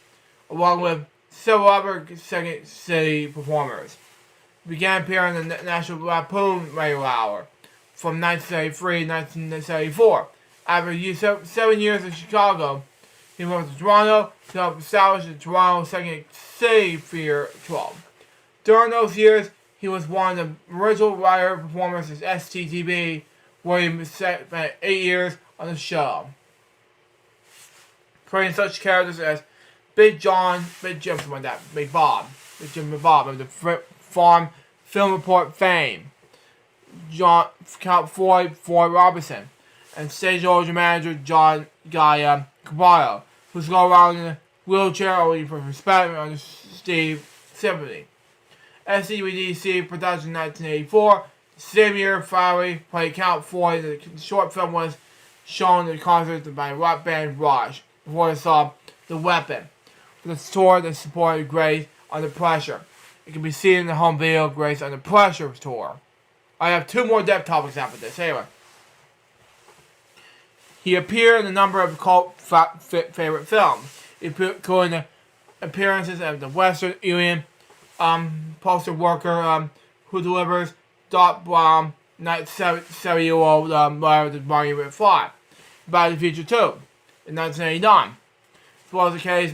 along with several other Second City performers. He began appearing in the National Lampoon Radio Hour from 1973 to 1974. After 7 years in Chicago, he moved to Toronto to help establish the Toronto Second City Theatre 12. During those years, he was one of the original writer performers at STTV, where he spent 8 years on the show, creating such characters as Big John, Big Jim, something like that, Big Jim, Big Bob, of the Farm Film Report fame. Count Floyd Robinson, and stage origin manager John Guy Caballo, who's going around in a wheelchair only for respect under Steve Symphony. SCBDC production 1984. Same year, Fowey played Count Floyd. The short film was shown in concerts by rock band Rush before they saw The Weapon. The tour that supported Grace Under Pressure. It can be seen in the home video Grace Under Pressure tour. I have 2 more depth topics after this. Anyway. He appeared in a number of cult favorite films, including appearances of the Western Union, Postal Worker, Who Delivers, Dot Bomb, 7-year-old letter to Barney McFly, Back to the Future 2, in 1989. As well as the case,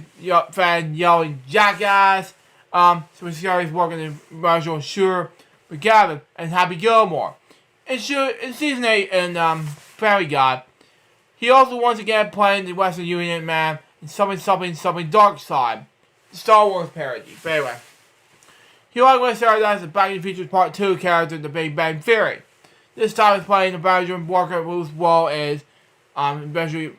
fan yelling Jackass, so he's working in Marshall Shooter, McGavin, and Happy Gilmore. In season 8 in Family Guy, he also once again played the Western Union man in something Dark Side, the Star Wars parody. But anyway, he likewise started as the Back to the Future Part 2 character in The Big Bang Theory. This time he's playing the Belgian worker whose role is eventually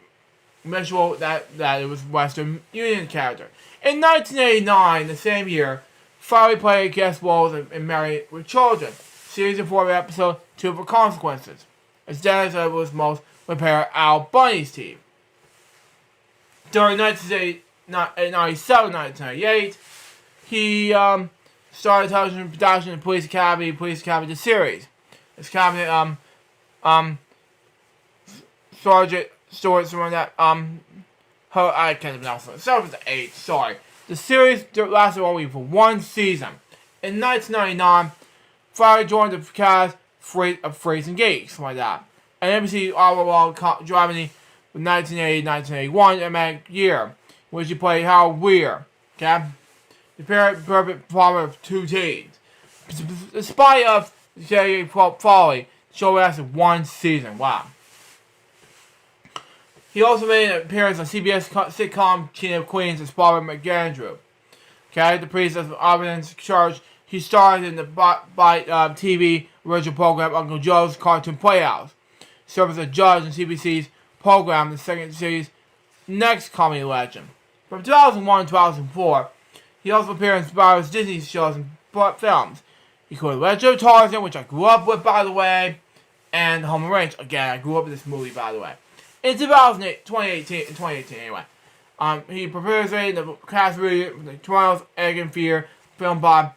that it was Western Union character. In 1989, the same year, Fowey played guest roles in Married with Children, season 4 episode 2 for Consequences, as Dennis was most repair Al Bunny's team. During 1997-1998, he started television production in Police Academy the series. His cabinet Sergeant Stewart, someone that I can't pronounce it. Start with the 8. Sorry. The series lasted only for 1 season. In 1999, Fowey joined the cast of Freezing Geeks, something like that. And NBC overall Germany from 1980-1981, a year, in which he played Harold Weir. Okay, the perfect father of 2 teens. Despite of the folly, the show lasted 1 season. Wow. He also made an appearance on CBS sitcom King of Queens as Barbara McAndrew. Okay, the priest of evidence charge. He starred in the TV original program Uncle Joe's Cartoon Playhouse. Served as a judge in CBC's program, the second series Next Comedy Legend. From 2001 to 2004, he also appeared in various Disney shows and films, including Legend of Tarzan, which I grew up with, by the way, and Home and Range. Again, I grew up with this movie, by the way. In 2018 anyway. He participated in the cast reunion for the Toronto's Egg and Fear, filmed by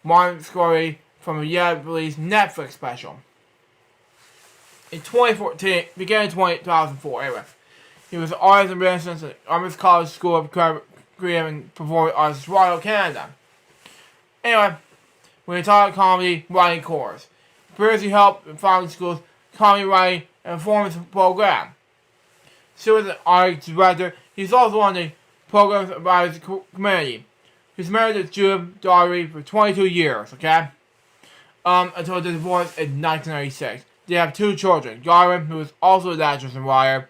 Martin Scorsese from a yet-released Netflix special. In 2014, began in 2004 anyway. He was an artist in residence at Armstrong College School of Creative and Performing Arts, Royal Canada. Anyway, we retired comedy writing course. Previously helped in founding schools comedy writing and performance program. Still as an art director, he's also on the programs about his community. He's married to Julia Daugherty for 22 years, okay? Until the divorce in 1996. They have 2 children, Garvin, who is also an actress and writer,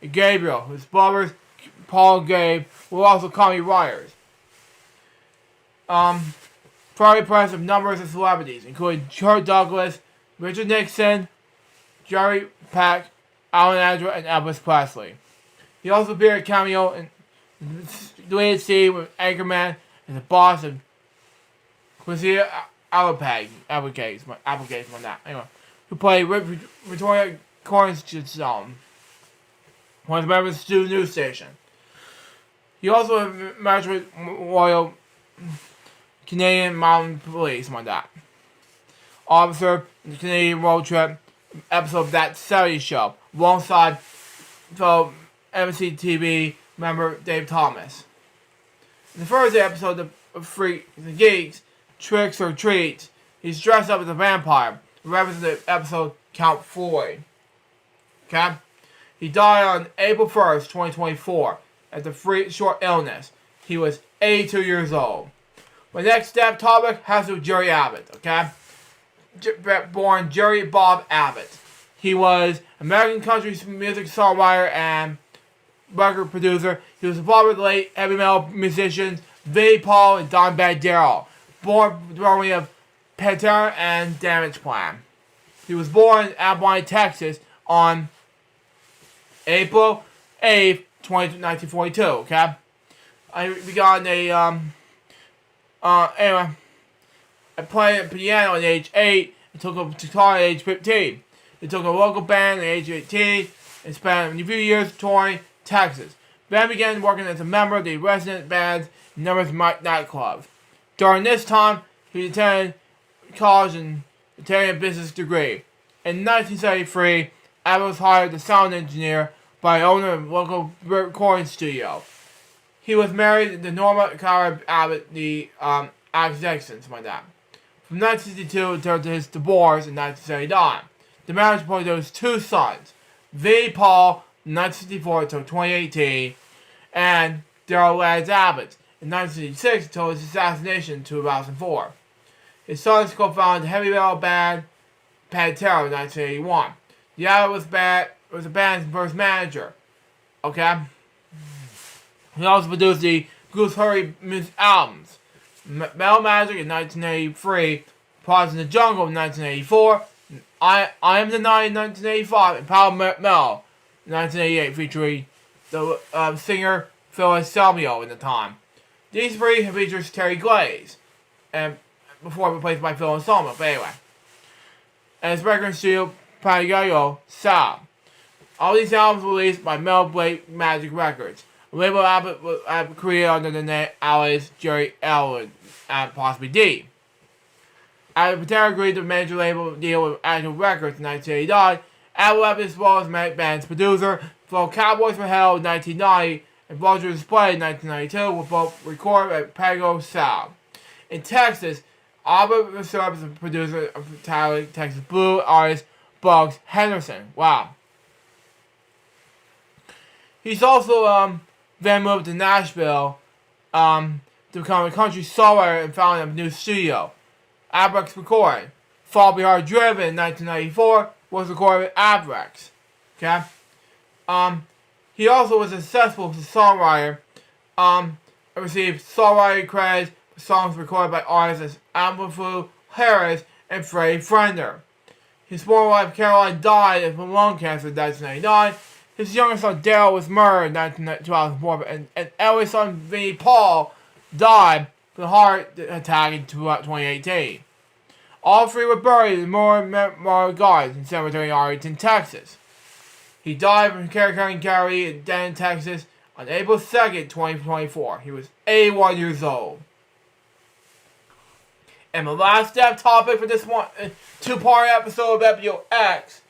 and Gabriel, whose brothers, Paul and Gabe, were also comedy writers. Very impressive numbers of celebrities, including Kurt Douglas, Richard Nixon, Jerry Peck, Alan Andrew, and Elvis Presley. He also appeared a cameo in the lead scene with Anchorman and the boss of Quincy Applegate, from that. Anyway, who played Victoria Cornerstone, one of the members of the news station. He also matched with Royal Canadian Mountain Police, something like that. Officer in the Canadian Road Trip episode of That 70s Show, alongside fellow MC TV member Dave Thomas. In the first episode of Freak the Geeks, Tricks or Treats, he's dressed up as a vampire, referencing the episode Count Floyd. Okay? He died on April 1st, 2024, after a short illness. He was 82 years old. My next step topic has to do with Jerry Abbott, okay? Born Jerry Bob Abbott. He was American country music songwriter and record producer. He was the father of the late heavy metal musicians Vinnie Paul and Don Bandero, born of Pantera and Damage Plan. He was born in Abilene, Texas on April 8th, 1942, okay? I began anyway, I played piano at age 8 and took up guitar at age 15. He took a local band at age 18 and spent a few years touring Texas. Ben began working as a member of the resident bands in numerous nightclubs. During this time, he attended college and obtained a business degree. In 1973, Abbott was hired as a sound engineer by the owner of a local recording studio. He was married to Norma Cara Abbott, the architect, something like that. From 1962 until his divorce in 1979. The marriage produced 2 sons, V. Paul, 1964 until 2018, and Daryl Lads Abbott, in 1966 until his assassination in 2004. His sons co-founded the heavy metal band Pantera in 1981. The Abbott was the band's first manager. Okay? He also produced the Goose Hurry music albums. Metal Magic in 1983, Paws in the Jungle in 1984, I Am the Night in 1985, and Power Metal in 1988, featuring the singer Phyllis Salmio in the time. These 3 features Terry Glaze, and before replaced by Phil Anselmo, but anyway. And his record studio, Pagayo Sal. All these albums were released by Metal Blade Magic Records. A label Abbott created under the name alias Jerry Elwood, and possibly D. Abbott Pantera agreed to a major label deal with Actual Records in 1989. Abbott as well as band's producer for Cowboys from Hell in 1990 and Vulture Display in 1992 were both recorded at Pago Sal. In Texas, Abbott served as a producer of Tyler Texas Blue artist Bugs Henderson. Wow. He's also then moved to Nashville to become a country songwriter and founded a new studio, Abrex Recording. Fall Behind Driven in 1994 was recorded with Abrex. Okay? He also was successful as a songwriter and received songwriting credits for songs recorded by artists as Amplefu Harris and Freddie Frender. His former wife Caroline died of lung cancer in 1999. His younger son Daryl was murdered in 2004, and eldest son Vinnie Paul died from a heart attack in 2018. All 3 were buried in Memorial Gardens in Cemetery in Arlington, Texas. He died from Carrick County in Denton, Texas on April 2nd, 2024. He was 81 years old. And my last step topic for this 2-part episode of Episode X,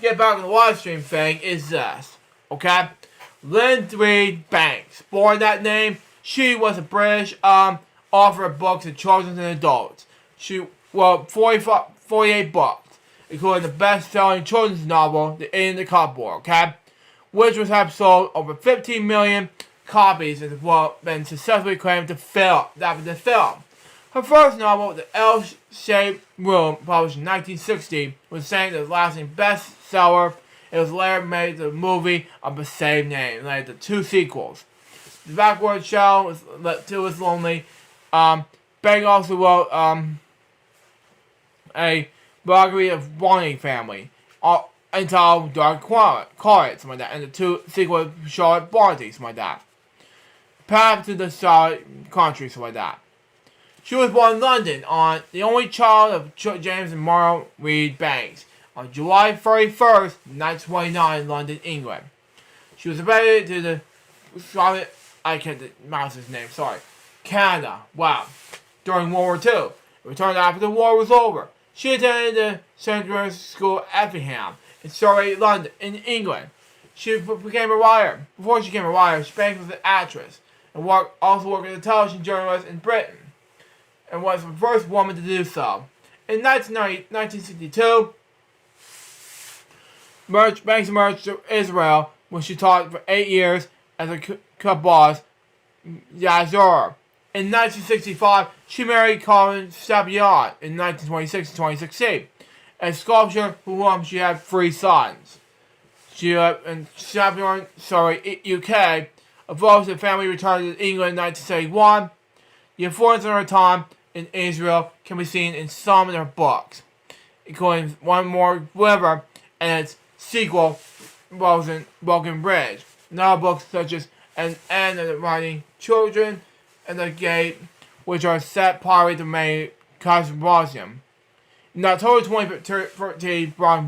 get back on the live stream thing, is this. Okay? Lynn Reed Banks. Born that name, she was a British author of books for children and adults. She wrote 48 books, including the best-selling children's novel, The Idiot in the Cupboard, okay? Which was have sold over 15 million copies and has been successfully acclaimed to film. Her first novel, The L-Shaped Room, published in 1960, was saying the lasting bestseller. It was later made the movie of the same name, and led to 2 sequels. The Backward Shell was lonely. Bang also wrote a biography of Bonnie family, entitled Dark Quiet, something like that, and the 2 sequels, Charlotte Barty, something like that. Path to the Solid Country, something like that. She was born in London, the only child of James and Mara Reed Banks, on July 31st, 1929 in London, England. She was invited to the I can't pronounce his name, sorry. Canada, wow. During World War II. Returned after the war was over. She attended the St. John's School at Effingham in Surrey, London, in England. She became a writer. Before she became a writer, Banks was an actress and also worked as a television journalist in Britain, and was the first woman to do so. In 1962, Banks emerged to Israel, where she taught for 8 years as a kibbutz Yazor. In 1965, she married Colin Sabian in 1926-2016, a sculptor who whom she had 3 sons. She in Sabian, UK, evolved the family returned to England in 1971. The influence of her time in Israel can be seen in some of her books. including one more deliver, and its sequel, Broken Bridge. Now books such as An End of the Running Children and The Gate, which are set partly to make Cosmosium. In October 2013, Braun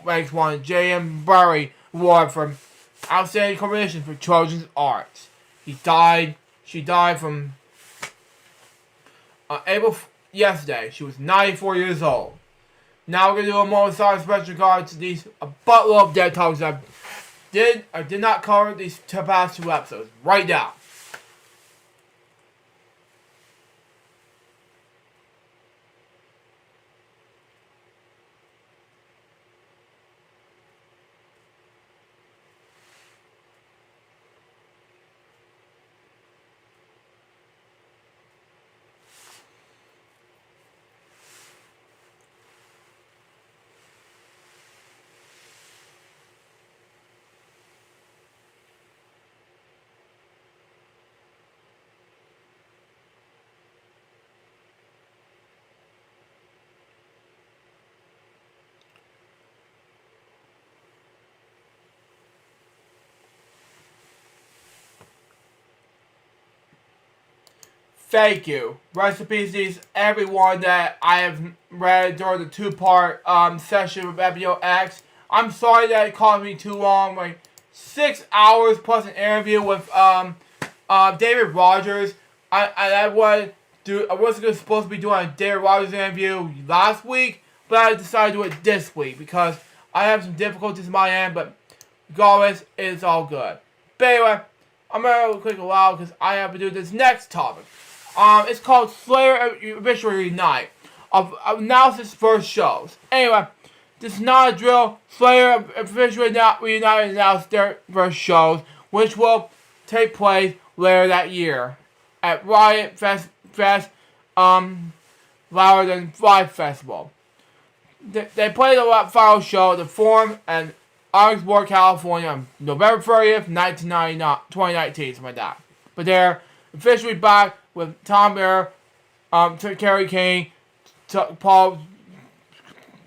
Wakes won a J.M. Barrie Award for Outstanding Commission for Children's Arts. She died from April yesterday. She was 94 years old. Now we're going to do a more special regard to these a buttload of dead topics I did not cover these past 2 episodes. Right now. Thank you. Rest in peace to everyone that I have read during the 2-part session with episode X. I'm sorry that it caused me too long, like 6 hours plus an interview with David Rogers. I wasn't supposed to be doing a David Rogers interview last week, but I decided to do it this week because I have some difficulties on my end, but regardless, it's all good. But anyway, I'm going to click allow because I have to do this next topic. It's called Slayer Officially Reunite. Analysis first shows. Anyway, this is not a drill. Slayer Officially Reunite announced their first shows, which will take place later that year at Riot Fest Louder Than Live Festival. They played a final show, The Forum, in Orangeburg, California on November 30th, 2019, something like that. But they're officially back with Tom Bear, Kerry King, Paul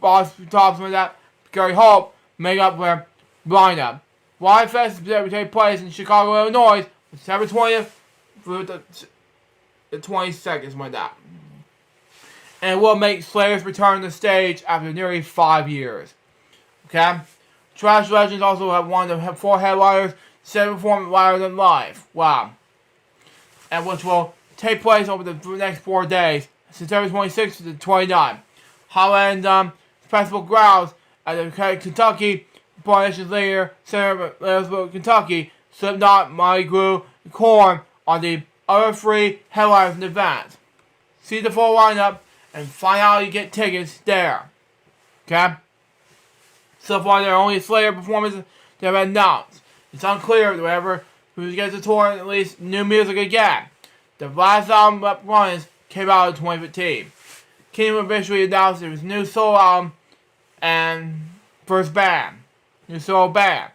Thompson, like that, Gary Hope, make up their lineup. Live Fest will take place in Chicago, Illinois, September 20th through the 22nd, something like that. And will make Slayer's return to the stage after nearly 5 years. Okay? Trash Legends also have one of the 4 headliners, 7 performing Louder Than Live. Wow. And which will take place over the next 4 days, September 26th to the 29th. Highland Festival grounds at the Kentucky Nations Leader Center, Louisville, Kentucky. Slipknot, Mighty Glue, and Korn on the other 3 headliners in the event. See the full lineup and find out how you get tickets there. Okay? So far, there are only Slayer performances that have been announced. It's unclear whether who gets the tour and at least new music again. The last album Runners came out in 2015. Kingdom officially announced his new solo album and first band. New solo band.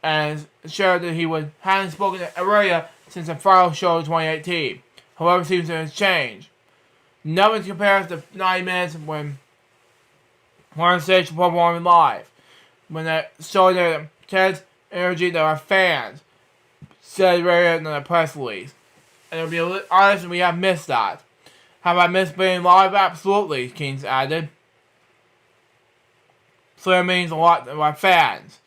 And shared that he hadn't spoken to Area since the final show in 2018. However, seems to have changed. Nothing compares to 90 minutes when we're on stage performing live. When they show their kids energy to our fans, said Ray in the press release. And to be honest, we have missed that. Have I missed being live? Absolutely, Kings added. Slayer means a lot to our fans.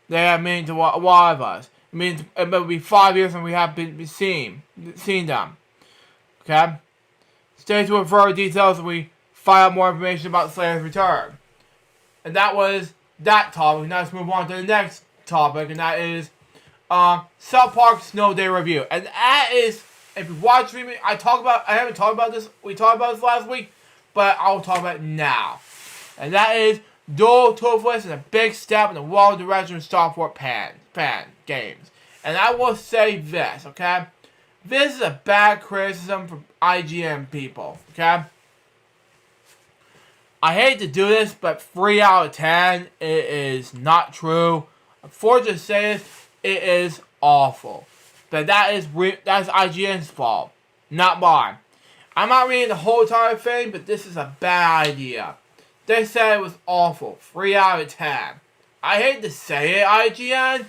They have meaning to a lot of us. It means it will be 5 years and we have been seen them. Okay? Stay tuned for further details and we find out more information about Slayer's return. And that was that topic. Now let's move on to the next topic, and that is South Park Snow Day review. And that is, if you watch me, I haven't talked about this, we talked about this last week, but I'll talk about it now. And that is dual toothless and a big step in the world direction of Star Wars fan games. And I will say this, okay? This is a bad criticism from IGN people, okay? I hate to do this, but 3 out of 10, it is not true. Unfortunately to say this, it is awful. But that's IGN's fault, not mine. I'm not reading the whole entire thing, but this is a bad idea. They said it was awful. 3 out of 10. I hate to say it, IGN,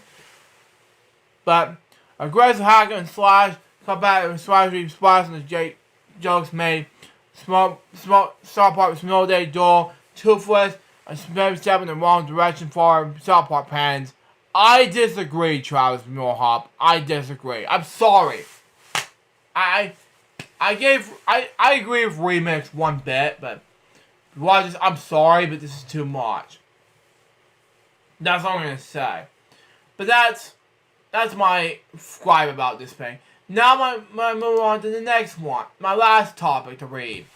but aggressive hacker and slash come back and splash and the jokes made. Small South Park Snow Day dull, toothless, and maybe step in the wrong direction for South Park fans. I disagree, Travis Millhop. I disagree. I'm sorry. I agree with Remix one bit, but I'm sorry, but this is too much. That's all I'm gonna say. But that's my gripe about this thing. Now I move on to the next one, my last topic to read,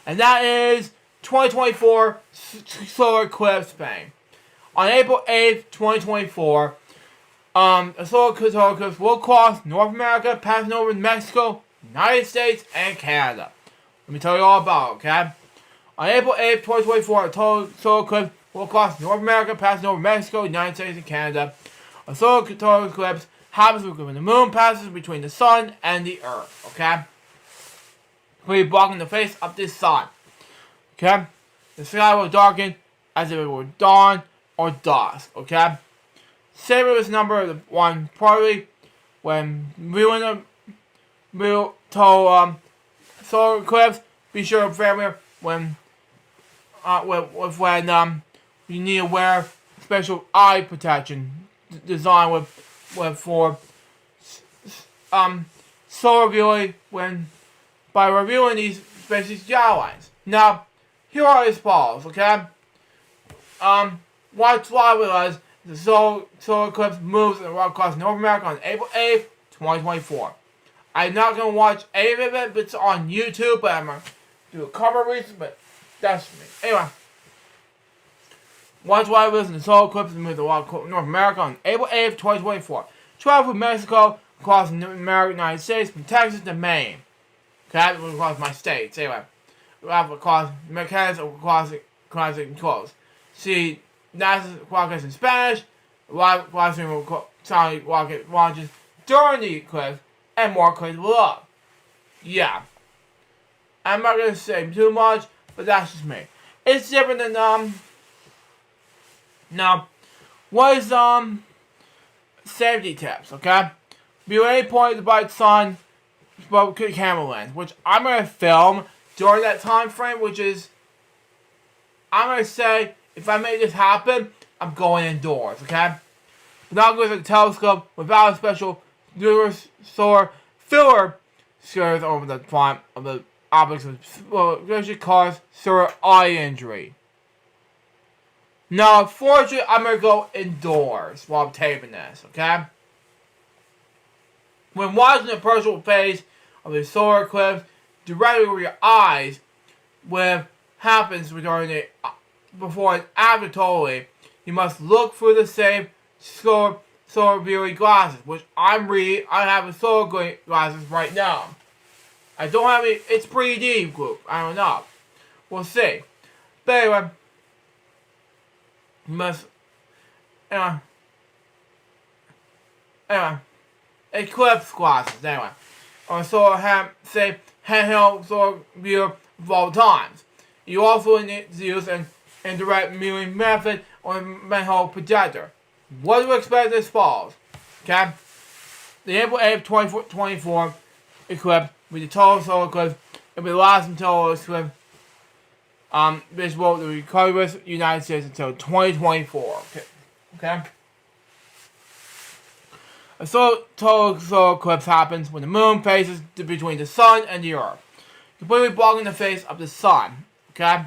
and that is 2024 solar eclipse thing. On April 8th, 2024, a solar eclipse will cross North America, passing over Mexico, United States, and Canada. Let me tell you all about it, okay? On April 8th, 2024, a solar eclipse will cross North America, passing over Mexico, United States, and Canada. A solar eclipse happens when the moon passes between the sun and the earth, okay? Completely blocking the face of the sun, okay? The sky will darken as if it were dawn or dusk, okay? Same with this number, the one probably when viewing the solar eclipse, be sure to family when you need to wear special eye protection designed for solar viewing by reviewing these species guidelines. Now, here are his balls, okay? What's live with us? The solar eclipse moves across North America on April 8th, 2024. I'm not gonna watch any of it, but it's on YouTube. But I'm gonna do a cover reason, but that's me. Anyway. Once live with us, the solar eclipse moves across North America on April 8th, 2024. Travel from Mexico, across the United States, from Texas to Maine. Okay, across my states. Anyway, across Canada, across it close. See, NASA's broadcast in Spanish, live stream sound rocket launches during the eclipse, and more eclipse below. Yeah. I'm not gonna say too much, but that's just me. It's different than now, what is safety tips, okay? Be ready to point the bright sun camera lens, which I'm gonna film during that time frame, which is I'm gonna say if I make this happen, I'm going indoors, okay? Binoculars with a telescope without a special solar filler skirts over the front of the objects, which cause severe eye injury. Now, unfortunately, I'm going to go indoors while I'm taping this, okay? When watching the partial phase of the solar eclipse directly over your eyes, what happens during the before and after totally, you must look through the same solar viewing glasses, which I have a solar glasses right now. I don't have any, it's pretty deep group, I don't know. We'll see. But anyway, you must, anyway, eclipse glasses, anyway. Or say handheld solar viewer of all times. You also need to use an indirect viewing method or handheld projector. What do you expect this falls? Okay? The April 8th, 2024 eclipse with the total solar eclipse, it will last until the eclipse visible to the coast of the United States until 2024. Okay? A total solar eclipse happens when the moon faces between the sun and the earth, completely blocking the face of the sun. Okay?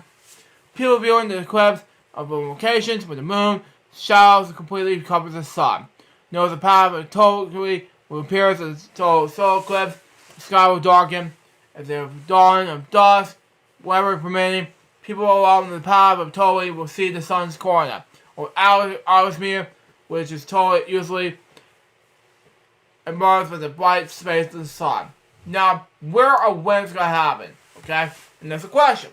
People viewing the eclipse of locations where the moon shadows completely covers the sun. Notice the path of totally will appear as a total solar eclipse. The sky will darken as the dawn of dusk, weather permitting. People along the path of totally will see the sun's corner, or atmosphere, which is totally usually emerges with the bright space of the sun. Now, where or when it's going to happen? Okay? And that's the question.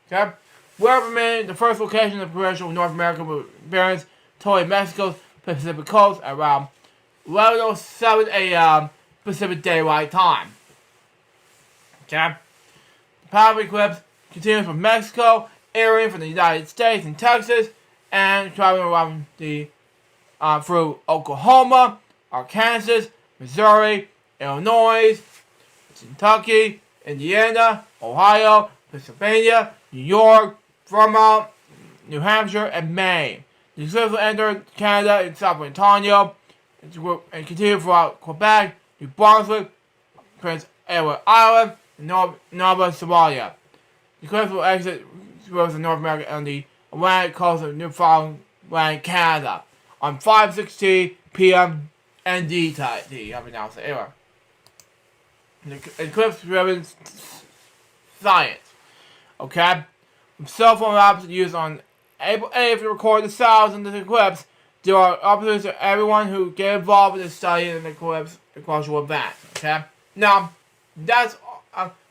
Okay? Where remaining the first location of commercial North America will experience totally Mexico's Pacific coast at around 11:07 a.m. Pacific Daylight Time. Okay? The path of eclipse continues from Mexico airing from the United States and Texas, and traveling around through Oklahoma, Arkansas, Missouri, Illinois, Kentucky, Indiana, Ohio, Pennsylvania, New York, Vermont, New Hampshire, and Maine. The eclipse will enter Canada in South Ontario and continue throughout Quebec, New Brunswick, Prince Edward Island, and Nova Scotia. The eclipse will exit towards North America on the Atlantic coast of Newfoundland, Canada, on 5:16 p.m. NDT. I pronounce it anyway. The eclipse-driven science. Okay? Cell phone apps used on April 8th to record the sounds in the eclipse. There are opportunities for everyone who get involved with the study of the eclipse cultural event. Okay? Now, that's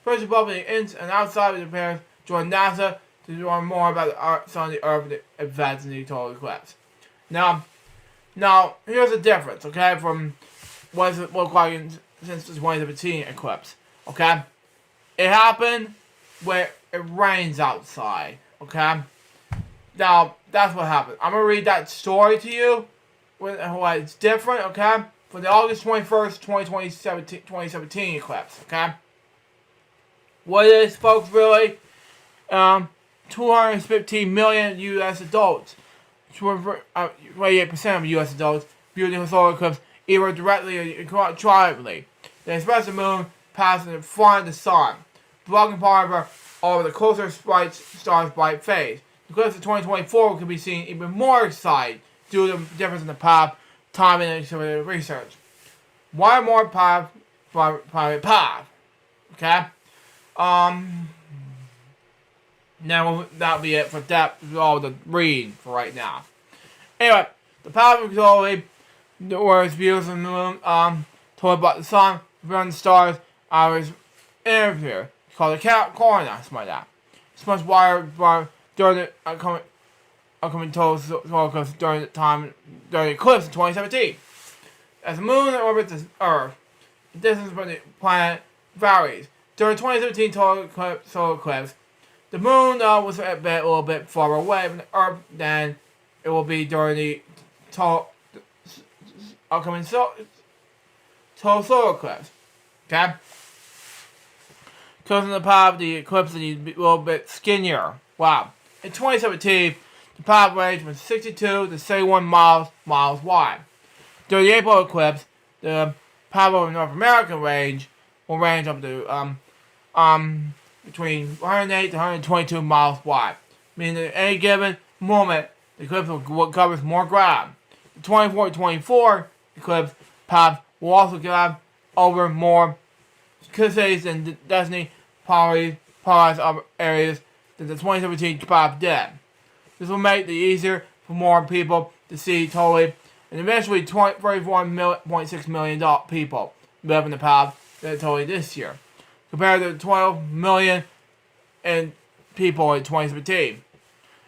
first of all, the ins and outside of the parents join NASA to learn more about some of the Earth events in the total eclipse. Now, here's the difference, okay, from what does it look like since the 2017 eclipse, okay? It happened where it rains outside, okay? Now, that's what happened. I'm going to read that story to you, why it's different, okay? For the August 21st, 2017 eclipse, okay? What it is, folks, really, 215 million U.S. adults, 28% of U.S. adults, viewed the solar eclipse either directly or indirectly. They express the moon passing in front of the sun, blocking part of the closer star's bright phase. The eclipse of 2024 can be seen even more exciting due to the difference in the path, timing, and accelerated research. Why more private path? Okay? Now that'll be it for that. All the reading for right now. Anyway, the path of glory, where views of the moon, told about the sun, beyond the stars, I was interviewed. It's called the coroner, something like that. It's much wider during the upcoming total solar eclipse during the eclipse in 2017. As the moon orbits the Earth, the distance from the planet varies. During 2017 solar eclipse, the moon was a little bit farther away from the Earth than it will be during the upcoming total solar eclipse. Okay? Because in the path, the eclipse is a little bit skinnier. Wow. In 2017, the path range was 62 to 71 miles wide. During the April eclipse, the path over the North American range will range up to between 108 to 122 miles wide, meaning that at any given moment, the eclipse will cover more ground. The 24 eclipse path will also grab over more cities and destiny polarized areas than the 2017 path did. This will make it easier for more people to see totally, and eventually 34.6 million people live in the path totally this year, compared to 12 million people in 2017.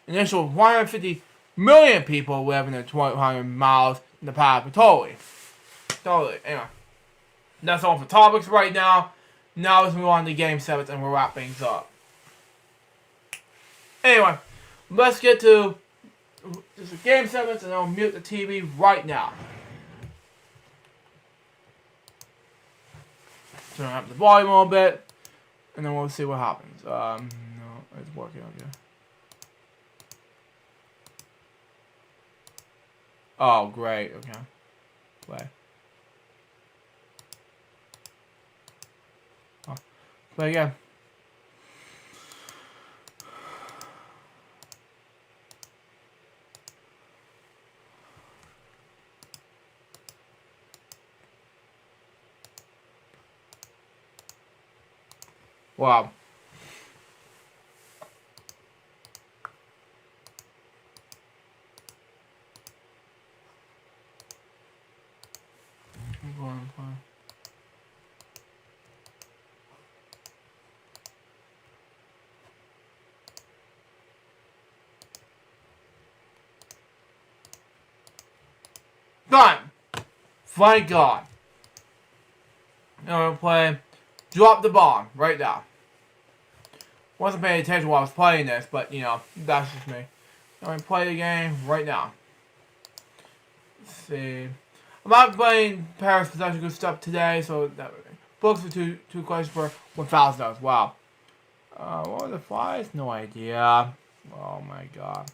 Initial 150 million people live in the 1,200 miles in the path totally. Anyway, that's all for topics right now. Now let's move on to Game 7 and we'll wrap things up. Anyway, let's get to Game 7 and I'll mute the TV right now. Turn up the volume a little bit, and then we'll see what happens. No, it's working okay. Oh, great. Okay. Play. Oh, play again. Wow. Done! Thank God. Now we're going to play Drop the Bomb right now. Wasn't paying attention while I was playing this, but you know, that's just me. I'm gonna play the game right now. Let's see. I'm not playing Paris Possession Good Stuff today, so that books for two questions for $1,000. Wow. What were the flies? No idea. Oh my god.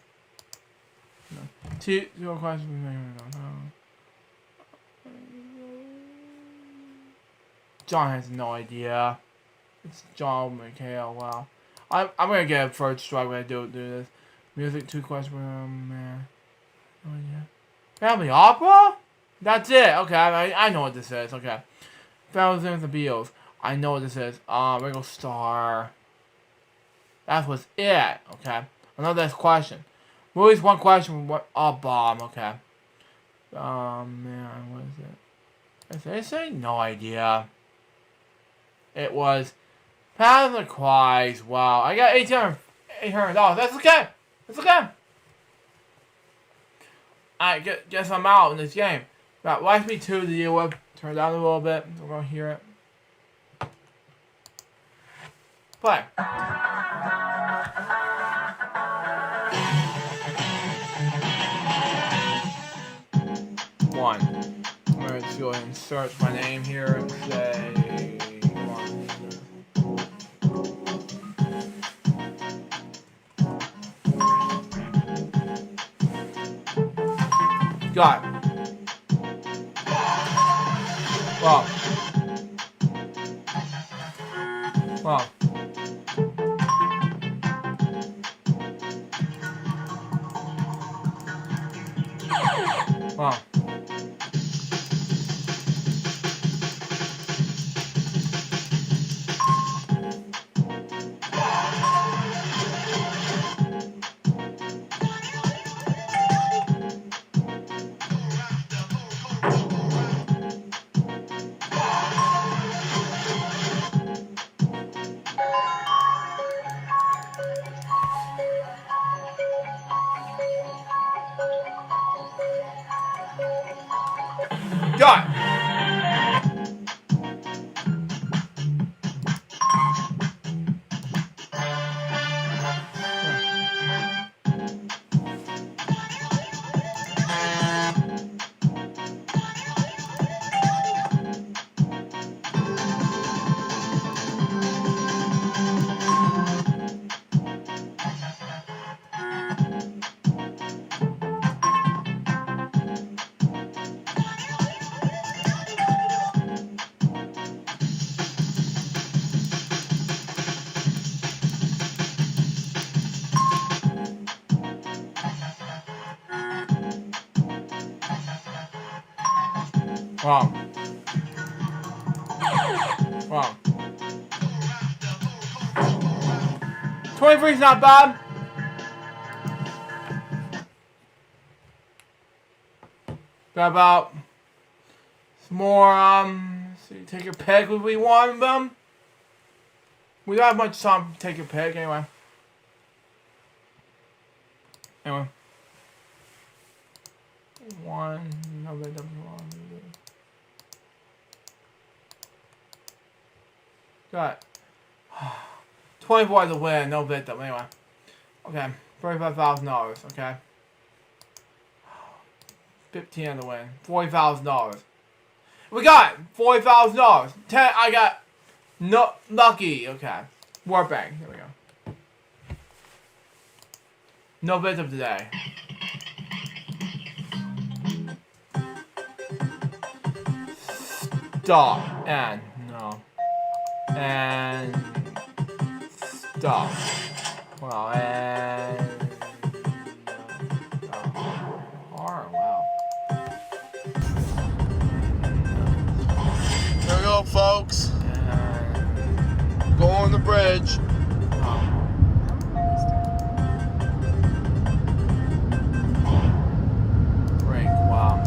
No. Two questions. John has no idea. It's John McHale. Wow. I'm gonna get a first strike when I do this. Music 2 questions. Man. Oh yeah. Family opera? That's it. Okay, I know what this is. Okay. Thousands of Beatles. I know what this is. Ringo Starr. That was it. Okay. Another question. Movies 1 question. What? Oh, bomb. Okay. Man, what is it? Did I say? No idea. It was Path of the Cries. Wow. I got $800. That's okay. That's okay. I guess I'm out in this game. Got Life Me 2 to deal with. Turn it down a little bit. We're going to hear it. Play. One. I'm going to go ahead and search my name here and say... Got it. Wow. Wow. Wow. Got it. Wow. Wow. 23 is not bad. Got about some more, so you take your pick if we want them. We don't have much time to take your pick anyway. Anyway. One, no, that doesn't belong. Got 24 to win, no victim. Anyway, okay, $35,000. Okay, 15 to win, $40,000. We got $40,000. 10. I got no lucky. Okay, War Bank. Here we go. No victim today. Stop and no. And stop. Wow, and wow. There we go, folks. Go on the bridge. Drink, wow.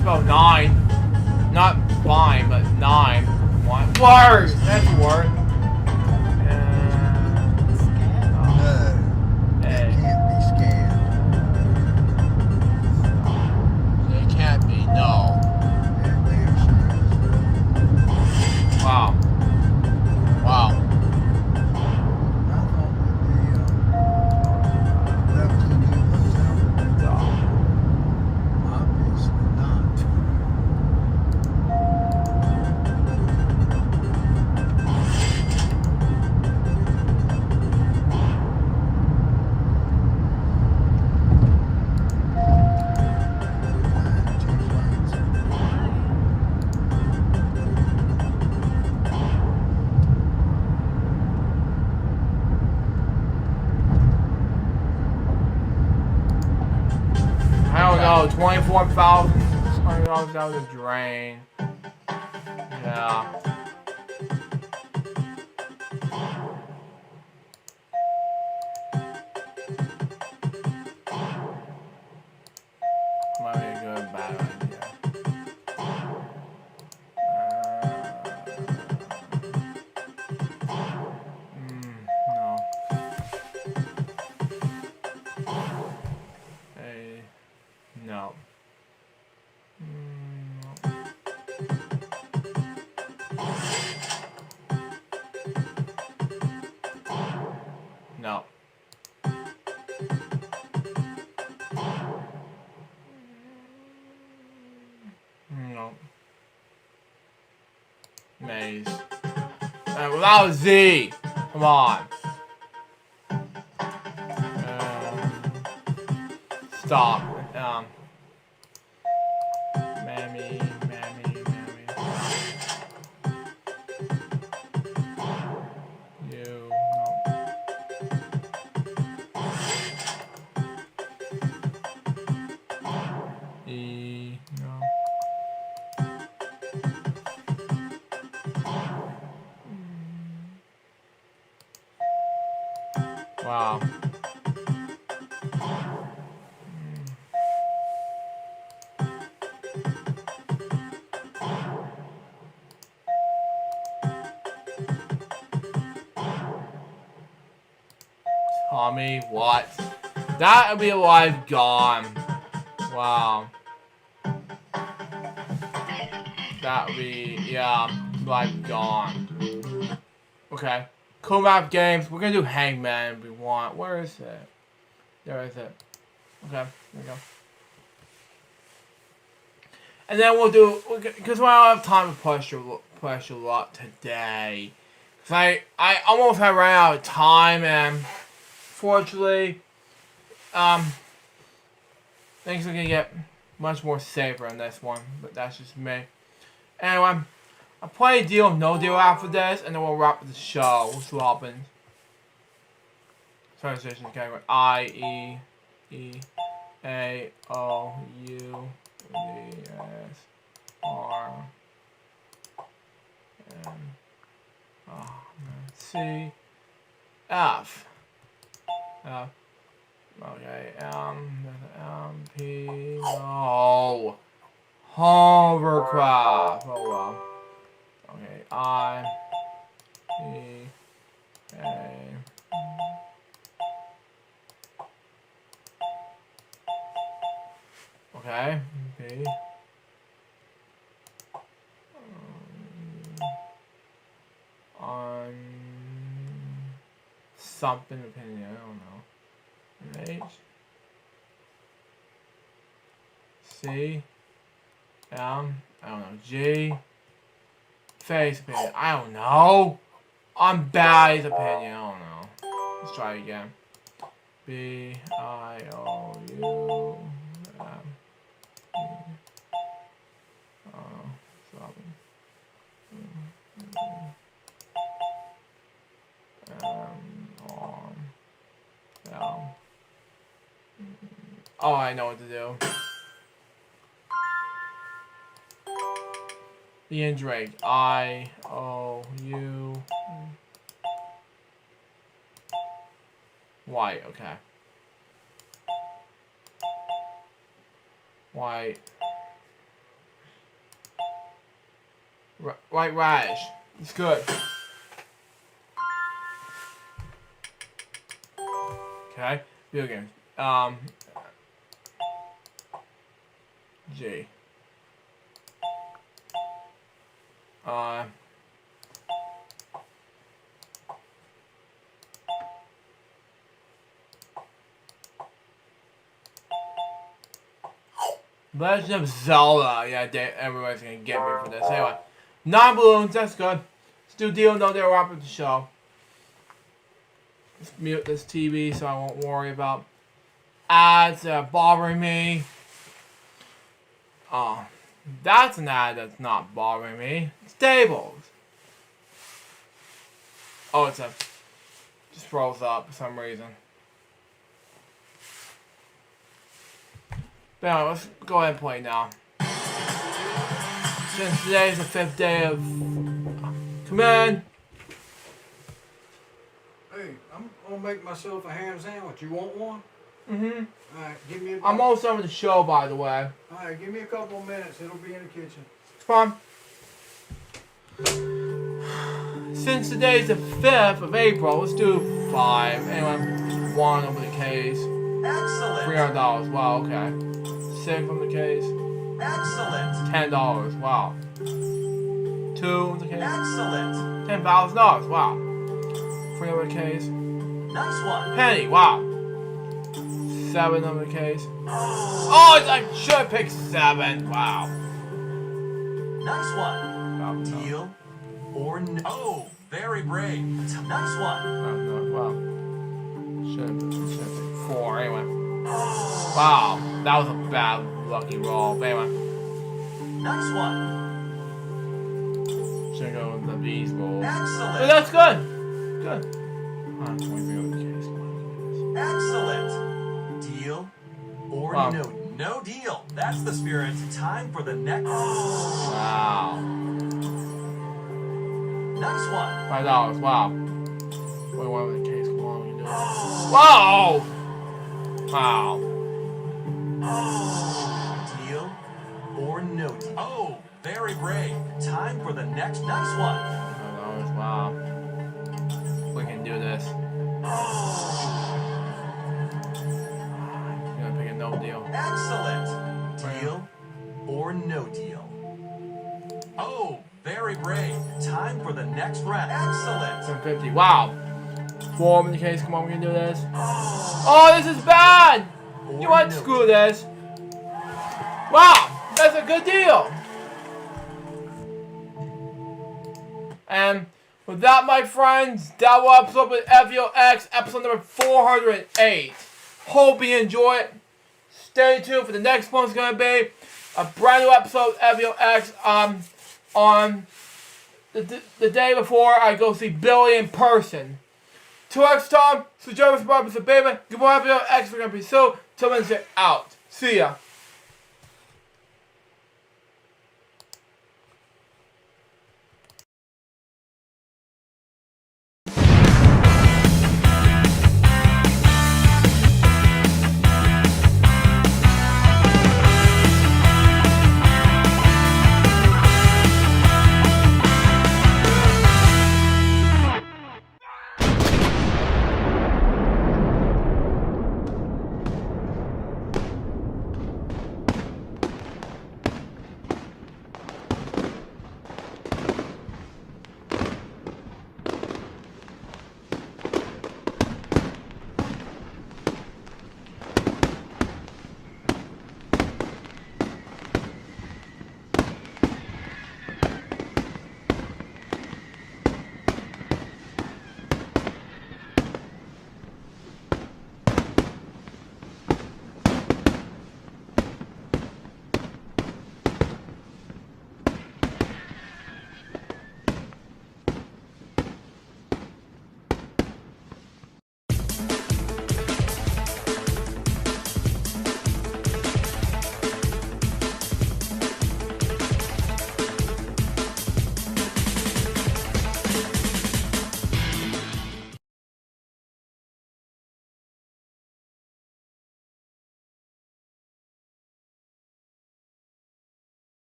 Spell 9. worse. That's worse. No. Wow. Wow. I don't know, 24,000 $20 down the drain. Yeah. Might be a good bad idea. No. Hey, no. No. No. Maze. Without Z. Come on. Stop. Mammy. You. No. E. No. Wow. Tommy, what? That would be a life gone. Wow. That would be, yeah, life gone. Okay. Cool map games. We're gonna do Hangman if we want. Where is it? There is it. Okay, there we go. And then we'll do, because we don't have time to push a lot today. Because I almost have ran out of time, and fortunately, things are gonna get much more safer in this one, but that's just me. Anyway, I'll play a deal, no deal after this, and then we'll wrap the show. We'll see what happens. Transition category I, E, E, A, O, U, D, S, R, N, C, F. Okay, P, no. Hovercraft. Oh well. Okay, I, E, A. Okay, B. On something opinion, I don't know. H. C. M. I don't know. G. Face opinion. I don't know. On Bally's opinion. I don't know. Let's try it again. B. I. O. U. M. E. O. 7. Oh, I know what to do. Ian Drake. I, O, U, Y. Okay. Y. White Rash. It's good. Okay, video games. G. Legend of Zelda. Yeah, everybody's gonna get me for this. Anyway, non-balloons. That's good. Let's do deal. No, they'll wrap up the show. Let's mute this TV so I won't worry about ads that are bothering me. Oh, that's an ad that's not bothering me. It's tables. Oh, it's a just froze up for some reason. But anyway, let's go ahead and play now. Since today is the 5th day of command. Hey, I'm gonna make myself a ham sandwich. You want one? Mm-hmm. Alright, give me a I'm almost done with the show, by the way. Alright, give me a couple of minutes. It'll be in the kitchen. It's fun. Since today is the 5th of April, let's do 5. Anyway, 1 over the case. Excellent. $300. Wow, okay. 6 on the case. Excellent. $10. Wow. 2 on the case. Excellent. $10,000. Wow. 3 on the case. Nice one. Penny. Wow. 7 on the case. Oh, I should have picked 7. Wow. Nice one. Deal or no? Oh, very brave. Nice one. Wow. Should have picked 4 anyway. Wow, that was a bad lucky roll. But anyway. Nice one. Should go with the B's roll. Excellent. But that's good. Good. 23 on the case. Excellent. Deal or Wow. no? No deal. That's the spirit. Time for the next. Wow. Nice one. $5. Wow. 21 on the case. Come on, we can do it. Whoa! Wow. Deal or no deal? Oh, very brave. Time for the next. Nice one. $5. Wow. We can do this. I'm gonna pick a no deal. Excellent. Deal or no deal? Oh, very brave. Time for the next round. Excellent. $750. Wow. 4 in the case. Come on, we can do this. Oh, this is bad. You want to screw this? Wow, that's a good deal. And with that, my friends, that was episode with FVOX, episode number 408. Hope you enjoy it. Stay tuned for the next one's gonna be a brand new episode of FVOX on the day before I go see Billy in person. Till next time, so join us for Mr. Baby. Goodbye, FVOX. We're gonna be so. Till Wednesday out. See ya.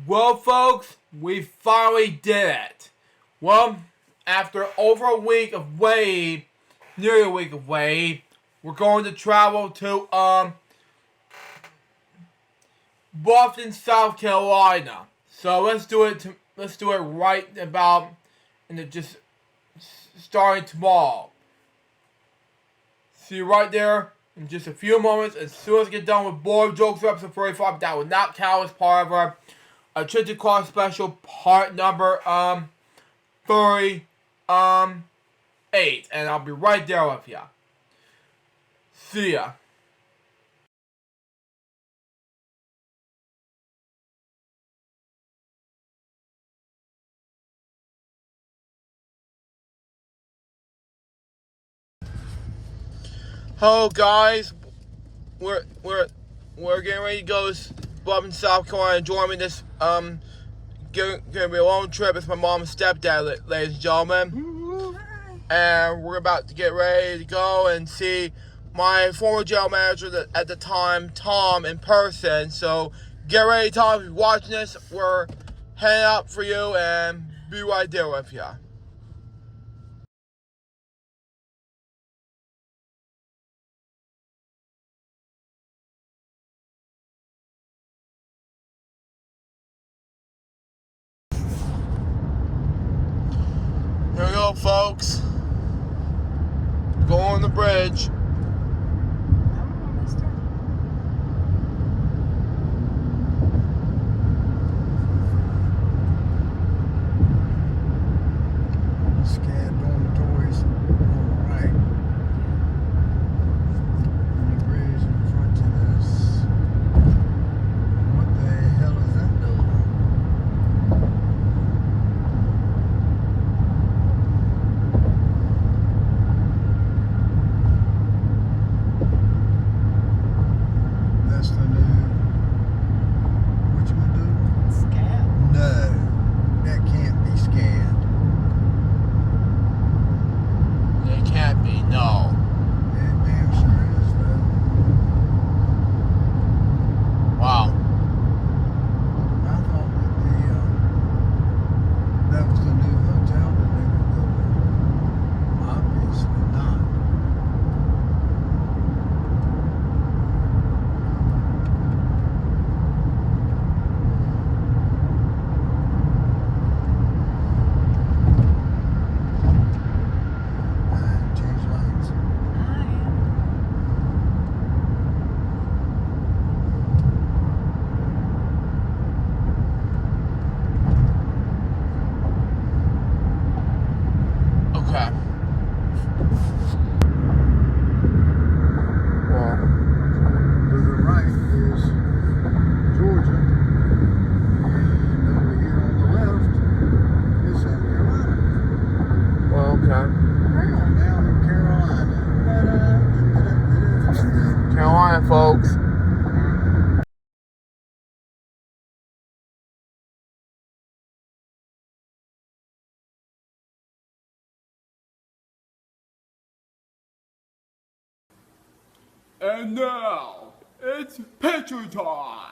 Well, folks, we finally did it. Well, after over a week of waiting, nearly a week of waiting, we're going to travel to Boston, South Carolina. So let's do it. Let's do it right about, and just starting tomorrow. See you right there in just a few moments. As soon as I get done with board jokes for episode 45, that will not count as part of our Attention Call Special part number 38, and I'll be right there with ya. See ya. Hello guys, we're getting ready to go to Boston, South Carolina. Join me this gonna be a long trip. It's my mom and stepdad, ladies and gentlemen, and we're about to get ready to go and see my former jail manager at the time, Tom, in person. So get ready, Tom. If you're watching this, we're heading up for you, and be right there with you. Here we go, folks. Go on the bridge. Scan dormitories on the right. And the bridge in front of us. What the hell is that building? That's the new, what you gonna do? Scan? No, that can't be scanned. It can't be, no. It damn sure is, though. Wow. I thought that was the new hotel that they were building. Obviously not. Change lanes. Okay. Well, To the right is Georgia. And over here on the left is South Carolina. well, okay. Now in Carolina. Carolina, folks. And now, it's picture time!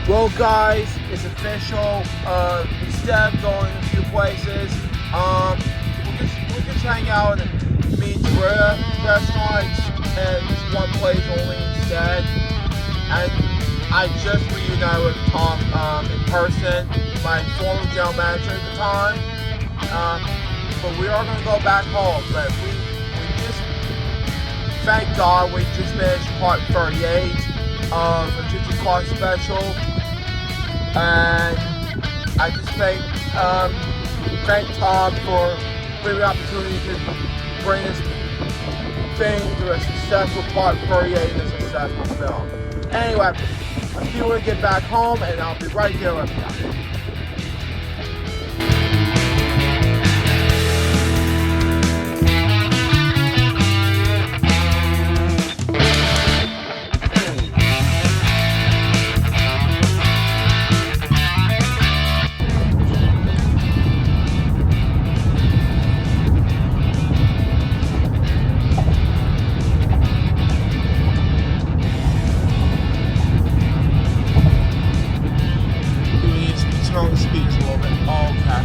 Well, guys, it's official. Instead of going a few places, we'll just hang out and meet restaurants at just one place only instead. And I just reunited with Tom in person, my former general manager at the time. But we are going to go back home. But we just, thank God, we just finished part 38 of the Attention Call Special. And I just thank Tom for giving the opportunity to bring this thing to a successful part 38 in a successful film. Anyway, I'll see you when I get back home, and I'll be right there with you. Turn the speakers a little bit. Oh, okay.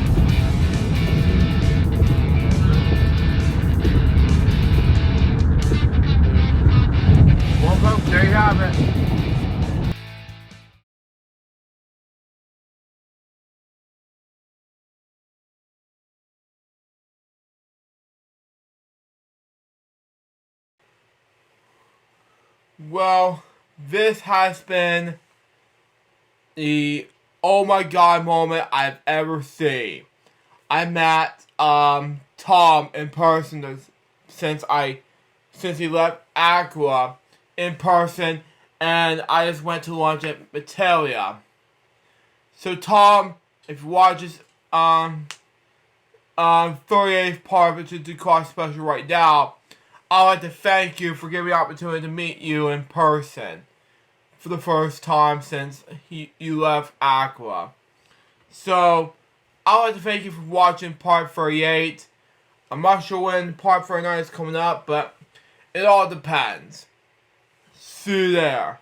Well, folks, there you have it. Well, this has been the oh my god moment I've ever seen. I met Tom in person since he left Aqua in person, and I just went to lunch at Metallia. So Tom, if you watch this 38th part of the Car Special right now, I'd like to thank you for giving me the opportunity to meet you in person for the first time since you left Aqua. So, I'd like to thank you for watching part 38. I'm not sure when part 39 is coming up, but it all depends. See you there.